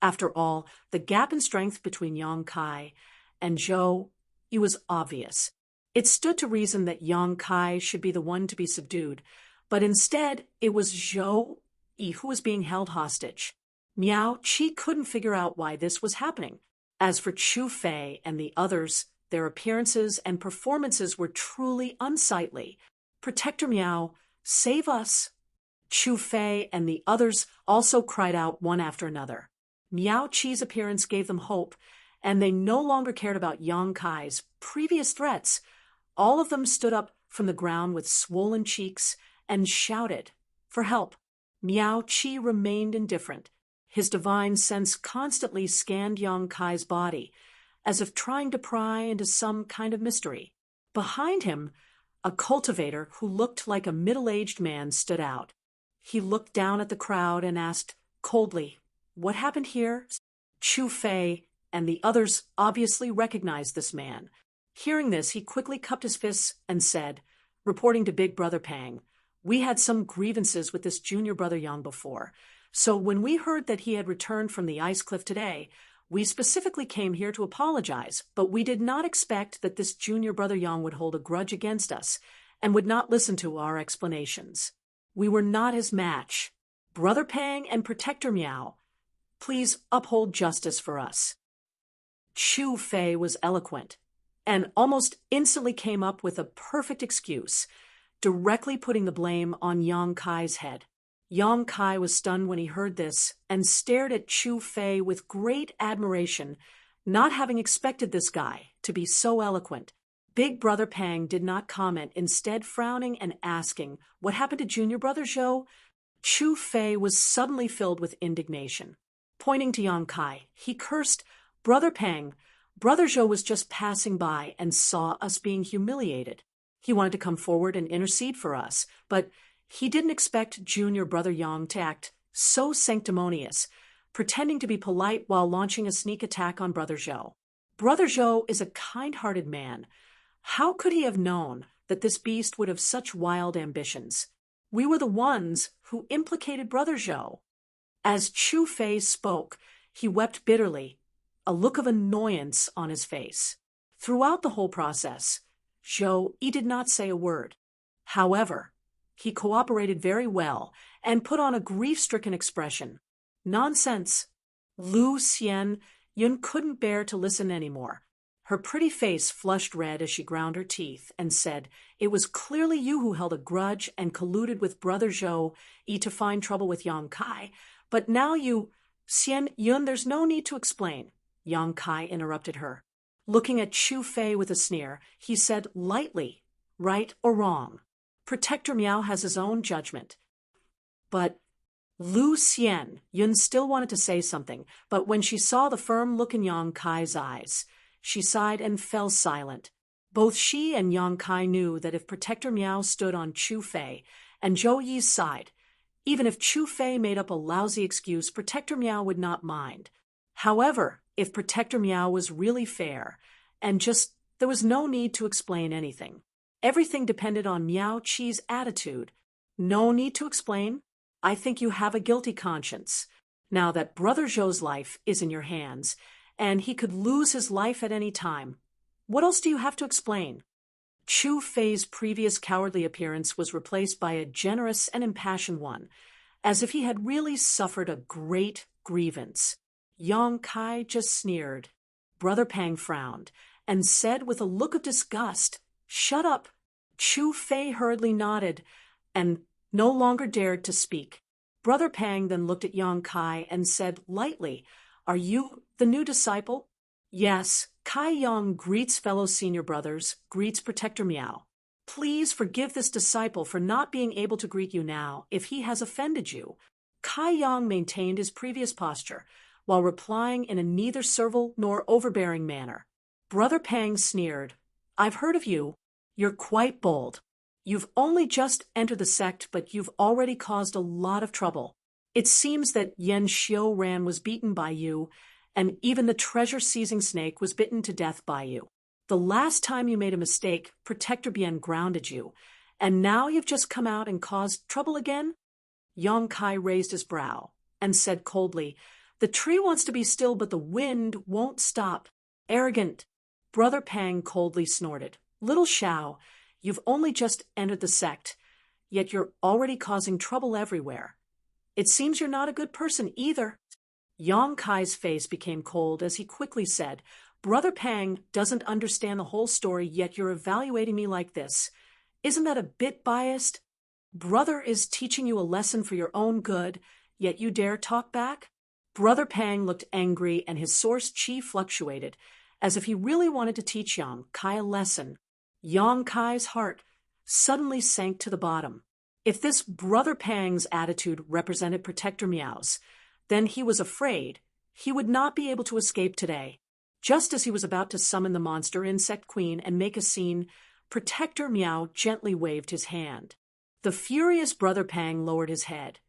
After all, the gap in strength between Yang Kai and Zhou Yi was obvious. It stood to reason that Yang Kai should be the one to be subdued, but instead it was Zhou Yi who was being held hostage. Miao Qi couldn't figure out why this was happening. As for Chu Fei and the others, their appearances and performances were truly unsightly. "Protector Miao, save us!" Chu Fei and the others also cried out one after another. Miao Qi's appearance gave them hope, and they no longer cared about Yang Kai's previous threats. All of them stood up from the ground with swollen cheeks and shouted for help. Miao Qi remained indifferent. His divine sense constantly scanned Yang Kai's body, as if trying to pry into some kind of mystery. Behind him, a cultivator who looked like a middle-aged man stood out. He looked down at the crowd and asked coldly, "What happened here?" Chu Fei and the others obviously recognized this man. Hearing this, he quickly cupped his fists and said, reporting to Big Brother Pang, "We had some grievances with this junior brother Yang before, so when we heard that he had returned from the ice cliff today, we specifically came here to apologize, but we did not expect that this junior brother Yang would hold a grudge against us and would not listen to our explanations. We were not his match. Brother Pang and Protector Miao, please uphold justice for us." Chu Fei was eloquent and almost instantly came up with a perfect excuse, directly putting the blame on Yang Kai's head. Yang Kai was stunned when he heard this and stared at Chu Fei with great admiration, not having expected this guy to be so eloquent. Big Brother Pang did not comment, instead frowning and asking, "What happened to Junior Brother Zhou?" Chu Fei was suddenly filled with indignation. Pointing to Yang Kai, he cursed, "Brother Pang, Brother Zhou was just passing by and saw us being humiliated. He wanted to come forward and intercede for us, but he didn't expect Junior Brother Yang to act so sanctimonious, pretending to be polite while launching a sneak attack on Brother Zhou. Brother Zhou is a kind-hearted man. How could he have known that this beast would have such wild ambitions? We were the ones who implicated Brother Zhou. As Chu Fei spoke, he wept bitterly, a look of annoyance on his face. Throughout the whole process, Zhou Yi did not say a word. However, he cooperated very well and put on a grief-stricken expression. Nonsense. Lu Xian Yun couldn't bear to listen anymore. Her pretty face flushed red as she ground her teeth and said, "It was clearly you who held a grudge and colluded with Brother Zhou Yi to find trouble with Yang Kai. But now you—" "Xian Yun, there's no need to explain," Yang Kai interrupted her. Looking at Chu Fei with a sneer, he said lightly, "Right or wrong, Protector Miao has his own judgment." But Lu Xian Yun still wanted to say something, but when she saw the firm look in Yang Kai's eyes, she sighed and fell silent. Both she and Yang Kai knew that if Protector Miao stood on Chu Fei and Zhou Yi's side, even if Chu Fei made up a lousy excuse, Protector Miao would not mind. However, if Protector Miao was really fair, and there was no need to explain anything. Everything depended on Miao Qi's attitude. No need to explain. I think you have a guilty conscience. Now that Brother Zhou's life is in your hands, and he could lose his life at any time, what else do you have to explain? Chu Fei's previous cowardly appearance was replaced by a generous and impassioned one, as if he had really suffered a great grievance. Yang Kai just sneered. Brother Pang frowned and said with a look of disgust, "Shut up." Chu Fei hurriedly nodded and no longer dared to speak. Brother Pang then looked at Yang Kai and said lightly, "Are you the new disciple?" "Yes." Kai Yang greets fellow senior brothers, greets Protector Miao. "Please forgive this disciple for not being able to greet you now if he has offended you." Kai Yang maintained his previous posture, while replying in a neither servile nor overbearing manner. Brother Pang sneered, "I've heard of you. You're quite bold. You've only just entered the sect, but you've already caused a lot of trouble. It seems that Yan Xiuran was beaten by you, and even the treasure-seizing snake was bitten to death by you. The last time you made a mistake, Protector Bien grounded you, and now you've just come out and caused trouble again?" Yang Kai raised his brow and said coldly, "The tree wants to be still, but the wind won't stop. Arrogant." Brother Pang coldly snorted, "Little Xiao, you've only just entered the sect, yet you're already causing trouble everywhere. It seems you're not a good person either." Yang Kai's face became cold as he quickly said, "Brother Pang doesn't understand the whole story, yet you're evaluating me like this. Isn't that a bit biased? Brother is teaching you a lesson for your own good, yet you dare talk back?" Brother Pang looked angry and his source chi fluctuated, as if he really wanted to teach Yang Kai a lesson. Yang Kai's heart suddenly sank to the bottom. If this Brother Pang's attitude represented Protector Miao's, then he was afraid he would not be able to escape today. Just as he was about to summon the monster insect queen and make a scene, Protector Miao gently waved his hand. The furious Brother Pang lowered his head,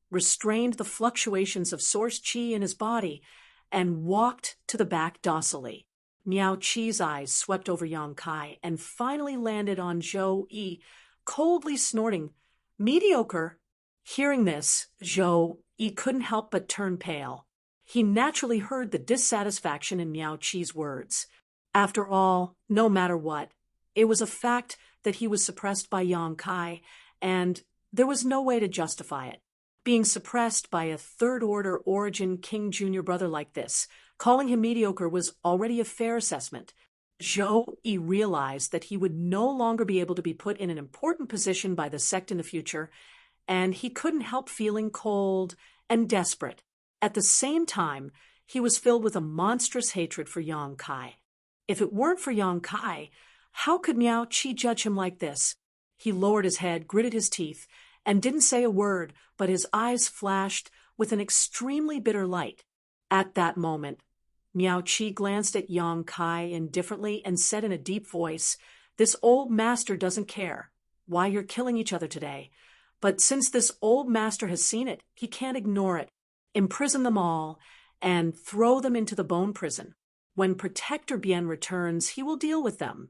restrained the fluctuations of source chi in his body, and walked to the back docilely. Miao Qi's eyes swept over Yang Kai and finally landed on Zhou Yi, coldly snorting, "Mediocre." Hearing this, Zhou Yi couldn't help but turn pale. He naturally heard the dissatisfaction in Miao Qi's words. After all, no matter what, it was a fact that he was suppressed by Yang Kai, and there was no way to justify it. Being suppressed by a third-order origin King Jr. brother like this, calling him mediocre was already a fair assessment. Zhou Yi realized that he would no longer be able to be put in an important position by the sect in the future, and he couldn't help feeling cold and desperate. At the same time, he was filled with a monstrous hatred for Yang Kai. If it weren't for Yang Kai, how could Miao Qi judge him like this? He lowered his head, gritted his teeth, and didn't say a word, but his eyes flashed with an extremely bitter light. At that moment, Miao Qi glanced at Yang Kai indifferently and said in a deep voice, "This old master doesn't care why you're killing each other today, But since this old master has seen it, he can't ignore it. Imprison them all and throw them into the bone prison. When Protector Bien returns, he will deal with them.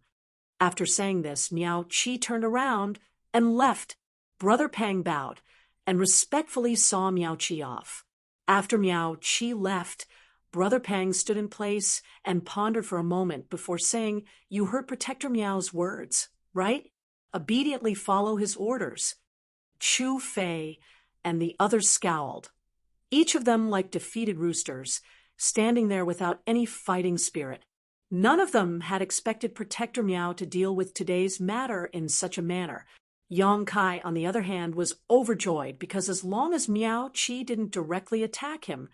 After saying this, Miao Qi turned around and left. Brother Pang bowed and respectfully saw Miao Qi off. After Miao Qi left, Brother Pang stood in place and pondered for a moment before saying, "You heard Protector Miao's words, right? Obediently follow his orders." Chu Fei and the others scowled, each of them like defeated roosters, standing there without any fighting spirit. None of them had expected Protector Miao to deal with today's matter in such a manner. Yang Kai, on the other hand, was overjoyed because as long as Miao Qi didn't directly attack him,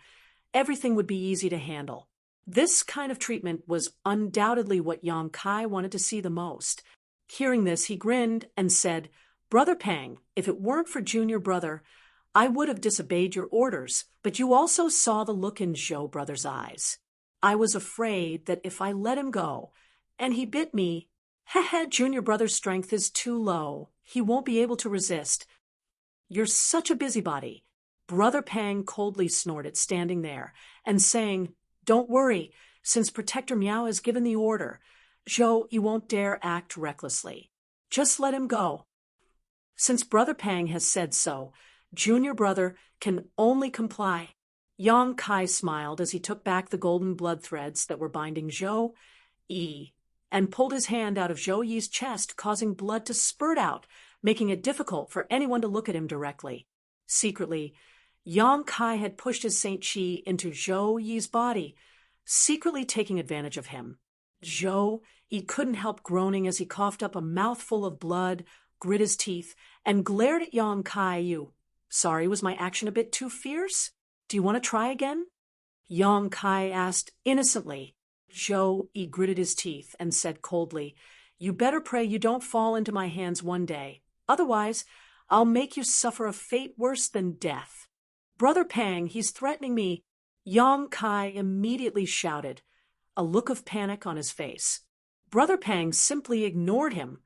everything would be easy to handle. This kind of treatment was undoubtedly what Yang Kai wanted to see the most. Hearing this, he grinned and said, "Brother Pang, if it weren't for Junior Brother, I would have disobeyed your orders, but you also saw the look in Zhou Brother's eyes. I was afraid that if I let him go, and he bit me, Junior Brother's strength is too low. He won't be able to resist." "You're such a busybody," Brother Pang coldly snorted, standing there, and saying, "Don't worry, since Protector Miao has given the order. Zhou, you won't dare act recklessly. Just let him go." Since Brother Pang has said so, Junior Brother can only comply. Yang Kai smiled as he took back the golden blood threads that were binding Zhou Yi and pulled his hand out of Zhou Yi's chest, causing blood to spurt out, making it difficult for anyone to look at him directly. Secretly, Yang Kai had pushed his Saint Qi into Zhou Yi's body, secretly taking advantage of him. Zhou Yi couldn't help groaning as he coughed up a mouthful of blood, grit his teeth, and glared at Yang Kai. "You, sorry, was my action a bit too fierce? Do you want to try again?" Yang Kai asked innocently. Zhou Yi gritted his teeth and said coldly, "You better pray you don't fall into my hands one day. Otherwise, I'll make you suffer a fate worse than death." "Brother Pang, he's threatening me," Yang Kai immediately shouted, a look of panic on his face. Brother Pang simply ignored him,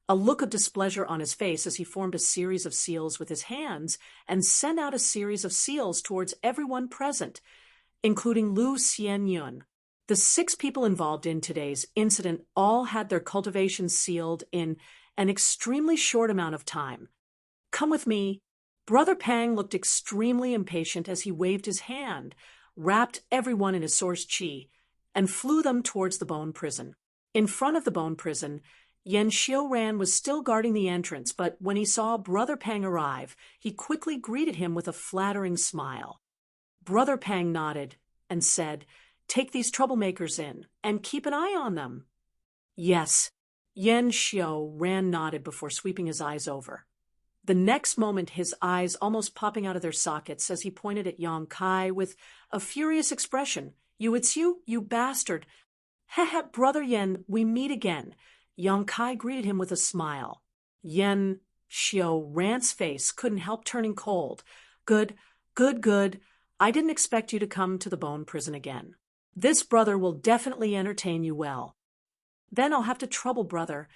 a look of displeasure on his face as he formed a series of seals with his hands and sent out a series of seals towards everyone present, including Lu Xianyun. The 6 people involved in today's incident all had their cultivations sealed in an extremely short amount of time. "Come with me." Brother Pang looked extremely impatient as he waved his hand, wrapped everyone in his source qi, and flew them towards the bone prison. In front of the bone prison, Yan Xiuran was still guarding the entrance, but when he saw Brother Pang arrive, he quickly greeted him with a flattering smile. Brother Pang nodded and said, "Take these troublemakers in, and keep an eye on them." "Yes." Yan Xiuran nodded before sweeping his eyes over. The next moment, his eyes almost popping out of their sockets as he pointed at Yang Kai with a furious expression. It's you, you bastard." Brother Yan, we meet again." Yang Kai greeted him with a smile. Yan Xiuran's face couldn't help turning cold. Good. I didn't expect you to come to the bone prison again. This brother will definitely entertain you well." "Then I'll have to trouble Brother."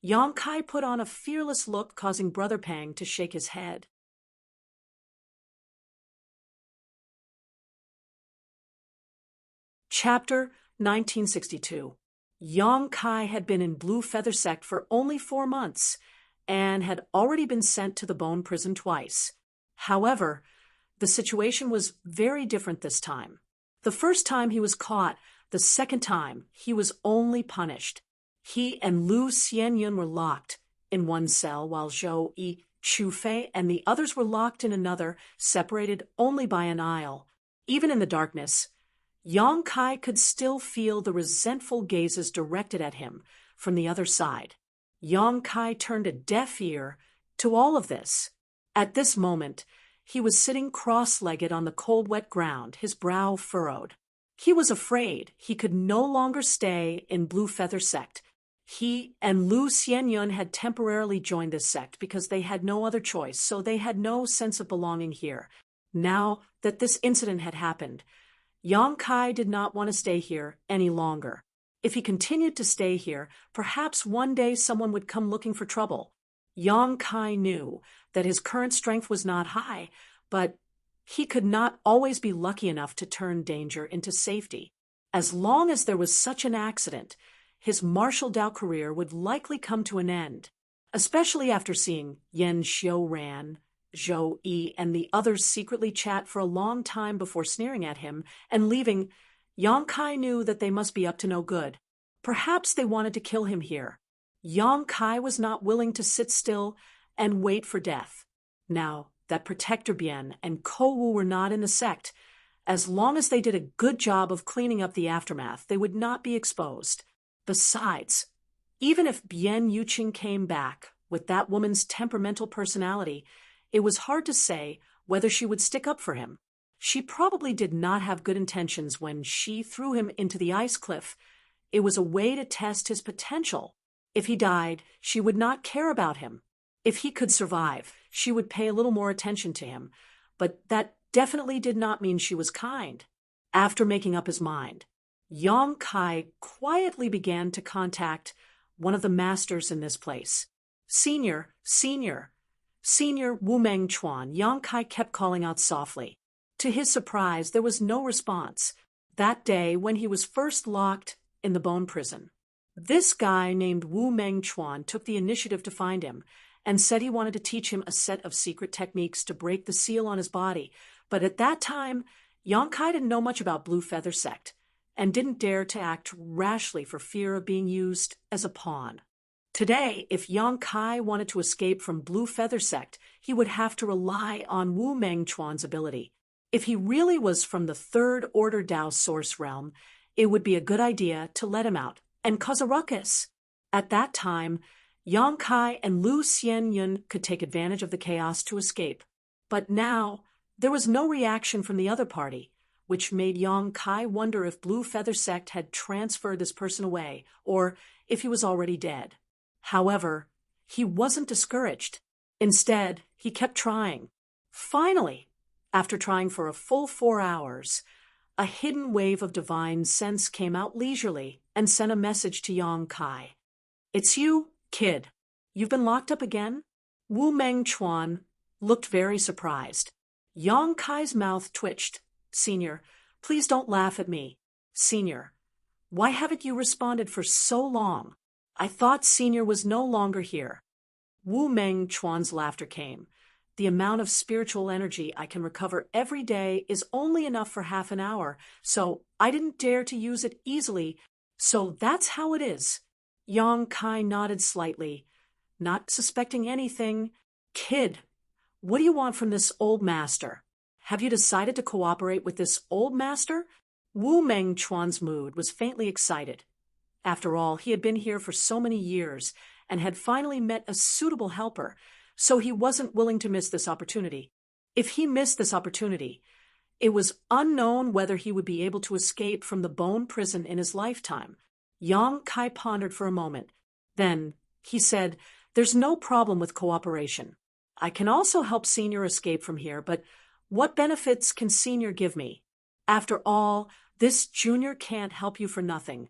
Yang Kai put on a fearless look, causing Brother Pang to shake his head. Chapter 1962. Yang Kai had been in Blue Feather Sect for only 4 months and had already been sent to the bone prison twice. However, the situation was very different this time. The first time he was caught, the second time he was only punished. He and Lu Xianyun were locked in one cell, while Zhou Yi, Chu Fei, and the others were locked in another, separated only by an aisle. Even in the darkness, Yang Kai could still feel the resentful gazes directed at him from the other side. Yang Kai turned a deaf ear to all of this. At this moment, he was sitting cross-legged on the cold, wet ground, his brow furrowed. He was afraid he could no longer stay in Blue Feather Sect. He and Lu Xianyun had temporarily joined this sect because they had no other choice, so they had no sense of belonging here. Now that this incident had happened, Yang Kai did not want to stay here any longer. If he continued to stay here, perhaps one day someone would come looking for trouble. Yang Kai knew that his current strength was not high, but he could not always be lucky enough to turn danger into safety. As long as there was such an accident, his martial Dao career would likely come to an end, especially after seeing Yan Xiuran, Zhou Yi, and the others secretly chat for a long time before sneering at him and leaving. Yang Kai knew that they must be up to no good. Perhaps they wanted to kill him here. Yang Kai was not willing to sit still and wait for death. Now that Protector Bien and Kou were not in the sect, as long as they did a good job of cleaning up the aftermath, they would not be exposed. Besides, even if Bien Yuqing came back with that woman's temperamental personality, it was hard to say whether she would stick up for him. She probably did not have good intentions when she threw him into the ice cliff. It was a way to test his potential. If he died, she would not care about him. If he could survive, she would pay a little more attention to him. But that definitely did not mean she was kind. After making up his mind, Yang Kai quietly began to contact one of the masters in this place. Senior Wu Meng Chuan, Yang Kai kept calling out softly. To his surprise, there was no response. That day, when he was first locked in the bone prison, this guy named Wu Meng Chuan took the initiative to find him and said he wanted to teach him a set of secret techniques to break the seal on his body. But at that time, Yang Kai didn't know much about Blue Feather Sect and didn't dare to act rashly for fear of being used as a pawn. Today, if Yang Kai wanted to escape from Blue Feather Sect, he would have to rely on Wu Meng Chuan's ability. If he really was from the Third Order Dao Source Realm, it would be a good idea to let him out and cause a ruckus. At that time, Yang Kai and Lu Xianyun could take advantage of the chaos to escape. But now, there was no reaction from the other party, which made Yang Kai wonder if Blue Feather Sect had transferred this person away, or if he was already dead. However, he wasn't discouraged. Instead, he kept trying. Finally, after trying for a full 4 hours, a hidden wave of divine sense came out leisurely and sent a message to Yang Kai. "It's you, kid. You've been locked up again?" Wu Meng Chuan looked very surprised. Yang Kai's mouth twitched. "Senior, please don't laugh at me. Senior, why haven't you responded for so long? I thought Senior was no longer here." Wu Meng Chuan's laughter came. "The amount of spiritual energy I can recover every day is only enough for half an hour, so I didn't dare to use it easily. So that's how it is." Yang Kai nodded slightly, not suspecting anything. "Kid, what do you want from this old master? Have you decided to cooperate with this old master?" Wu Meng Chuan's mood was faintly excited. After all, he had been here for so many years and had finally met a suitable helper, so he wasn't willing to miss this opportunity. If he missed this opportunity, it was unknown whether he would be able to escape from the bone prison in his lifetime. Yang Kai pondered for a moment. Then he said, "There's no problem with cooperation. I can also help Senior escape from here, but what benefits can Senior give me? After all, this junior can't help you for nothing.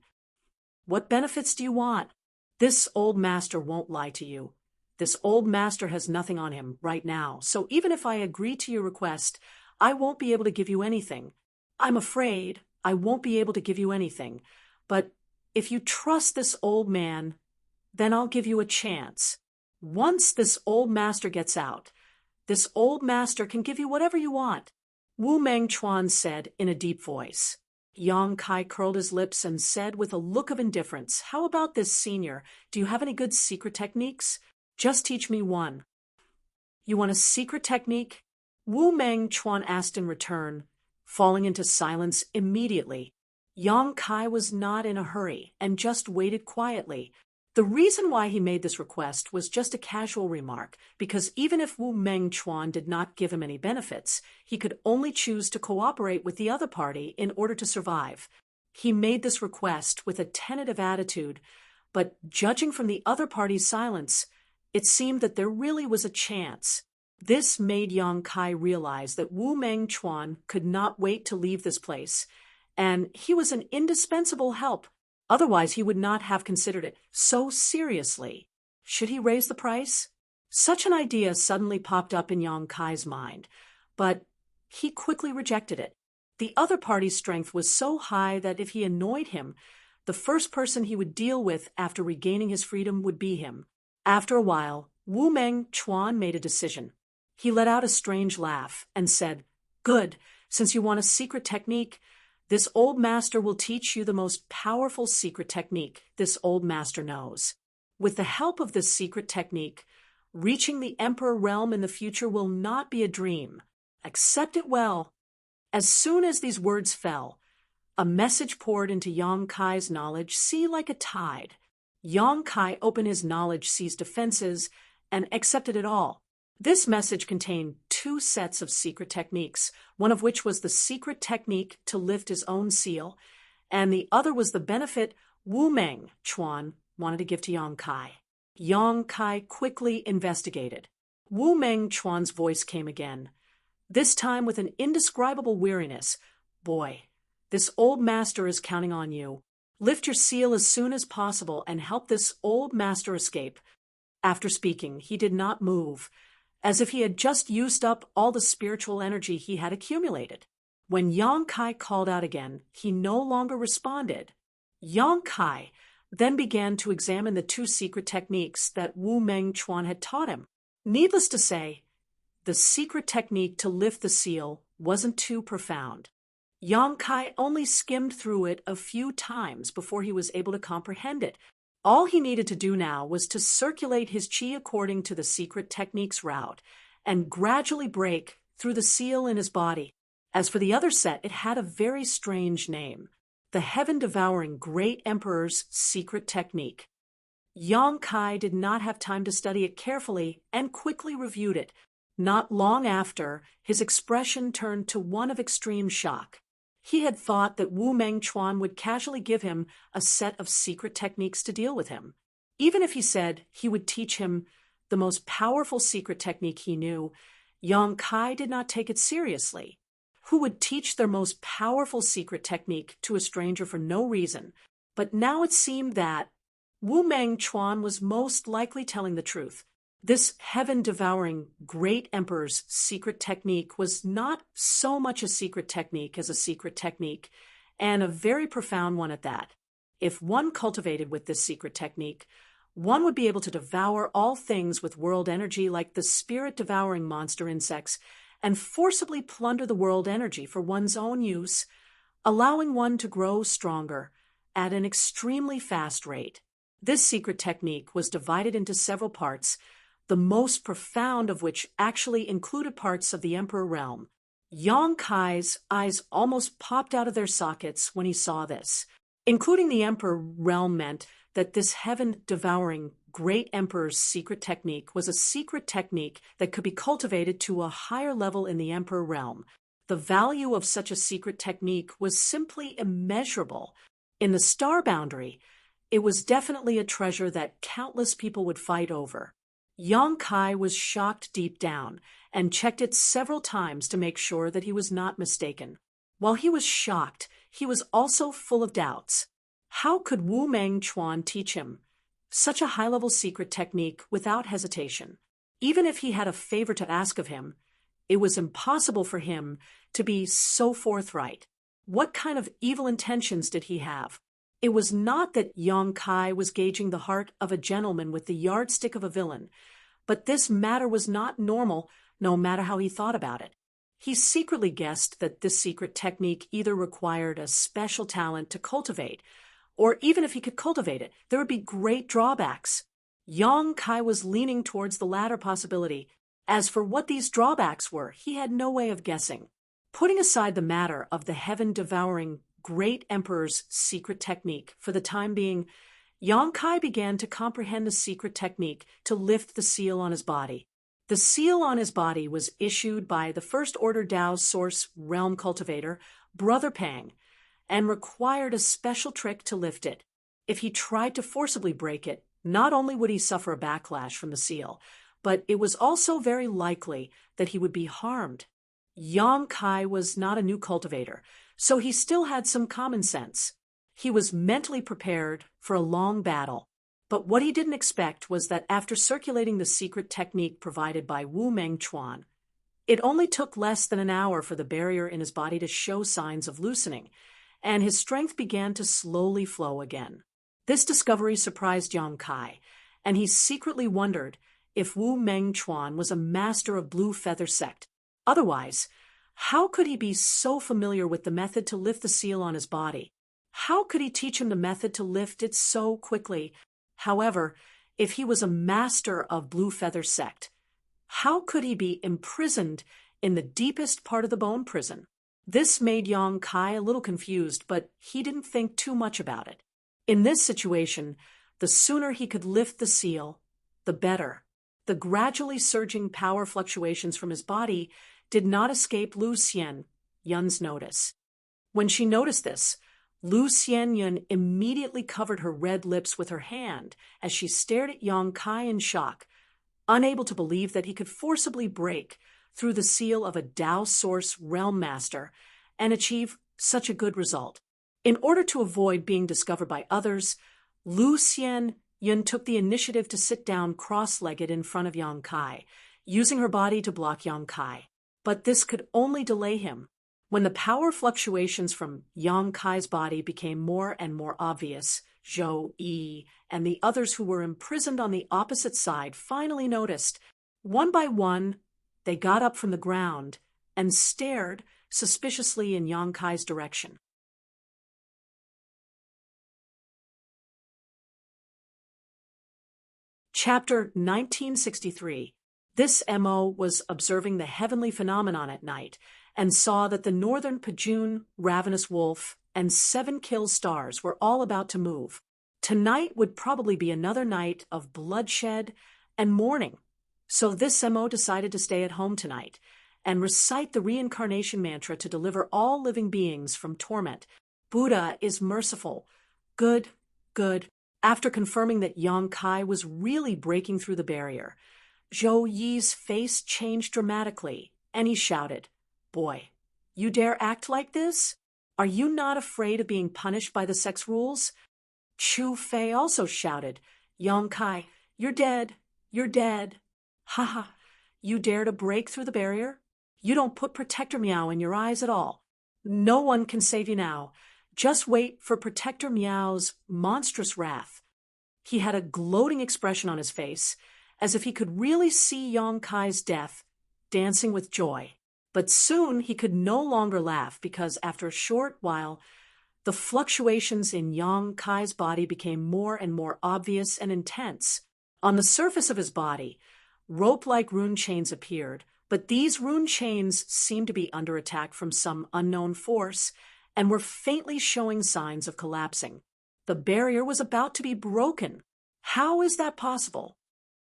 What benefits do you want? This old master won't lie to you. This old master has nothing on him right now, so even if I agree to your request, I won't be able to give you anything. I'm afraid I won't be able to give you anything, but if you trust this old man, then I'll give you a chance. Once this old master gets out, this old master can give you whatever you want." Wu Meng Chuan said in a deep voice. Yang Kai curled his lips and said with a look of indifference, "How about this, Senior? Do you have any good secret techniques? Just teach me one." "You want a secret technique?" Wu Meng Chuan asked in return, falling into silence immediately. Yang Kai was not in a hurry and just waited quietly. The reason why he made this request was just a casual remark, because even if Wu Meng Chuan did not give him any benefits, he could only choose to cooperate with the other party in order to survive. He made this request with a tentative attitude, but judging from the other party's silence, it seemed that there really was a chance. This made Yang Kai realize that Wu Meng Chuan could not wait to leave this place, and he was an indispensable help. Otherwise, he would not have considered it so seriously. Should he raise the price? Such an idea suddenly popped up in Yang Kai's mind, but he quickly rejected it. The other party's strength was so high that if he annoyed him, the first person he would deal with after regaining his freedom would be him. After a while, Wu Meng Chuan made a decision. He let out a strange laugh and said, "Good, since you want a secret technique, this old master will teach you the most powerful secret technique this old master knows. With the help of this secret technique, reaching the Emperor realm in the future will not be a dream. Accept it well." As soon as these words fell, a message poured into Yang Kai's knowledge sea like a tide. Yang Kai opened his knowledge sea's defenses and accepted it all. This message contained 2 sets of secret techniques, one of which was the secret technique to lift his own seal, and the other was the benefit Wu Meng Chuan wanted to give to Yang Kai. Yang Kai quickly investigated. Wu Meng Chuan's voice came again, this time with an indescribable weariness. "Boy, this old master is counting on you. Lift your seal as soon as possible and help this old master escape." After speaking, he did not move, as if he had just used up all the spiritual energy he had accumulated. When Yang Kai called out again, he no longer responded. Yang Kai then began to examine the 2 secret techniques that Wu Meng Chuan had taught him. Needless to say, the secret technique to lift the seal wasn't too profound. Yang Kai only skimmed through it a few times before he was able to comprehend it. All he needed to do now was to circulate his qi according to the secret technique's route and gradually break through the seal in his body. As for the other set, it had a very strange name, the heaven-devouring Great Emperor's secret technique. Yang Kai did not have time to study it carefully and quickly reviewed it. Not long after, his expression turned to one of extreme shock. He had thought that Wu Meng Chuan would casually give him a set of secret techniques to deal with him. Even if he said he would teach him the most powerful secret technique he knew, Yang Kai did not take it seriously. Who would teach their most powerful secret technique to a stranger for no reason? But now it seemed that Wu Meng Chuan was most likely telling the truth. This heaven-devouring Great Emperor's secret technique was not so much a secret technique as a secret technique, and a very profound one at that. If one cultivated with this secret technique, one would be able to devour all things with world energy like the spirit-devouring monster insects and forcibly plunder the world energy for one's own use, allowing one to grow stronger at an extremely fast rate. This secret technique was divided into several parts, the most profound of which actually included parts of the Emperor realm. Yang Kai's eyes almost popped out of their sockets when he saw this. Including the Emperor realm meant that this heaven-devouring Great Emperor's secret technique was a secret technique that could be cultivated to a higher level in the Emperor realm. The value of such a secret technique was simply immeasurable. In the star boundary, it was definitely a treasure that countless people would fight over. Yang Kai was shocked deep down and checked it several times to make sure that he was not mistaken. While he was shocked, he was also full of doubts. How could Wu Meng Chuan teach him such a high-level secret technique without hesitation? Even if he had a favor to ask of him, it was impossible for him to be so forthright. What kind of evil intentions did he have? It was not that Yang Kai was gauging the heart of a gentleman with the yardstick of a villain, but this matter was not normal, no matter how he thought about it. He secretly guessed that this secret technique either required a special talent to cultivate, or even if he could cultivate it, there would be great drawbacks. Yang Kai was leaning towards the latter possibility. As for what these drawbacks were, he had no way of guessing. Putting aside the matter of the heaven-devouring Great Emperor's secret technique for the time being, Yang Kai began to comprehend the secret technique to lift the seal on his body. The seal on his body was issued by the First Order Dao Source Realm Cultivator, Brother Pang, and required a special trick to lift it. If he tried to forcibly break it, not only would he suffer a backlash from the seal, but it was also very likely that he would be harmed. Yang Kai was not a new cultivator, so he still had some common sense. He was mentally prepared for a long battle. But what he didn't expect was that after circulating the secret technique provided by Wu Mengchuan, it only took less than an hour for the barrier in his body to show signs of loosening, and his strength began to slowly flow again. This discovery surprised Yang Kai, and he secretly wondered if Wu Mengchuan was a master of Blue Feather Sect. Otherwise, how could he be so familiar with the method to lift the seal on his body? How could he teach him the method to lift it so quickly? However, if he was a master of Blue Feather Sect, how could he be imprisoned in the deepest part of the bone prison? This made Yang Kai a little confused, but he didn't think too much about it. In this situation, the sooner he could lift the seal, the better. The gradually surging power fluctuations from his body did not escape Lu Xian Yun's notice. When she noticed this, Lu Xian Yun immediately covered her red lips with her hand as she stared at Yang Kai in shock, unable to believe that he could forcibly break through the seal of a Tao Source Realm Master and achieve such a good result. In order to avoid being discovered by others, Lu Xian Yun took the initiative to sit down cross-legged in front of Yang Kai, using her body to block Yang Kai. But this could only delay him. When the power fluctuations from Yang Kai's body became more and more obvious, Zhou Yi and the others who were imprisoned on the opposite side finally noticed. One by one, they got up from the ground and stared suspiciously in Yang Kai's direction. Chapter 1963. This MO was observing the heavenly phenomenon at night and saw that the northern Pajun, ravenous wolf, and 7 kill stars were all about to move. Tonight would probably be another night of bloodshed and mourning. So this MO decided to stay at home tonight and recite the reincarnation mantra to deliver all living beings from torment. Buddha is merciful. Good, good. After confirming that Yang Kai was really breaking through the barrier, Zhou Yi's face changed dramatically, and he shouted, "Boy, you dare act like this? Are you not afraid of being punished by the sex rules?" Chu Fei also shouted, "Yang Kai, you're dead, you're dead. Ha ha, you dare to break through the barrier? You don't put Protector Meow in your eyes at all. No one can save you now. Just wait for Protector Meow's monstrous wrath." He had a gloating expression on his face, as if he could really see Yang Kai's death, dancing with joy. But soon he could no longer laugh because after a short while, the fluctuations in Yang Kai's body became more and more obvious and intense. On the surface of his body, rope-like rune chains appeared, but these rune chains seemed to be under attack from some unknown force and were faintly showing signs of collapsing. The barrier was about to be broken. How is that possible?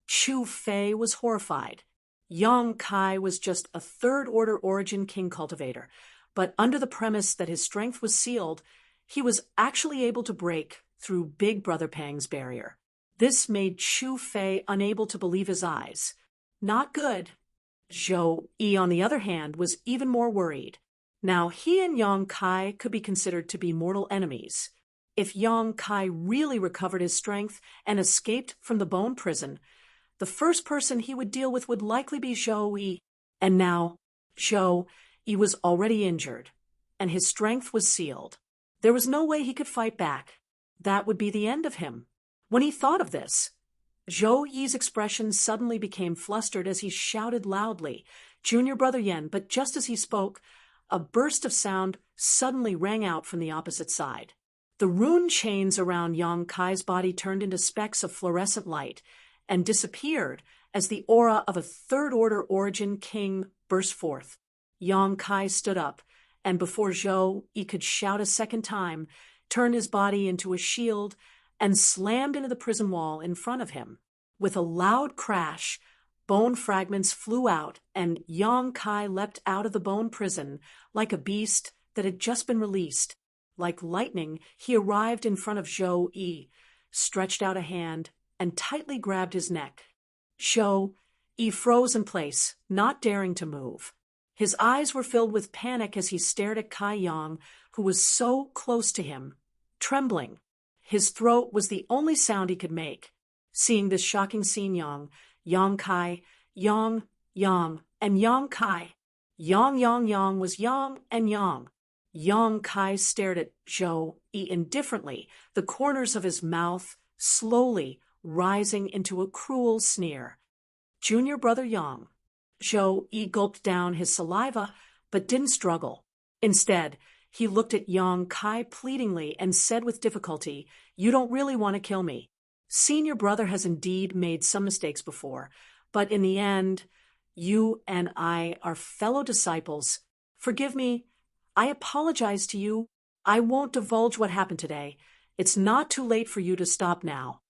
Chu Fei was horrified. Yang Kai was just a third-order origin king cultivator, but under the premise that his strength was sealed, he was actually able to break through Big Brother Pang's barrier. This made Chu Fei unable to believe his eyes. Not good. Zhou Yi, on the other hand, was even more worried. Now, he and Yang Kai could be considered to be mortal enemies. If Yang Kai really recovered his strength and escaped from the bone prison, the first person he would deal with would likely be Zhou Yi. And now, Zhou Yi was already injured, and his strength was sealed. There was no way he could fight back. That would be the end of him. When he thought of this, Zhou Yi's expression suddenly became flustered as he shouted loudly, "Junior Brother Yen," but just as he spoke, a burst of sound suddenly rang out from the opposite side. The rune chains around Yang Kai's body turned into specks of fluorescent light and disappeared as the aura of a third-order origin king burst forth. Yang Kai stood up, and before Zhou Yi could shout a second time, turned his body into a shield and slammed into the prison wall in front of him. With a loud crash, bone fragments flew out, and Yang Kai leapt out of the bone prison like a beast that had just been released. Like lightning, he arrived in front of Zhou Yi, stretched out a hand, and tightly grabbed his neck. Zhou Yi froze in place, not daring to move. His eyes were filled with panic as he stared at Kai Yang, who was so close to him, trembling. His throat was the only sound he could make. Seeing this shocking scene, Yang Kai, Yang, and Yang Kai. Yang was Yang and Yang. Yang Kai stared at Zhou Yi indifferently, the corners of his mouth slowly rising into a cruel sneer. Junior brother Yang. Zhou Yi gulped down his saliva, but didn't struggle. Instead, he looked at Yang Kai pleadingly and said with difficulty, "You don't really want to kill me. Senior brother has indeed made some mistakes before, but in the end, you and I are fellow disciples. Forgive me. I apologize to you. I won't divulge what happened today. It's not too late for you to stop now."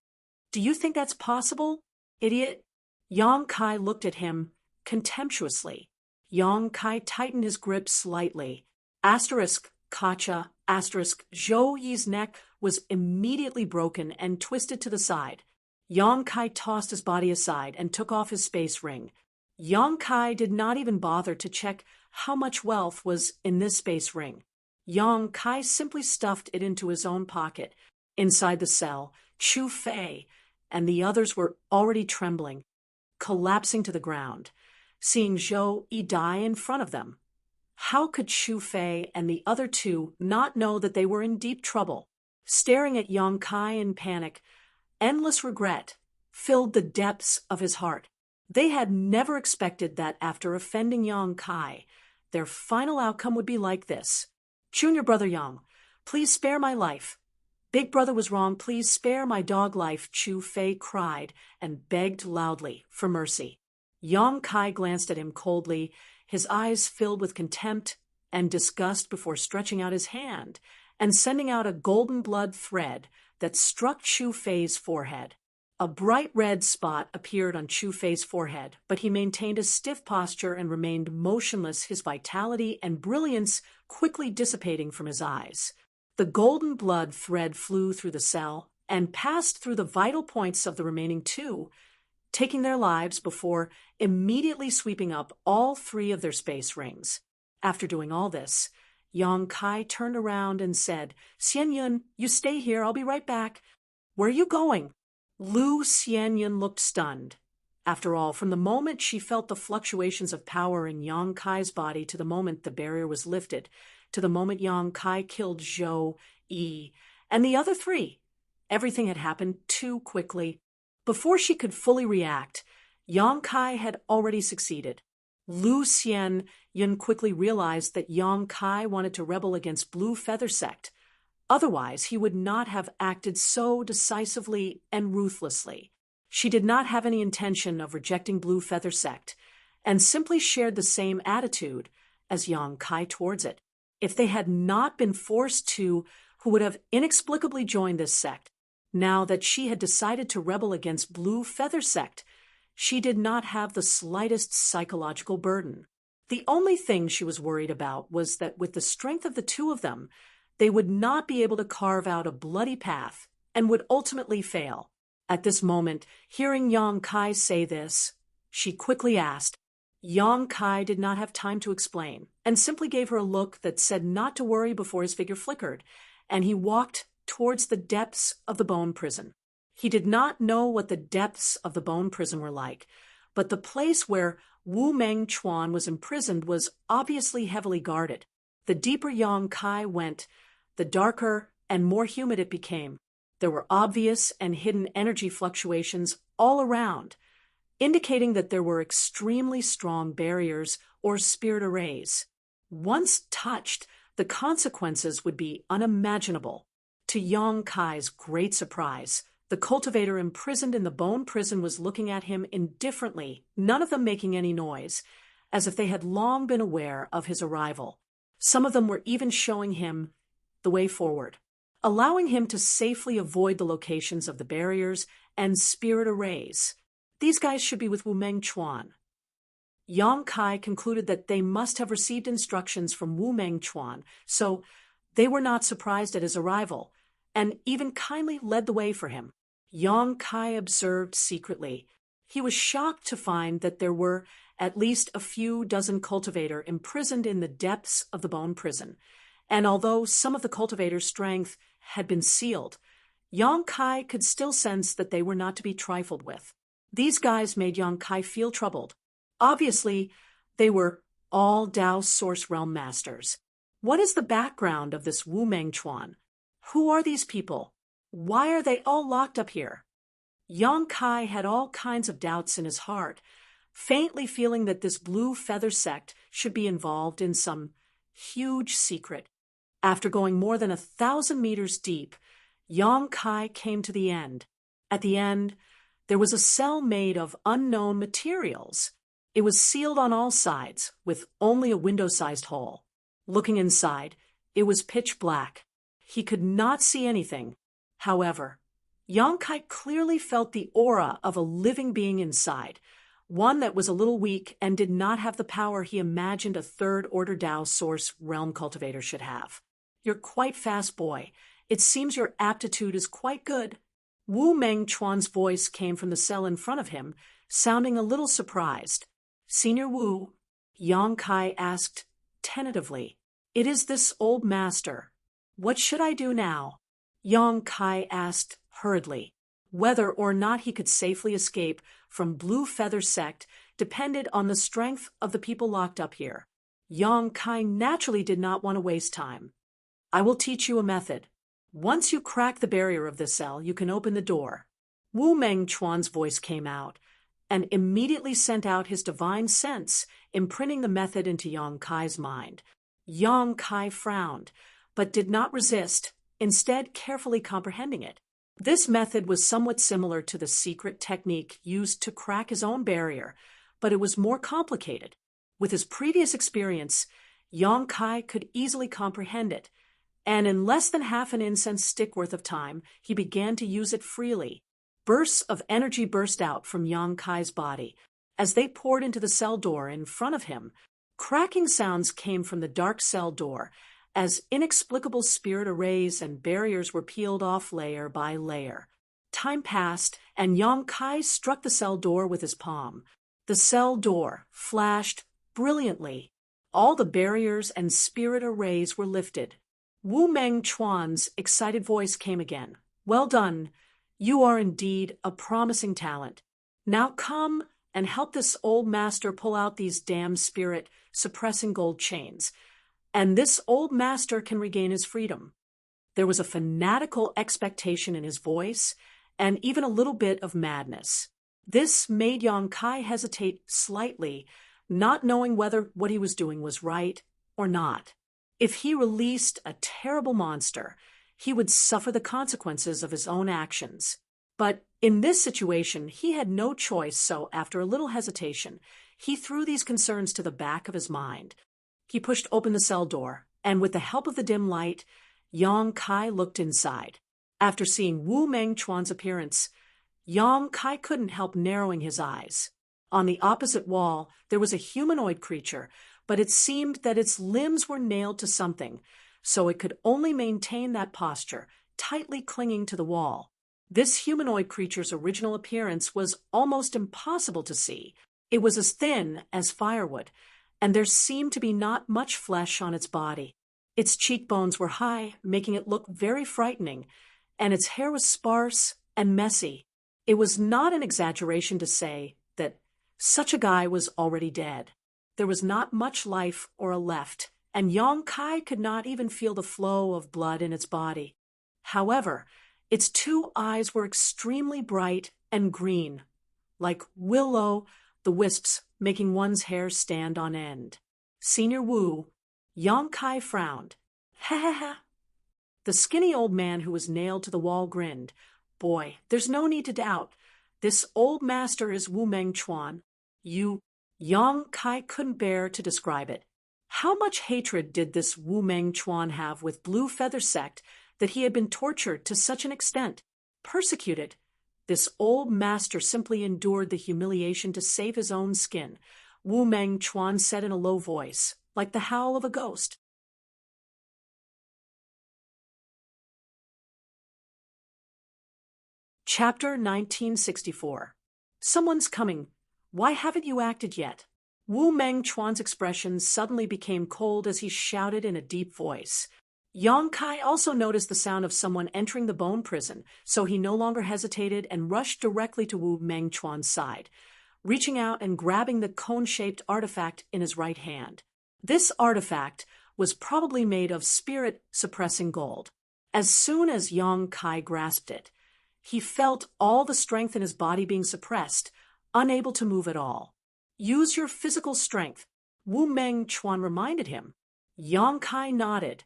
"Do you think that's possible, idiot?" Yang Kai looked at him contemptuously. Yang Kai tightened his grip slightly. Kacha, Zhou Yi's neck was immediately broken and twisted to the side. Yang Kai tossed his body aside and took off his space ring. Yang Kai did not even bother to check how much wealth was in this space ring. Yang Kai simply stuffed it into his own pocket. Inside the cell, Chu Fei and the others were already trembling, collapsing to the ground, seeing Zhou Yi die in front of them. How could Chu Fei and the other two not know that they were in deep trouble? Staring at Yang Kai in panic, endless regret filled the depths of his heart. They had never expected that after offending Yang Kai, their final outcome would be like this. "Junior brother Yang, please spare my life. Big brother was wrong, please spare my dog life," Chu Fei cried and begged loudly for mercy. Yang Kai glanced at him coldly, his eyes filled with contempt and disgust before stretching out his hand and sending out a golden blood thread that struck Chu Fei's forehead. A bright red spot appeared on Chu Fei's forehead, but he maintained a stiff posture and remained motionless, his vitality and brilliance quickly dissipating from his eyes. The golden blood thread flew through the cell and passed through the vital points of the remaining two, taking their lives before immediately sweeping up all three of their space rings. After doing all this, Yang Kai turned around and said, "Xian Yun, you stay here, I'll be right back." "Where are you going?" Lu Xianyun looked stunned. After all, from the moment she felt the fluctuations of power in Yang Kai's body to the moment the barrier was lifted, to the moment Yang Kai killed Zhou Yi and the other three, everything had happened too quickly. Before she could fully react, Yang Kai had already succeeded. Lu Xianyun quickly realized that Yang Kai wanted to rebel against Blue Feather Sect. Otherwise, he would not have acted so decisively and ruthlessly. She did not have any intention of rejecting Blue Feather Sect, and simply shared the same attitude as Yang Kai towards it. If they had not been forced to, who would have inexplicably joined this sect? Now that she had decided to rebel against Blue Feather Sect, she did not have the slightest psychological burden. The only thing she was worried about was that with the strength of the two of them, they would not be able to carve out a bloody path and would ultimately fail. At this moment, hearing Yang Kai say this, she quickly asked. Yang Kai did not have time to explain and simply gave her a look that said not to worry before his figure flickered, and he walked towards the depths of the bone prison. He did not know what the depths of the bone prison were like, but the place where Wu Meng Chuan was imprisoned was obviously heavily guarded. The deeper Yang Kai went, the darker and more humid it became. There were obvious and hidden energy fluctuations all around, indicating that there were extremely strong barriers or spirit arrays. Once touched, the consequences would be unimaginable. To Yang Kai's great surprise, the cultivator imprisoned in the bone prison was looking at him indifferently, none of them making any noise, as if they had long been aware of his arrival. Some of them were even showing him the way forward, allowing him to safely avoid the locations of the barriers and spirit arrays. These guys should be with Wu Meng Chuan. Yang Kai concluded that they must have received instructions from Wu Meng Chuan, so they were not surprised at his arrival, and even kindly led the way for him. Yang Kai observed secretly. He was shocked to find that there were at least a few dozen cultivators imprisoned in the depths of the bone prison, and although some of the cultivators' strength had been sealed, Yang Kai could still sense that they were not to be trifled with. These guys made Yang Kai feel troubled. Obviously, they were all Tao Source Realm Masters. What is the background of this Wu Meng Chuan? Who are these people? Why are they all locked up here? Yang Kai had all kinds of doubts in his heart, faintly feeling that this blue feather sect should be involved in some huge secret. After going more than 1,000 meters deep, Yang Kai came to the end. At the end, there was a cell made of unknown materials. It was sealed on all sides, with only a window-sized hole. Looking inside, it was pitch black. He could not see anything. However, Yang Kai clearly felt the aura of a living being inside, one that was a little weak and did not have the power he imagined a third-order Tao Source realm cultivator should have. You're quite fast, boy. It seems your aptitude is quite good. Wu Meng Chuan's voice came from the cell in front of him, sounding a little surprised. Senior Wu, Yang Kai asked tentatively. It is this old master. What should I do now? Yang Kai asked hurriedly. Whether or not he could safely escape from Blue Feather Sect depended on the strength of the people locked up here. Yang Kai naturally did not want to waste time. I will teach you a method. Once you crack the barrier of the cell, you can open the door. Wu Meng Chuan's voice came out, and immediately sent out his divine sense, imprinting the method into Yang Kai's mind. Yang Kai frowned, but did not resist, instead carefully comprehending it. This method was somewhat similar to the secret technique used to crack his own barrier, but it was more complicated. With his previous experience, Yang Kai could easily comprehend it, and in less than half an incense stick worth of time, he began to use it freely. Bursts of energy burst out from Yang Kai's body. As they poured into the cell door in front of him, cracking sounds came from the dark cell door, as inexplicable spirit arrays and barriers were peeled off layer by layer. Time passed, and Yang Kai struck the cell door with his palm. The cell door flashed brilliantly. All the barriers and spirit arrays were lifted. Wu Meng Chuan's excited voice came again. Well done. You are indeed a promising talent. Now come and help this old master pull out these damn spirit-suppressing gold chains, and this old master can regain his freedom. There was a fanatical expectation in his voice, and even a little bit of madness. This made Yang Kai hesitate slightly, not knowing whether what he was doing was right or not. If he released a terrible monster, he would suffer the consequences of his own actions. But in this situation, he had no choice, so after a little hesitation, he threw these concerns to the back of his mind. He pushed open the cell door, and with the help of the dim light, Yang Kai looked inside. After seeing Wu Meng Chuan's appearance, Yang Kai couldn't help narrowing his eyes. On the opposite wall, there was a humanoid creature, but it seemed that its limbs were nailed to something, so it could only maintain that posture, tightly clinging to the wall. This humanoid creature's original appearance was almost impossible to see. It was as thin as firewood, and there seemed to be not much flesh on its body. Its cheekbones were high, making it look very frightening, and its hair was sparse and messy. It was not an exaggeration to say that such a guy was already dead. There was not much life or left, and Yang Kai could not even feel the flow of blood in its body. However, its two eyes were extremely bright and green, like willow, the wisps making one's hair stand on end. Senior Wu, Yang Kai frowned. Ha ha ha. The skinny old man who was nailed to the wall grinned. Boy, there's no need to doubt. This old master is Wu Meng Chuan. Yang Kai couldn't bear to describe it. How much hatred did this Wu Meng Chuan have with Blue Feather Sect that he had been tortured to such an extent? Persecuted, this old master simply endured the humiliation to save his own skin. Wu Meng Chuan said in a low voice, like the howl of a ghost. Chapter 1964. Someone's coming. Why haven't you acted yet? Wu Meng Chuan's expression suddenly became cold as he shouted in a deep voice. Yang Kai also noticed the sound of someone entering the bone prison, so he no longer hesitated and rushed directly to Wu Mengchuan's side, reaching out and grabbing the cone-shaped artifact in his right hand. This artifact was probably made of spirit-suppressing gold. As soon as Yang Kai grasped it, he felt all the strength in his body being suppressed, unable to move at all. "Use your physical strength," Wu Mengchuan reminded him. Yang Kai nodded,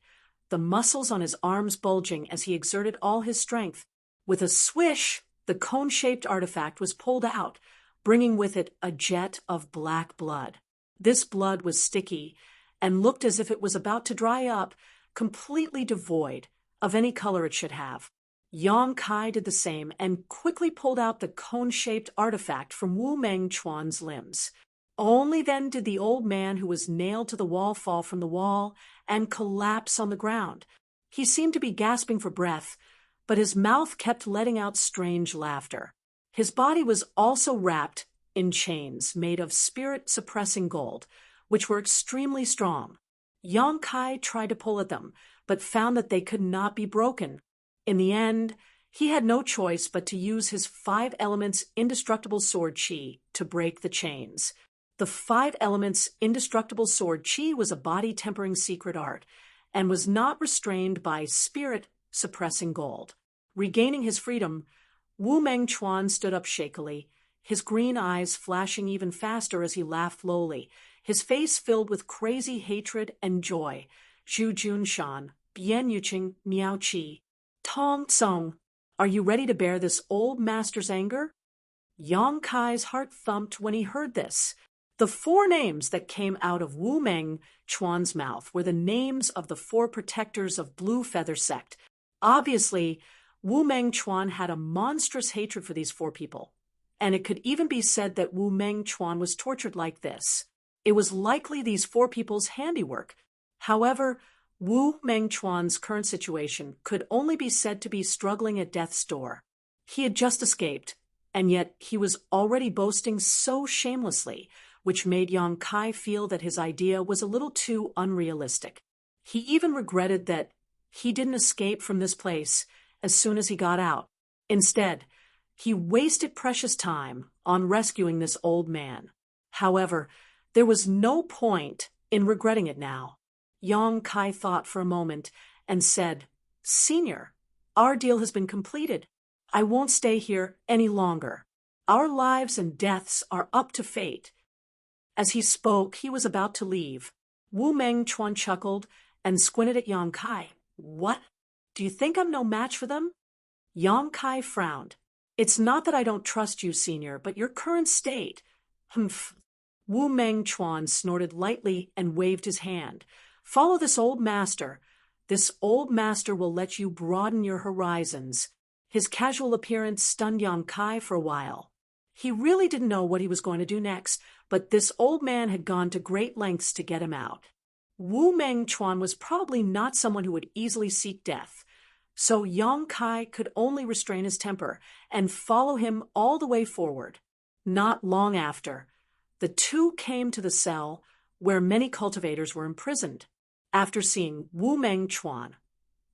the muscles on his arms bulging as he exerted all his strength. With a swish, the cone-shaped artifact was pulled out, bringing with it a jet of black blood. This blood was sticky and looked as if it was about to dry up, completely devoid of any color it should have. Yang Kai did the same and quickly pulled out the cone-shaped artifact from Wu Mengchuan's limbs. Only then did the old man who was nailed to the wall fall from the wall and collapse on the ground. He seemed to be gasping for breath, but his mouth kept letting out strange laughter. His body was also wrapped in chains made of spirit-suppressing gold, which were extremely strong. Yang Kai tried to pull at them, but found that they could not be broken. In the end, he had no choice but to use his 5 elements indestructible sword chi to break the chains. The 5 elements indestructible sword chi was a body-tempering secret art and was not restrained by spirit-suppressing gold. Regaining his freedom, Wu Mengchuan stood up shakily, his green eyes flashing even faster as he laughed lowly, his face filled with crazy hatred and joy. "Zhu Junshan, Bian Yuqing, Miao Qi. Tong Tsong, are you ready to bear this old master's anger?" Yang Kai's heart thumped when he heard this. The 4 names that came out of Wu Mengchuan's mouth were the names of the 4 protectors of Blue Feather Sect. Obviously, Wu Mengchuan had a monstrous hatred for these 4 people, and it could even be said that Wu Mengchuan was tortured like this. It was likely these 4 people's handiwork. However, Wu Mengchuan's current situation could only be said to be struggling at death's door. He had just escaped, and yet he was already boasting so shamelessly, which made Yang Kai feel that his idea was a little too unrealistic. He even regretted that he didn't escape from this place as soon as he got out. Instead, he wasted precious time on rescuing this old man. However, there was no point in regretting it now. Yang Kai thought for a moment and said, "Senior, our deal has been completed. I won't stay here any longer. Our lives and deaths are up to fate." As he spoke, he was about to leave. Wu Mengchuan chuckled and squinted at Yang Kai. "What? Do you think I'm no match for them?" Yang Kai frowned. "It's not that I don't trust you, Senior, but your current state." "Humph." Wu Mengchuan snorted lightly and waved his hand. "Follow this old master. This old master will let you broaden your horizons." His casual appearance stunned Yang Kai for a while. He really didn't know what he was going to do next, but this old man had gone to great lengths to get him out. Wu Mengchuan was probably not someone who would easily seek death, so Yang Kai could only restrain his temper and follow him all the way forward. Not long after, the 2 came to the cell where many cultivators were imprisoned. After seeing Wu Mengchuan,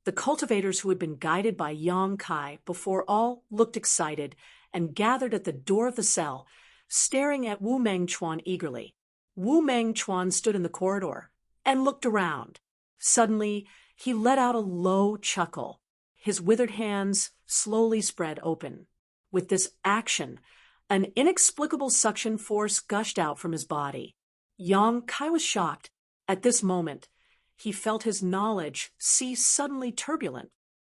the cultivators who had been guided by Yang Kai before all looked excited and gathered at the door of the cell, staring at Wu Mengchuan eagerly. Wu Mengchuan stood in the corridor and looked around. Suddenly, he let out a low chuckle. His withered hands slowly spread open. With this action, an inexplicable suction force gushed out from his body. Yang Kai was shocked. At this moment, he felt his knowledge cease suddenly turbulent.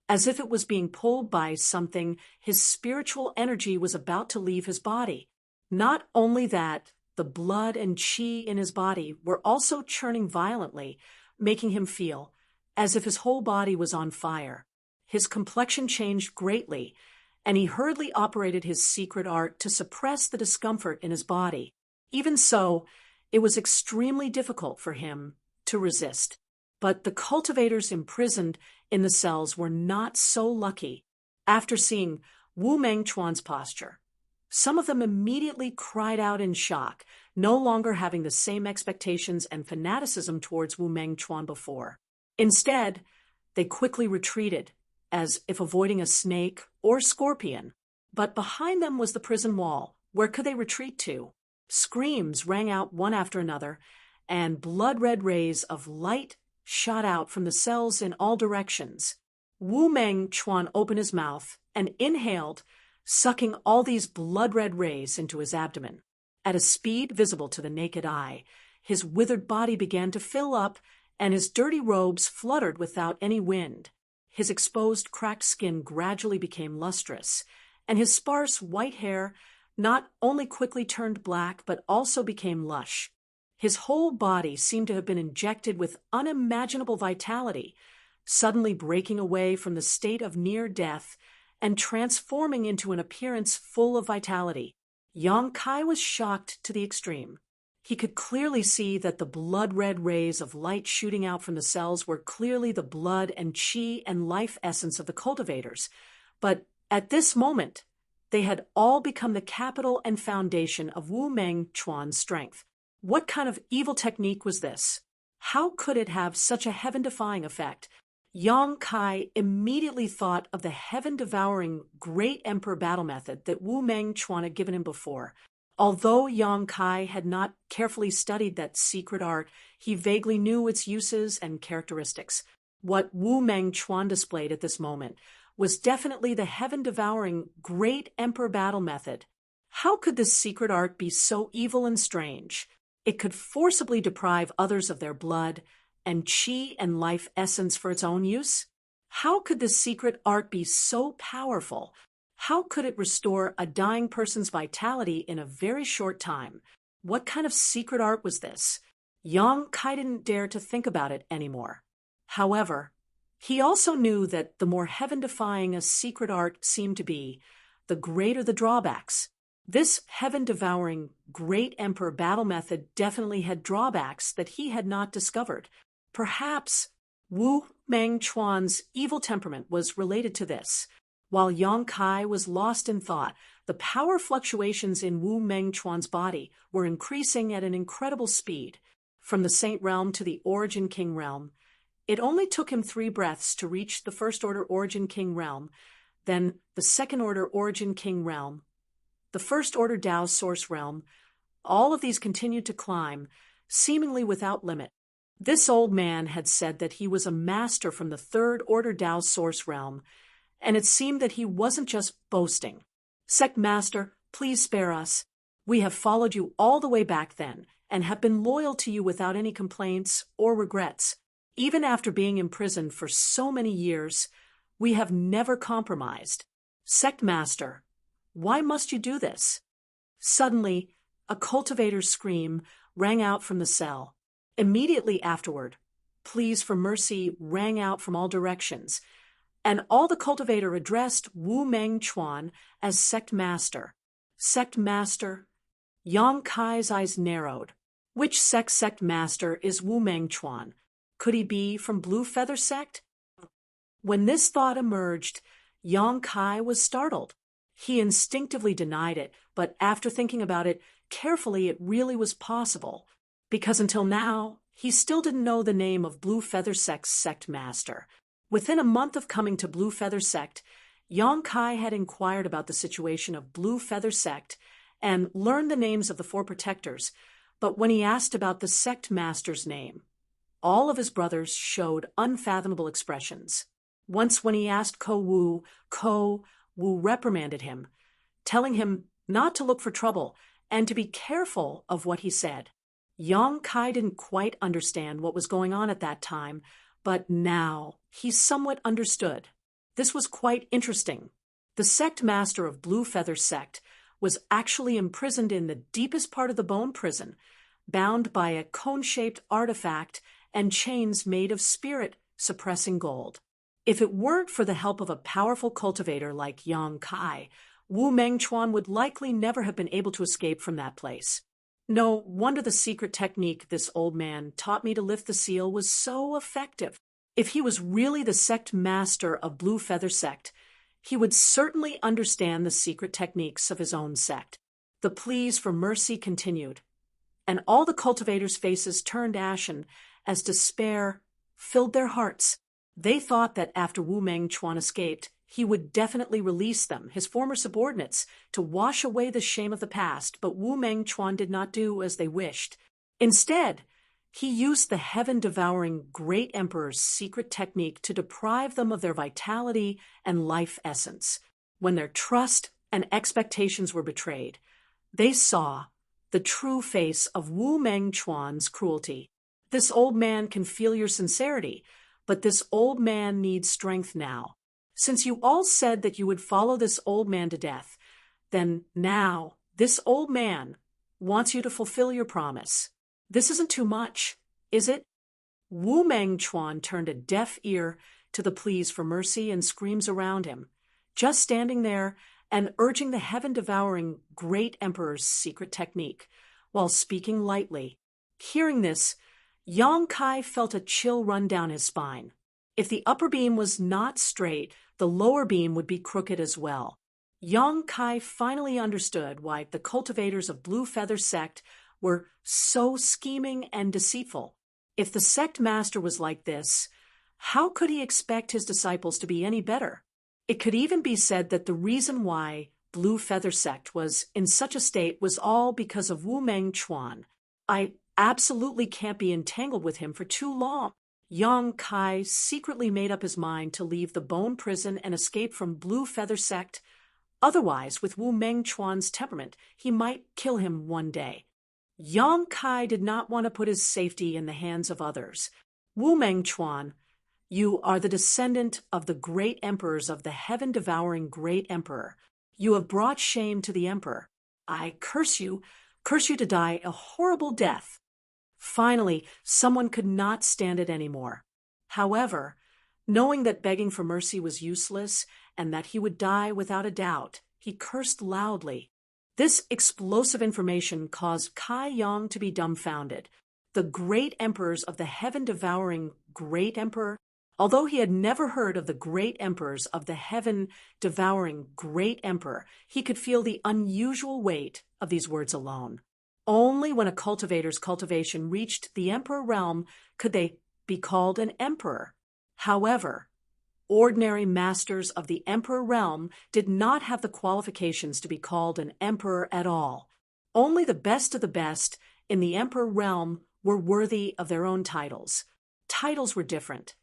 As if it was being pulled by something, his spiritual energy was about to leave his body. Not only that, the blood and qi in his body were also churning violently, making him feel as if his whole body was on fire. His complexion changed greatly, and he hurriedly operated his secret art to suppress the discomfort in his body. Even so, it was extremely difficult for him to resist. But the cultivators imprisoned in the cells were not so lucky. After seeing Wu Mengchuan's posture, some of them immediately cried out in shock, no longer having the same expectations and fanaticism towards Wu Mengchuan before. Instead, They quickly retreated, as if avoiding a snake or scorpion. But behind them was the prison wall. Where could they retreat to? Screams rang out one after another, and blood-red rays of light shot out from the cells in all directions. Wu Meng Chuan opened his mouth and inhaled, sucking all these blood-red rays into his abdomen. At a speed visible to the naked eye, his withered body began to fill up, and his dirty robes fluttered without any wind. His exposed, cracked skin gradually became lustrous, and his sparse white hair not only quickly turned black but also became lush. His whole body seemed to have been injected with unimaginable vitality, suddenly breaking away from the state of near death and transforming into an appearance full of vitality. Yang Kai was shocked to the extreme. He could clearly see that the blood-red rays of light shooting out from the cells were clearly the blood and qi and life essence of the cultivators. But at this moment, they had all become the capital and foundation of Wu Meng Chuan's strength. What kind of evil technique was this? How could it have such a heaven-defying effect? Yang Kai immediately thought of the heaven-devouring Great Emperor battle method that Wu Meng Chuan had given him before. Although Yang Kai had not carefully studied that secret art, he vaguely knew its uses and characteristics. What Wu Meng Chuan displayed at this moment was definitely the heaven-devouring Great Emperor battle method. How could this secret art be so evil and strange? It could forcibly deprive others of their blood and qi and life essence for its own use? How could this secret art be so powerful? How could it restore a dying person's vitality in a very short time? What kind of secret art was this? Yang Kai didn't dare to think about it anymore. However, he also knew that the more heaven-defying a secret art seemed to be, the greater the drawbacks. This heaven-devouring Great Emperor battle method definitely had drawbacks that he had not discovered. Perhaps Wu Meng Chuan's evil temperament was related to this. While Yang Kai was lost in thought, the power fluctuations in Wu Meng Chuan's body were increasing at an incredible speed. From the Saint Realm to the Origin King Realm, it only took him 3 breaths to reach the First Order Origin King Realm, then the Second Order Origin King Realm, the First Order Dao Source Realm. All of these continued to climb, seemingly without limit. This old man had said that he was a master from the Third Order Dao Source Realm, and it seemed that he wasn't just boasting. Sect Master, please spare us. We have followed you all the way back then, and have been loyal to you without any complaints or regrets. Even after being imprisoned for so many years, we have never compromised. Sect Master, why must you do this? Suddenly, a cultivator's scream rang out from the cell. Immediately afterward, pleas for mercy rang out from all directions, and all the cultivator addressed Wu Meng Chuan as Sect Master. Sect Master? Yang Kai's eyes narrowed. Which Sect Master is Wu Meng Chuan? Could he be from Blue Feather Sect? When this thought emerged, Yang Kai was startled. He instinctively denied it, but after thinking about it carefully, it really was possible, because until now, he still didn't know the name of Blue Feather Sect's Sect Master. Within a month of coming to Blue Feather Sect, Yang Kai had inquired about the situation of Blue Feather Sect and learned the names of the 4 protectors, but when he asked about the Sect Master's name, all of his brothers showed unfathomable expressions. Once when he asked Ko Wu reprimanded him, telling him not to look for trouble and to be careful of what he said. Yang Kai didn't quite understand what was going on at that time, but now he somewhat understood. This was quite interesting. The Sect Master of Blue Feather Sect was actually imprisoned in the deepest part of the bone prison, bound by a cone-shaped artifact and chains made of spirit-suppressing gold. If it weren't for the help of a powerful cultivator like Yang Kai, Wu Meng Chuan would likely never have been able to escape from that place. No wonder the secret technique this old man taught me to lift the seal was so effective. If he was really the Sect Master of Blue Feather Sect, he would certainly understand the secret techniques of his own sect. The pleas for mercy continued, and all the cultivators' faces turned ashen as despair filled their hearts. They thought that after Wu Mengchuan escaped, he would definitely release them, his former subordinates, to wash away the shame of the past, but Wu Mengchuan did not do as they wished. Instead, he used the heaven-devouring great emperor's secret technique to deprive them of their vitality and life essence. When their trust and expectations were betrayed, they saw the true face of Wu Mengchuan's cruelty. This old man can feel your sincerity, but this old man needs strength now. Since you all said that you would follow this old man to death, then now this old man wants you to fulfill your promise. This isn't too much, is it? Wu Mengchuan turned a deaf ear to the pleas for mercy and screams around him, just standing there and urging the heaven-devouring great emperor's secret technique, while speaking lightly. Hearing this, Yang Kai felt a chill run down his spine. If the upper beam was not straight, the lower beam would be crooked as well. Yang Kai finally understood why the cultivators of Blue Feather Sect were so scheming and deceitful. If the sect master was like this, how could he expect his disciples to be any better? It could even be said that the reason why Blue Feather Sect was in such a state was all because of Wu Mengchuan. I absolutely can't be entangled with him for too long. Yang Kai secretly made up his mind to leave the bone prison and escape from Blue Feather Sect. Otherwise, with Wu Mengchuan's temperament, he might kill him one day. Yang Kai did not want to put his safety in the hands of others. Wu Mengchuan, you are the descendant of the great emperors of the heaven-devouring great emperor. You have brought shame to the emperor. I curse you to die a horrible death. Finally, someone could not stand it anymore. However, knowing that begging for mercy was useless and that he would die without a doubt, he cursed loudly. This explosive information caused Kai Yang to be dumbfounded. The great emperors of the heaven-devouring great emperor, although he had never heard of the great emperors of the heaven-devouring great emperor, he could feel the unusual weight of these words alone. Only when a cultivator's cultivation reached the emperor realm could they be called an emperor. However, ordinary masters of the emperor realm did not have the qualifications to be called an emperor at all. Only the best of the best in the emperor realm were worthy of their own titles. Titles were different,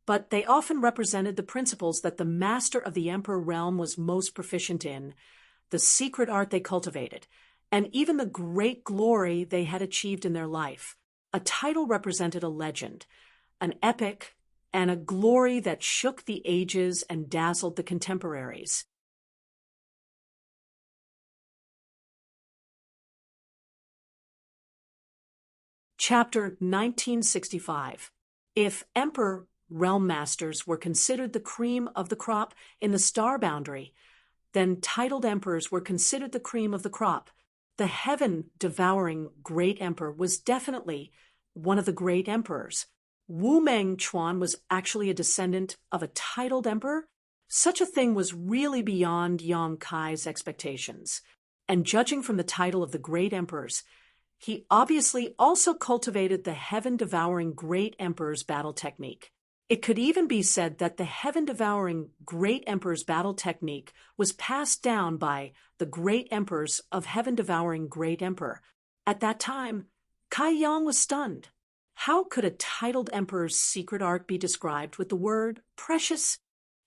but they often represented the principles that the master of the emperor realm was most proficient in, the secret art they cultivated, and even the great glory they had achieved in their life. A title represented a legend, an epic, and a glory that shook the ages and dazzled the contemporaries. Chapter 1965. If Emperor Realm Masters were considered the cream of the crop in the star boundary, then titled emperors were considered the cream of the crop. The heaven-devouring great emperor was definitely one of the great emperors. Wu Mengchuan was actually a descendant of a titled emperor. Such a thing was really beyond Yang Kai's expectations. And judging from the title of the great emperors, he obviously also cultivated the heaven-devouring great emperor's battle technique. It could even be said that the heaven-devouring great emperor's battle technique was passed down by the great emperors of heaven-devouring great emperor. At that time, Kai Yang was stunned. How could a titled emperor's secret art be described with the word precious?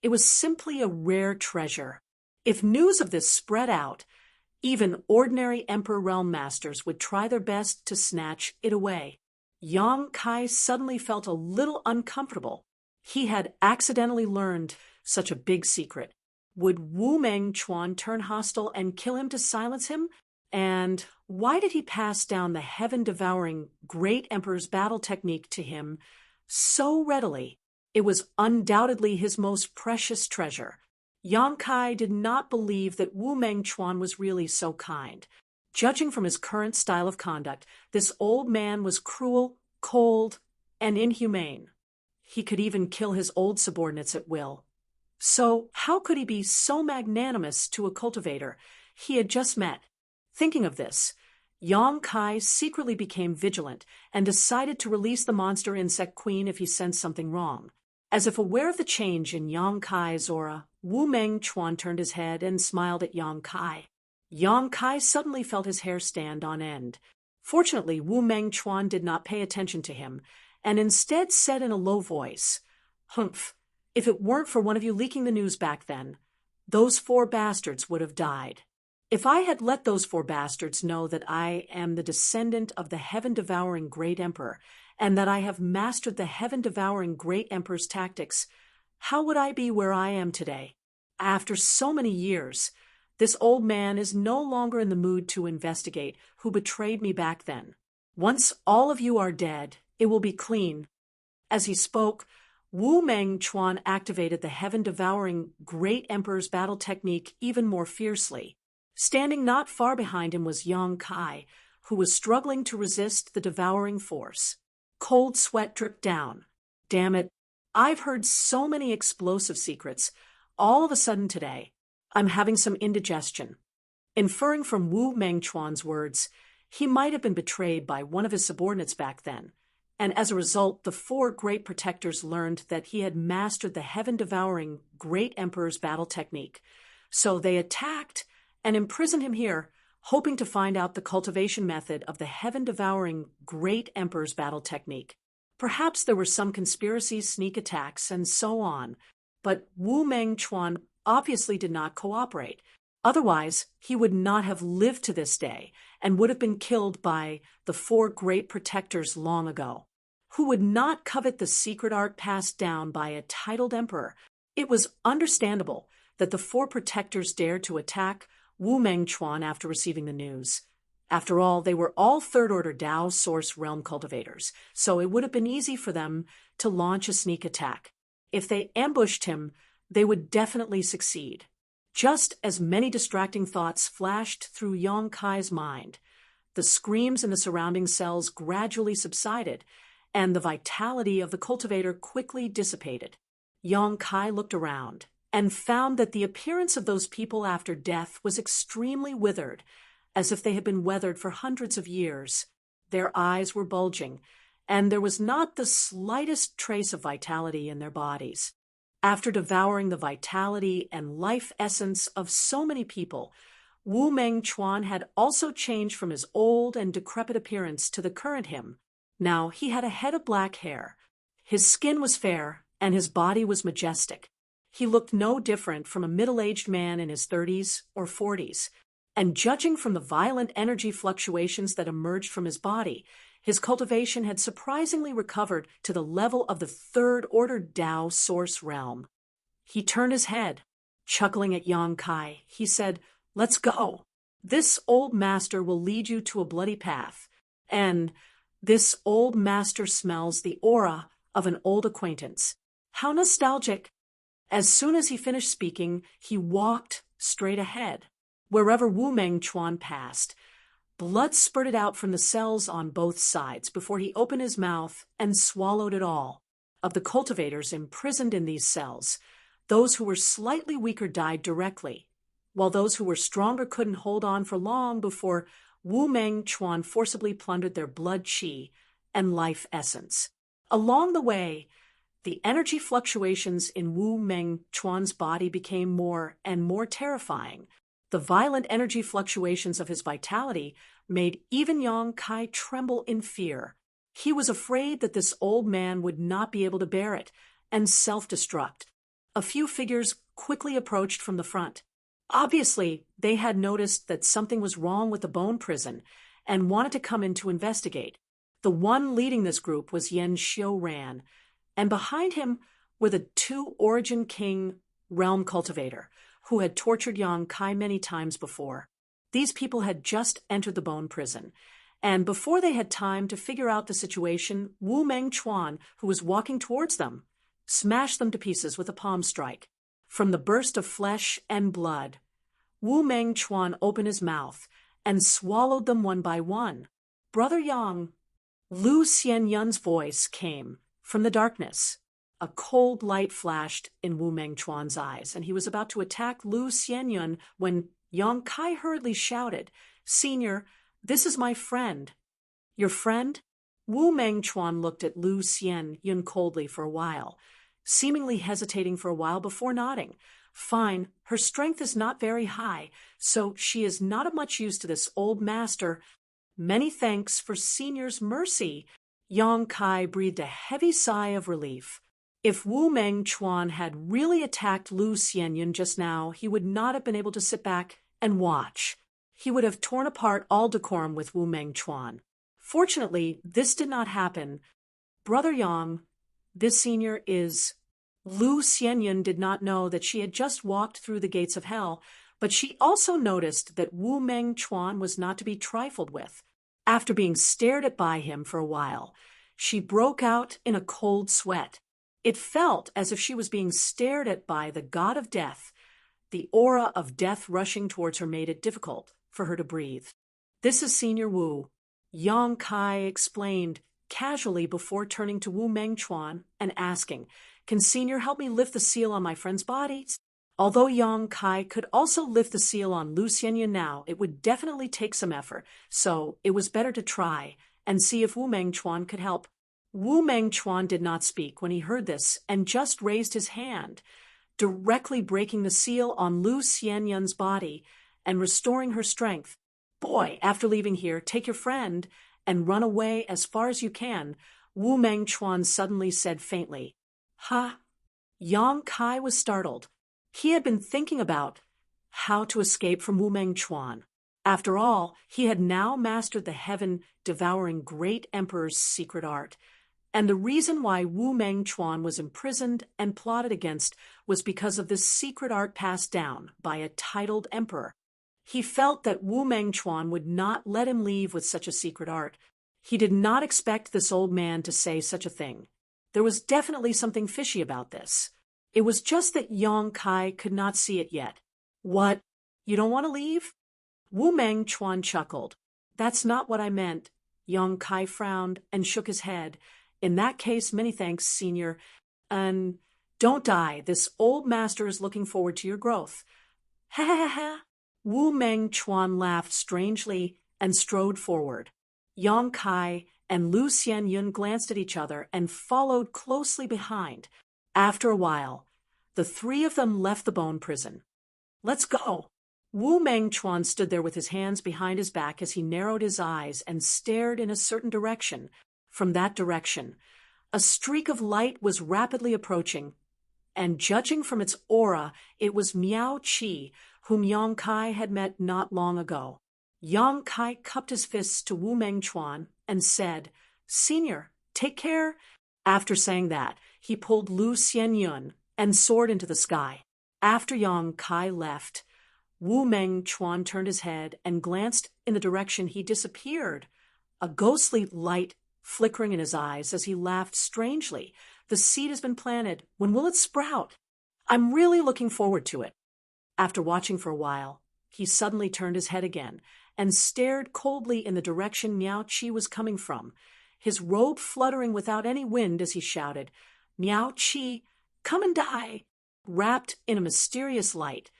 It was simply a rare treasure. If news of this spread out, even ordinary emperor realm masters would try their best to snatch it away. Yang Kai suddenly felt a little uncomfortable. He had accidentally learned such a big secret. Would Wu Mengchuan turn hostile and kill him to silence him? And why did he pass down the heaven-devouring great emperor's battle technique to him so readily? It was undoubtedly his most precious treasure. Yang Kai did not believe that Wu Mengchuan was really so kind. Judging from his current style of conduct, this old man was cruel, cold, and inhumane. He could even kill his old subordinates at will. So how could he be so magnanimous to a cultivator he had just met? Thinking of this, Yang Kai secretly became vigilant and decided to release the monster insect queen if he sensed something wrong. As if aware of the change in Yang Kai's aura, Wu Meng Chuan turned his head and smiled at Yang Kai. Yang Kai suddenly felt his hair stand on end. Fortunately, Wu Meng Chuan did not pay attention to him, and instead said in a low voice, "Humph, if it weren't for one of you leaking the news back then, those 4 bastards would have died. If I had let those 4 bastards know that I am the descendant of the heaven-devouring great emperor, and that I have mastered the heaven-devouring great emperor's tactics, how would I be where I am today? After so many years, this old man is no longer in the mood to investigate who betrayed me back then. Once all of you are dead, it will be clean." As he spoke, Wu Meng Chuan activated the heaven-devouring great emperor's battle technique even more fiercely. Standing not far behind him was Yang Kai, who was struggling to resist the devouring force. Cold sweat dripped down. "Damn it, I've heard so many explosive secrets. All of a sudden today, I'm having some indigestion." Inferring from Wu Meng Chuan's words, he might have been betrayed by one of his subordinates back then, and as a result, the 4 great protectors learned that he had mastered the heaven-devouring great emperor's battle technique. So they attacked and imprisoned him here, hoping to find out the cultivation method of the heaven-devouring great emperor's battle technique. Perhaps there were some conspiracies, sneak attacks, and so on, but Wu Meng Chuan obviously did not cooperate. Otherwise, he would not have lived to this day and would have been killed by the 4 great protectors long ago. Who would not covet the secret art passed down by a titled emperor? It was understandable that the 4 protectors dared to attack Wu Meng Chuan after receiving the news. After all, they were all third-order Dao Source Realm cultivators, so it would have been easy for them to launch a sneak attack. If they ambushed him, they would definitely succeed. Just as many distracting thoughts flashed through Yang Kai's mind, the screams in the surrounding cells gradually subsided, and the vitality of the cultivator quickly dissipated. Yang Kai looked around and found that the appearance of those people after death was extremely withered, as if they had been weathered for hundreds of years. Their eyes were bulging, and there was not the slightest trace of vitality in their bodies. After devouring the vitality and life essence of so many people, Wu Meng Chuan had also changed from his old and decrepit appearance to the current him. Now he had a head of black hair. His skin was fair, and his body was majestic. He looked no different from a middle-aged man in his 30s or 40s, and judging from the violent energy fluctuations that emerged from his body, his cultivation had surprisingly recovered to the level of the third-order Dao Source Realm. He turned his head. Chuckling at Yang Kai, he said, "Let's go. This old master will lead you to a bloody path, and this old master smells the aura of an old acquaintance. How nostalgic." As soon as he finished speaking, he walked straight ahead. Wherever Wu Meng Chuan passed, blood spurted out from the cells on both sides before he opened his mouth and swallowed it all. Of the cultivators imprisoned in these cells, those who were slightly weaker died directly, while those who were stronger couldn't hold on for long before Wu Meng Chuan forcibly plundered their blood qi and life essence. Along the way, the energy fluctuations in Wu Meng Chuan's body became more and more terrifying. The violent energy fluctuations of his vitality made even Yang Kai tremble in fear. He was afraid that this old man would not be able to bear it and self-destruct. A few figures quickly approached from the front. Obviously, they had noticed that something was wrong with the bone prison and wanted to come in to investigate. The one leading this group was Yen Xiuran, and behind him were the 2 Origin King Realm Cultivator, who had tortured Yang Kai many times before. These people had just entered the bone prison, and before they had time to figure out the situation, Wu Meng Chuan, who was walking towards them, smashed them to pieces with a palm strike. From the burst of flesh and blood, Wu Meng Chuan opened his mouth and swallowed them one by one. "Brother Yang," Lu Xianyun's voice came from the darkness. A cold light flashed in Wu Meng Chuan's eyes, and he was about to attack Lu Xianyun when Yang Kai hurriedly shouted, "Senior, this is my friend." "Your friend?" Wu Meng Chuan looked at Lu Xianyun coldly for a while. seemingly hesitating for a while before nodding. Fine, her strength is not very high, so she is not of much use to this old master. Many thanks for Senior's mercy. Yang Kai breathed a heavy sigh of relief. If Wu Meng Chuan had really attacked Lu Xianyun just now, he would not have been able to sit back and watch. He would have torn apart all decorum with Wu Meng Chuan. Fortunately, this did not happen. Brother Yang, this senior is... Lu Xianyun did not know that she had just walked through the gates of hell, but she also noticed that Wu Meng Chuan was not to be trifled with. After being stared at by him for a while, she broke out in a cold sweat. It felt as if she was being stared at by the god of death. The aura of death rushing towards her made it difficult for her to breathe. This is Senior Wu, Yang Kai explained casually before turning to Wu Meng Chuan and asking, "Can Senior help me lift the seal on my friend's body?" Although Yang Kai could also lift the seal on Lu Xianyun now, it would definitely take some effort, so it was better to try and see if Wu Meng Chuan could help. Wu Meng Chuan did not speak when he heard this and just raised his hand, directly breaking the seal on Lu Xianyun's body and restoring her strength. "Boy, after leaving here, take your friend and run away as far as you can," Wu Meng Chuan suddenly said faintly. "Ha!" Yang Kai was startled. He had been thinking about how to escape from Wu Meng Chuan. After all, he had now mastered the heaven-devouring great emperor's secret art. And the reason why Wu Meng Chuan was imprisoned and plotted against was because of this secret art passed down by a titled emperor. He felt that Wu Meng Chuan would not let him leave with such a secret art. He did not expect this old man to say such a thing. There was definitely something fishy about this. It was just that Yang Kai could not see it yet. "What? You don't want to leave?" Wu Meng Chuan chuckled. "That's not what I meant." Yang Kai frowned and shook his head. "In that case, many thanks, Senior. And don't die. This old master is looking forward to your growth." "Ha ha ha!" Wu Meng Chuan laughed strangely and strode forward. Yang Kai and Lu Xianyun glanced at each other and followed closely behind. After a while, the three of them left the bone prison. "Let's go." Wu Meng Chuan stood there with his hands behind his back as he narrowed his eyes and stared in a certain direction. From that direction, a streak of light was rapidly approaching, and judging from its aura, it was Miao Qi, whom Yang Kai had met not long ago. Yang Kai cupped his fists to Wu Meng Chuan and said, "Senior, take care." After saying that, he pulled Lu Xianyun and soared into the sky. After Yang Kai left, Wu Meng Chuan turned his head and glanced in the direction he disappeared, a ghostly light flickering in his eyes as he laughed strangely. "The seed has been planted. When will it sprout? I'm really looking forward to it." After watching for a while, he suddenly turned his head again and stared coldly in the direction Miao Qi was coming from, his robe fluttering without any wind as he shouted, "Miao Qi, come and die!" Wrapped in a mysterious light.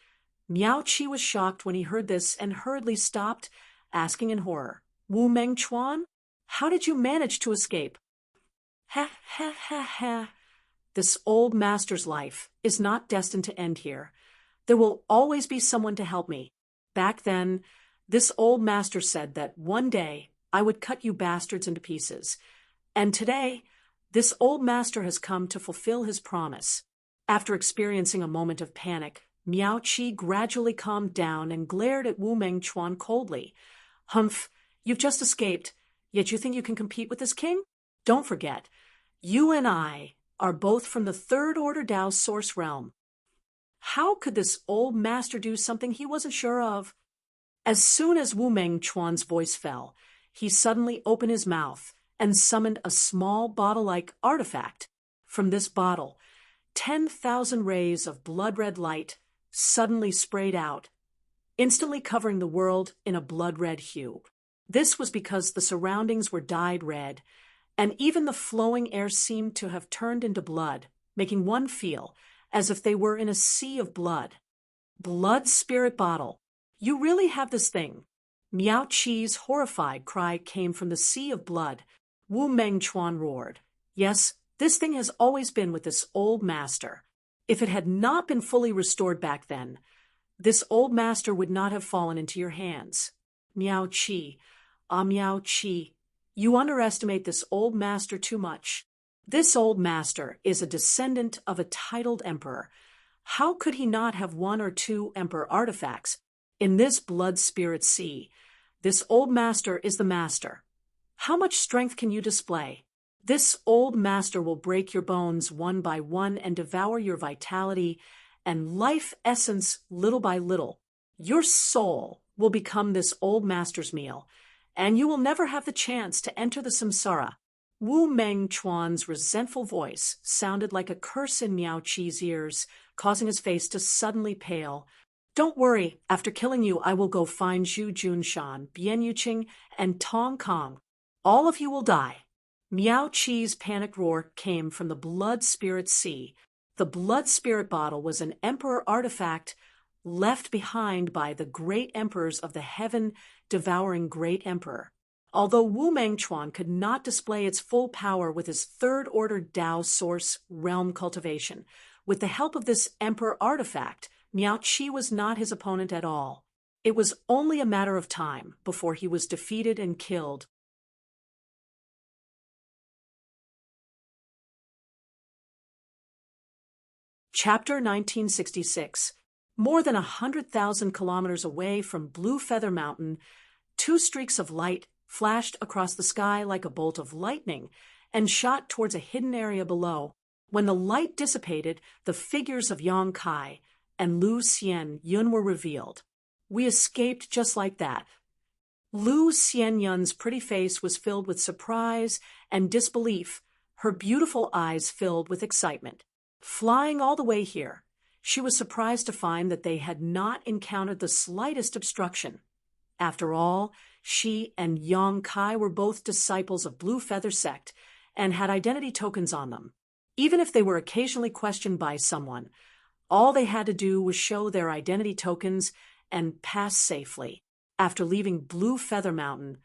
Miao Qi was shocked when he heard this and hurriedly stopped, asking in horror, "Wu Meng Chuan? How did you manage to escape?" "Ha ha ha ha. This old master's life is not destined to end here. There will always be someone to help me. Back then, this old master said that one day I would cut you bastards into pieces. And today, this old master has come to fulfill his promise." After experiencing a moment of panic, Miao Qi gradually calmed down and glared at Wu Meng Chuan coldly. "Humph, you've just escaped, yet you think you can compete with this king? Don't forget, you and I are both from the Third Order Dao Source Realm. How could this old master do something he wasn't sure of?" As soon as Wu Meng Chuan's voice fell, he suddenly opened his mouth and summoned a small bottle-like artifact. From this bottle, 10,000 rays of blood-red light suddenly sprayed out, instantly covering the world in a blood-red hue. This was because the surroundings were dyed red, and even the flowing air seemed to have turned into blood, making one feel as if they were in a sea of blood. "Blood spirit bottle. You really have this thing." Miao Qi's horrified cry came from the sea of blood. Wu Meng Chuan roared, "Yes, This thing has always been with this old master. If it had not been fully restored back then, this old master would not have fallen into your hands. Miao Qi, Miao Qi, you underestimate this old master too much. This old master is a descendant of a titled emperor. How could he not have one or two emperor artifacts in this blood spirit sea? This old master is the master. How much strength can you display? This old master will break your bones one by one and devour your vitality and life essence little by little. Your soul will become this old master's meal, and you will never have the chance to enter the samsara. Wu Mengchuan's resentful voice sounded like a curse in Miao Qi's ears, causing his face to suddenly pale. Don't worry, after killing you I will go find Zhu Junshan, Bian Yuqing, and Tong Kong. All of you will die. Miao Qi's panic roar came from the blood spirit sea. The blood spirit bottle was an emperor artifact left behind by the great emperors of the heaven-devouring great emperor. Although Wu Mengchuan could not display its full power with his third-order Tao source realm cultivation, with the help of this emperor artifact, Miao Qi was not his opponent at all. It was only a matter of time before he was defeated and killed. Chapter 1966. More than 100,000 kilometers away from Blue Feather Mountain, two streaks of light flashed across the sky like a bolt of lightning and shot towards a hidden area below. When the light dissipated, the figures of Yang Kai and Lu Xianyun were revealed. We escaped just like that. Lu Xianyun's pretty face was filled with surprise and disbelief, her beautiful eyes filled with excitement. Flying all the way here, she was surprised to find that they had not encountered the slightest obstruction. After all, she and Yang Kai were both disciples of Blue Feather Sect and had identity tokens on them. Even if they were occasionally questioned by someone, all they had to do was show their identity tokens and pass safely. After leaving Blue Feather Mountain,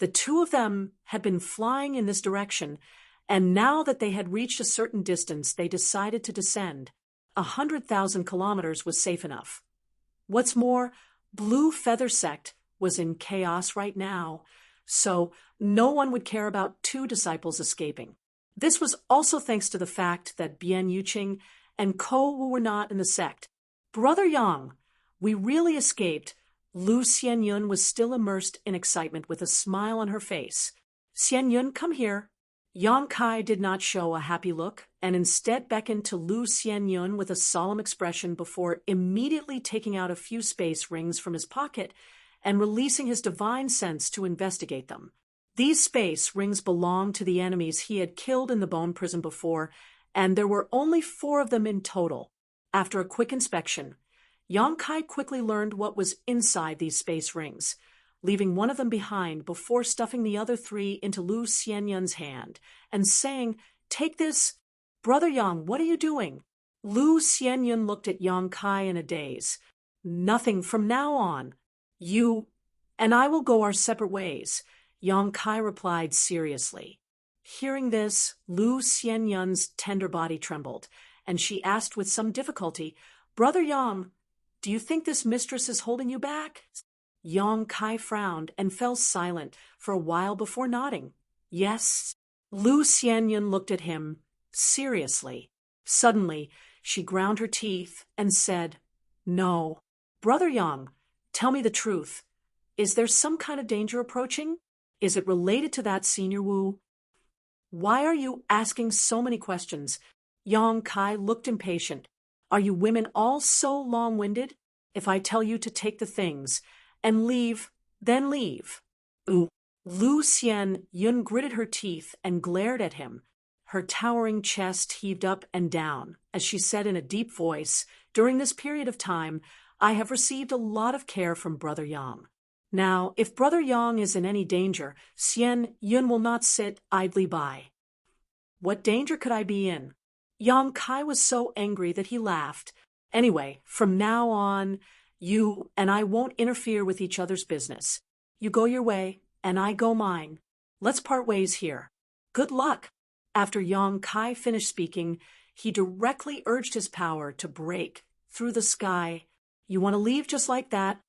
the two of them had been flying in this direction, and now that they had reached a certain distance, they decided to descend. 100,000 kilometers was safe enough. What's more, Blue Feather Sect was in chaos right now, so no one would care about two disciples escaping. This was also thanks to the fact that Bian Yuqing and Ko Wu were not in the sect. Brother Yang, we really escaped. Lu Xianyun was still immersed in excitement with a smile on her face. Xianyun, come here. Yang Kai did not show a happy look and instead beckoned to Lu Xianyun with a solemn expression before immediately taking out a few space rings from his pocket and releasing his divine sense to investigate them. These space rings belonged to the enemies he had killed in the bone prison before, and there were only 4 of them in total. After a quick inspection, Yang Kai quickly learned what was inside these space rings, leaving one of them behind before stuffing the other 3 into Lu Xianyun's hand and saying, "Take this." "Brother Yang, what are you doing?" Lu Xianyun looked at Yang Kai in a daze. "Nothing from now on. You and I will go our separate ways," Yang Kai replied seriously. Hearing this, Lu Xianyun's tender body trembled, and she asked with some difficulty, "Brother Yang, do you think this mistress is holding you back?" Yang Kai frowned and fell silent for a while before nodding. "Yes." Lu Xianyun looked at him seriously. Suddenly, she ground her teeth and said, "No. Brother Yang, tell me the truth. Is there some kind of danger approaching? Is it related to that Senior Wu?" "Why are you asking so many questions?" Yang Kai looked impatient. "Are you women all so long-winded? If I tell you to take the things and leave, then leave." Ooh. Lu Xianyun gritted her teeth and glared at him. Her towering chest heaved up and down as she said in a deep voice, "During this period of time, I have received a lot of care from Brother Yang. Now, if Brother Yang is in any danger, Xianyun will not sit idly by." "What danger could I be in?" Yang Kai was so angry that he laughed. "Anyway, from now on, you and I won't interfere with each other's business. You go your way, and I go mine. Let's part ways here. Good luck." After Yang Kai finished speaking, he directly urged his power to break through the sky. You want to leave just like that?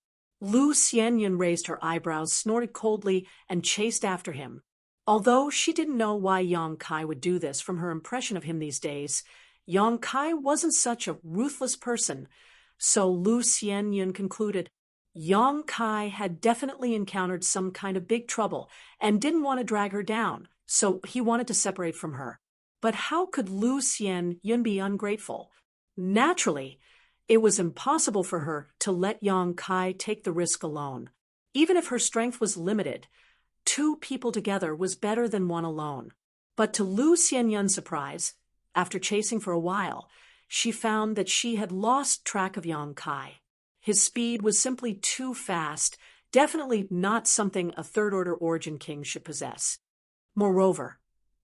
Lu Xianyun raised her eyebrows, snorted coldly, and chased after him. Although she didn't know why Yang Kai would do this from her impression of him these days, Yang Kai wasn't such a ruthless person, so Lu Xianyun concluded Yang Kai had definitely encountered some kind of big trouble and didn't want to drag her down, so he wanted to separate from her. But how could Lu Xianyun be ungrateful? Naturally, it was impossible for her to let Yang Kai take the risk alone. Even if her strength was limited, 2 people together was better than 1 alone. But to Lu Xianyun's surprise, after chasing for a while, she found that she had lost track of Yang Kai. His speed was simply too fast, definitely not something a third-order origin king should possess. Moreover,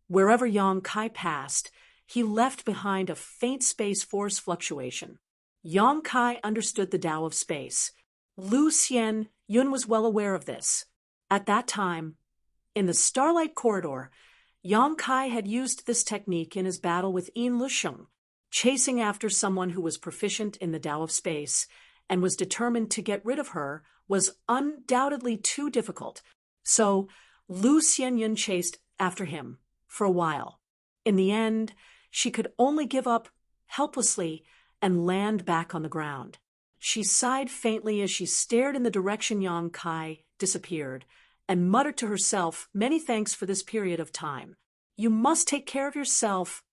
wherever Yang Kai passed, he left behind a faint space force fluctuation. Yang Kai understood the Tao of space. Lu Xianyun was well aware of this. At that time, in the Starlight Corridor, Yang Kai had used this technique in his battle with Yin Lusheng, chasing after someone who was proficient in the Tao of space and was determined to get rid of her was undoubtedly too difficult. So Lu Xianyun chased after him for a while. In the end, she could only give up helplessly and land back on the ground. She sighed faintly as she stared in the direction Yang Kai disappeared and muttered to herself, "Many thanks for this period of time. You must take care of yourself."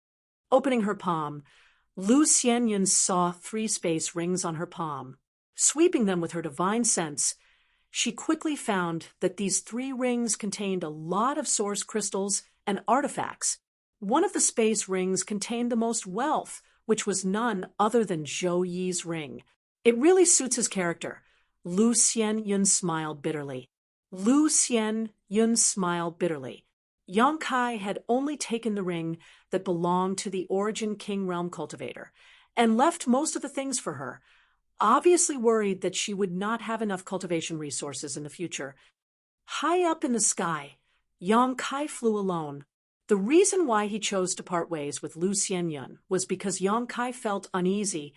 Opening her palm, Lu Xianyun saw 3 space rings on her palm. Sweeping them with her divine sense, she quickly found that these 3 rings contained a lot of source crystals and artifacts. One of the space rings contained the most wealth, which was none other than Zhou Yi's ring. "It really suits his character." Lu Xianyun smiled bitterly. Yang Kai had only taken the ring that belonged to the Origin King Realm cultivator and left most of the things for her, obviously worried that she would not have enough cultivation resources in the future. High up in the sky, Yang Kai flew alone. The reason why he chose to part ways with Lu Xianyun was because Yang Kai felt uneasy,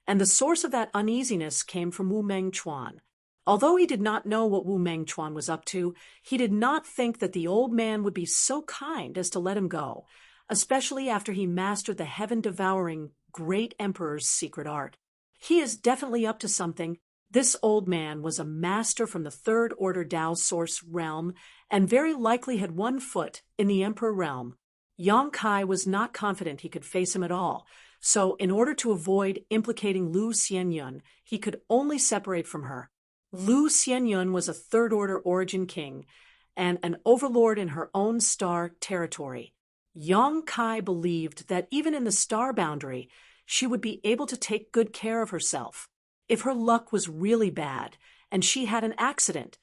and the source of that uneasiness came from Wu Mengchuan. Although he did not know what Wu Mengchuan was up to, he did not think that the old man would be so kind as to let him go, especially after he mastered the heaven-devouring Great Emperor's secret art. He is definitely up to something. This old man was a master from the third-order Tao source realm and very likely had 1 foot in the Emperor realm. Yang Kai was not confident he could face him at all, so in order to avoid implicating Lu Xianyun, he could only separate from her. Lu Xianyun was a third-order origin king and an overlord in her own star territory. Yang Kai believed that even in the star boundary, she would be able to take good care of herself. If her luck was really bad and she had an accident,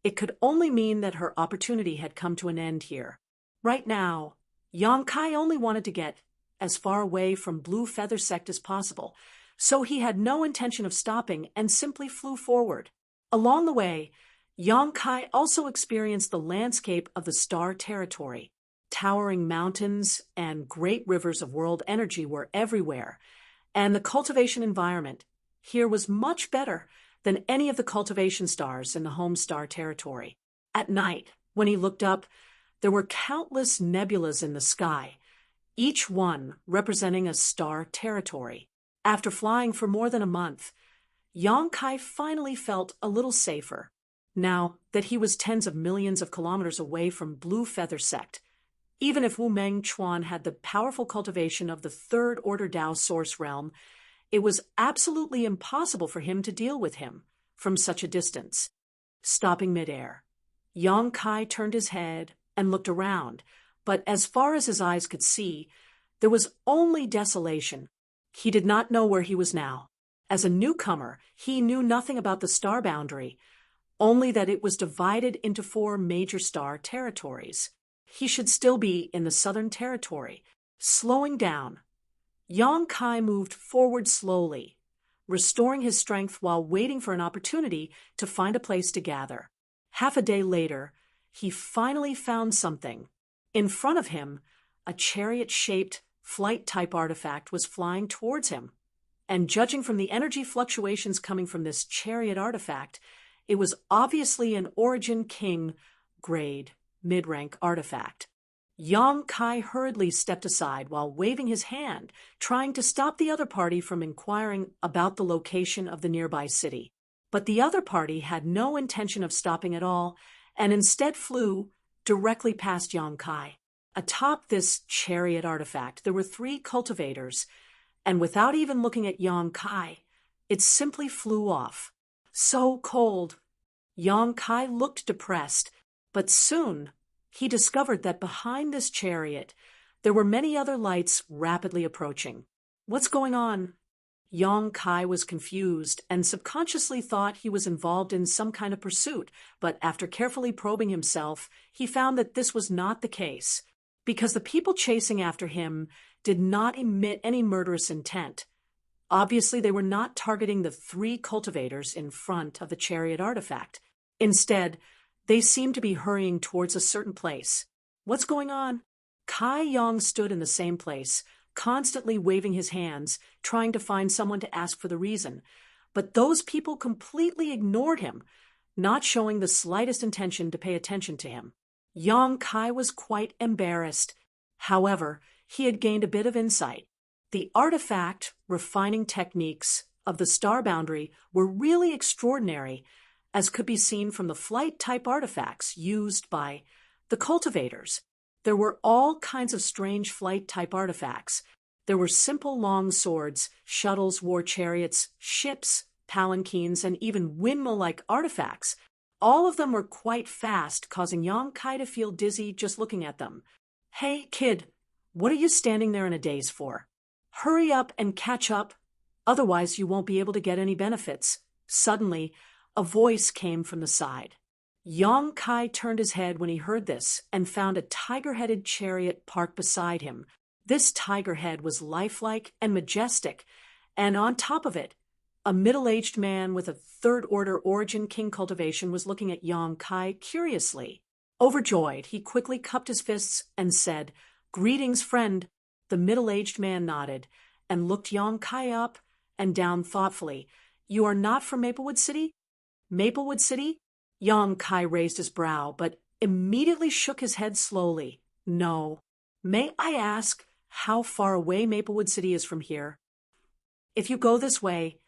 it could only mean that her opportunity had come to an end here. Right now, Yang Kai only wanted to get as far away from Blue Feather Sect as possible, so he had no intention of stopping and simply flew forward. Along the way, Yang Kai also experienced the landscape of the star territory. Towering mountains and great rivers of world energy were everywhere, and the cultivation environment here was much better than any of the cultivation stars in the home star territory. At night, when he looked up, there were countless nebulas in the sky, each one representing a star territory. After flying for more than a month, Yang Kai finally felt a little safer, now that he was tens of millions of kilometers away from Blue Feather Sect. Even if Wu Mengchuan had the powerful cultivation of the third-order Tao source realm, it was absolutely impossible for him to deal with him from such a distance. Stopping midair, Yang Kai turned his head and looked around, but as far as his eyes could see, there was only desolation. He did not know where he was now. As a newcomer, he knew nothing about the star boundary, only that it was divided into 4 major star territories. He should still be in the southern territory. Slowing down, Yang Kai moved forward slowly, restoring his strength while waiting for an opportunity to find a place to gather. Half a day later, he finally found something. In front of him, a chariot-shaped, flight-type artifact was flying towards him. And judging from the energy fluctuations coming from this chariot artifact, it was obviously an Origin King grade mid-rank artifact. Yang Kai hurriedly stepped aside while waving his hand, trying to stop the other party from inquiring about the location of the nearby city. But the other party had no intention of stopping at all, and instead flew directly past Yang Kai. Atop this chariot artifact, there were 3 cultivators, and without even looking at Yang Kai, it simply flew off. So cold. Yang Kai looked depressed, but soon he discovered that behind this chariot, there were many other lights rapidly approaching. What's going on? Yang Kai was confused and subconsciously thought he was involved in some kind of pursuit, but after carefully probing himself, he found that this was not the case, because the people chasing after him did not emit any murderous intent. Obviously, they were not targeting the 3 cultivators in front of the chariot artifact. Instead, they seemed to be hurrying towards a certain place. What's going on? Kai Yang stood in the same place, constantly waving his hands, trying to find someone to ask for the reason. But those people completely ignored him, not showing the slightest intention to pay attention to him. Yang Kai was quite embarrassed. However, he had gained a bit of insight. The artifact refining techniques of the star boundary were really extraordinary, as could be seen from the flight-type artifacts used by the cultivators. There were all kinds of strange flight-type artifacts. There were simple long swords, shuttles, war chariots, ships, palanquins, and even windmill-like artifacts. All of them were quite fast, causing Yang Kai to feel dizzy just looking at them. "Hey, kid, what are you standing there in a daze for? Hurry up and catch up, otherwise you won't be able to get any benefits." Suddenly, a voice came from the side. Yang Kai turned his head when he heard this and found a tiger-headed chariot parked beside him. This tiger head was lifelike and majestic, and on top of it, a middle-aged man with a 3rd-order Origin King cultivation was looking at Yang Kai curiously. Overjoyed, he quickly cupped his fists and said, "Greetings, friend." The middle-aged man nodded and looked Yang Kai up and down thoughtfully. "You are not from Maplewood City?" "Maplewood City?" Yang Kai raised his brow, but immediately shook his head slowly. "No. May I ask how far away Maplewood City is from here?" "If you go this way,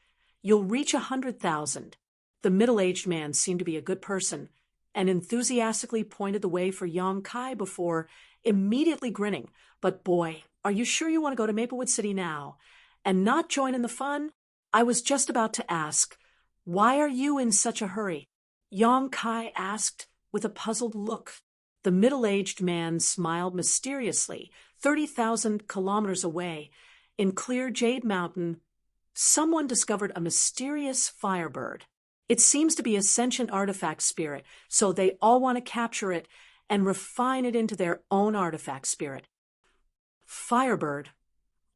you'll reach 100,000. The middle-aged man seemed to be a good person and enthusiastically pointed the way for Yang Kai before immediately grinning. "But boy, are you sure you want to go to Maplewood City now and not join in the fun? I was just about to ask, why are you in such a hurry?" Yang Kai asked with a puzzled look. The middle-aged man smiled mysteriously. 30,000 kilometers away, in clear Jade Mountain, someone discovered a mysterious firebird. It seems to be a sentient artifact spirit, so they all want to capture it and refine it into their own artifact spirit. Firebird?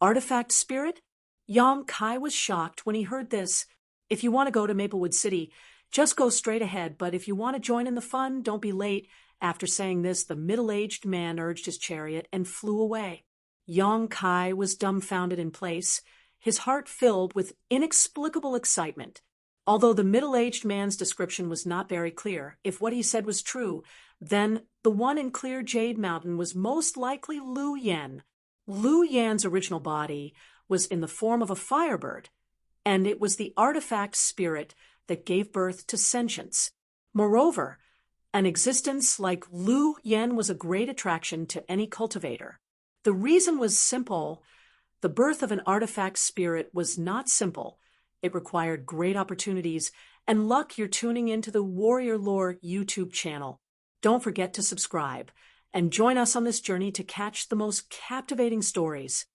Artifact spirit? Yang Kai was shocked when he heard this. "If you want to go to Maplewood City, just go straight ahead, but if you want to join in the fun, don't be late." After saying this, the middle-aged man urged his chariot and flew away. Yang Kai was dumbfounded in place, his heart filled with inexplicable excitement. Although the middle-aged man's description was not very clear, if what he said was true, then the one in clear Jade Mountain was most likely Lu Yan. Lu Yan's original body was in the form of a firebird, and it was the artifact spirit that gave birth to sentience. Moreover, an existence like Lu Yan was a great attraction to any cultivator. The reason was simple. The birth of an artifact spirit was not simple. It required great opportunities and luck. You're tuning into the Warrior Lore YouTube channel. Don't forget to subscribe and join us on this journey to catch the most captivating stories.